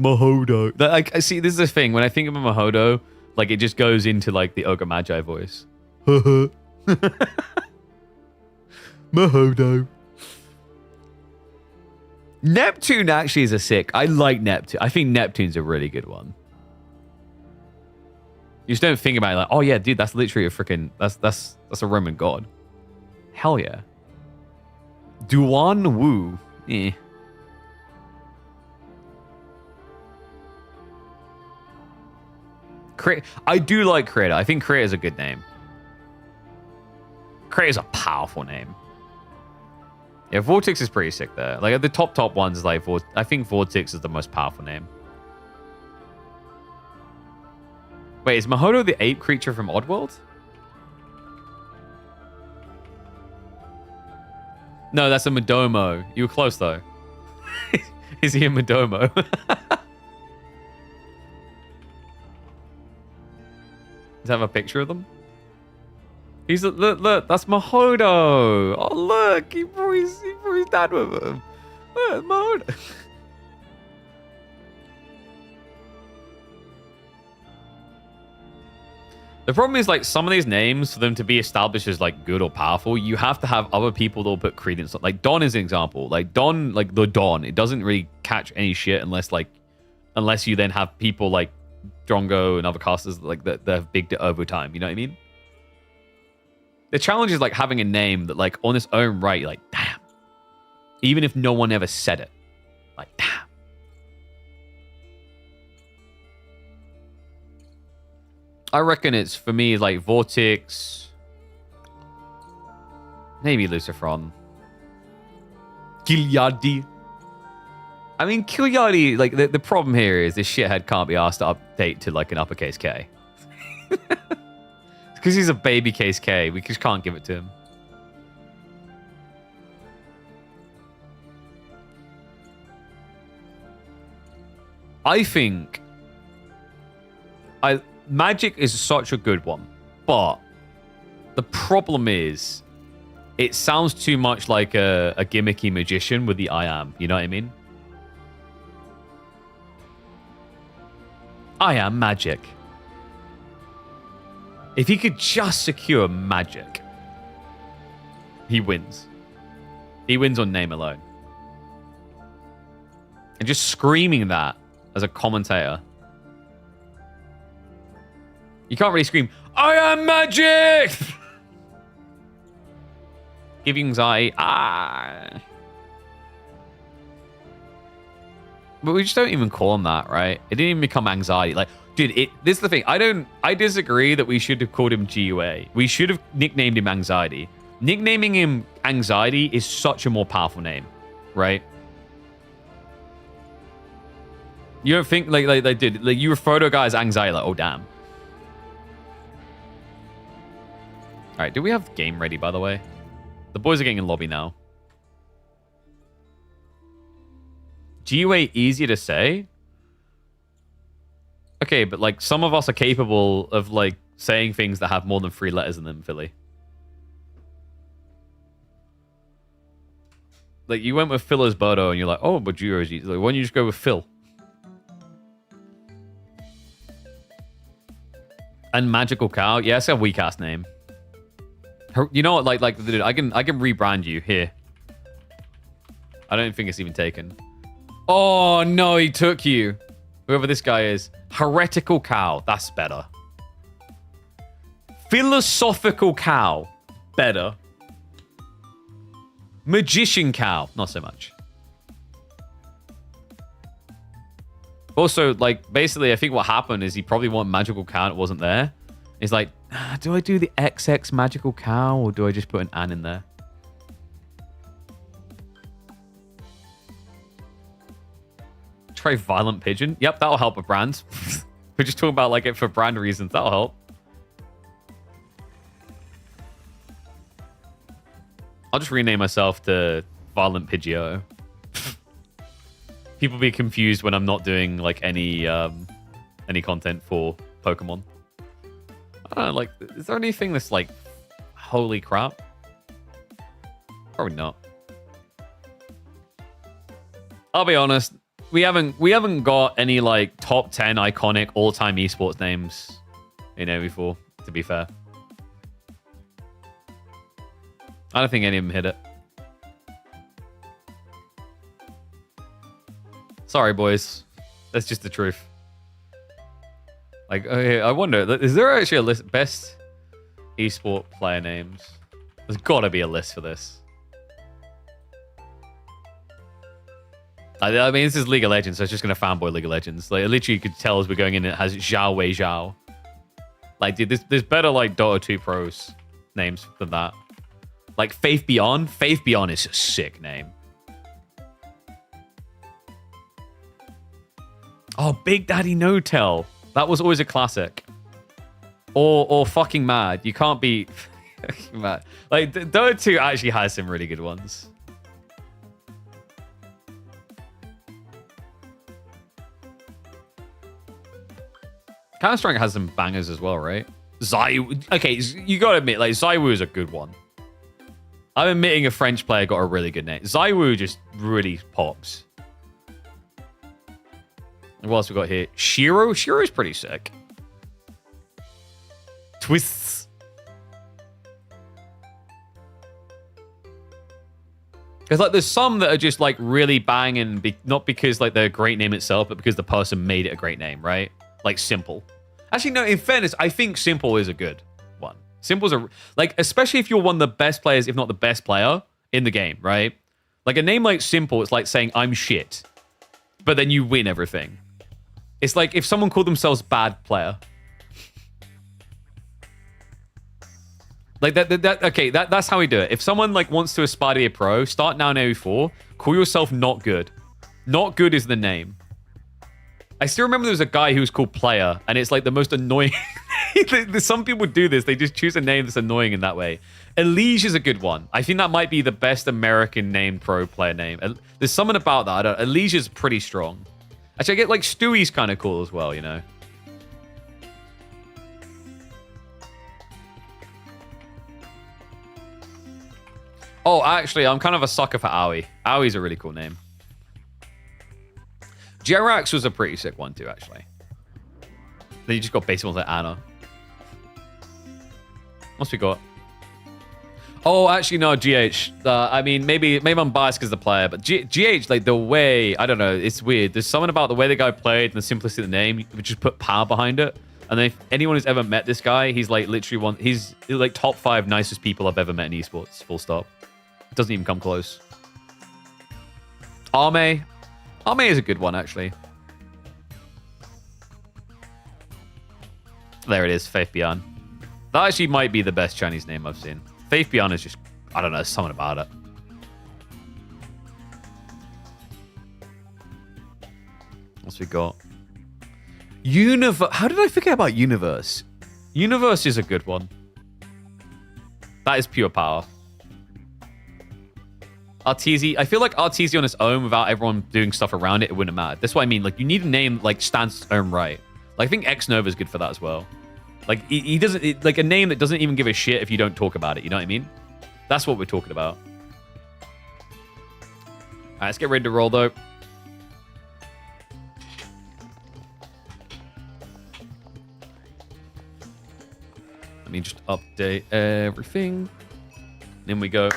Mahodo. I see. This is the thing. When I think of a Mahodo, like it just goes into like the Ogre Magi voice. Mahodo. Neptune actually is a sick. I like Neptune. I think Neptune's a really good one. You just don't think about it like, oh yeah, dude, that's literally a freaking that's a Roman god. Hell yeah. Duan Wu. Eh. I do like Creator. I think Creator is a good name. Creator is a powerful name. Yeah, Vortex is pretty sick there. Like the top ones is like I think Vortex is the most powerful name. Wait, is Mahodo the ape creature from Oddworld? No, that's a Madomo. You were close though. Is he a Madomo? Does have a picture of them? He's look, that's Mahodo. Oh look, he brought his dad with him. Look, Mahodo. The problem is like some of these names, for them to be established as like good or powerful, you have to have other people that will put credence on. Like Don is an example. Like Don, like the Don, it doesn't really catch any shit unless you then have people like Drongo and other casters like that have bigged it over time. You know what I mean? The challenge is like having a name that like on its own right, you're like, damn. Even if no one ever said it. Like, damn. I reckon it's, for me, like Vortex. Maybe Lucifron. Gilyadi. I mean, Gilyadi, like, the problem here is this shithead can't be asked to update to, like, an uppercase K. Because he's a baby case K. We just can't give it to him. I think... Magic is such a good one, but the problem is it sounds too much like a gimmicky magician with the I am. You know what I mean? I am magic. If he could just secure magic, he wins. He wins on name alone. And just screaming that as a commentator. You can't really scream, I am magic! Give you anxiety. Ah. But we just don't even call him that, right? It didn't even become anxiety. Like, dude, this is the thing. I disagree that we should have called him GUA. We should have nicknamed him Anxiety. Nicknaming him Anxiety is such a more powerful name, right? You don't think, like they did. Like, you refer to a guy as Anxiety, like, oh, damn. All right, do we have game ready, by the way? The boys are getting in lobby now. GUA easier to say? Okay, but like some of us are capable of like saying things that have more than 3 letters in them, Philly. Like you went with Phil as Bodo and you're like, oh, but GUA is easy. Like, why don't you just go with Phil? And Magical Cow? Yeah, it's a weak ass name. You know what? Like, dude, I can rebrand you here. I don't think it's even taken. Oh no, he took you. Whoever this guy is. Heretical Cow. That's better. Philosophical Cow. Better. Magician Cow. Not so much. Also, like, basically, I think what happened is he probably wanted Magical Cow and it wasn't there. He's like, do I do the XX Magical Cow or do I just put an in there? Try Violent Pigeon. Yep, that'll help a brand. We're just talking about like it for brand reasons. That'll help. I'll just rename myself to Violent Pidgeotto. People be confused when I'm not doing like any content for Pokemon. I don't know, like, is there anything that's like, holy crap? Probably not. I'll be honest. We haven't got any like top 10 iconic all-time esports names, before, to be fair. I don't think any of them hit it. Sorry, boys. That's just the truth. Like, okay, I wonder, is there actually a list best esport player names? There's got to be a list for this. I mean, this is League of Legends, so it's just going to fanboy League of Legends. Like, literally, you could tell as we're going in, it has Zhao Wei Zhao. Like, dude, there's better, like, Dota 2 pros names than that. Like, Faith Beyond. Faith Beyond is a sick name. Oh, Big Daddy No Tell. That was always a classic. Or Fucking Mad. You can't be mad. Like, Dota 2 actually has some really good ones. Counter-Strike has some bangers as well, right? Okay, you gotta admit, like, Zywoo is a good one. I'm admitting a French player got a really good name. Zywoo just really pops. And what else we got here? Shiro? Shiro's pretty sick. Twists. Because, like, there's some that are just, like, really banging, not because, like, they're a great name itself, but because the person made it a great name, right? Like, Simple. Actually, no, in fairness, I think Simple is a good one. Simple's like, especially if you're one of the best players, if not the best player in the game, right? Like, a name like Simple, it's like saying, I'm shit. But then you win everything. It's like if someone called themselves Bad Player. Like, that's how we do it. If someone, like, wants to aspire to be a pro, start now in AE4, call yourself Not Good. Not Good is the name. I still remember there was a guy who was called Player, and it's like the most annoying. Some people do this. They just choose a name that's annoying in that way. Elige is a good one. I think that might be the best American named pro player name. There's something about that. Elige is pretty strong. Actually, I get like Stewie's kind of cool as well, you know. Oh, actually, I'm kind of a sucker for Aoi. Aoi's a really cool name. Jerax was a pretty sick one too, actually. Then you just got basic ones like Anna. What's we got? Oh, actually, no, GH. I mean, maybe I'm biased because of the player, but GH, like the way, I don't know, it's weird. There's something about the way the guy played and the simplicity of the name. You just put power behind it. And then if anyone who's ever met this guy, he's like literally he's like top 5 nicest people I've ever met in esports, full stop. It doesn't even come close. Arme is a good one, actually. There it is, Faith Beyond. That actually might be the best Chinese name I've seen. Faith Beyond is just, I don't know, something about it. What's we got? Universe. How did I forget about Universe? Universe is a good one. That is pure power. Artesi, I feel like Artesi on its own, without everyone doing stuff around it, it wouldn't matter. That's what I mean. Like, you need a name like stands its own right. Like, I think X Nova is good for that as well. Like, he doesn't like a name that doesn't even give a shit if you don't talk about it. You know what I mean? That's what we're talking about. All right, let's get ready to roll though. Let me just update everything. In we go.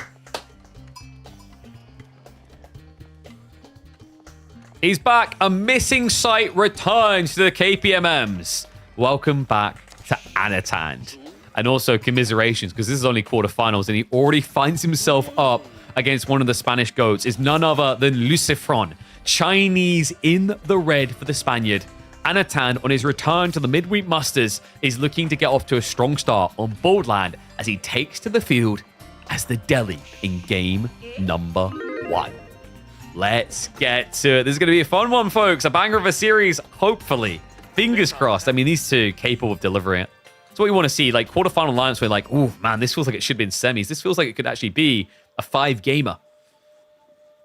He's back. A missing site returns to the KPMMs. Welcome back to Anatand. And also commiserations, because this is only quarterfinals, and he already finds himself up against one of the Spanish goats. Is none other than Lucifron, Chinese in the red for the Spaniard. Anatand, on his return to the midweek musters, is looking to get off to a strong start on bold land as he takes to the field as the Delhi in game number 1. Let's get to it. This is going to be a fun one, folks. A banger of a series, hopefully. Fingers crossed. I mean, these two capable of delivering it. That's what we want to see. Like, quarterfinal lines where like, oh, man, this feels like it should be in semis. This feels like it could actually be a 5-gamer.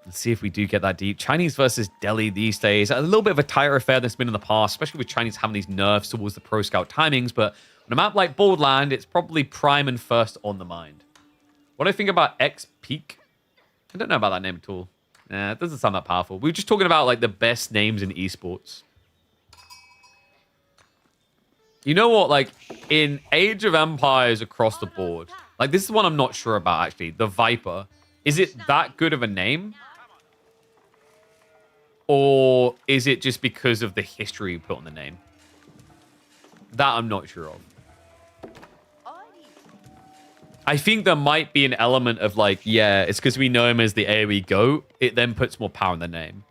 Let's see if we do get that deep. Chinese versus Delhi these days. A little bit of a tighter affair than it's been in the past, especially with Chinese having these nerfs towards the Pro Scout timings. But on a map like Boldland, it's probably prime and first on the mind. What do I think about X Peak? I don't know about that name at all. Nah, it doesn't sound that powerful. We were just talking about like the best names in esports. You know what? Like in Age of Empires across the board, like this is one I'm not sure about actually. The Viper, is it that good of a name? Or is it just because of the history you put on the name? That I'm not sure of. I think there might be an element of like, yeah, it's because we know him as the AoE GOAT. It then puts more power in the name.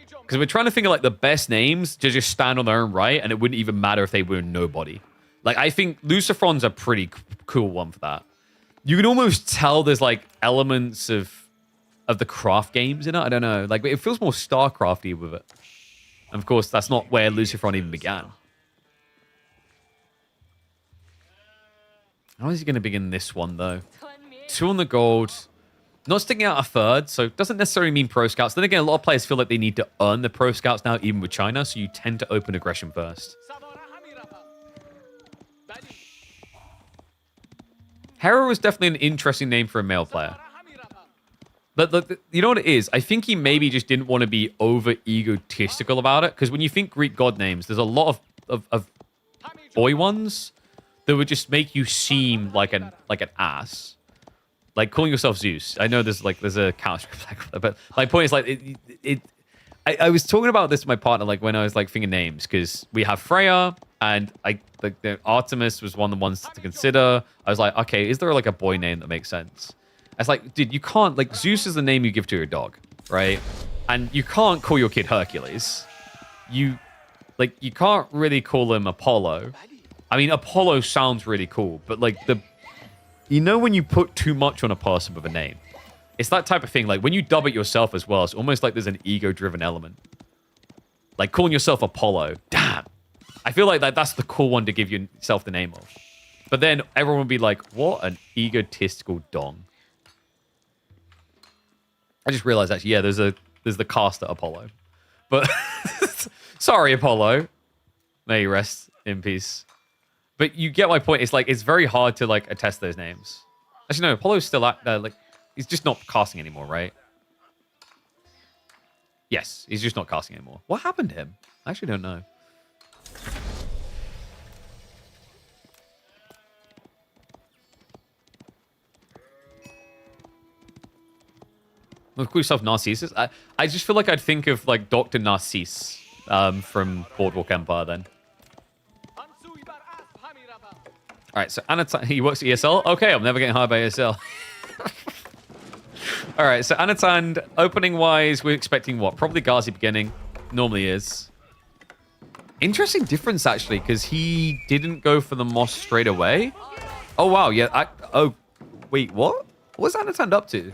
Because we're trying to think of like the best names to just stand on their own right, and it wouldn't even matter if they were nobody. Like, I think Lucifron's a pretty cool one for that. You can almost tell there's like elements of the craft games in it. I don't know. Like, it feels more StarCrafty with it. And of course, that's not where Lucifron even began. How is he going to begin this one, though? 2 on the gold. Not sticking out a third, so it doesn't necessarily mean Pro Scouts. Then again, a lot of players feel like they need to earn the Pro Scouts now, even with China, so you tend to open aggression first. Hera was definitely an interesting name for a male player. But you know what it is? I think he maybe just didn't want to be over egotistical about it, because when you think Greek god names, there's a lot of boy ones that would just make you seem like an ass. Like calling yourself Zeus. I know there's a counter, but my point is like I was talking about this with my partner like when I was like thinking names, because we have Freya and the Artemis was one of the ones to consider. I was like, okay, is there like a boy name that makes sense? I was like, dude, you can't, like, Zeus is the name you give to your dog, right? And you can't call your kid Hercules. You can't really call him Apollo. I mean, Apollo sounds really cool, but like you know when you put too much on a person with a name, it's that type of thing. Like when you dub it yourself as well, it's almost like there's an ego-driven element. Like calling yourself Apollo, damn. I feel like that's the cool one to give yourself the name of. But then everyone would be like, what an egotistical dong. I just realized actually, yeah, there's the caster Apollo. But sorry, Apollo. May you rest in peace. But you get my point. It's like it's very hard to like attest those names. Actually, no, Apollo's still like he's just not casting anymore, right? Yes, he's just not casting anymore. What happened to him? I actually don't know. Look, call yourself Narcissus. I just feel like I'd think of like Dr. Narcisse from Boardwalk Empire then. All right, so Anatand, he works at ESL. Okay, I'm never getting hired by ESL. All right, so Anatand, opening-wise, we're expecting what? Probably Ghazi beginning. Normally is. Interesting difference, actually, because he didn't go for the Moss straight away. Oh, wow, yeah. Oh, wait, what? What's Anatand up to?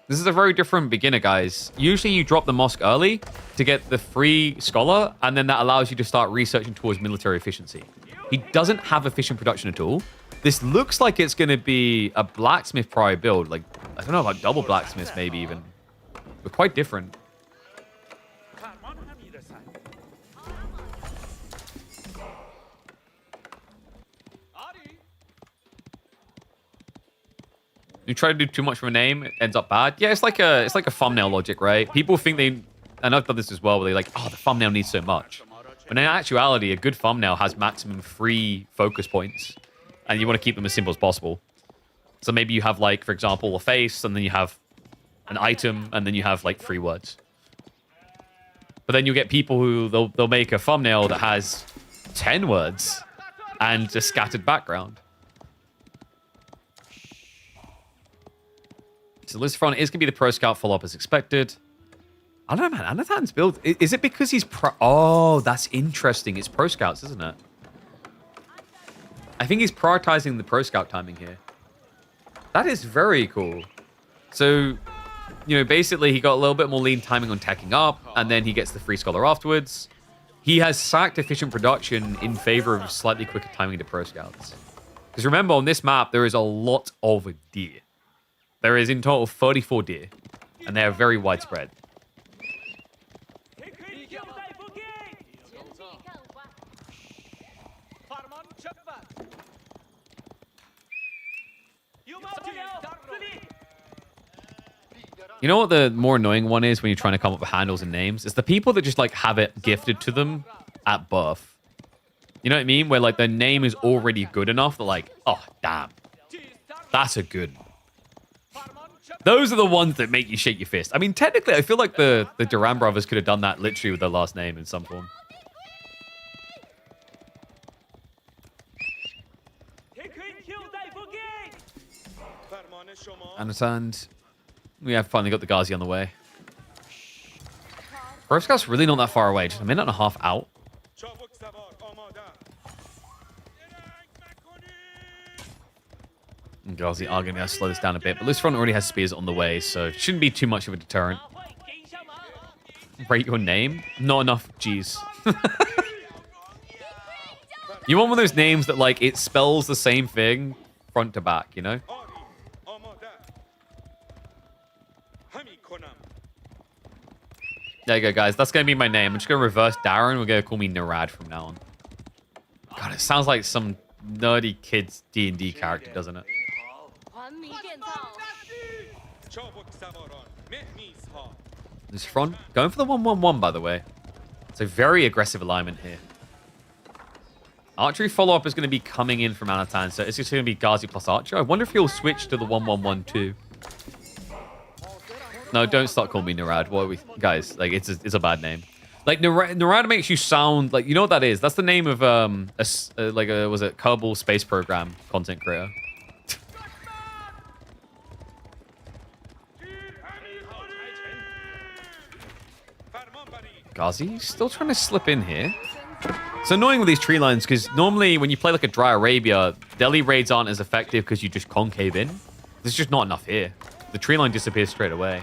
This is a very different beginner, guys. Usually you drop the mosque early to get the free scholar, and then that allows you to start researching towards military efficiency. He doesn't have efficient production at all. This looks like it's going to be a blacksmith probably build. Like, I don't know about double blacksmiths maybe even. But quite different. You try to do too much from a name, it ends up bad. Yeah, it's like a thumbnail logic, right? People think and I've done this as well, where they're like, oh, the thumbnail needs so much. But in actuality, a good thumbnail has maximum 3 focus points, and you want to keep them as simple as possible. So maybe you have, like, for example, a face, and then you have an item, and then you have, like, 3 words. But then you get people who, they'll make a thumbnail that has 10 words and a scattered background. So Listafron is going to be the Pro Scout follow-up as expected. I don't know, man. Anathan's build... Is it because he's pro... Oh, that's interesting. It's Pro Scouts, isn't it? I think he's prioritizing the Pro Scout timing here. That is very cool. So, you know, basically he got a little bit more lean timing on teching up, and then he gets the Free Scholar afterwards. He has sacked efficient production in favor of slightly quicker timing to Pro Scouts. Because remember, on this map, there is a lot of deer. There is in total 34 deer, and they are very widespread. You know what the more annoying one is when you're trying to come up with handles and names? It's the people that just like have it gifted to them at birth. You know what I mean? Where like their name is already good enough that like, oh, damn. That's a good one. Those are the ones that make you shake your fist. I mean, technically, I feel like the Duran brothers could have done that literally with their last name in some form. Understand. We have finally got the Ghazi on the way. Pro Scout's really not that far away. Just a minute and a half out. And Ghazi are going to slow this down a bit. But Listafron already has spears on the way, so it shouldn't be too much of a deterrent. Rate your name? Not enough G's. You want one of those names that, like, it spells the same thing front to back, you know? There you go, guys. That's going to be my name. I'm just going to reverse Darren. We're going to call me Narad from now on. God, it sounds like some nerdy kid's D&D character, doesn't it? This front. Going for the 1-1-1, by the way. It's a very aggressive alignment here. Archery follow-up is going to be coming in from Anatan, so it's just going to be Ghazi plus Archer. I wonder if he'll switch to the 1-1-1-2. No, don't start calling me Narad. What are we, guys? Like, it's a bad name. Like Narad makes you sound like, you know what that is? That's the name of was it Kerbal Space Program content creator. Ghazi still trying to slip in here. It's annoying with these tree lines because normally when you play like a Dry Arabia, Delhi raids aren't as effective because you just concave in. There's just not enough here. The tree line disappears straight away.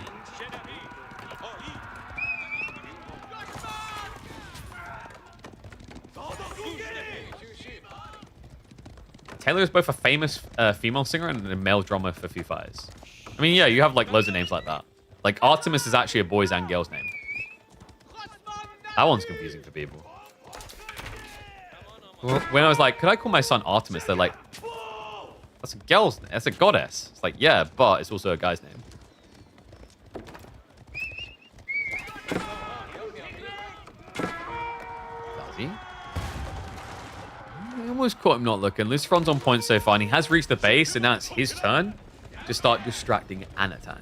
Taylor is both a famous female singer and a male drummer for Foo Fighters. I mean, yeah, you have like loads of names like that. Like Artemis is actually a boy's and girl's name. That one's confusing for people. When I was like, could I call my son Artemis? They're like, that's a girl's name. That's a goddess. It's like, yeah, but it's also a guy's name. Ghazi. I almost caught him not looking. Listafron's on point so far, and he has reached the base, and now it's his turn to start distracting Anatan.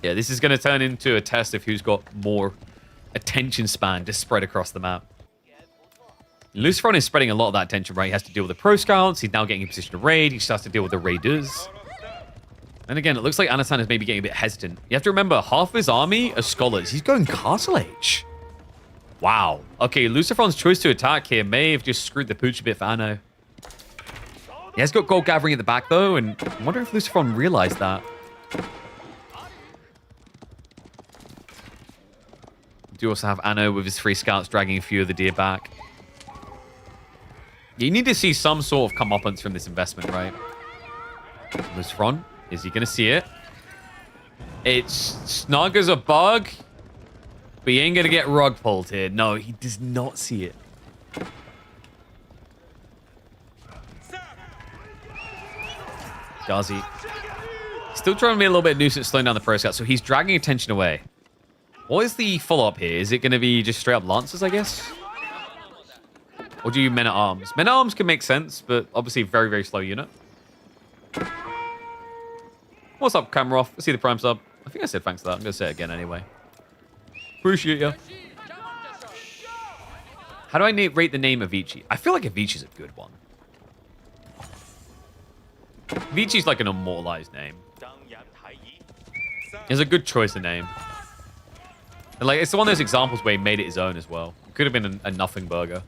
Yeah, this is going to turn into a test of who's got more attention span to spread across the map. Listafron is spreading a lot of that attention, right? He has to deal with the Pro Scouts. He's now getting in position to raid. He starts to deal with the Raiders. And again, it looks like Anatan is maybe getting a bit hesitant. You have to remember, half of his army are scholars. He's going Castle Age. Wow. Okay, Listafron's choice to attack here may have just screwed the pooch a bit for Anno. He has got gold gathering at the back, though, and I wonder if Listafron realized that. We do also have Anno with his 3 scouts dragging a few of the deer back. You need to see some sort of comeuppance from this investment, right? Lucifron, is he going to see it? It's snug as a bug, but he ain't going to get rug pulled here. No, he does not see it. Does he? Still trying to be a little bit nuisance, slowing down the pro scout, so he's dragging attention away. What is the follow-up here? Is it going to be just straight-up lancers, I guess? Or do you men-at-arms? Men-at-arms can make sense, but obviously very, very slow unit. What's up, Kamarov? I see the prime sub. I think I said thanks for that. I'm going to say it again anyway. Appreciate you. How do I rate the name of Avicii? I feel like Avicii's a good one. Avicii's like an immortalized name. It's a good choice of name. And like, it's one of those examples where he made it his own as well. It could have been a nothing burger.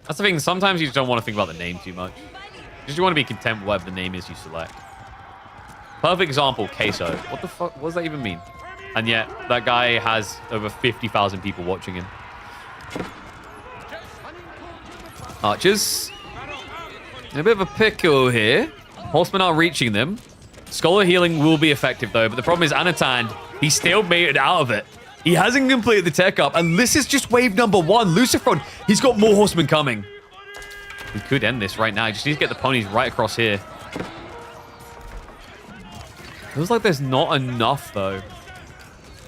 That's the thing. Sometimes you just don't want to think about the name too much. Just you want to be content with whatever the name is you select. Perfect example, Queso. What the fuck? What does that even mean? And yet, that guy has over 50,000 people watching him. Archers. A bit of a pickle here. Horsemen are reaching them. Scholar healing will be effective, though. But the problem is Anatan, he still made it out of it. He hasn't completed the tech up. And this is just wave number 1. Lucifron, he's got more horsemen coming. We could end this right now. He just needs to get the ponies right across here. Feels like there's not enough, though.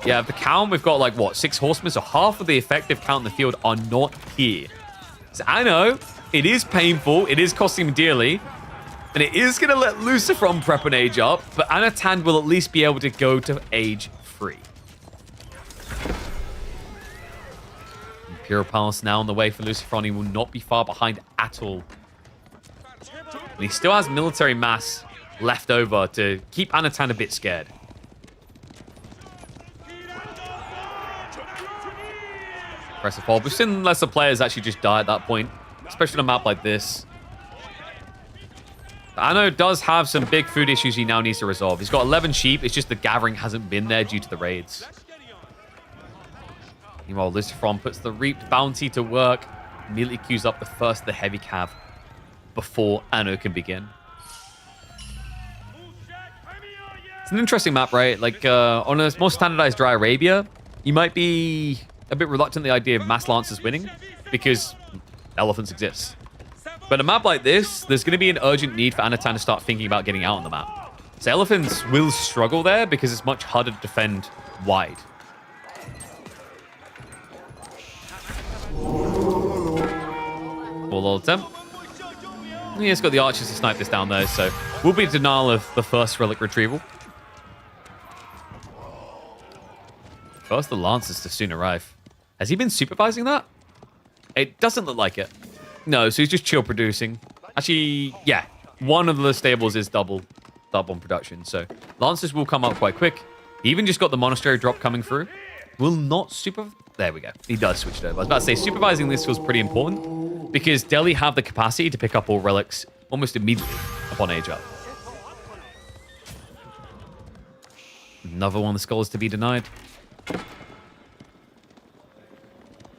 Yeah, the count, we've got like, what, 6 horsemen? So half of the effective count in the field are not here. So I know, it is painful. It is costing him dearly. And it is going to let Lucifron prep an age up. But Anatan will at least be able to go to age 3. Imperial Palace now on the way for Lucifron. He will not be far behind at all. And he still has military mass left over to keep Anatan a bit scared. Impressive hold. We've seen lesser players actually just die at that point, especially on a map like this. Anno does have some big food issues he now needs to resolve. He's got 11 sheep. It's just the gathering hasn't been there due to the raids. Meanwhile, Lucifron puts the reaped bounty to work. Immediately queues up the first of the heavy cav before Anno can begin. It's an interesting map, right? Like, on a more standardized Dry Arabia, you might be a bit reluctant to the idea of mass lancers winning because elephants exist. But a map like this, there's going to be an urgent need for Anatan to start thinking about getting out on the map. So elephants will struggle there because it's much harder to defend wide. Full attempt. He has got the archers to snipe this down there, so will be denial of the first relic retrieval. First, the lancers to soon arrive. Has he been supervising that? It doesn't look like it. No, so he's just chill producing. Actually, yeah, one of the stables is double on production, so lancers will come up quite quick. He even just got the monastery drop coming through. Will not super... There we go. He does switch it over. I was about to say, supervising this was pretty important because Delhi have the capacity to pick up all relics almost immediately upon age up. Another one of the scholars to be denied.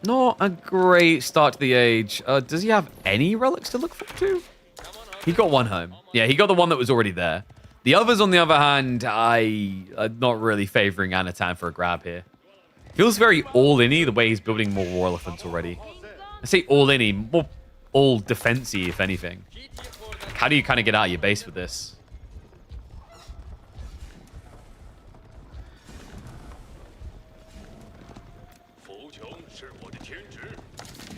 Not a great start to the age. Does he have any relics to look forward to? He got one home. Yeah, he got the one that was already there. The others, on the other hand, I'm not really favoring Anatan for a grab here. Feels very all-in-y the way he's building more war elephants already. I say all-in-y, more all-defense-y, if anything. How do you kind of get out of your base with this?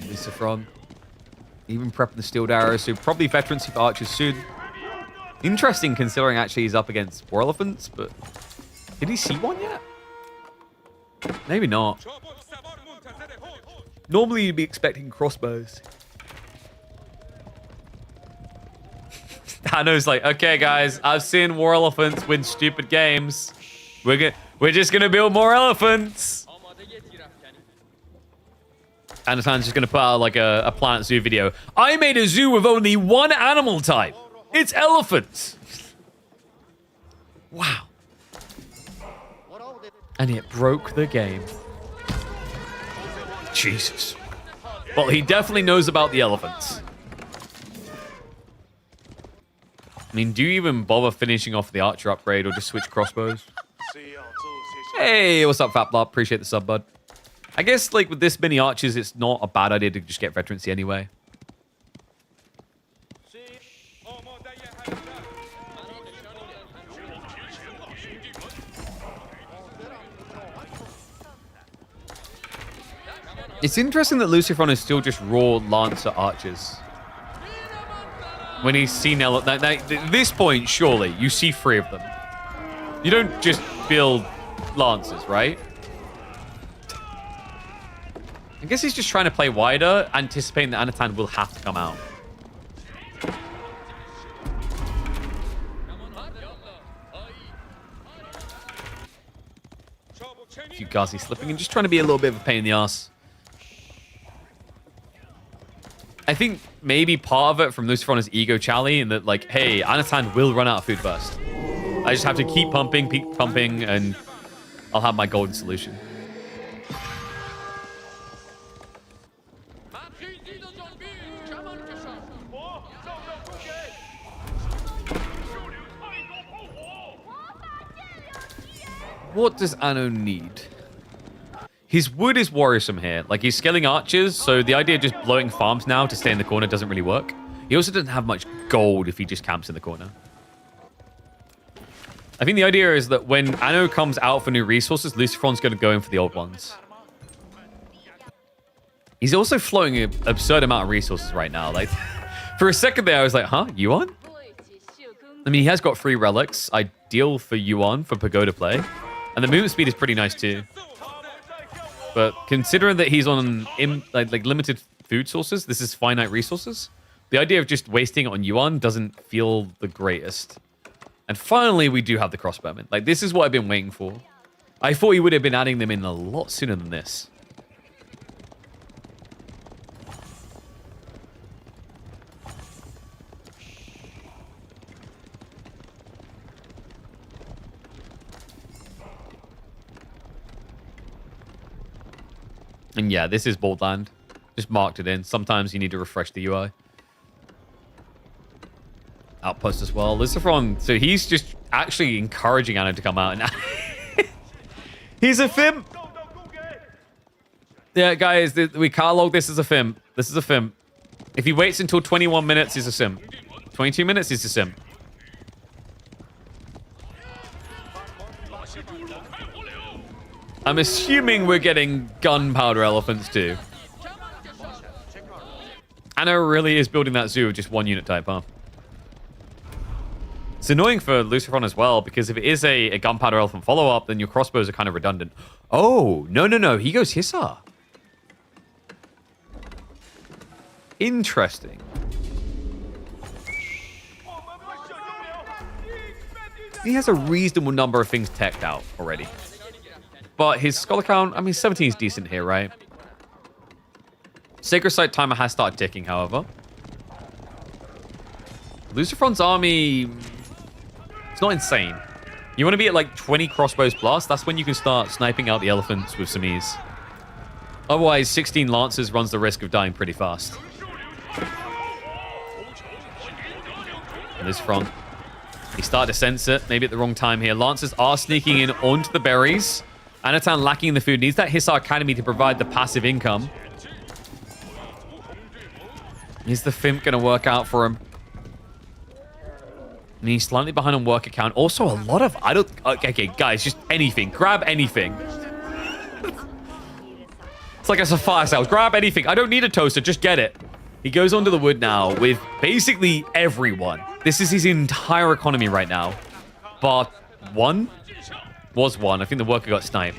Lucifron. Even prepping the steel arrows, so probably veterancy for archers soon. Interesting considering actually he's up against war elephants, but did he see one yet? Maybe not. Normally you'd be expecting crossbows. Hanno's like, okay guys, I've seen war elephants win stupid games. We're just gonna build more elephants. Anatan's just gonna put out like a Planet Zoo video. I made a zoo with only one animal type. It's elephants. Wow. And it broke the game. Jesus. Well, he definitely knows about the elephants. I mean, do you even bother finishing off the archer upgrade or just switch crossbows? Hey, what's up, Fat Blob? Appreciate the sub, bud. I guess, like, with this many archers, it's not a bad idea to just get veterancy anyway. It's interesting that Lucifron is still just raw Lancer archers. When he's seen at this point, surely, you see 3 of them. You don't just build Lancers, right? I guess he's just trying to play wider, anticipating that Anatan will have to come out. Fugazi slipping and just trying to be a little bit of a pain in the ass. I think maybe part of it from Lucifron is ego chally, and that, like, hey, Anatan will run out of food first. I just have to keep pumping, and I'll have my golden solution. What does Anno need? His wood is worrisome here. Like, he's scaling archers, so the idea of just blowing farms now to stay in the corner doesn't really work. He also doesn't have much gold if he just camps in the corner. I think the idea is that when Anno comes out for new resources, Lucifron's going to go in for the old ones. He's also flowing an absurd amount of resources right now. Like, for a second there, I was like, huh? Yuan? I mean, he has got 3 relics. Ideal for Yuan for Pagoda play. And the movement speed is pretty nice too. But considering that he's on like limited food sources, this is finite resources. The idea of just wasting it on Yuan doesn't feel the greatest. And finally, we do have the crossbowmen. Like, this is what I've been waiting for. I thought he would have been adding them in a lot sooner than this. And yeah, this is bold land. Just marked it in. Sometimes you need to refresh the UI. Outpost as well. Lucifron, so he's just actually encouraging Anna to come out. And he's a fimp. Yeah, guys, we can't log this as a fimp. This is a fimp. If he waits until 21 minutes, he's a simp. 22 minutes, he's a simp. I'm assuming we're getting gunpowder elephants too. Anna really is building that zoo of just 1 unit type, huh? It's annoying for Lucifron as well, because if it is a gunpowder elephant follow-up, then your crossbows are kind of redundant. Oh, no. He goes Hissar. Interesting. He has a reasonable number of things teched out already. But his scholar count, I mean, 17 is decent here, right? Sacred Site timer has started ticking, however. Lucifron's army, it's not insane. You want to be at like 20 crossbows plus, that's when you can start sniping out the elephants with some ease. Otherwise, 16 lancers runs the risk of dying pretty fast. Lucifron, he started to sense it, maybe at the wrong time here. Lancers are sneaking in onto the berries. Anatan lacking the food, needs that Hissar Academy to provide the passive income. Is the Fimp going to work out for him? And he's slightly behind on work account. Also, a lot of... Okay, guys, just anything. Grab anything. It's like a fire sale. Grab anything. I don't need a toaster. Just get it. He goes onto the wood now with basically everyone. This is his entire economy right now. But one? Was one. I think the worker got sniped.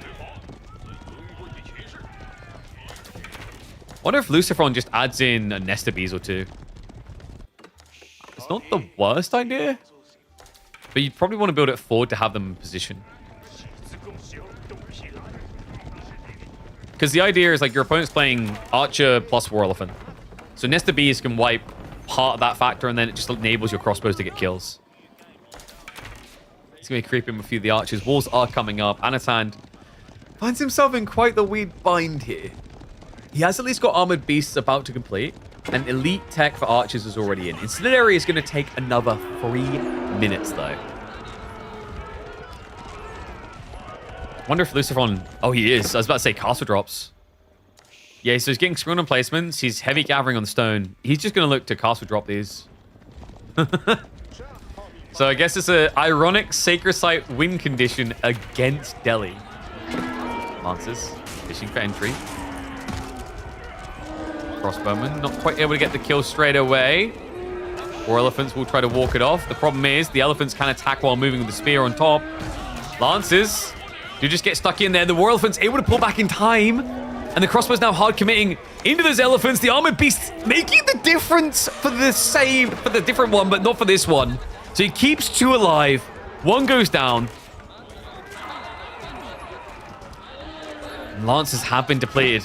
I wonder if Lucifron just adds in a nest of bees or 2. It's not the worst idea. But you probably want to build it forward to have them in position. Because the idea is like your opponent's playing Archer plus War Elephant. So nest of bees can wipe part of that factor, and then it just enables your crossbows to get kills. He's going to be creeping with a few of the archers. Walls are coming up. Anatan finds himself in quite the weird bind here. He has at least got armored beasts about to complete, and elite tech for archers is already in. Incendiary is going to take another 3 minutes, though. Wonder if Luciferon... Oh, he is. I was about to say castle drops. Yeah, so he's getting screwed on placements. He's heavy gathering on the stone. He's just going to look to castle drop these. So I guess it's an ironic sacred site win condition against Delhi. Lancers fishing for entry. Crossbowman not quite able to get the kill straight away. War elephants will try to walk it off. The problem is the elephants can attack while moving with the spear on top. Lancers do just get stuck in there. The war elephants able to pull back in time. And the crossbow's now hard committing into those elephants. The armored beasts making the difference for the different one, but not for this one. So he keeps 2 alive. 1 goes down. And Lancers have been depleted.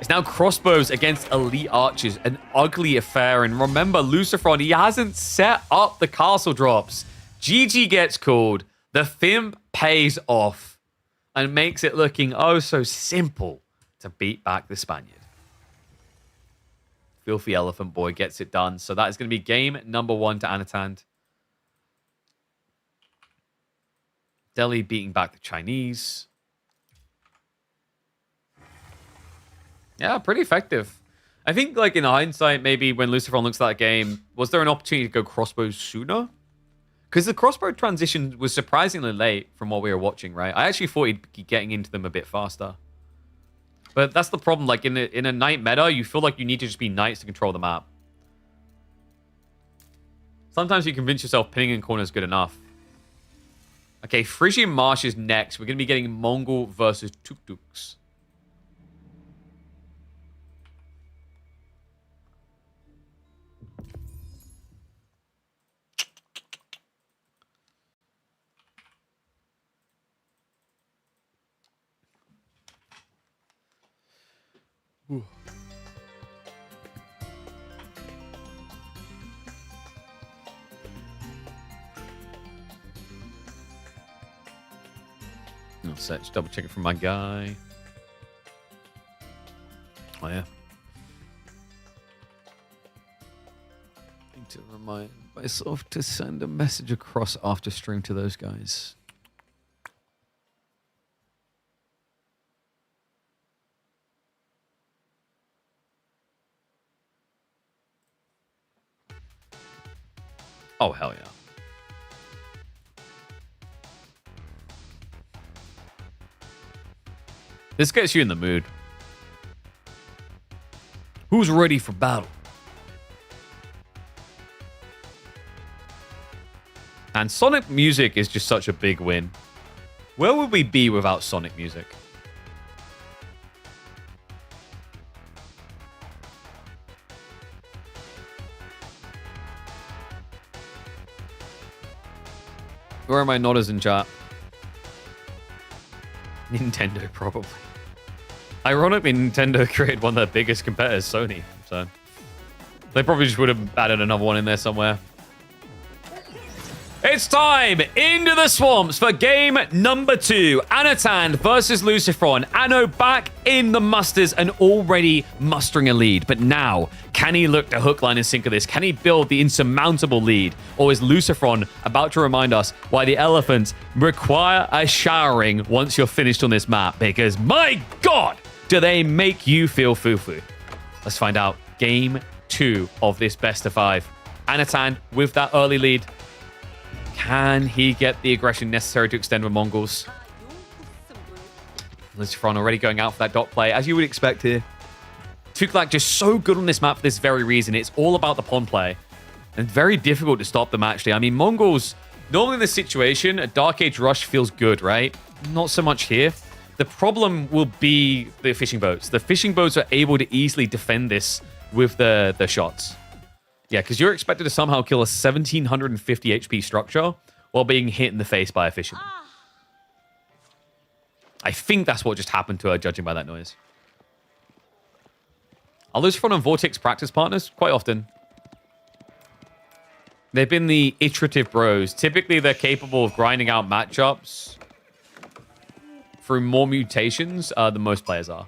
It's now crossbows against elite archers. An ugly affair. And remember, Luciferon, he hasn't set up the castle drops. GG gets called. The Fimp pays off. And makes it looking oh so simple to beat back the Spaniard. Filthy Elephant Boy gets it done. So that is going to be game number 1 to Anatand. Delhi beating back the Chinese. Yeah, pretty effective. I think, like, in hindsight, maybe when Luciferon looks at that game, was there an opportunity to go crossbows sooner? Because the crossbow transition was surprisingly late from what we were watching, right? I actually thought he'd be getting into them a bit faster. But that's the problem. Like, in a knight meta, you feel like you need to just be knights to control the map. Sometimes you convince yourself pinning in corner is good enough. Okay, Frisian Marsh is next. We're going to be getting Mongol versus Tuktuks. Ooh. I'll search, double check it from my guy. Oh yeah. Need to remind myself to send a message across after stream to those guys. Oh, hell yeah. This gets you in the mood. Who's ready for battle? And Sonic music is just such a big win. Where would we be without Sonic music? Where are my nodders in chat? Nintendo, probably. Ironically, Nintendo created one of their biggest competitors, Sony. So they probably just would have added another one in there somewhere. It's time into the swamps for game number 2. Anatand versus Luciferon. Anno back in the musters and already mustering a lead. But now, can he look to hook, line, and sinker this? Can he build the insurmountable lead? Or is Luciferon about to remind us why the elephants require a showering once you're finished on this map? Because, my God, do they make you feel foo-foo. Let's find out. Game 2 of this best of 5. Anatand with that early lead. Can he get the aggression necessary to extend with Mongols? Luciferon already going out for that dot play, as you would expect here. Tuklac just so good on this map for this very reason. It's all about the pawn play. And very difficult to stop them, actually. I mean, Mongols, normally in this situation, a Dark Age rush feels good, right? Not so much here. The problem will be the fishing boats. The fishing boats are able to easily defend this with the shots. Yeah, because you're expected to somehow kill a 1750 HP structure while being hit in the face by a fisherman. I think that's what just happened to her, judging by that noise. Are Luciferon and Vortex practice partners? Quite often. They've been the iterative bros. Typically, they're capable of grinding out matchups through more mutations than most players are.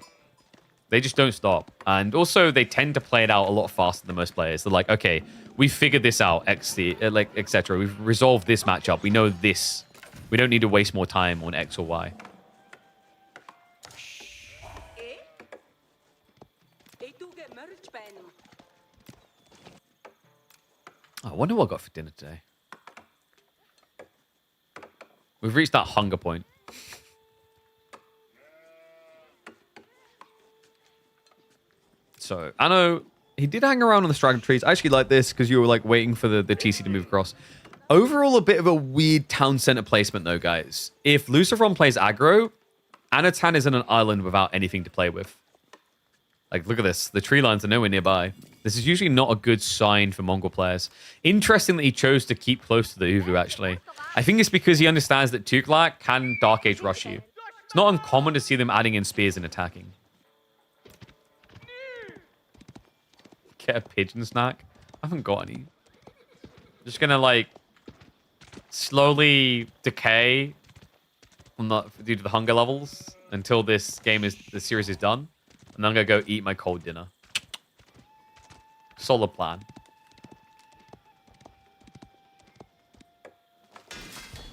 They just don't stop. And also, they tend to play it out a lot faster than most players. They're like, okay, we figured this out, like, etc. We've resolved this matchup. We know this. We don't need to waste more time on X or Y. Oh, I wonder what I got for dinner today. We've reached that hunger point. So, Anno, he did hang around on the straggling trees. I actually like this because you were like waiting for the TC to move across. Overall, a bit of a weird town center placement though, guys. If Luciferon plays aggro, Anatan is on an island without anything to play with. Like, look at this. The tree lines are nowhere nearby. This is usually not a good sign for Mongol players. Interesting that he chose to keep close to the Uvu, actually. I think it's because he understands that Tuklac can Dark Age rush you. It's not uncommon to see them adding in spears and attacking. Get a pigeon snack? I haven't got any. Just gonna, like, slowly decay due to the hunger levels until the series is done. And then I'm gonna go eat my cold dinner. Solid plan.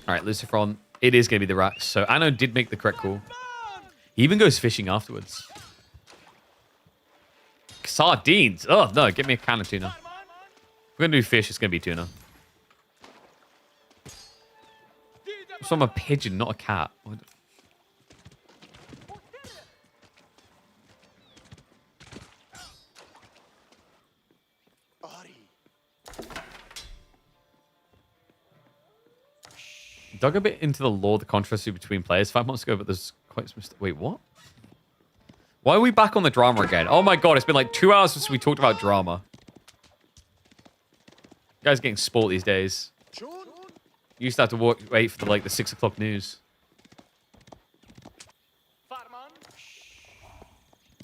Alright, Luciferon. It is gonna be the rats. So Anno did make the correct call. He even goes fishing afterwards. Sardines. Oh, no. Get me a can of tuna. If we're going to do fish, it's going to be tuna. So I'm a pigeon, not a cat. Dug a bit into the lore, the controversy between players 5 months ago, but there's quite some... Wait, what? Why are we back on the drama again? Oh my god, it's been like 2 hours since we talked about drama. You guys are getting spoiled these days. You used to have to wait for the 6 o'clock news.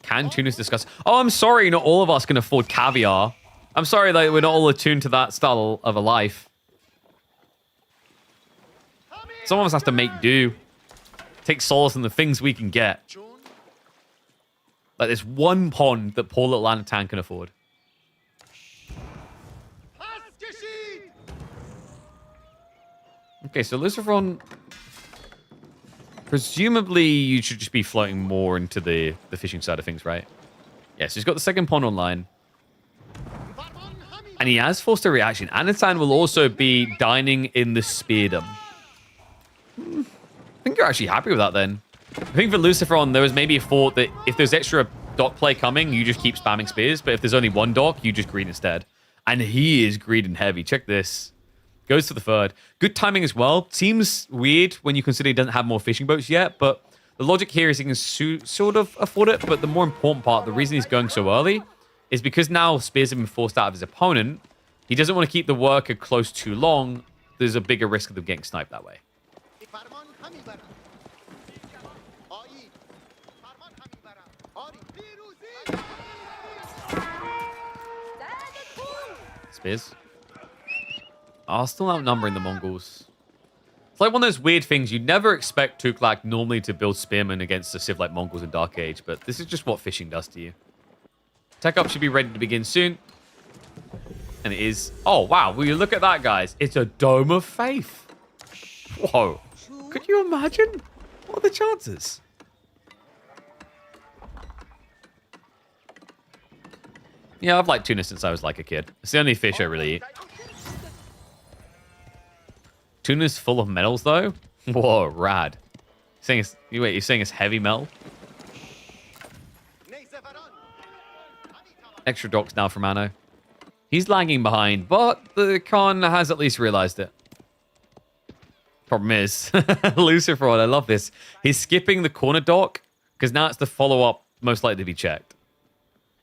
Can tunas discuss? Oh, I'm sorry, not all of us can afford caviar. I'm sorry that we're not all attuned to that style of a life. Some of us have to make do. Take solace in the things we can get. Like this one pond that poor little Anatan can afford. Okay, so Luciferon... Presumably, you should just be floating more into the fishing side of things, right? Yes, he's got the second pond online. And he has forced a reaction. Anatan will also be dining in the speardom. I think you're actually happy with that then. I think for Luciferon, there was maybe a thought that if there's extra dock play coming, you just keep spamming spears. But if there's only one dock, you just greed instead. And he is greeding heavy. Check this. Goes to the third. Good timing as well. Seems weird when you consider he doesn't have more fishing boats yet. But the logic here is he can sort of afford it. But the more important part, the reason he's going so early, is because now spears have been forced out of his opponent. He doesn't want to keep the worker close too long. There's a bigger risk of them getting sniped that way. Spears. Still outnumbering the Mongols. It's like one of those weird things. You'd never expect Tuklac normally to build spearmen against a civ like Mongols in Dark Age, but this is just what fishing does to you. Tech up should be ready to begin soon. And it is... Oh, wow. Will you look at that, guys? It's a Dome of Faith. Whoa. Could you imagine? What are the chances? Yeah, I've liked tuna since I was like a kid. It's the only fish I really eat. Tuna's full of metals, though? Whoa, rad. You're saying it's heavy metal? Extra docks now from Anno. He's lagging behind, but the Khan has at least realized it. Problem is, Luciferon, I love this. He's skipping the corner dock, because now it's the follow-up most likely to be checked.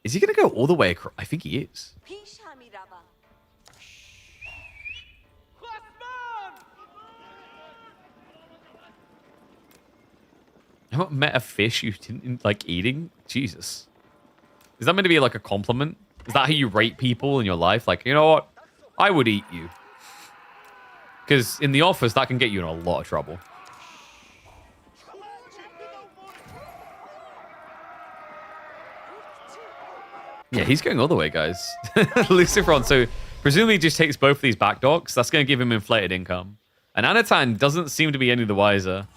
Is he going to go all the way across? I think he is. I haven't met a fish you didn't like eating? Jesus. Is that meant to be like a compliment? Is that how you rate people in your life? Like, you know what? I would eat you. Because in the office, that can get you in a lot of trouble. Yeah, he's going all the way, guys. Lucifron, so presumably just takes both of these back docks. That's going to give him inflated income. And Anatan doesn't seem to be any the wiser.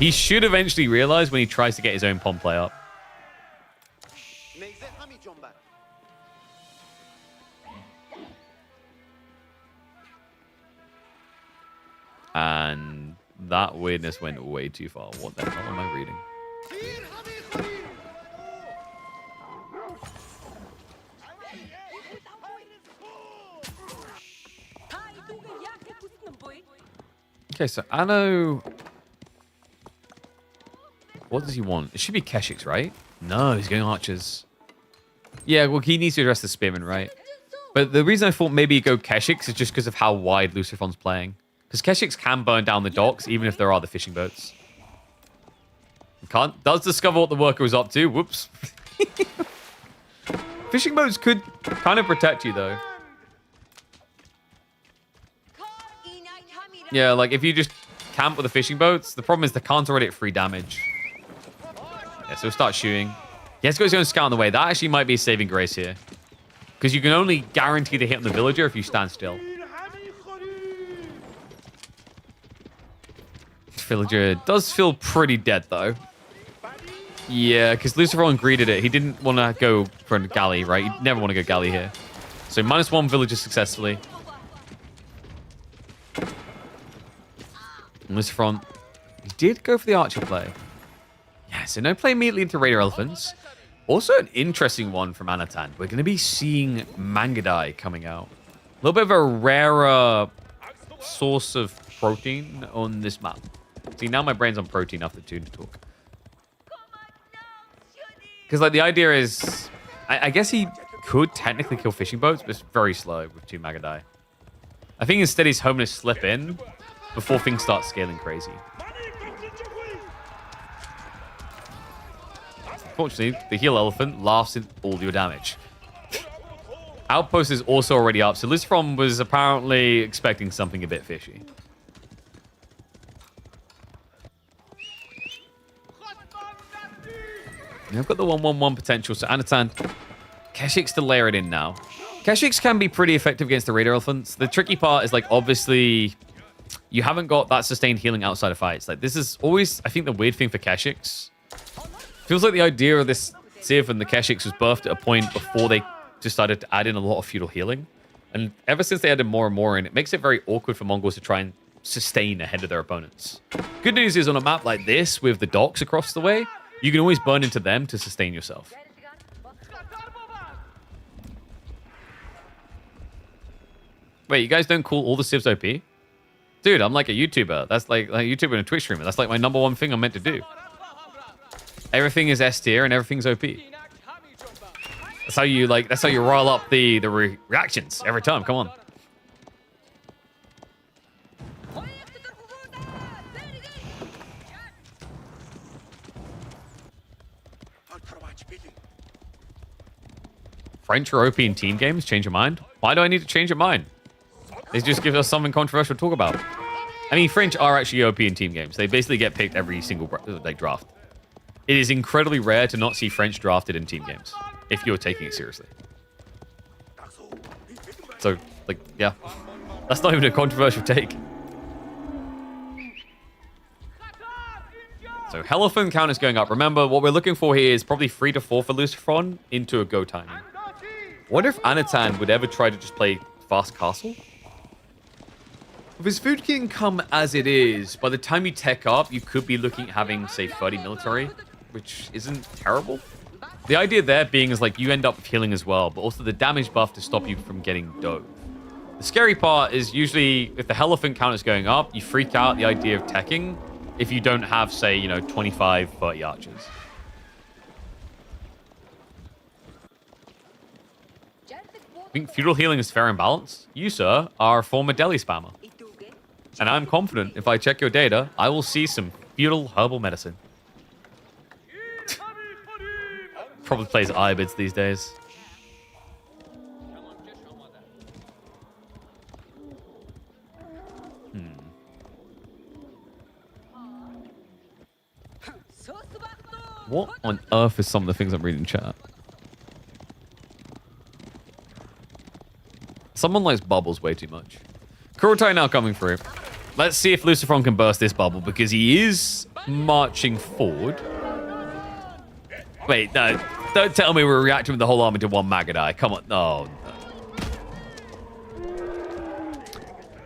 He should eventually realize when he tries to get his own pawn play up. And that weirdness went way too far. What the hell am I reading? Okay, so Anno... What does he want? It should be Keshik's, right? No, he's going archers. Yeah, well, he needs to address the spearmen, right? But the reason I thought maybe he'd go Keshik's is just because of how wide Lucifron's playing. Because Keshik's can burn down the docks, even if there are the fishing boats. Does discover what the worker was up to. Whoops. Fishing boats could kind of protect you, though. Yeah, like if you just camp with the fishing boats, the problem is the can's already at 3 damage. Yeah, so we'll start shooting. He has to go his own scout on the way. That actually might be a saving grace here. Because you can only guarantee the hit on the villager if you stand still. Villager does feel pretty dead, though. Yeah, because Lucifron greeted it. He didn't want to go for a galley, right? He'd never want to go galley here. So -1 villager successfully. Lucifron, he did go for the archer play. Yeah, so no play immediately into Raider Elephants. Also an interesting one from Anatan. We're going to be seeing Mangadai coming out. A little bit of a rarer source of protein on this map. See, now my brain's on protein after Toon talk. Because, like, the idea is... I guess he could technically kill fishing boats, but it's very slow with 2 Mangadai. I think instead he's hoping to slip in before things start scaling crazy. Fortunately, the heal elephant laughs at all your damage. Outpost is also already up, so Lucifron was apparently expecting something a bit fishy. I've got the 1-1-1 potential, so Anatan, Keshik's to layer it in now. Keshik's can be pretty effective against the Raider Elephants. The tricky part is, like, obviously, you haven't got that sustained healing outside of fights. Like, this is always, I think, the weird thing for Keshik's. Feels like the idea of this Civ and the Keshik's was birthed at a point before they decided to add in a lot of feudal healing. And ever since they added more and more in, it makes it very awkward for Mongols to try and sustain ahead of their opponents. Good news is on a map like this, with the docks across the way, you can always burn into them to sustain yourself. Wait, you guys don't call all the Civs OP? Dude, I'm like a YouTuber. That's like a YouTuber and a Twitch streamer. That's like my #1 thing I'm meant to do. Everything is S tier and everything's OP. That's how you roll up the reactions every time. Come on. French or OP in team games? Change your mind? Why do I need to change your mind? They just give us something controversial to talk about. I mean, French are actually OP in team games. They basically get picked every single draft. It is incredibly rare to not see French drafted in team games, if you're taking it seriously. So, like, yeah. That's not even a controversial take. So, Elephant count is going up. Remember, what we're looking for here is probably 3 to 4 for Lucifron into a go timing. Wonder if Anatan would ever try to just play Fast Castle? With his food king come as it is, by the time you tech up, you could be looking at having, say, 30 military, which isn't terrible. The idea there being is, like, you end up healing as well, but also the damage buff to stop you from getting dove. The scary part is usually, if the Elephant count is going up, you freak out the idea of teching if you don't have, say, 25, 30 archers. I think feudal healing is fair and balanced. You, sir, are a former deli spammer. And I'm confident if I check your data, I will see some feudal herbal medicine. Probably plays Ibids these days. What on earth is some of the things I'm reading in chat? Someone likes bubbles way too much. Kurotai now coming through. Let's see if Lucifron can burst this bubble, because he is marching forward. Wait, no. Don't tell me we're reacting with the whole army to one Magadai. Come on. No.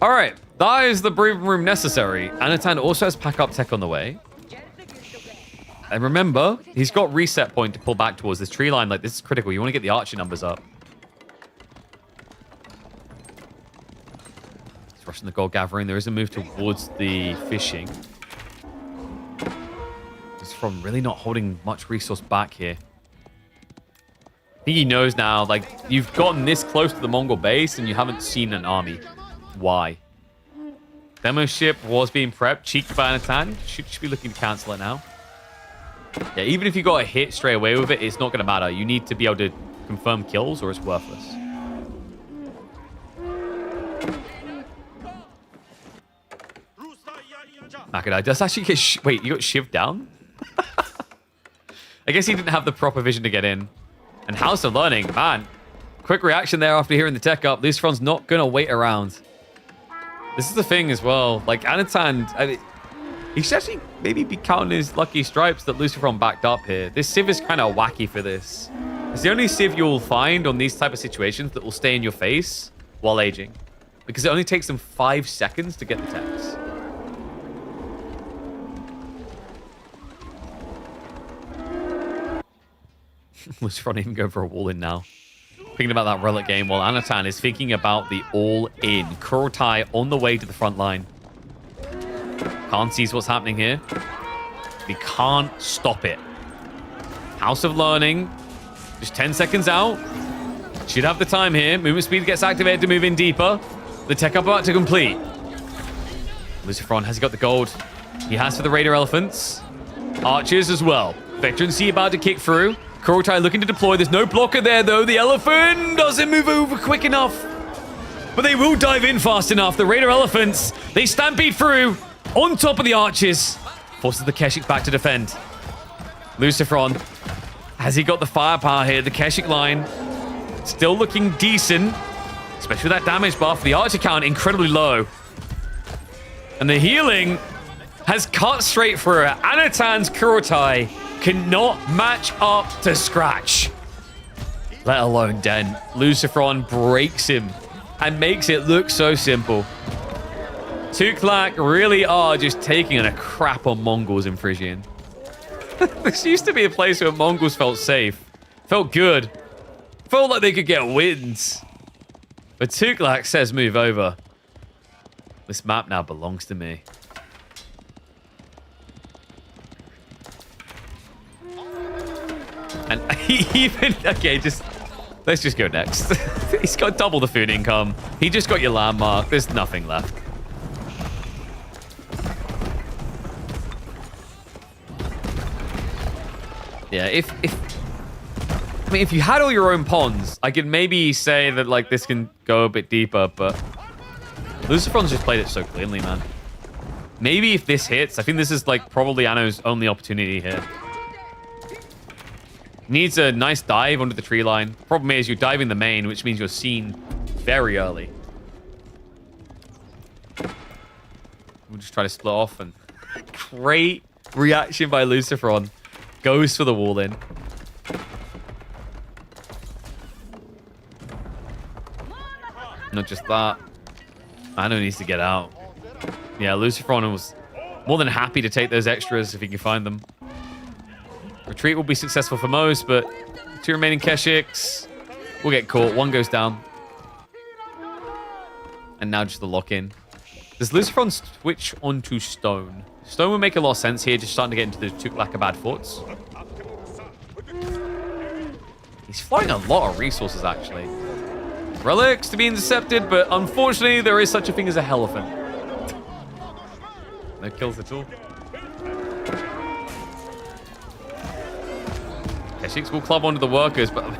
All right. That is the breathing room necessary. Anatan also has pack up tech on the way. And remember, he's got reset point to pull back towards this tree line. Like, this is critical. You want to get the archer numbers up. He's rushing the gold gathering. There is a move towards the fishing. He's from really not holding much resource back here. I think he knows now, like, you've gotten this close to the Mongol base and you haven't seen an army. Why? Demo ship was being prepped. Cheeked by Anatan. Should be looking to cancel it now. Yeah, even if you got a hit straight away with it, it's not going to matter. You need to be able to confirm kills or it's worthless. Magadai does actually get... Wait, you got shivved down? I guess he didn't have the proper vision to get in. And House of Learning, man. Quick reaction there after hearing the tech up. Lucifron's not going to wait around. This is the thing as well. Like, Anatan... I mean, he should actually maybe be counting his lucky stripes that Lucifron backed up here. This Civ is kind of wacky for this. It's the only Civ you'll find on these type of situations that will stay in your face while aging. Because it only takes them 5 seconds to get the techs. Lucifron even go for a wall-in now. Thinking about that relic game while Anatan is thinking about the all-in. Kurotai on the way to the front line. Khan sees what's happening here. He can't stop it. House of Learning. Just 10 seconds out. Should have the time here. Movement speed gets activated to move in deeper. The tech up about to complete. Lucifron, has he got the gold? He has for the Raider Elephants. Archers as well. Veteran C about to kick through. Kurotai looking to deploy. There's no blocker there, though. The Elephant doesn't move over quick enough. But they will dive in fast enough. The Raider Elephants, they stampede through. On top of the archers. Forces the Keshik back to defend. Lucifron. Has he got the firepower here? The Keshik line still looking decent. Especially with that damage buff. The archer count incredibly low. And the healing has cut straight through it. Anatan's Kurotai cannot match up to scratch. Let alone Den. Lucifron breaks him and makes it look so simple. Tuklac really are just taking a crap on Mongols in Frisian. This used to be a place where Mongols felt safe. Felt good. Felt like they could get wins. But Tuklac says move over. This map now belongs to me. And even... Okay, let's just go next. He's got double the food income. He just got your landmark. There's nothing left. Yeah, if you had all your own ponds, I could maybe say that, like, this can go a bit deeper, but Lucifron's just played it so cleanly, man. Maybe if this hits, I think this is, like, probably Anno's only opportunity here. Needs a nice dive onto the tree line. Problem is, you're diving the main, which means you're seen very early. We'll just try to split off, and great reaction by Lucifron. Goes for the wall in. Not just that. Anno needs to get out. Yeah, Lucifron was more than happy to take those extras if he can find them. Retreat will be successful for most, but 2 remaining Keshiks will get caught. 1 goes down. And now just the lock-in. Does Lucifron switch onto Stone? Stone would make a lot of sense here, just starting to get into the Tuklac forts. He's flying a lot of resources, actually. Relics to be intercepted, but unfortunately, there is such a thing as a Helephant. No kills at all. Keshiks will club onto the workers, but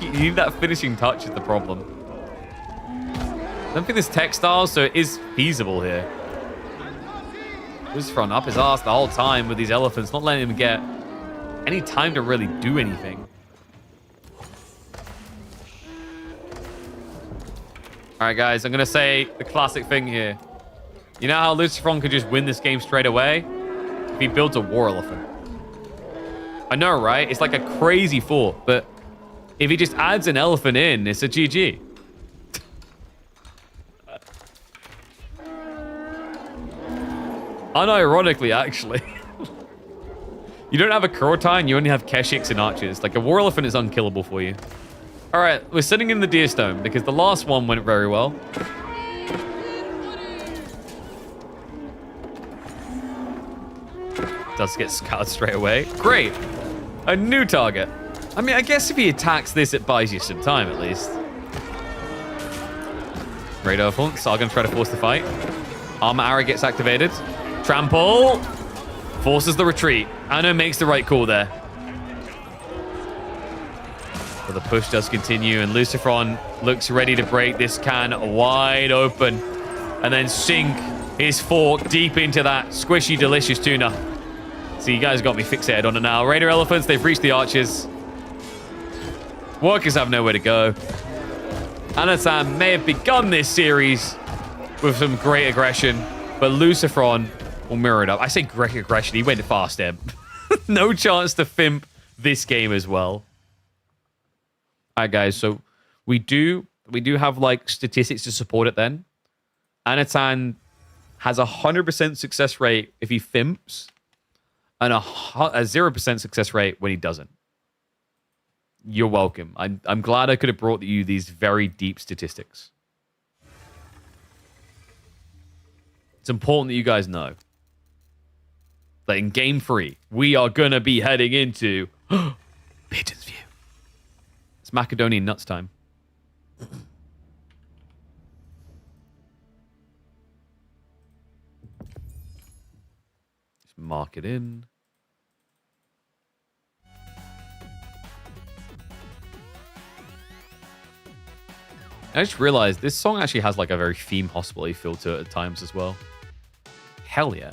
you need that finishing touch is the problem. I don't think there's textiles, so it is feasible here. Lucifron up his ass the whole time with these elephants, not letting him get any time to really do anything. All right, guys, I'm going to say the classic thing here. You know how Lucifron could just win this game straight away? If he builds a war elephant. I know, right? It's like a crazy thought, but if he just adds an elephant in, it's a GG. Unironically, actually. You don't have a Kurotine, you only have Keshiks and archers. Like, a war elephant is unkillable for you. All right, we're sitting in the deer stone because the last one went very well. Does get scouted straight away. Great. A new target. I mean, I guess if he attacks this, it buys you some time at least. Radar Funks are going to try to force the fight. Armor arrow gets activated. Trample. Forces the retreat. Anno makes the right call there. But the push does continue, and Lucifron looks ready to break this can wide open and then sink his fork deep into that squishy, delicious tuna. So you guys got me fixated on it now. Raider Elephants, they've reached the archers. Workers have nowhere to go. Anatan may have begun this series with some great aggression, but Lucifron will mirror it up. I say great aggression, he went fast, Eb. No chance to Fimp this game as well. All right, guys, so we do have, like, statistics to support it then. Anatan has a 100% success rate if he Fimps, and a 0% success rate when he doesn't. You're welcome. I'm glad I could have brought you these very deep statistics. It's important that you guys know that in Game 3, we are going to be heading into Pigeon's View. It's Macedonian nuts time. Just mark it in. I just realized this song actually has like a very theme hospital-y feel to it at times as well. Hell yeah.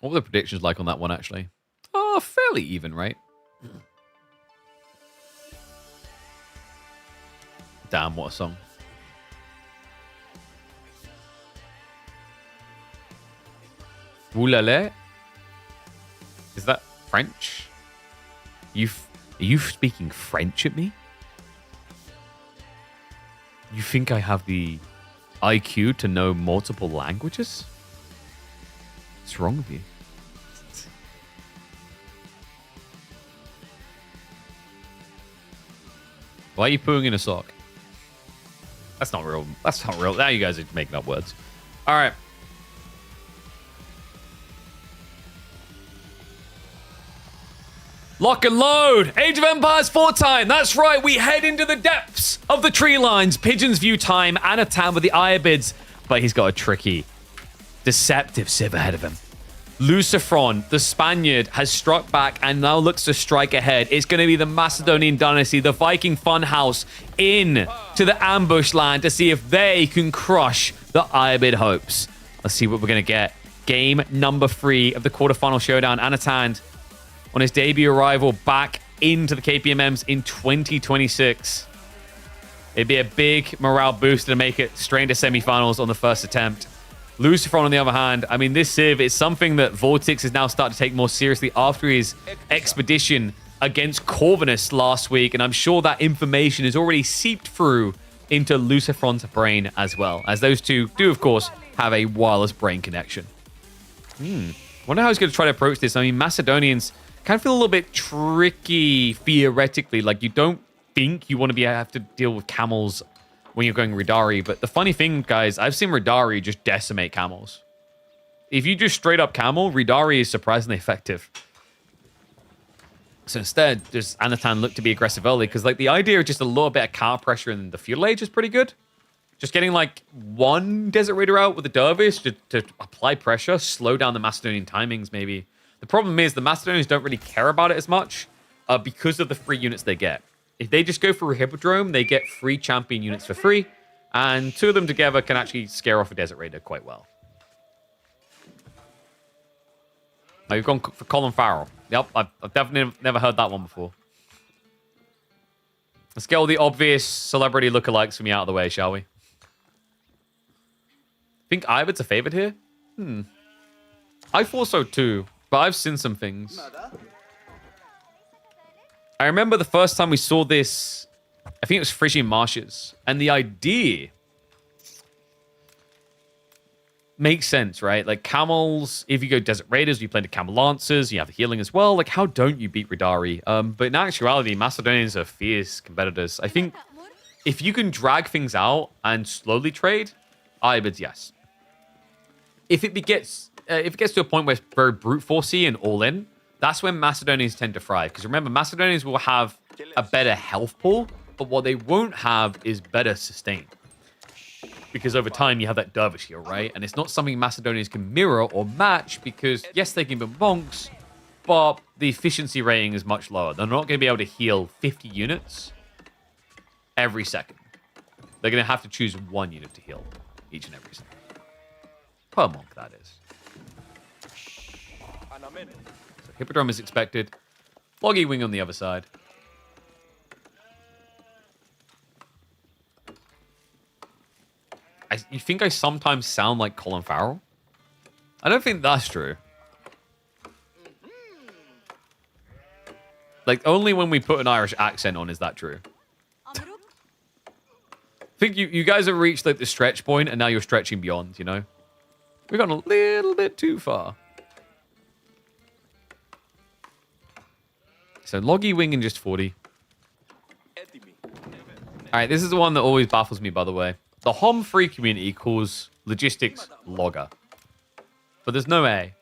What were the predictions like on that one, actually? Oh, fairly even, right? Damn, what a song. Oulale? Is that French? Are you speaking French at me? You think I have the IQ to know multiple languages? What's wrong with you? Why are you pooing in a sock? That's not real. That's not real. Now you guys are making up words. All right. Lock and load. Age of Empires 4 time. That's right. We head into the depths of the tree lines. Pigeon's View time. Anatan with the Iobids. But he's got a tricky, deceptive civ ahead of him. Lucifron, the Spaniard, has struck back and now looks to strike ahead. It's going to be the Macedonian dynasty, the Viking funhouse, in to the ambush land to see if they can crush the Iobid hopes. Let's see what we're going to get. Game number 3 of the quarterfinal showdown. Anatan, on his debut arrival back into the KPMMs in 2026. It'd be a big morale booster to make it straight into semifinals on the first attempt. Lucifron, on the other hand, I mean, this civ is something that Vortex is now starting to take more seriously after his expedition against Corvinus last week, and I'm sure that information has already seeped through into Lucifron's brain as well, as those two do, of course, have a wireless brain connection. Wonder how he's going to try to approach this. I mean, Macedonians kind of feel a little bit tricky theoretically. Like, you don't think you want to have to deal with camels when you're going Radari. But the funny thing, guys, I've seen Radari just decimate camels. If you just straight up camel, Radari is surprisingly effective. So instead, does Anatan look to be aggressive early? Because like the idea of just a little bit of car pressure in the fuel age is pretty good. Just getting like one Desert Raider out with the Dervish to apply pressure, slow down the Macedonian timings maybe. The problem is the Macedonians don't really care about it as much. because of the free units they get. If they just go for a Hippodrome, they get 3 champion units for free, and 2 of them together can actually scare off a Desert Raider quite well. Now, you've gone for Colin Farrell. Yep, I've definitely never heard that one before. Let's get all the obvious celebrity lookalikes from me out of the way, shall we? Think Ibid's a favorite here? I thought so too, but I've seen some things. I remember the first time we saw this, I think it was Frisian Marshes, and the idea makes sense, right? Like camels, if you go Desert Raiders, you play the Camel Lancers, you have the healing as well. Like, how don't you beat Radari? But in actuality, Macedonians are fierce competitors. I think if you can drag things out and slowly trade, Ibid's yes. If it gets to a point where it's very brute forcey and all in, that's when Macedonians tend to thrive. Because remember, Macedonians will have a better health pool, but what they won't have is better sustain. Because over time, you have that dervish here, right? And it's not something Macedonians can mirror or match because, yes, they can be monks, but the efficiency rating is much lower. They're not going to be able to heal 50 units every second. They're going to have to choose 1 unit to heal each and every second. Per monk, that is. So Hippodrome is expected. Loggy Wing on the other side. You think I sometimes sound like Colin Farrell? I don't think that's true. Like, only when we put an Irish accent on is that true. I think you guys have reached like the stretch point and now you're stretching beyond, you know? We've gone a little bit too far. So Loggy Wing in just 40. Alright, this is the one that always baffles me, by the way. The Hom free community calls logistics logger. But there's no A.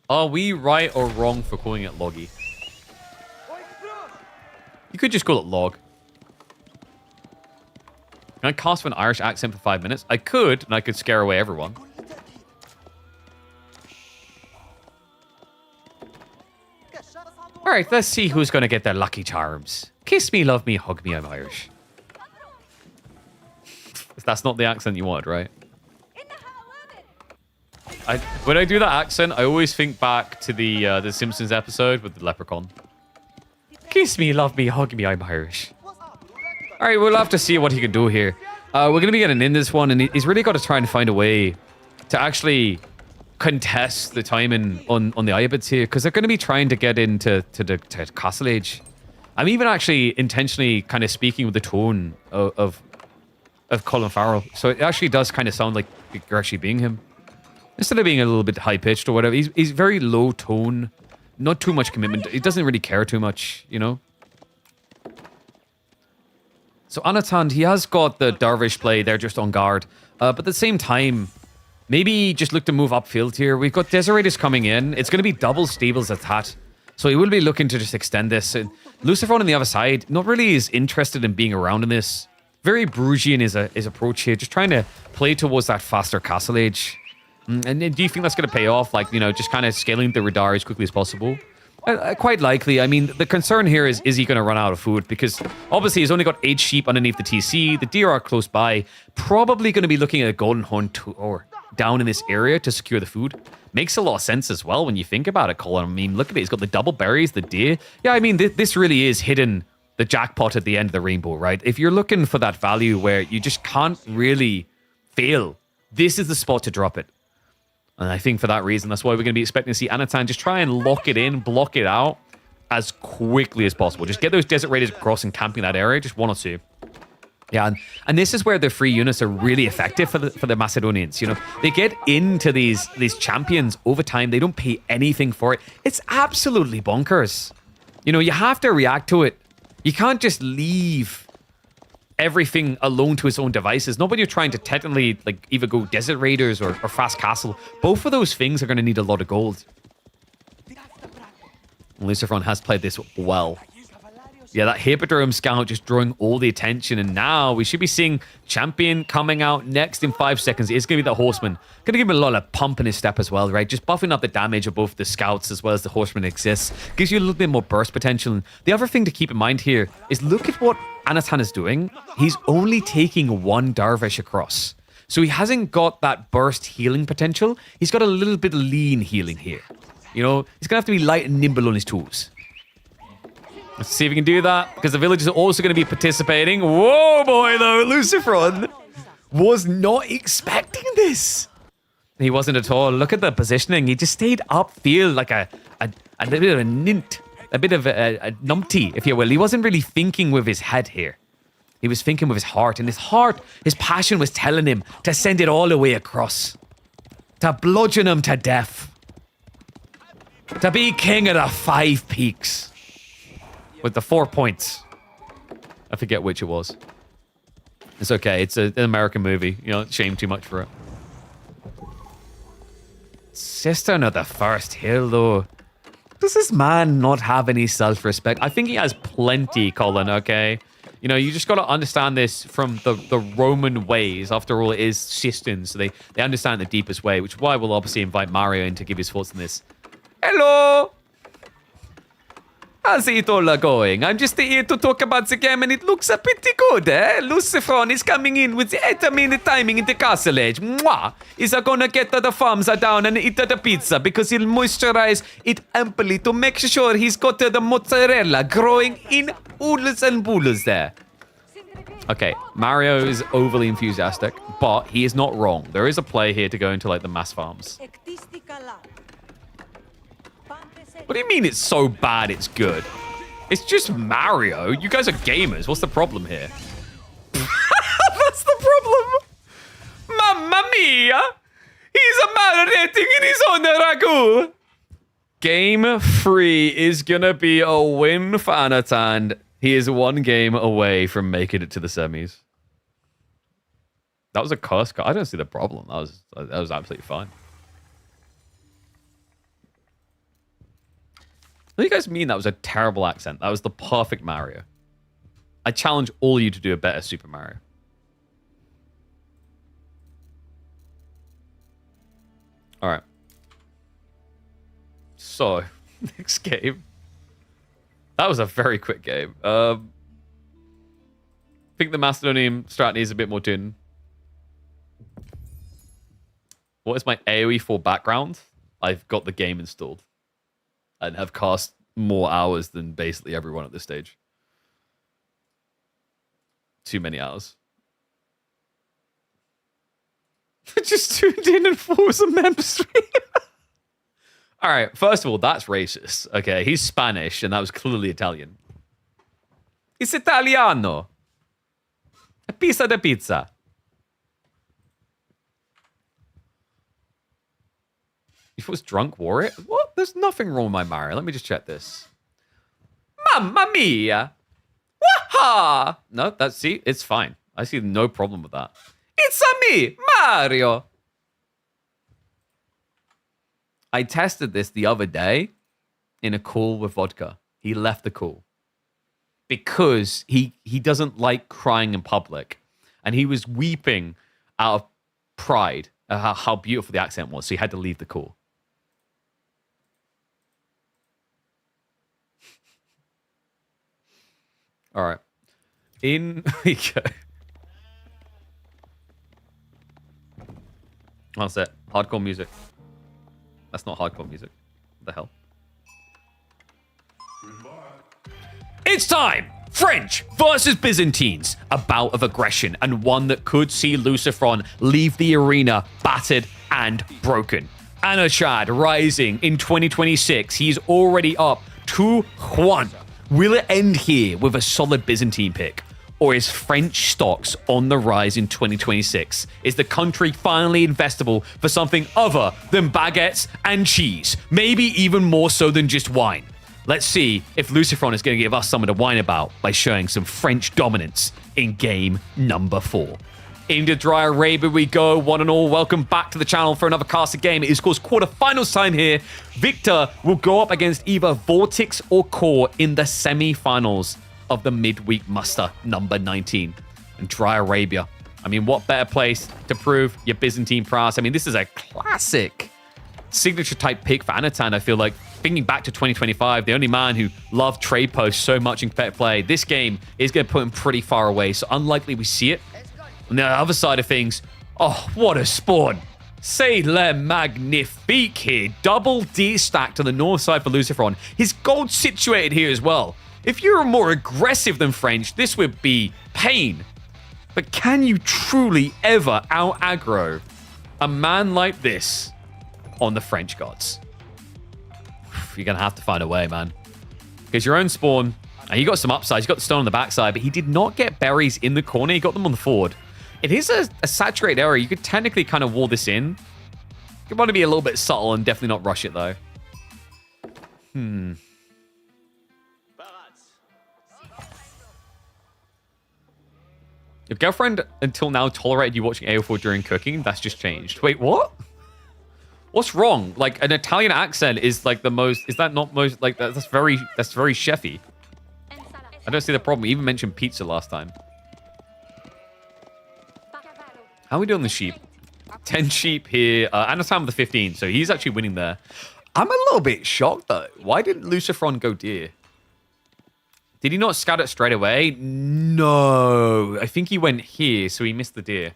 Are we right or wrong for calling it loggy? You could just call it log. Can I cast with an Irish accent for 5 minutes? I could, and I could scare away everyone. Alright, let's see who's going to get their lucky charms. Kiss me, love me, hug me, I'm Irish. That's not the accent you wanted, right? When I do that accent, I always think back to the Simpsons episode with the leprechaun. Kiss me, love me, hug me, I'm Irish. Alright, we'll have to see what he can do here. We're going to be getting in this one, and he's really got to try and find a way to actually contest the timing on the Ibids here, because they're going to be trying to get into the Castle Age. I'm even actually intentionally kind of speaking with the tone of Colin Farrell. So it actually does kind of sound like you're actually being him. Instead of being a little bit high-pitched or whatever, he's very low tone, not too much commitment. He doesn't really care too much, you know? So Anatan, he has got the Dervish play. They're just on guard. But at the same time, maybe just look to move upfield here. We've got Desert Raiders coming in. It's going to be double stables at that. So he will be looking to just extend this. And Lucifer on the other side, not really is interested in being around in this. Very Brugian is his approach here. Just trying to play towards that faster Castle Age. And do you think that's going to pay off? Like, you know, just kind of scaling the radar as quickly as possible? Quite likely. I mean, the concern here is he going to run out of food? Because obviously he's only got 8 sheep underneath the TC. The deer are close by. Probably going to be looking at a golden horn or down in this area to secure the food. Makes a lot of sense as well when you think about it, Colin. I mean, look at it. He's got the double berries, the deer. Yeah, I mean, this really is hidden the jackpot at the end of the rainbow, right? If you're looking for that value where you just can't really fail, this is the spot to drop it. And I think for that reason, that's why we're going to be expecting to see Anatan just try and lock it in, block it out as quickly as possible. Just get those Desert Raiders across and camping that area, just 1 or 2. Yeah, and this is where the free units are really effective for the Macedonians. You know, they get into these champions over time. They don't pay anything for it. It's absolutely bonkers. You know, you have to react to it. You can't just leave everything alone to its own devices. Not when you're trying to technically like either go Desert Raiders or Fast Castle. Both of those things are going to need a lot of gold. Lucifer has played this well. Yeah, that Hippodrome Scout just drawing all the attention. And now we should be seeing Champion coming out next in 5 seconds. It's going to be the Horseman. Going to give him a lot of pump in his step as well, right? Just buffing up the damage of both the Scouts as well as the Horseman exists. Gives you a little bit more burst potential. And the other thing to keep in mind here is look at what Anatan is doing. He's only taking one Dervish across. So he hasn't got that burst healing potential. He's got a little bit of lean healing here. You know, he's going to have to be light and nimble on his tools. Let's see if we can do that, because the villagers are also going to be participating. Whoa, boy, though. Lucifron was not expecting this. He wasn't at all. Look at the positioning. He just stayed upfield like a bit of a nint, a bit of a numpty, if you will. He wasn't really thinking with his head here. He was thinking with his heart, and his passion was telling him to send it all the way across, to bludgeon him to death, to be king of the 5 peaks. With the 4 points. I forget which it was. It's okay. It's an American movie. You know, shame too much for it. Cistern of the first hill, though. Does this man not have any self-respect? I think he has plenty, Colin, okay? You know, you just got to understand this from the Roman ways. After all, it is cisterns, so they understand the deepest way, which is why we'll obviously invite Mario in to give his thoughts on this. Hello! How's it all going? I'm just here to talk about the game, and it looks pretty good, eh? Lucifron is coming in with the 8-minute timing in the castle age. Mwah! He's gonna get the farms down and eat the pizza because he'll moisturize it amply to make sure he's got the mozzarella growing in oodles and boodles there. Okay, Mario is overly enthusiastic, but he is not wrong. There is a play here to go into, like, the mass farms. What do you mean it's so bad it's good? It's just Mario. You guys are gamers. What's the problem here? That's the problem. Mamma mia! He's marinating in his own ragu. Game 3 is gonna be a win for Anatan. He is 1 game away from making it to the semis. That was a curse card. I don't see the problem. That was absolutely fine. What do you guys mean that was a terrible accent? That was the perfect Mario. I challenge all of you to do a better Super Mario. All right. So, next game. That was a very quick game. I think the Macedonian strat needs a bit more tune. What is my AoE for background? I've got the game installed. And have cast more hours than basically everyone at this stage. Too many hours. Just tuned in and forced a membership. All right, first of all, that's racist. Okay, he's Spanish, and that was clearly Italian. It's Italiano. A pizza de pizza. If it was drunk, wore it? What? There's nothing wrong with my Mario. Let me just check this. Mamma mia! Waha! No, see, it's fine. I see no problem with that. It's a me, Mario! I tested this the other day in a call with Vodka. He left the call. Because he doesn't like crying in public. And he was weeping out of pride at how beautiful the accent was. So he had to leave the call. All right. In we go. That's it. Hardcore music. That's not hardcore music. What the hell? It's time! French versus Byzantines. A bout of aggression, and one that could see Lucifron leave the arena battered and broken. Anachad rising in 2026. He's already up 2-1. Will it end here with a solid Byzantine pick? Or is French stocks on the rise in 2026? Is the country finally investable for something other than baguettes and cheese? Maybe even more so than just wine. Let's see if Lucifron is going to give us something to whine about by showing some French dominance in game number 4. Into Dry Arabia we go, one and all. Welcome back to the channel for another casted game. It is, of course, quarterfinals time here. Victor will go up against either Vortex or Core in the semi-finals of the midweek muster, number 19, and Dry Arabia. I mean, what better place to prove your Byzantine prowess? I mean, this is a classic signature type pick for Anatan. I feel like, thinking back to 2025, the only man who loved trade posts so much in competitive play, this game is going to put him pretty far away. So unlikely we see it. On the other side of things, oh, what a spawn. C'est le magnifique here. Double D stack to the north side for Lucifron. His gold situated here as well. If you were more aggressive than French, this would be pain. But can you truly ever out-aggro a man like this on the French gods? You're going to have to find a way, man. Because your own spawn, and you got some upsides. You got the stone on the backside, but he did not get berries in the corner. He got them on the forward. It is a saturated area. You could technically kind of wall this in. You want to be a little bit subtle and definitely not rush it, though. Your girlfriend until now tolerated you watching AO4 during cooking. That's just changed. Wait, what? What's wrong? Like, an Italian accent is like the most... Is that not most... Like, that's very chefy. I don't see the problem. We even mentioned pizza last time. How are we doing the sheep? 10 sheep here. Anatan with the 15, so he's actually winning there. I'm a little bit shocked, though. Why didn't Lucifron go deer? Did he not scout it straight away? No. I think he went here, so he missed the deer.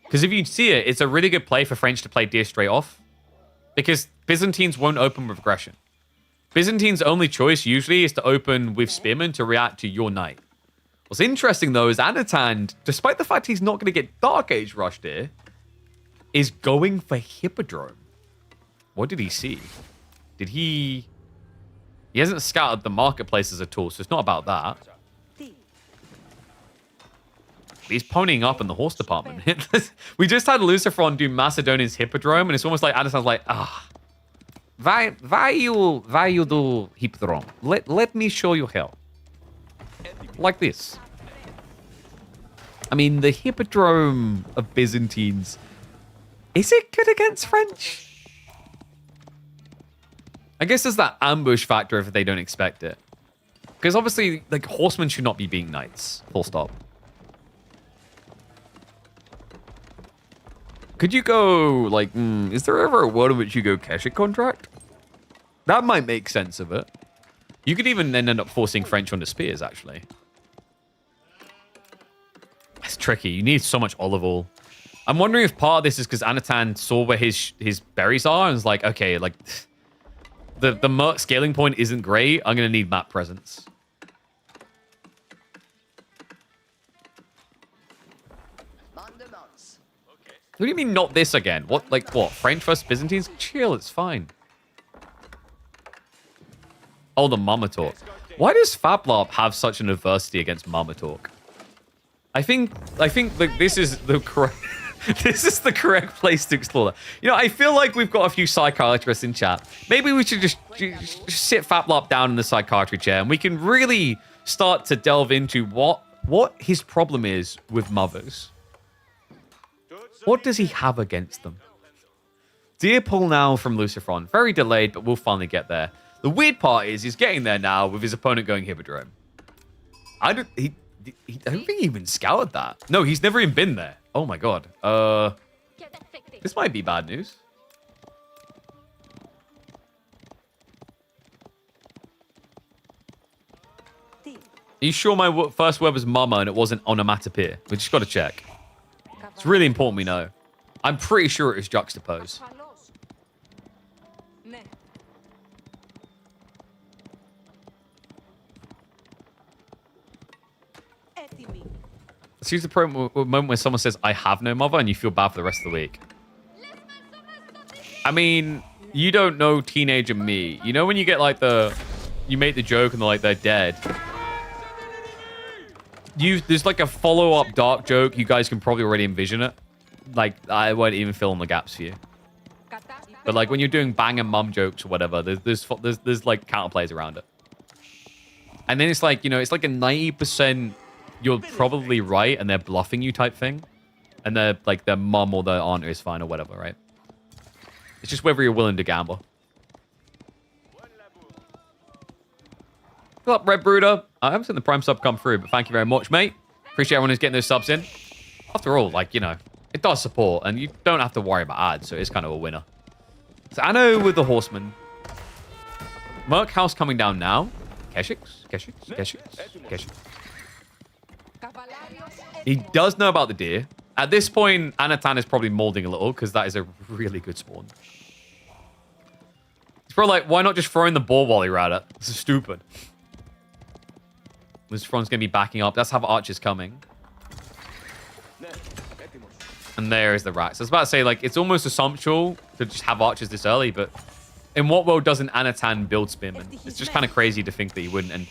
Because if you see it, it's a really good play for French to play deer straight off. Because Byzantines won't open with aggression. Byzantines' only choice usually is to open with spearmen to react to your knight. What's interesting, though, is Anatan, despite the fact he's not going to get Dark Age rushed here, is going for Hippodrome. What did he see? Did he... He hasn't scouted the marketplaces at all, so it's not about that. He's ponying up in the horse department. We just had Lucifron do Macedonians Hippodrome, and it's almost like Anatan's like, why you do Hippodrome? Let me show you how. Like this. I mean, the Hippodrome of Byzantines, is it good against French? I guess there's that ambush factor if they don't expect it. Because obviously, like, horsemen should not be being knights. Full stop. Could you go, like, is there ever a world in which you go Keshet contract? That might make sense of it. You could even then end up forcing French onto spears, actually. It's tricky. You need so much olive oil. I'm wondering if part of this is because Anatan saw where his berries are and was like, okay, like... The Merc scaling point isn't great. I'm going to need map presence. What do you mean not this again? What, like, what? French versus Byzantines? Chill, it's fine. Oh, the Mama Talk. Why does Fablop have such an adversity against Mama Talk? I think like this is the correct... This is the correct place to explore that. You know, I feel like we've got a few psychiatrists in chat. Maybe we should just sit Fablop down in the psychiatry chair and we can really start to delve into what his problem is with mothers. What does he have against them? Deer pull now from Lucifron. Very delayed, but we'll finally get there. The weird part is he's getting there now with his opponent going Hippodrome. I don't think he even scouted that. No, he's never even been there. Oh my god. This might be bad news. Are you sure my first word was mama and it wasn't onomatopoeia? We just got to check. It's really important we know. I'm pretty sure it was juxtapose. Let's use the moment when someone says, I have no mother, and you feel bad for the rest of the week. I mean, you don't know teenager me. You know when you get like you make the joke and they're like, they're dead. There's like a follow-up dark joke. You guys can probably already envision it. Like, I won't even fill in the gaps for you. But like when you're doing bang and mum jokes or whatever, there's like counterplays around it. And then it's like, you know, it's like a 90% you're probably right and they're bluffing you type thing. And they're like their mum or their aunt is fine or whatever, right? It's just whether you're willing to gamble. What's up, Red Brooder? I haven't seen the Prime sub come through, but thank you very much, mate. Appreciate everyone who's getting those subs in. After all, like, you know, it does support, and you don't have to worry about ads, so it's kind of a winner. So Anno with the Horseman. Merc House coming down now. Keshiks. He does know about the deer. At this point, Anatan is probably molding a little, because that is a really good spawn. He's probably like, why not just throw in the ball while you're at it? This is stupid. This front's going to be backing up. Let's have archers coming. And there is the racks. I was about to say, like, it's almost assumptual to just have archers this early, but in what world doesn't Anatan build spearmen? It's just kind of crazy to think that he wouldn't. And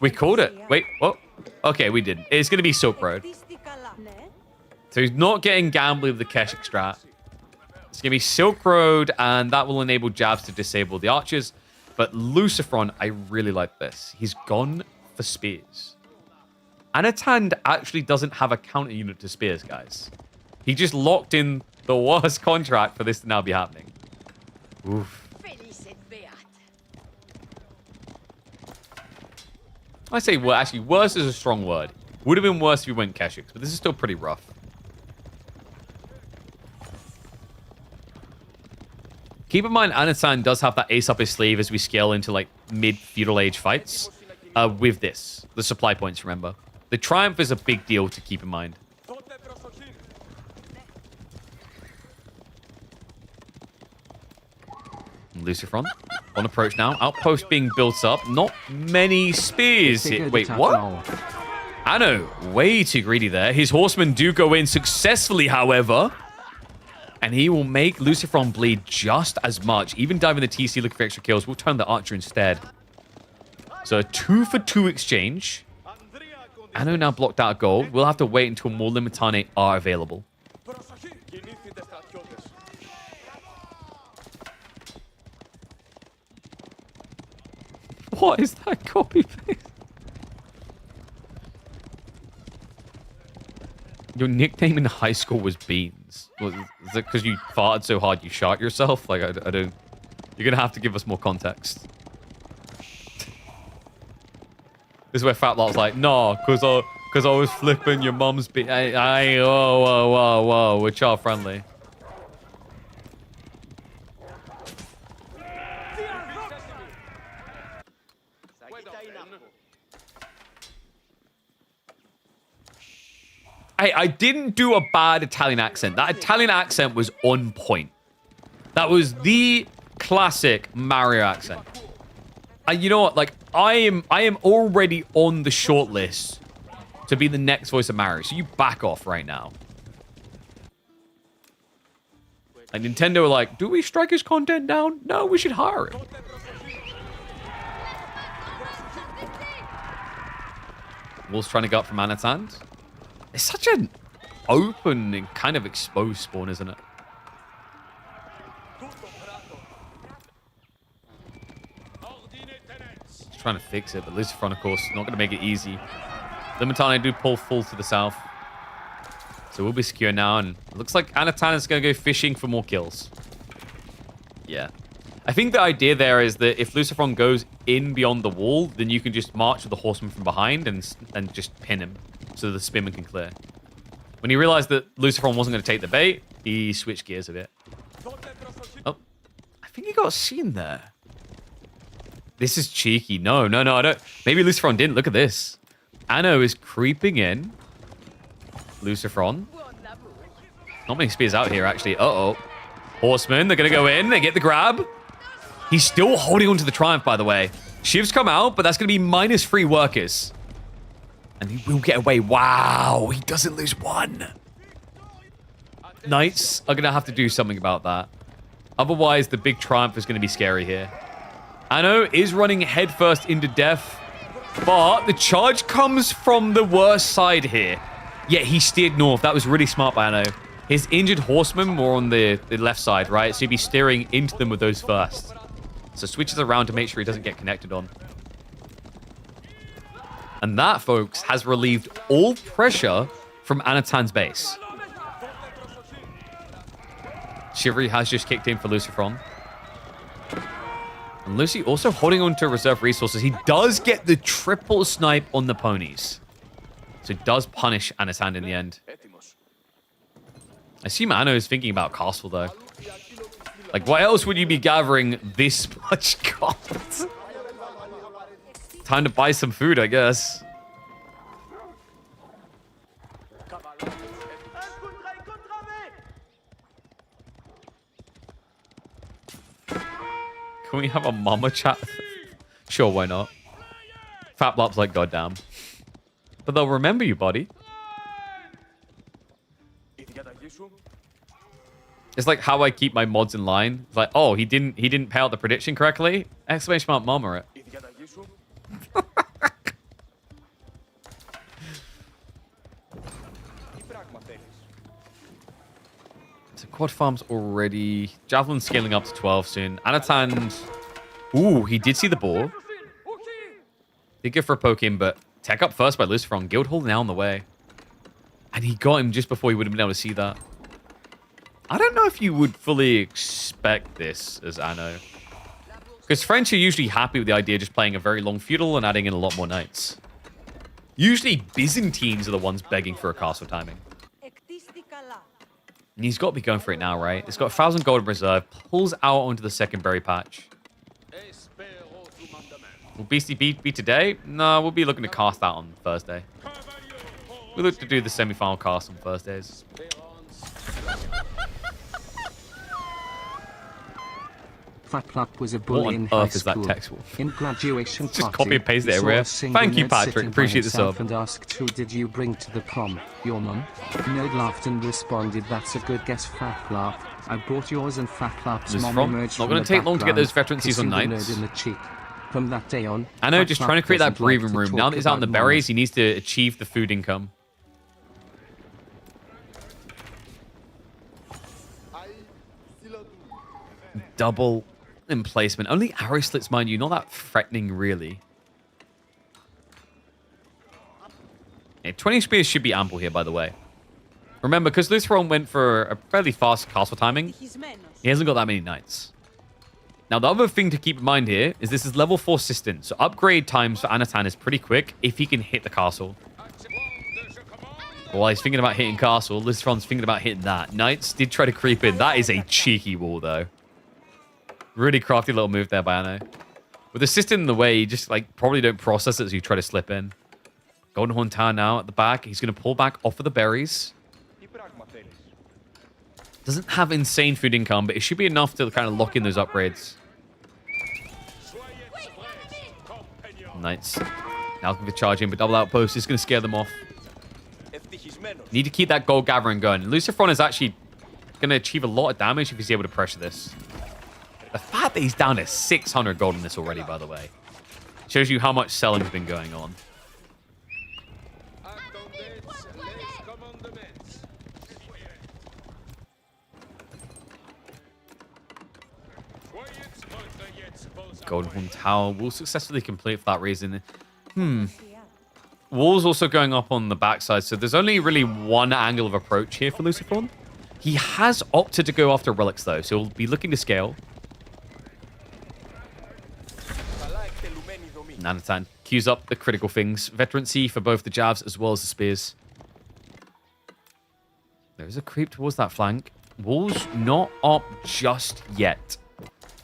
we called it. Wait, what? Okay, we didn't. It's going to be Silk Road. So he's not getting gambly with the Keshik strat. It's going to be Silk Road, and that will enable jabs to disable the archers. But Lucifron, I really like this. He's gone for spears. Anatan actually doesn't have a counter unit to spears, guys. He just locked in the worst contract for this to now be happening. Oof. I say, well, actually, worse is a strong word. Would have been worse if you went Keshiks, but this is still pretty rough. Keep in mind, Anatan does have that ace up his sleeve as we scale into, like, mid-feudal age fights. With this. The supply points, remember. The Triumph is a big deal to keep in mind. Lucifron on approach now. Outpost being built up. Not many spears here. Wait, what? Anno, way too greedy there. His horsemen do go in successfully, however. And he will make Lucifron bleed just as much. Even diving the TC looking for extra kills. We'll turn the archer instead. So a 2-for-2 exchange. Anno now blocked out gold. We'll have to wait until more Limitane are available. What is that copy paste? Your nickname in high school was Beans. Is it because you farted so hard you shot yourself? Like, I don't... You're going to have to give us more context. This is where Fat Lot's like, nah, because I was flipping your mum's bean. Whoa. We're child friendly. Hey, I didn't do a bad Italian accent. That Italian accent was on point. That was the classic Mario accent. And you know what? Like, I am already on the short list to be the next voice of Mario. So you back off right now. And Nintendo are like, do we strike his content down? No, we should hire him. Wolf's trying to go up from Anatan. It's such an open and kind of exposed spawn, isn't it? Just trying to fix it, but Lucifron, of course, not going to make it easy. Limitane do pull full to the south. So we'll be secure now, and it looks like Anatan is going to go fishing for more kills. Yeah. I think the idea there is that if Lucifron goes in beyond the wall, then you can just march with the horseman from behind and just pin him so the spearman can clear. When he realized that Lucifron wasn't going to take the bait, he switched gears a bit. Oh, I think he got seen there. This is cheeky. No, I don't. Maybe Lucifron didn't. Look at this. Anno is creeping in. Lucifron. Not many spears out here, actually. Uh-oh. Horsemen, they're going to go in. They get the grab. He's still holding on to the Triumph, by the way. Shiv's come out, but that's going to be -3 workers. And he will get away. Wow, he doesn't lose one. Knights are going to have to do something about that. Otherwise, the big Triumph is going to be scary here. Anno is running headfirst into death, but the charge comes from the worst side here. Yet he steered north. That was really smart by Anno. His injured horsemen were on the left side, right? So he'd be steering into them with those first. So switches around to make sure he doesn't get connected on. And that, folks, has relieved all pressure from Anatan's base. Chivalry has just kicked in for Lucifron. And Lucy also holding on to reserve resources. He does get the triple snipe on the ponies. So it does punish Anatan in the end. I assume Anno is thinking about castle, though. Like, what else would you be gathering this much gold? Time to buy some food, I guess. Can we have a mama chat? Sure, why not? Faplop's like, goddamn. But they'll remember you, buddy. It's like how I keep my mods in line. It's like, oh, he didn't pay out the prediction correctly? Exclamation mark mama it. So quad farm's already... Javelin scaling up to 12 soon. Anatan... Ooh, he did see the boar. Did go for a poke in, but tech up first by Luciferon. Guildhall now on the way. And he got him just before he would have been able to see that. I don't know if you would fully expect this as Anno. Because French are usually happy with the idea of just playing a very long feudal and adding in a lot more knights. Usually Byzantines are the ones begging for a castle timing. And he's got to be going for it now, right? It's got 1,000 gold in reserve. Pulls out onto the secondary patch. Will Beastie be today? No, we'll be looking to cast that on Thursday. We look to do the semi-final cast on Thursdays. Faplop was a bully in high What on earth is that school. text? In graduation Just party, copy and paste it he saw everywhere. a single Thank you, nerd Patrick. sitting by Appreciate the himself sub. And asked, who did you bring to the prom? Your mum? Nerd laughed and responded, that's a good guess, Faplop. I brought yours, and Faplop's This mom from? emerged Not from going the to take long to get those background, veterancies on kissing the knights. nerd in the cheek. From that day on, I know, just Faplop trying to create that doesn't like breathing to room. talk Now that he's out in the about berries, mums. he needs to achieve the food income. Double emplacement. Only arrow slits, mind you. Not that threatening, really. Yeah, 20 spears should be ample here, by the way. Remember, because Lutheron went for a fairly fast castle timing, he hasn't got that many knights. Now, the other thing to keep in mind here is this is level 4 Sistine, so upgrade times for Anatan is pretty quick if he can hit the castle. While he's thinking about hitting castle, Lutheron's thinking about hitting that. Knights did try to creep in. That is a cheeky wall, though. Really crafty little move there by Anno. With the Sistine in the way, you just like probably don't process it as you try to slip in. Golden Horn Tower now at the back. He's going to pull back off of the berries. Doesn't have insane food income, but it should be enough to kind of lock in those upgrades. Knights. Now looking for charging, but double outpost is going to scare them off. Need to keep that gold gathering going. Luciferon is actually going to achieve a lot of damage if he's able to pressure this. The fact that he's down to 600 gold in this already, by the way, shows you how much selling's been going on. Golden Horn Tower will successfully complete for that reason. Wall's also going up on the backside, so there's only really one angle of approach here for Luciferon. He has opted to go after relics, though, so he'll be looking to scale. Anatan queues up the critical things. Veterancy for both the jabs as well as the spears. There is a creep towards that flank. Wall's not up just yet.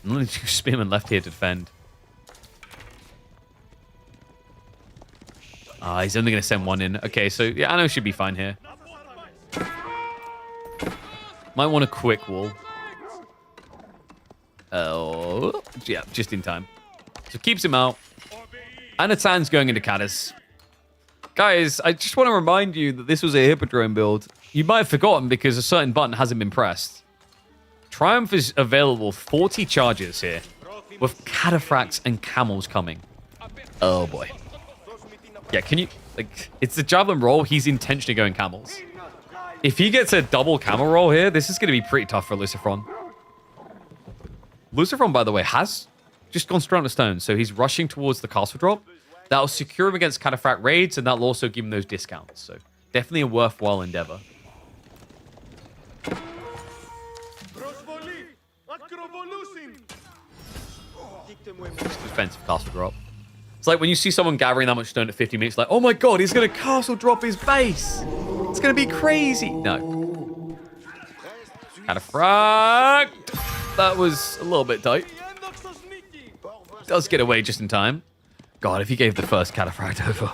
Only 2 spearmen left here to defend. He's only going to send 1 in. Okay, so yeah, Anno should be fine here. Might want a quick wall. Oh, yeah, just in time. So keeps him out. Anatan's going into Cadiz. Guys, I just want to remind you that this was a Hippodrome build. You might have forgotten because a certain button hasn't been pressed. Triumph is available 40 charges here with cataphracts and camels coming. Oh boy. Yeah, can you... like, it's the javelin roll. He's intentionally going camels. If he gets a double camel roll here, this is going to be pretty tough for Luciferon. Luciferon, by the way, has just gone straight on the stone, so he's rushing towards the castle drop. That'll secure him against cataphract raids, and that'll also give him those discounts. So definitely a worthwhile endeavor. Defensive castle drop. It's like when you see someone gathering that much stone at 50 minutes, like, oh my god, he's going to castle drop his base. It's going to be crazy. No. Cataphract. That was a little bit tight. Does get away just in time. God, if he gave the first cataphract over.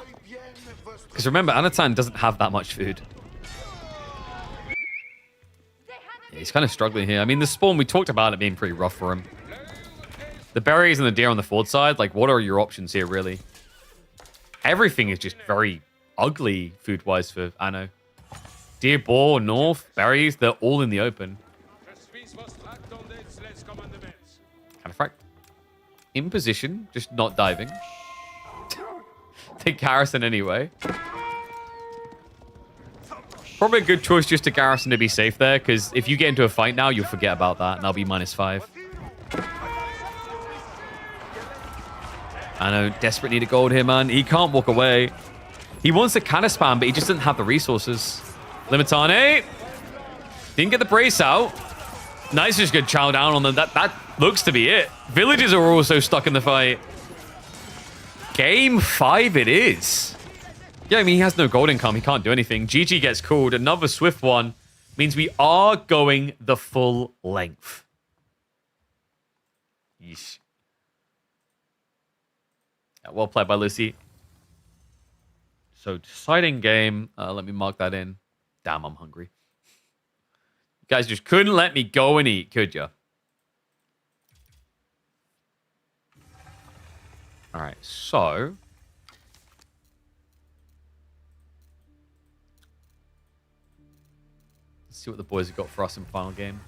Because remember, Anatan doesn't have that much food. Yeah, he's kind of struggling here. I mean, the spawn, we talked about it being pretty rough for him. The berries and the deer on the forward side, like, what are your options here, really? Everything is just very ugly food-wise for Anno. Deer, boar, north, berries, they're all in the open. Cataphract. In position, just not diving. Take garrison anyway. Probably a good choice just to garrison to be safe there, because if you get into a fight now, you'll forget about that, and I'll be -5. I know, desperate need of gold here, man. He can't walk away. He wants a cannon spam, but he just doesn't have the resources. Limitane. Didn't get the brace out. Nice, just good chow down on them. That looks to be it. Villages are also stuck in the fight. Game 5 it is. Yeah, I mean, he has no gold income. He can't do anything. GG gets called. Another swift one means we are going the full length. Yeesh. Yeah, well played by Lucy. So, deciding game. Let me mark that in. Damn, I'm hungry. You guys just couldn't let me go and eat, could you? All right, so... let's see what the boys have got for us in final game.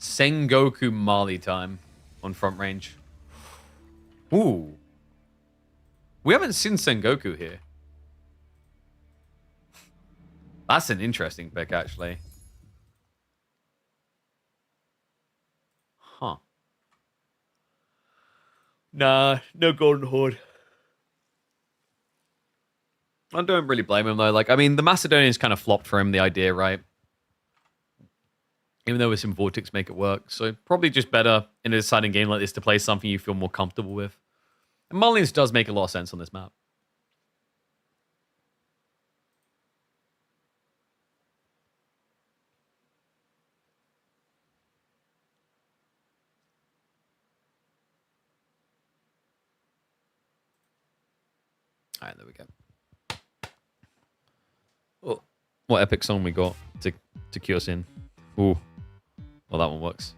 Sengoku Mali time on front range. Ooh. We haven't seen Sengoku here. That's an interesting pick, actually. Huh. Nah, no Golden Horde. I don't really blame him, though. Like, I mean, the Macedonians kind of flopped for him, the idea, right? Even though with some Vortex make it work. So probably just better in a deciding game like this to play something you feel more comfortable with. And Malians does make a lot of sense on this map. All right, there we go. Oh, what epic song we got to cue us in? Ooh, well, that one works.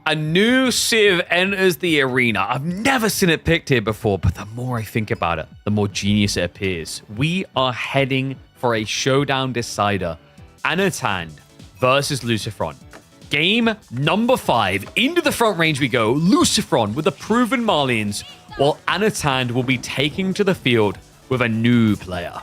A new Civ enters the arena. I've never seen it picked here before, but the more I think about it, the more genius it appears. We are heading for a showdown decider. Anatan versus Lucifron. Game number 5. Into the front range we go. Lucifron with the proven Malians, while Anatan will be taking to the field with a new player.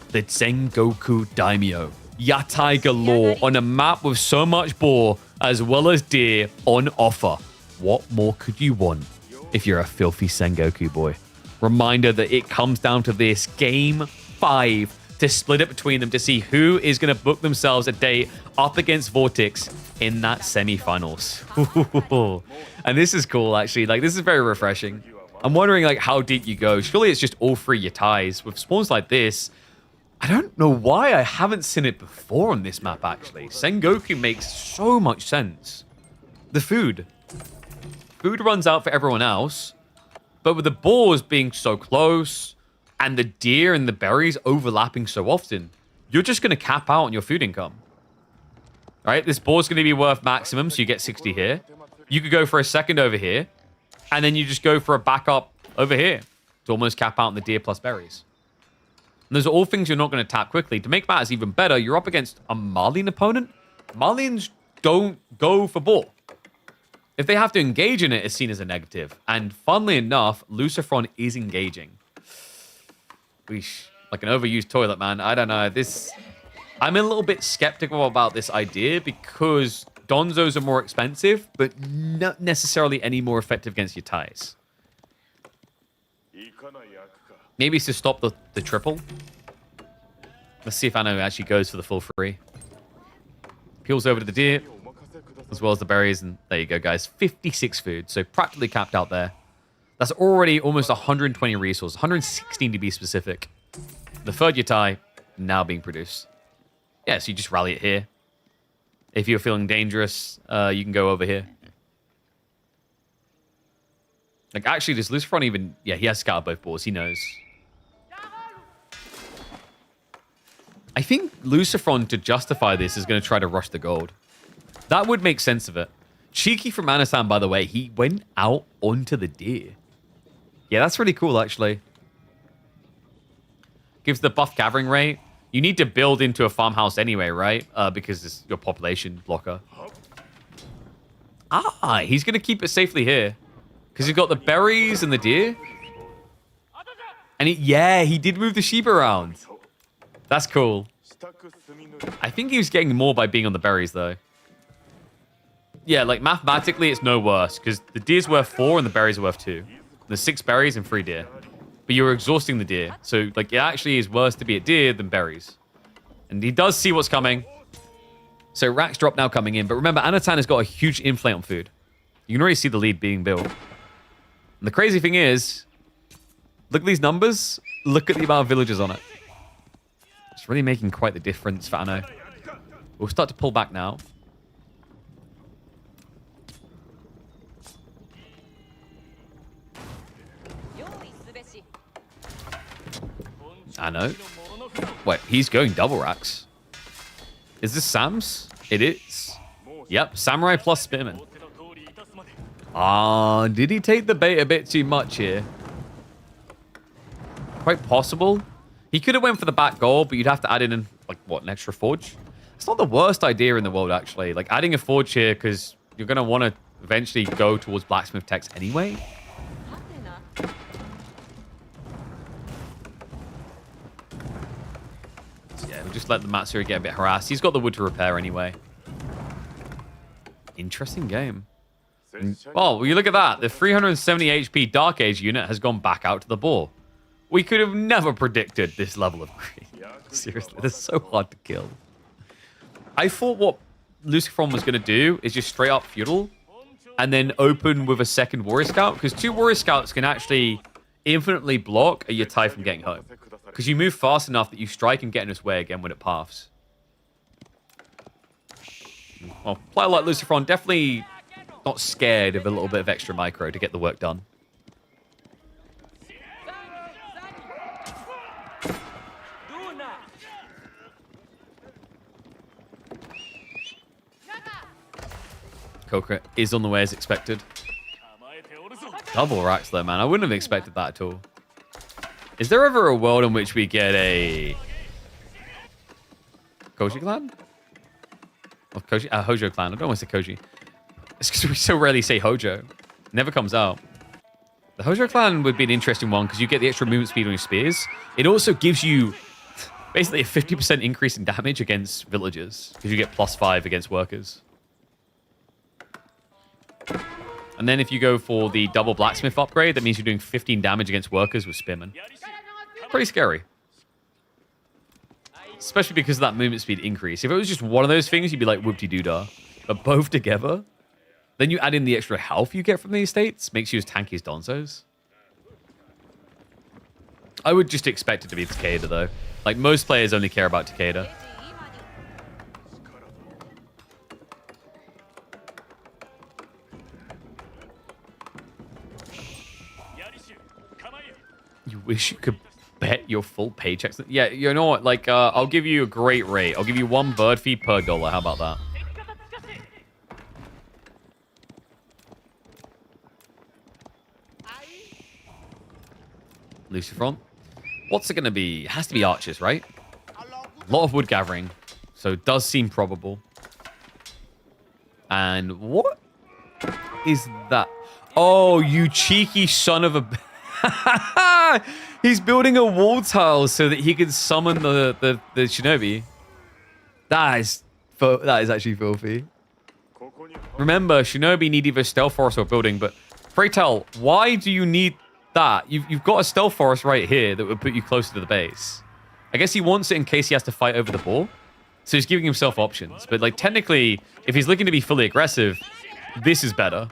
The Sengoku Daimyo. Yatai galore on a map with so much boar as well as deer on offer. What more could you want if you're a filthy Sengoku boy? Reminder that it comes down to this. Game 5 to split it between them to see who is going to book themselves a date up against Vortex in that semi-finals. And this is cool, actually. Like, this is very refreshing. I'm wondering, like, how deep you go. Surely it's just all 3 Yatais. With spawns like this, I don't know why I haven't seen it before on this map, actually. Sengoku makes so much sense. The food. Food runs out for everyone else, but with the boars being so close and the deer and the berries overlapping so often, you're just going to cap out on your food income. Right? This boar's going to be worth maximum, so you get 60 here. You could go for a second over here, and then you just go for a backup over here to almost cap out on the deer plus berries. And those are all things you're not going to tap quickly. To make matters even better, you're up against a Malian opponent. Malians don't go for boar. If they have to engage in it, it's seen as a negative. And funnily enough, Lucifron is engaging. Weesh. Like an overused toilet, man. I don't know. I'm a little bit skeptical about this idea because Donzos are more expensive, but not necessarily any more effective against your ties. Maybe it's to stop the triple. Let's see if Anno actually goes for the full free. Peels over to the deer, as well as the berries, and there you go, guys. 56 food, so practically capped out there. That's already almost 120 resources, 116 to be specific. The third yatai now being produced. Yeah, so you just rally it here. If you're feeling dangerous, you can go over here. Like, actually, does Lucifron even... Yeah, he has scouted both boards. He knows. I think Lucifron, to justify this, is going to try to rush the gold. That would make sense of it. Cheeky from Anasan, by the way. He went out onto the deer. Yeah, that's really cool, actually. Gives the buff gathering rate. You need to build into a farmhouse anyway, right? Because it's your population blocker. Ah, he's going to keep it safely here. Because he's got the berries and the deer. And yeah, he did move the sheep around. That's cool. I think he was getting more by being on the berries, though. Yeah, like, mathematically, it's no worse. Because the deer's worth 4 and the berries are worth 2. There's 6 berries and 3 deer. But you're exhausting the deer. So, like, it actually is worse to be a deer than berries. And he does see what's coming. So, Rack's drop now coming in. But remember, Anatan has got a huge inflate on food. You can already see the lead being built. And the crazy thing is, look at these numbers. Look at the amount of villagers on it. It's really making quite the difference for Anno. We'll start to pull back now. Anno. Wait, he's going double racks. Is this Sam's? It is. Yep, Samurai plus Spearman. Ah, did he take the bait a bit too much here? Quite possible. He could have went for the back goal, but you'd have to add in, like, what, an extra forge? It's not the worst idea in the world, actually. Like, adding a forge here, because you're going to want to eventually go towards blacksmith techs anyway. So yeah, we'll just let the Matsuri get a bit harassed. He's got the wood to repair anyway. Interesting game. Oh, well, you look at that. The 370 HP Dark Age unit has gone back out to the ball. We could have never predicted this level of greed. Seriously, they're so hard to kill. I thought what Lucifron was going to do is just straight up feudal and then open with a second Warrior Scout, because 2 Warrior Scouts can actually infinitely block a Yatai from getting home. Because you move fast enough that you strike and get in its way again when it paths. Well, player like Lucifron definitely not scared of a little bit of extra micro to get the work done. Kokra is on the way as expected. Double racks though, man. I wouldn't have expected that at all. Is there ever a world in which we get a Koji clan? Or Koji? Hojo clan. I don't want to say Koji. It's because we so rarely say Hojo. Never comes out. The Hojo clan would be an interesting one because you get the extra movement speed on your spears. It also gives you basically a 50% increase in damage against villagers because you get +5 against workers. And then if you go for the double blacksmith upgrade, that means you're doing 15 damage against workers with spearmen. Pretty scary. Especially because of that movement speed increase. If it was just one of those things, you'd be like whoop-de-doo-dah. But both together, then you add in the extra health you get from these states, makes you as tanky as Donzo's. I would just expect it to be Takeda, though. Like, most players only care about Takeda. You wish you could bet your full paychecks. Yeah, you know what? Like, I'll give you a great rate. I'll give you 1 bird feed per dollar. How about that? Lucifron. What's it going to be? It has to be archers, right? A lot of wood gathering. So it does seem probable. And what is that? Oh, you cheeky son of a... He's building a wall tile so that he can summon the shinobi. That is actually filthy. Remember, shinobi need either stealth forest or building, but pray tell, why do you need that, you've got a stealth forest right here that would put you closer to the base. I guess he wants it in case he has to fight over the ball. So he's giving himself options. But like technically, if he's looking to be fully aggressive, this is better.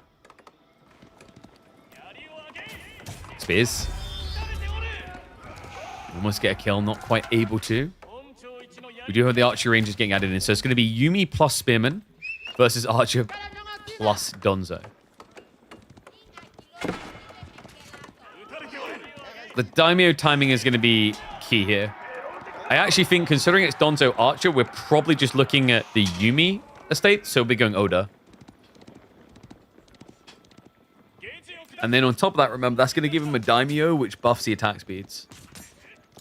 Spears. Almost get a kill, not quite able to. We do have the archery rangers getting added in. So it's going to be Yumi plus Spearman versus Archer plus Donzo. The Daimyo timing is going to be key here. I actually think, considering it's Donzo Archer, we're probably just looking at the Yumi estate, so we'll be going Oda. And then on top of that, remember, that's going to give him a Daimyo, which buffs the attack speeds.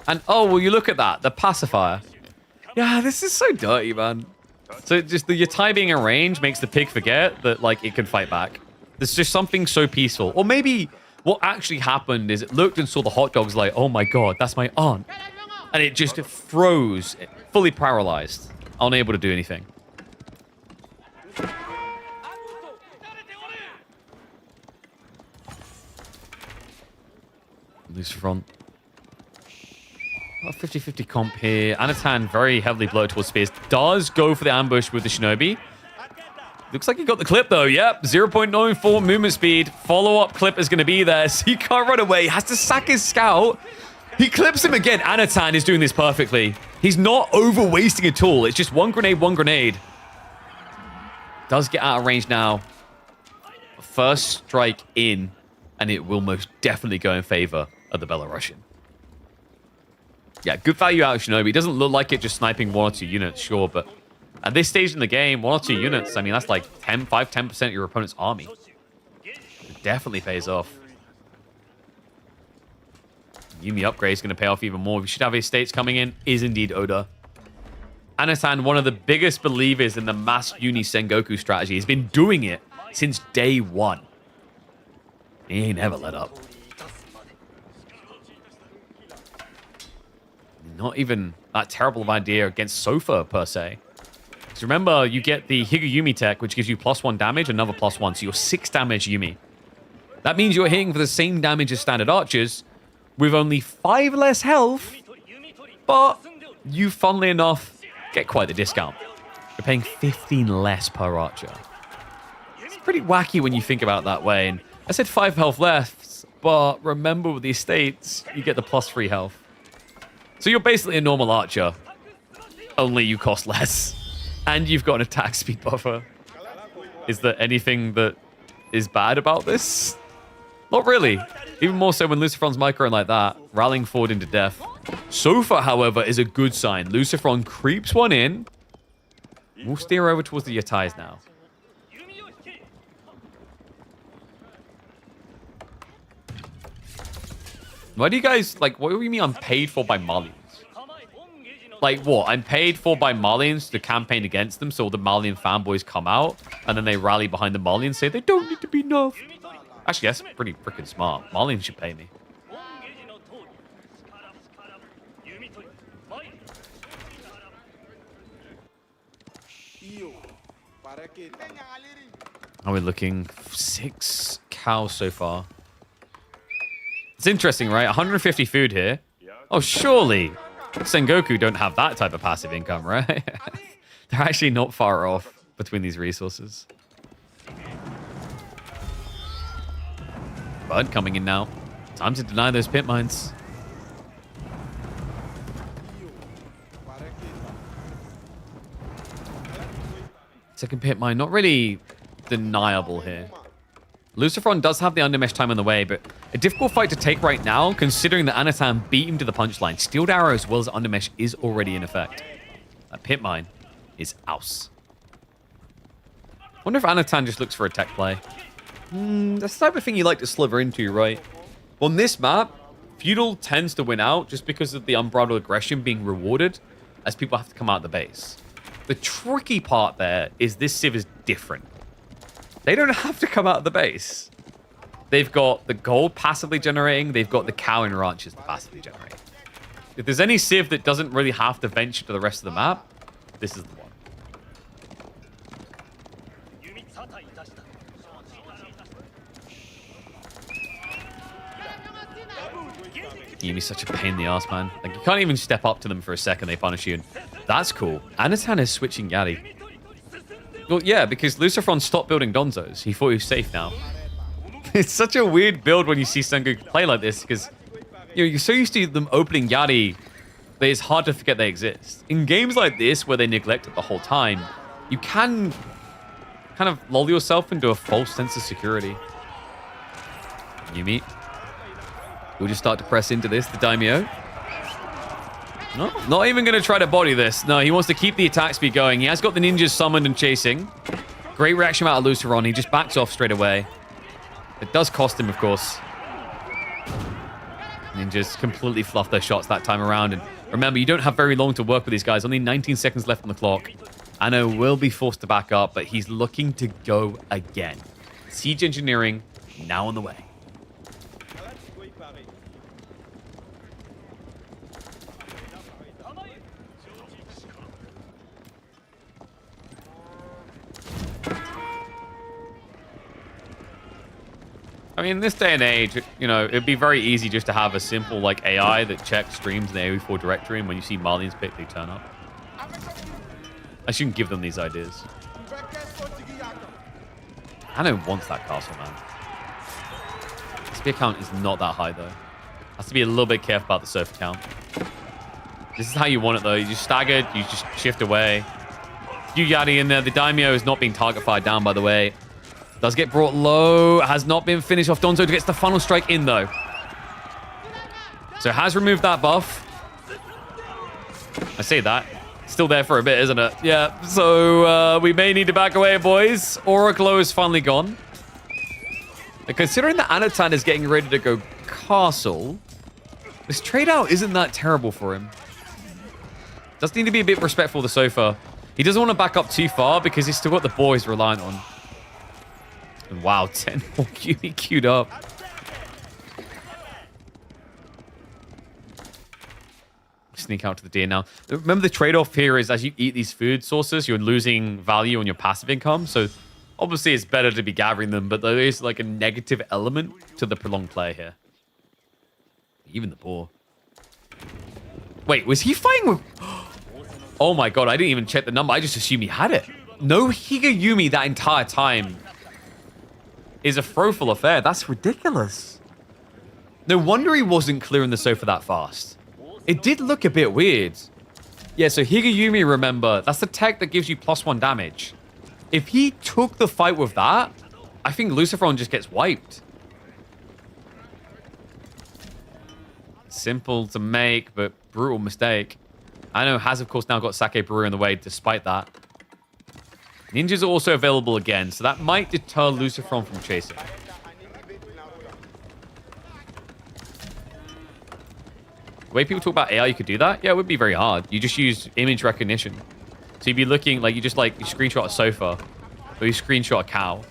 And, oh, well, you look at that. The pacifier. Yeah, this is so dirty, man. So just the Yatai being in range makes the pig forget that, like, it can fight back. There's just something so peaceful. Or maybe what actually happened is it looked and saw the hot dogs like, oh my god, that's my aunt. And it just froze, fully paralyzed, unable to do anything. Loose front. 50-50 comp here. Anatan very heavily bloated towards Spears. Does go for the ambush with the Shinobi. Looks like he got the clip though. Yep, 0.94 movement speed. Follow-up clip is going to be there. So he can't run away. He has to sack his scout. He clips him again. Anatan is doing this perfectly. He's not over-wasting at all. It's just one grenade, one grenade. Does get out of range now. First strike in, and it will most definitely go in favor of the Belarusian. Yeah, good value out of Shinobi. It doesn't look like it just sniping 1 or 2 units, sure, but at this stage in the game, 1 or 2 units, I mean, that's like 5-10% of your opponent's army. It definitely pays off. Yumi upgrade is going to pay off even more. We should have his states coming in. Is indeed Oda. Anatan, one of the biggest believers in the mass uni Sengoku strategy. He's been doing it since day 1. He ain't never let up. Not even that terrible of an idea against Sofa, per se. Because remember, you get the Higuyumi tech, which gives you +1 damage, another +1. So you're 6 damage Yumi. That means you're hitting for the same damage as standard archers, with only 5 less health, but you, funnily enough, get quite the discount. You're paying 15 less per archer. It's pretty wacky when you think about it that way. And I said 5 health less, but remember with the estates, you get the +3 health. So you're basically a normal archer, only you cost less. And you've got an attack speed buffer. Is there anything that is bad about this? Not really. Even more so when Lucifron's microing like that, rallying forward into death. Sofa, however, is a good sign. Lucifron creeps one in. We'll steer over towards the Yatais now. Why do you guys, like, what do you mean I'm paid for by Malians? Like, what? I'm paid for by Malians to campaign against them, so the Malian fanboys come out, and then they rally behind the Malians, say they don't need to be nerfed. Actually, that's pretty freaking smart. Malians should pay me. Are we looking? 6 cows so far. It's interesting, right? 150 food here. Oh, surely Sengoku don't have that type of passive income, right? They're actually not far off between these resources. Bud coming in now. Time to deny those pit mines. Second pit mine, not really deniable here. Lucifron does have the undermesh time on the way, but a difficult fight to take right now, considering that Anatan beat him to the punchline. Steeled arrow as well as undermesh is already in effect. That pit mine is aus. Wonder if Anatan just looks for a tech play. That's the type of thing you like to sliver into, right? On this map, Feudal tends to win out just because of the unbridled aggression being rewarded as people have to come out of the base. The tricky part there is this Civ is different. They don't have to come out of the base. They've got the gold passively generating. They've got the cow and ranches passively generating. If there's any Civ that doesn't really have to venture to the rest of the map, this is the one. Yumi's such a pain in the ass, man. Like, you can't even step up to them for a second. They punish you. That's cool. Anatan is switching Yari. Well, yeah, because Lucifron stopped building Donzos. He thought he was safe now. It's such a weird build when you see Sengoku play like this, because you're so used to them opening Yari that it's hard to forget they exist. In games like this, where they neglect it the whole time, you can kind of lull yourself into a false sense of security. Yumi. We'll just start to press into this, the Daimyo. No, not even going to try to body this. No, he wants to keep the attack speed going. He has got the ninjas summoned and chasing. Great reaction out of Luceron. He just backs off straight away. It does cost him, of course. Ninjas completely fluff their shots that time around. And remember, you don't have very long to work with these guys. Only 19 seconds left on the clock. Anno will be forced to back up, but he's looking to go again. Siege engineering now on the way. I mean, in this day and age, you know, it'd be very easy just to have a simple, like, AI that checks streams in the AOE4 directory, and when you see Malians pick, they turn up. I shouldn't give them these ideas. Anno wants that castle, man. Spear count is not that high, though. Has to be a little bit careful about the surf count. This is how you want it, though. You just staggered, you just shift away. You Yari in there. The Daimyo is not being target fired down, by the way. Does get brought low. Has not been finished off. Donzo gets the final strike in, though. So has removed that buff. I say that. Still there for a bit, isn't it? Yeah. So we may need to back away, boys. Oraclo is finally gone. And considering that Anatan is getting ready to go castle, this trade out isn't that terrible for him. Does need to be a bit respectful of the sofa. He doesn't want to back up too far because he's still got the boys reliant on. And wow, 10 more Yumi queued up. Sneak out to the deer now. Remember, the trade-off here is as you eat these food sources, you're losing value on your passive income. So obviously it's better to be gathering them, but there is like a negative element to the prolonged play here. Even the boar. Wait, was he fighting with... Oh my god, I didn't even check the number. I just assumed he had it. No Higayumi that entire time is a throwful affair. That's ridiculous. No wonder he wasn't clearing the sofa that fast. It did look a bit weird. Yeah, so Higayumi, remember, that's the tech that gives you +1 damage. If he took the fight with that, I think Lucifron just gets wiped. Simple to make, but brutal mistake. I know has, of course, now got Sake Brewer in the way despite that. Ninjas are also available again, so that might deter Lucifron from chasing. The way people talk about AI, you could do that? Yeah, it would be very hard. You just use image recognition. So you'd be looking, like, you screenshot a sofa, or you screenshot a cow,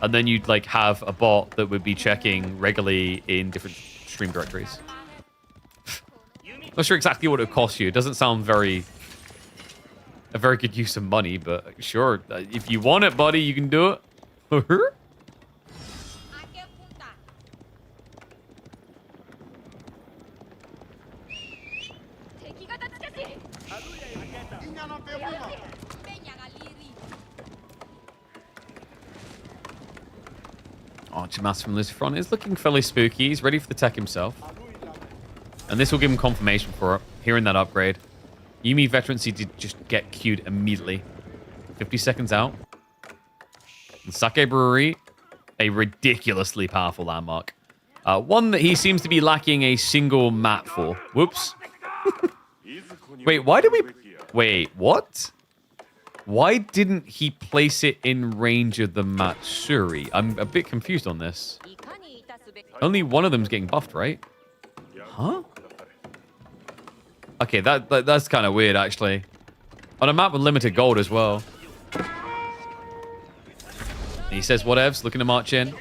and then you'd, like, have a bot that would be checking regularly in different stream directories. Not sure exactly what it would cost you. It doesn't sound a very good use of money, but sure. If you want it, buddy, you can do it. Archmaster from Lucifron is looking fairly spooky. He's ready for the tech himself. And this will give him confirmation for it. Hearing that upgrade. Yumi Veterancy did just get queued immediately. 50 seconds out. And Sake Brewery, a ridiculously powerful landmark. One that he seems to be lacking a single map for. Whoops. Wait, why did we... Wait, what? Why didn't he place it in range of the Matsuri? I'm a bit confused on this. Only one of them's getting buffed, right? Huh? Okay, that's kind of weird, actually. On a map with limited gold as well. He says whatevs, looking to march in.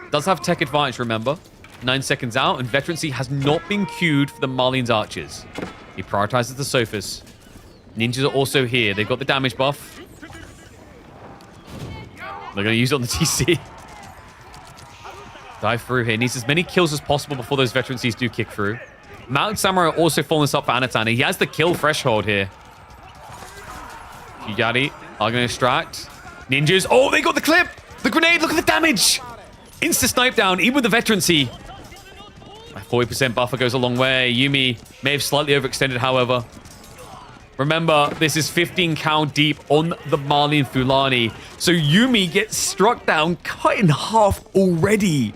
Does have tech advantage, remember. 9 seconds out, and Veterancy has not been queued for the Malians archers. He prioritizes the sofas. Ninjas are also here. They've got the damage buff. They're going to use it on the TC. Dive through here. Needs as many kills as possible before those veterancies do kick through. Mounted Samurai also following this up for Anatan. He has the kill threshold here. Yugari are going to extract. Ninjas. Oh, they got the clip. The grenade. Look at the damage. Insta snipe down, even with the veterancy. My 40% buffer goes a long way. Yumi may have slightly overextended, however. Remember, this is 15 count deep on the Malian Fulani. So Yumi gets struck down, cut in half already.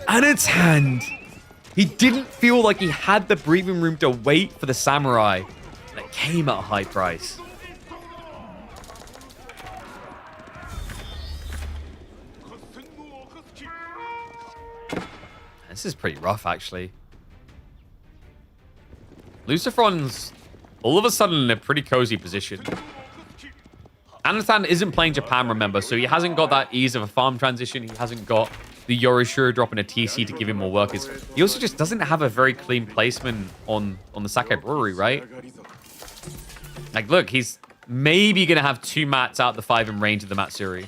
Anatan. He didn't feel like he had the breathing room to wait for the samurai. That came at a high price. This is pretty rough, actually. Lucifron's all of a sudden in a pretty cozy position. Anatan isn't playing Japan, remember, so he hasn't got that ease of a farm transition. He hasn't got the Yorishiro dropping a TC to give him more workers. He also just doesn't have a very clean placement on the Sakai Brewery, right? Like, look, he's maybe going to have 2 mats out the 5 in range of the Matsuri.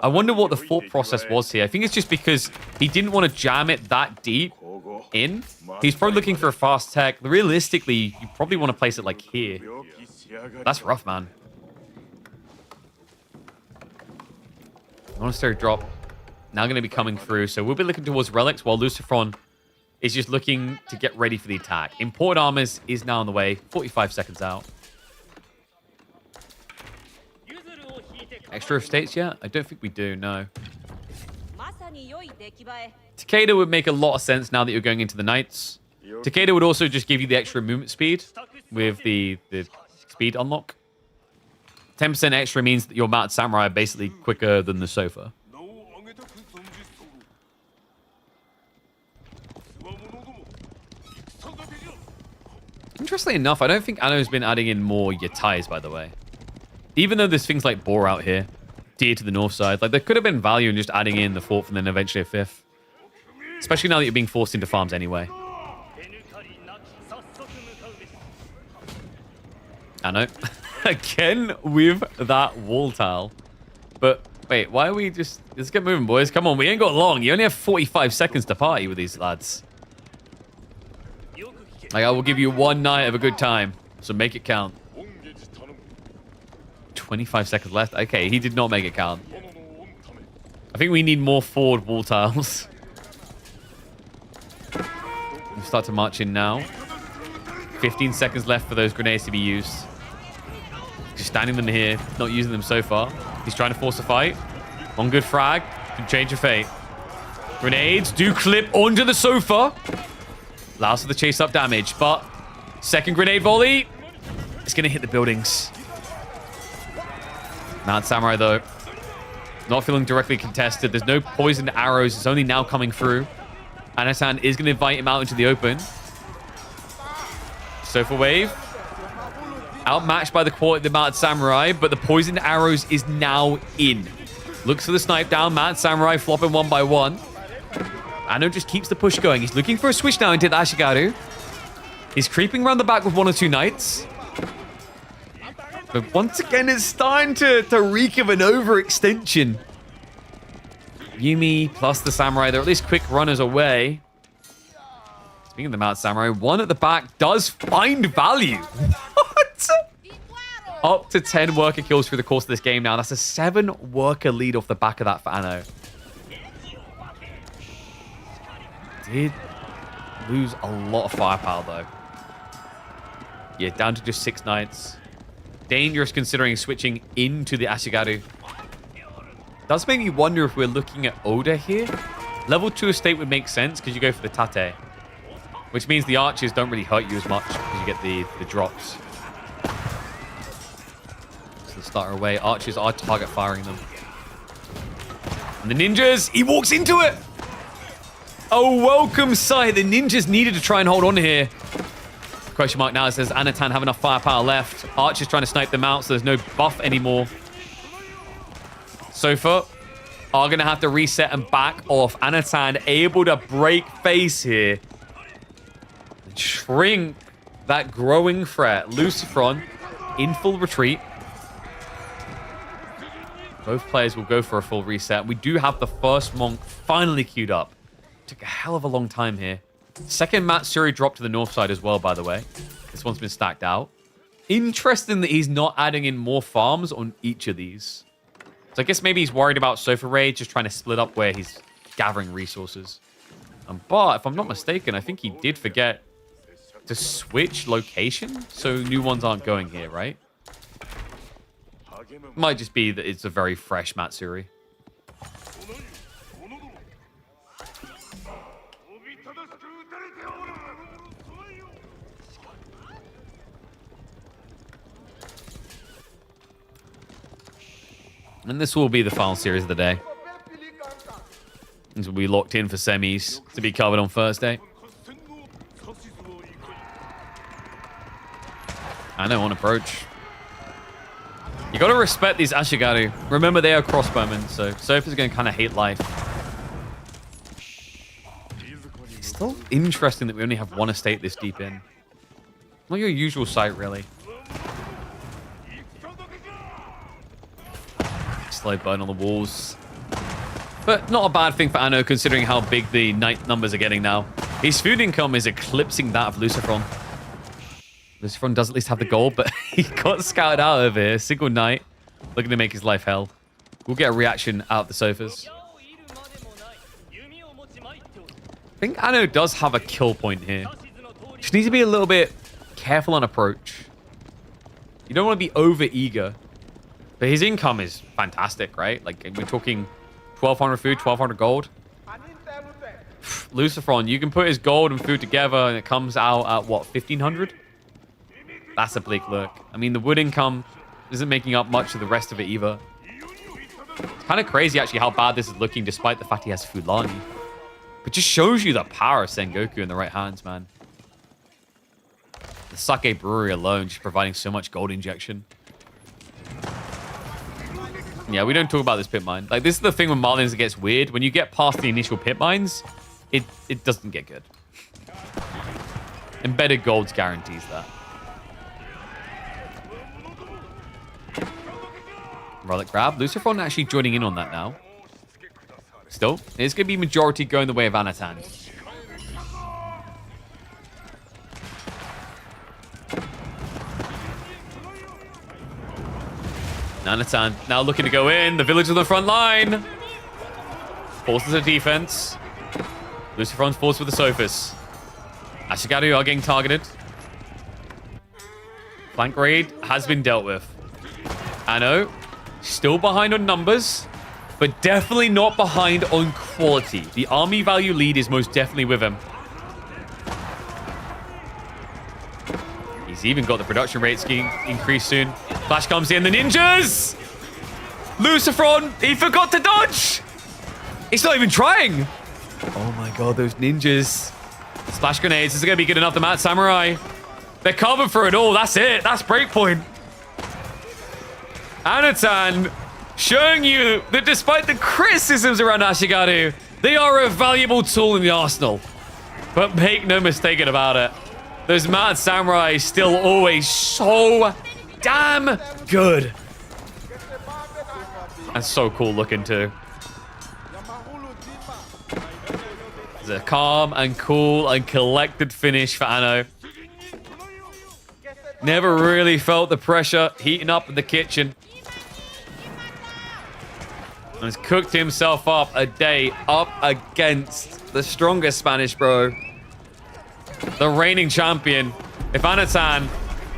I wonder what the thought process was here. I think it's just because he didn't want to jam it that deep in. He's probably looking for a fast tech. Realistically, you probably want to place it like here. That's rough, man. Monastery drop now going to be coming through. So we'll be looking towards relics while Lucifron is just looking to get ready for the attack. Imported armors is now on the way. 45 seconds out. Extra estates yet? I don't think we do, no. Takeda would make a lot of sense now that you're going into the Knights. Takeda would also just give you the extra movement speed with the speed unlock. 10% extra means that your mounted samurai are basically quicker than the sofa. Interestingly enough, I don't think Anno's been adding in more yatais, by the way. Even though there's things like Boar out here, deer to the north side, like there could have been value in just adding in the 4th and then eventually a 5th. Especially now that you're being forced into farms anyway. Anno. Again with that wall tile. But wait, why are we just... Let's get moving, boys. Come on, we ain't got long. You only have 45 seconds to party with these lads. Like, I will give you 1 night of a good time. So make it count. 25 seconds left. Okay, he did not make it count. I think we need more forward wall tiles. We'll start to march in now. 15 seconds left for those grenades to be used. Just standing them here, not using them so far. He's trying to force a fight. One good frag can change your fate. Grenades do clip onto the sofa. Allows for the chase up damage, but second grenade volley. It's going to hit the buildings. Mount Samurai, though, not feeling directly contested. There's no poisoned arrows. It's only now coming through. Anatan is going to invite him out into the open. Sofa wave. Outmatched by the Mounted Samurai, but the poisoned arrows is now in. Looks for the snipe down. Mounted Samurai flopping 1 by 1. Anno just keeps the push going. He's looking for a switch now into the Ashigaru. He's creeping around the back with 1 or 2 knights. But once again, it's starting to reek of an overextension. Yumi plus the Samurai. They're at least quick runners away. Speaking of the Mounted Samurai, 1 at the back does find value. What? Up to 10 worker kills through the course of this game now. That's a 7 worker lead off the back of that for Anno. Did lose a lot of firepower, though. Yeah, down to just 6 knights. Dangerous considering switching into the Ashigaru. Does make me wonder if we're looking at Oda here. Level 2 estate would make sense because you go for the Tate. Which means the archers don't really hurt you as much because you get the drops. So let's start our way. Archers are target firing them. And the ninjas, he walks into it! A welcome sight. The ninjas needed to try and hold on here. Question mark now. It says Anatan have enough firepower left. Archer's trying to snipe them out, so there's no buff anymore. Sofa are going to have to reset and back off. Anatan able to break face here. Shrink that growing threat. Lucifron in full retreat. Both players will go for a full reset. We do have the first monk finally queued up. Took a hell of a long time here. Second Matsuri dropped to the north side as well, by the way. This one's been stacked out. Interesting that he's not adding in more farms on each of these. So I guess maybe he's worried about Sofa Raid, just trying to split up where he's gathering resources. But if I'm not mistaken, I think he did forget to switch location, so new ones aren't going here, right? Might just be that it's a very fresh Matsuri. And this will be the final series of the day. This will be locked in for semis to be covered on Thursday. I know, on approach. You gotta respect these Ashigaru. Remember, they are crossbowmen, so Sofa's gonna kind of hate life. It's still interesting that we only have one estate this deep in. Not your usual sight, really. Slow burn on the walls. But not a bad thing for Anno, considering how big the knight numbers are getting now. His food income is eclipsing that of Lucifron. Lucifron does at least have the gold, but he got scouted out over here. Single knight, looking to make his life hell. We'll get a reaction out of the Sofas. I think Anno does have a kill point here. Just needs to be a little bit careful on approach. You don't want to be over eager. But his income is fantastic, right? Like, we're talking 1,200 food, 1,200 gold. Lucifron, you can put his gold and food together and it comes out at, what, 1,500? That's a bleak look. I mean, the wood income isn't making up much of the rest of it either. It's kind of crazy, actually, how bad this is looking, despite the fact he has Fulani. But just shows you the power of Sengoku in the right hands, man. The Sake Brewery alone just providing so much gold injection. Yeah, we don't talk about this pit mine. Like, this is the thing when Malians gets weird. When you get past the initial pit mines, it doesn't get good. Embedded golds guarantees that. Relic grab. Lucifron actually joining in on that now. Still, it's going to be majority going the way of Anatan. Anatan now looking to go in. The village on the front line. Forces a defense. Lucifron's forced with the Sofas. Ashigaru are getting targeted. Flank raid has been dealt with. Anno, still behind on numbers, but definitely not behind on quality. The army value lead is most definitely with him. He's even got the production rates getting increased soon. Flash comes in, the ninjas! Lucifron, he forgot to dodge! He's not even trying! Oh my god, those ninjas. Splash grenades, this is going to be good enough. The Mad Samurai. They're covered for it all, that's it. That's breakpoint. Anatan showing you that despite the criticisms around Ashigaru, they are a valuable tool in the arsenal. But make no mistake about it. Those Mad Samurai still always so damn good. And so cool looking too. It's a calm and cool and collected finish for Anno. Never really felt the pressure heating up in the kitchen. And has cooked himself up a day up against the strongest Spanish bro. The reigning champion. If Anatan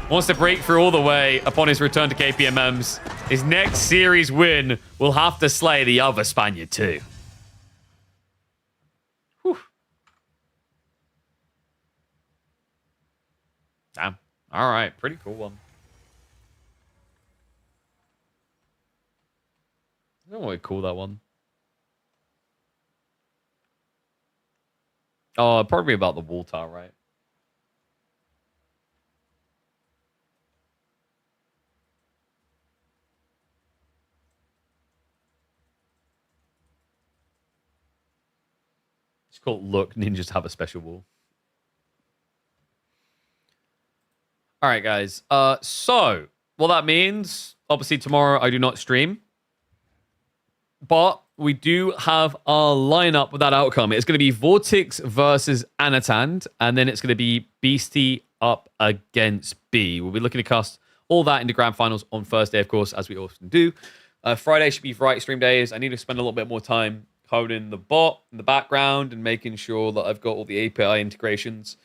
wants to break through all the way upon his return to KPMMs, his next series win will have to slay the other Spaniard too. Whew. Damn. All right. Pretty cool one. I don't know what to call that one. Oh, probably about the wall tower, right? It's called Look, Ninjas Have a Special Wall. All right, guys. So, what that means, obviously tomorrow I do not stream. But we do have our lineup with that outcome. It's going to be Vortex versus Anatan, and then it's going to be Beastie up against B. We'll be looking to cast all that into grand finals on Thursday, of course, as we often do. Friday should be Variety Stream days. I need to spend a little bit more time coding the bot in the background and making sure that I've got all the API integrations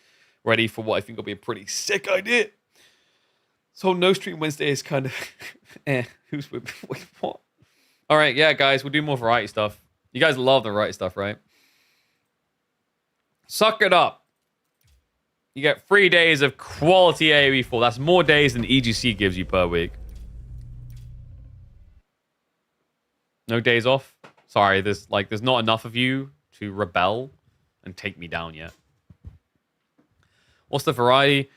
ready for what I think will be a pretty sick idea. So no stream Wednesday is kind of who's with wait, what? All right, yeah, guys, we'll do more variety stuff. You guys love the variety stuff, right? Suck it up. You get 3 days of quality AoE4. That's more days than EGC gives you per week. No days off? Sorry, there's not enough of you to rebel and take me down yet. What's the variety?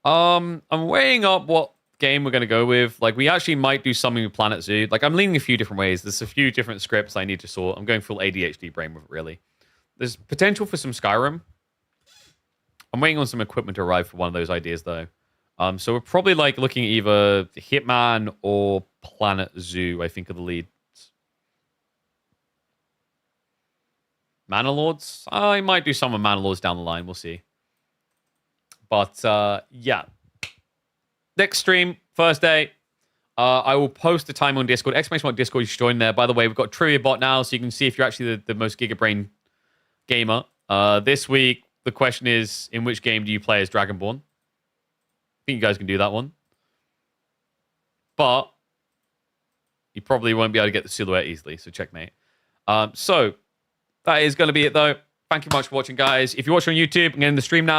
I'm weighing up what game we're going to go with. Like, we actually might do something with Planet Zoo. Like, I'm leaning a few different ways. There's a few different scripts I need to sort. I'm going full ADHD brain with it, really. There's potential for some Skyrim. I'm waiting on some equipment to arrive for one of those ideas, though. So we're probably, like, looking at either Hitman or Planet Zoo, I think, are the leads. Mana Lords? I might do some of Mana Lords down the line. We'll see. But, yeah. Next stream, Thursday. I will post the time on Discord. ! Discord, you should join there. By the way, we've got a trivia bot now, so you can see if you're actually the most Gigabrain gamer. This week, the question is, in which game do you play as Dragonborn? I think you guys can do that one. But you probably won't be able to get the silhouette easily, so checkmate. So that is going to be it, though. Thank you much for watching, guys. If you're watching on YouTube, I'm getting the stream now.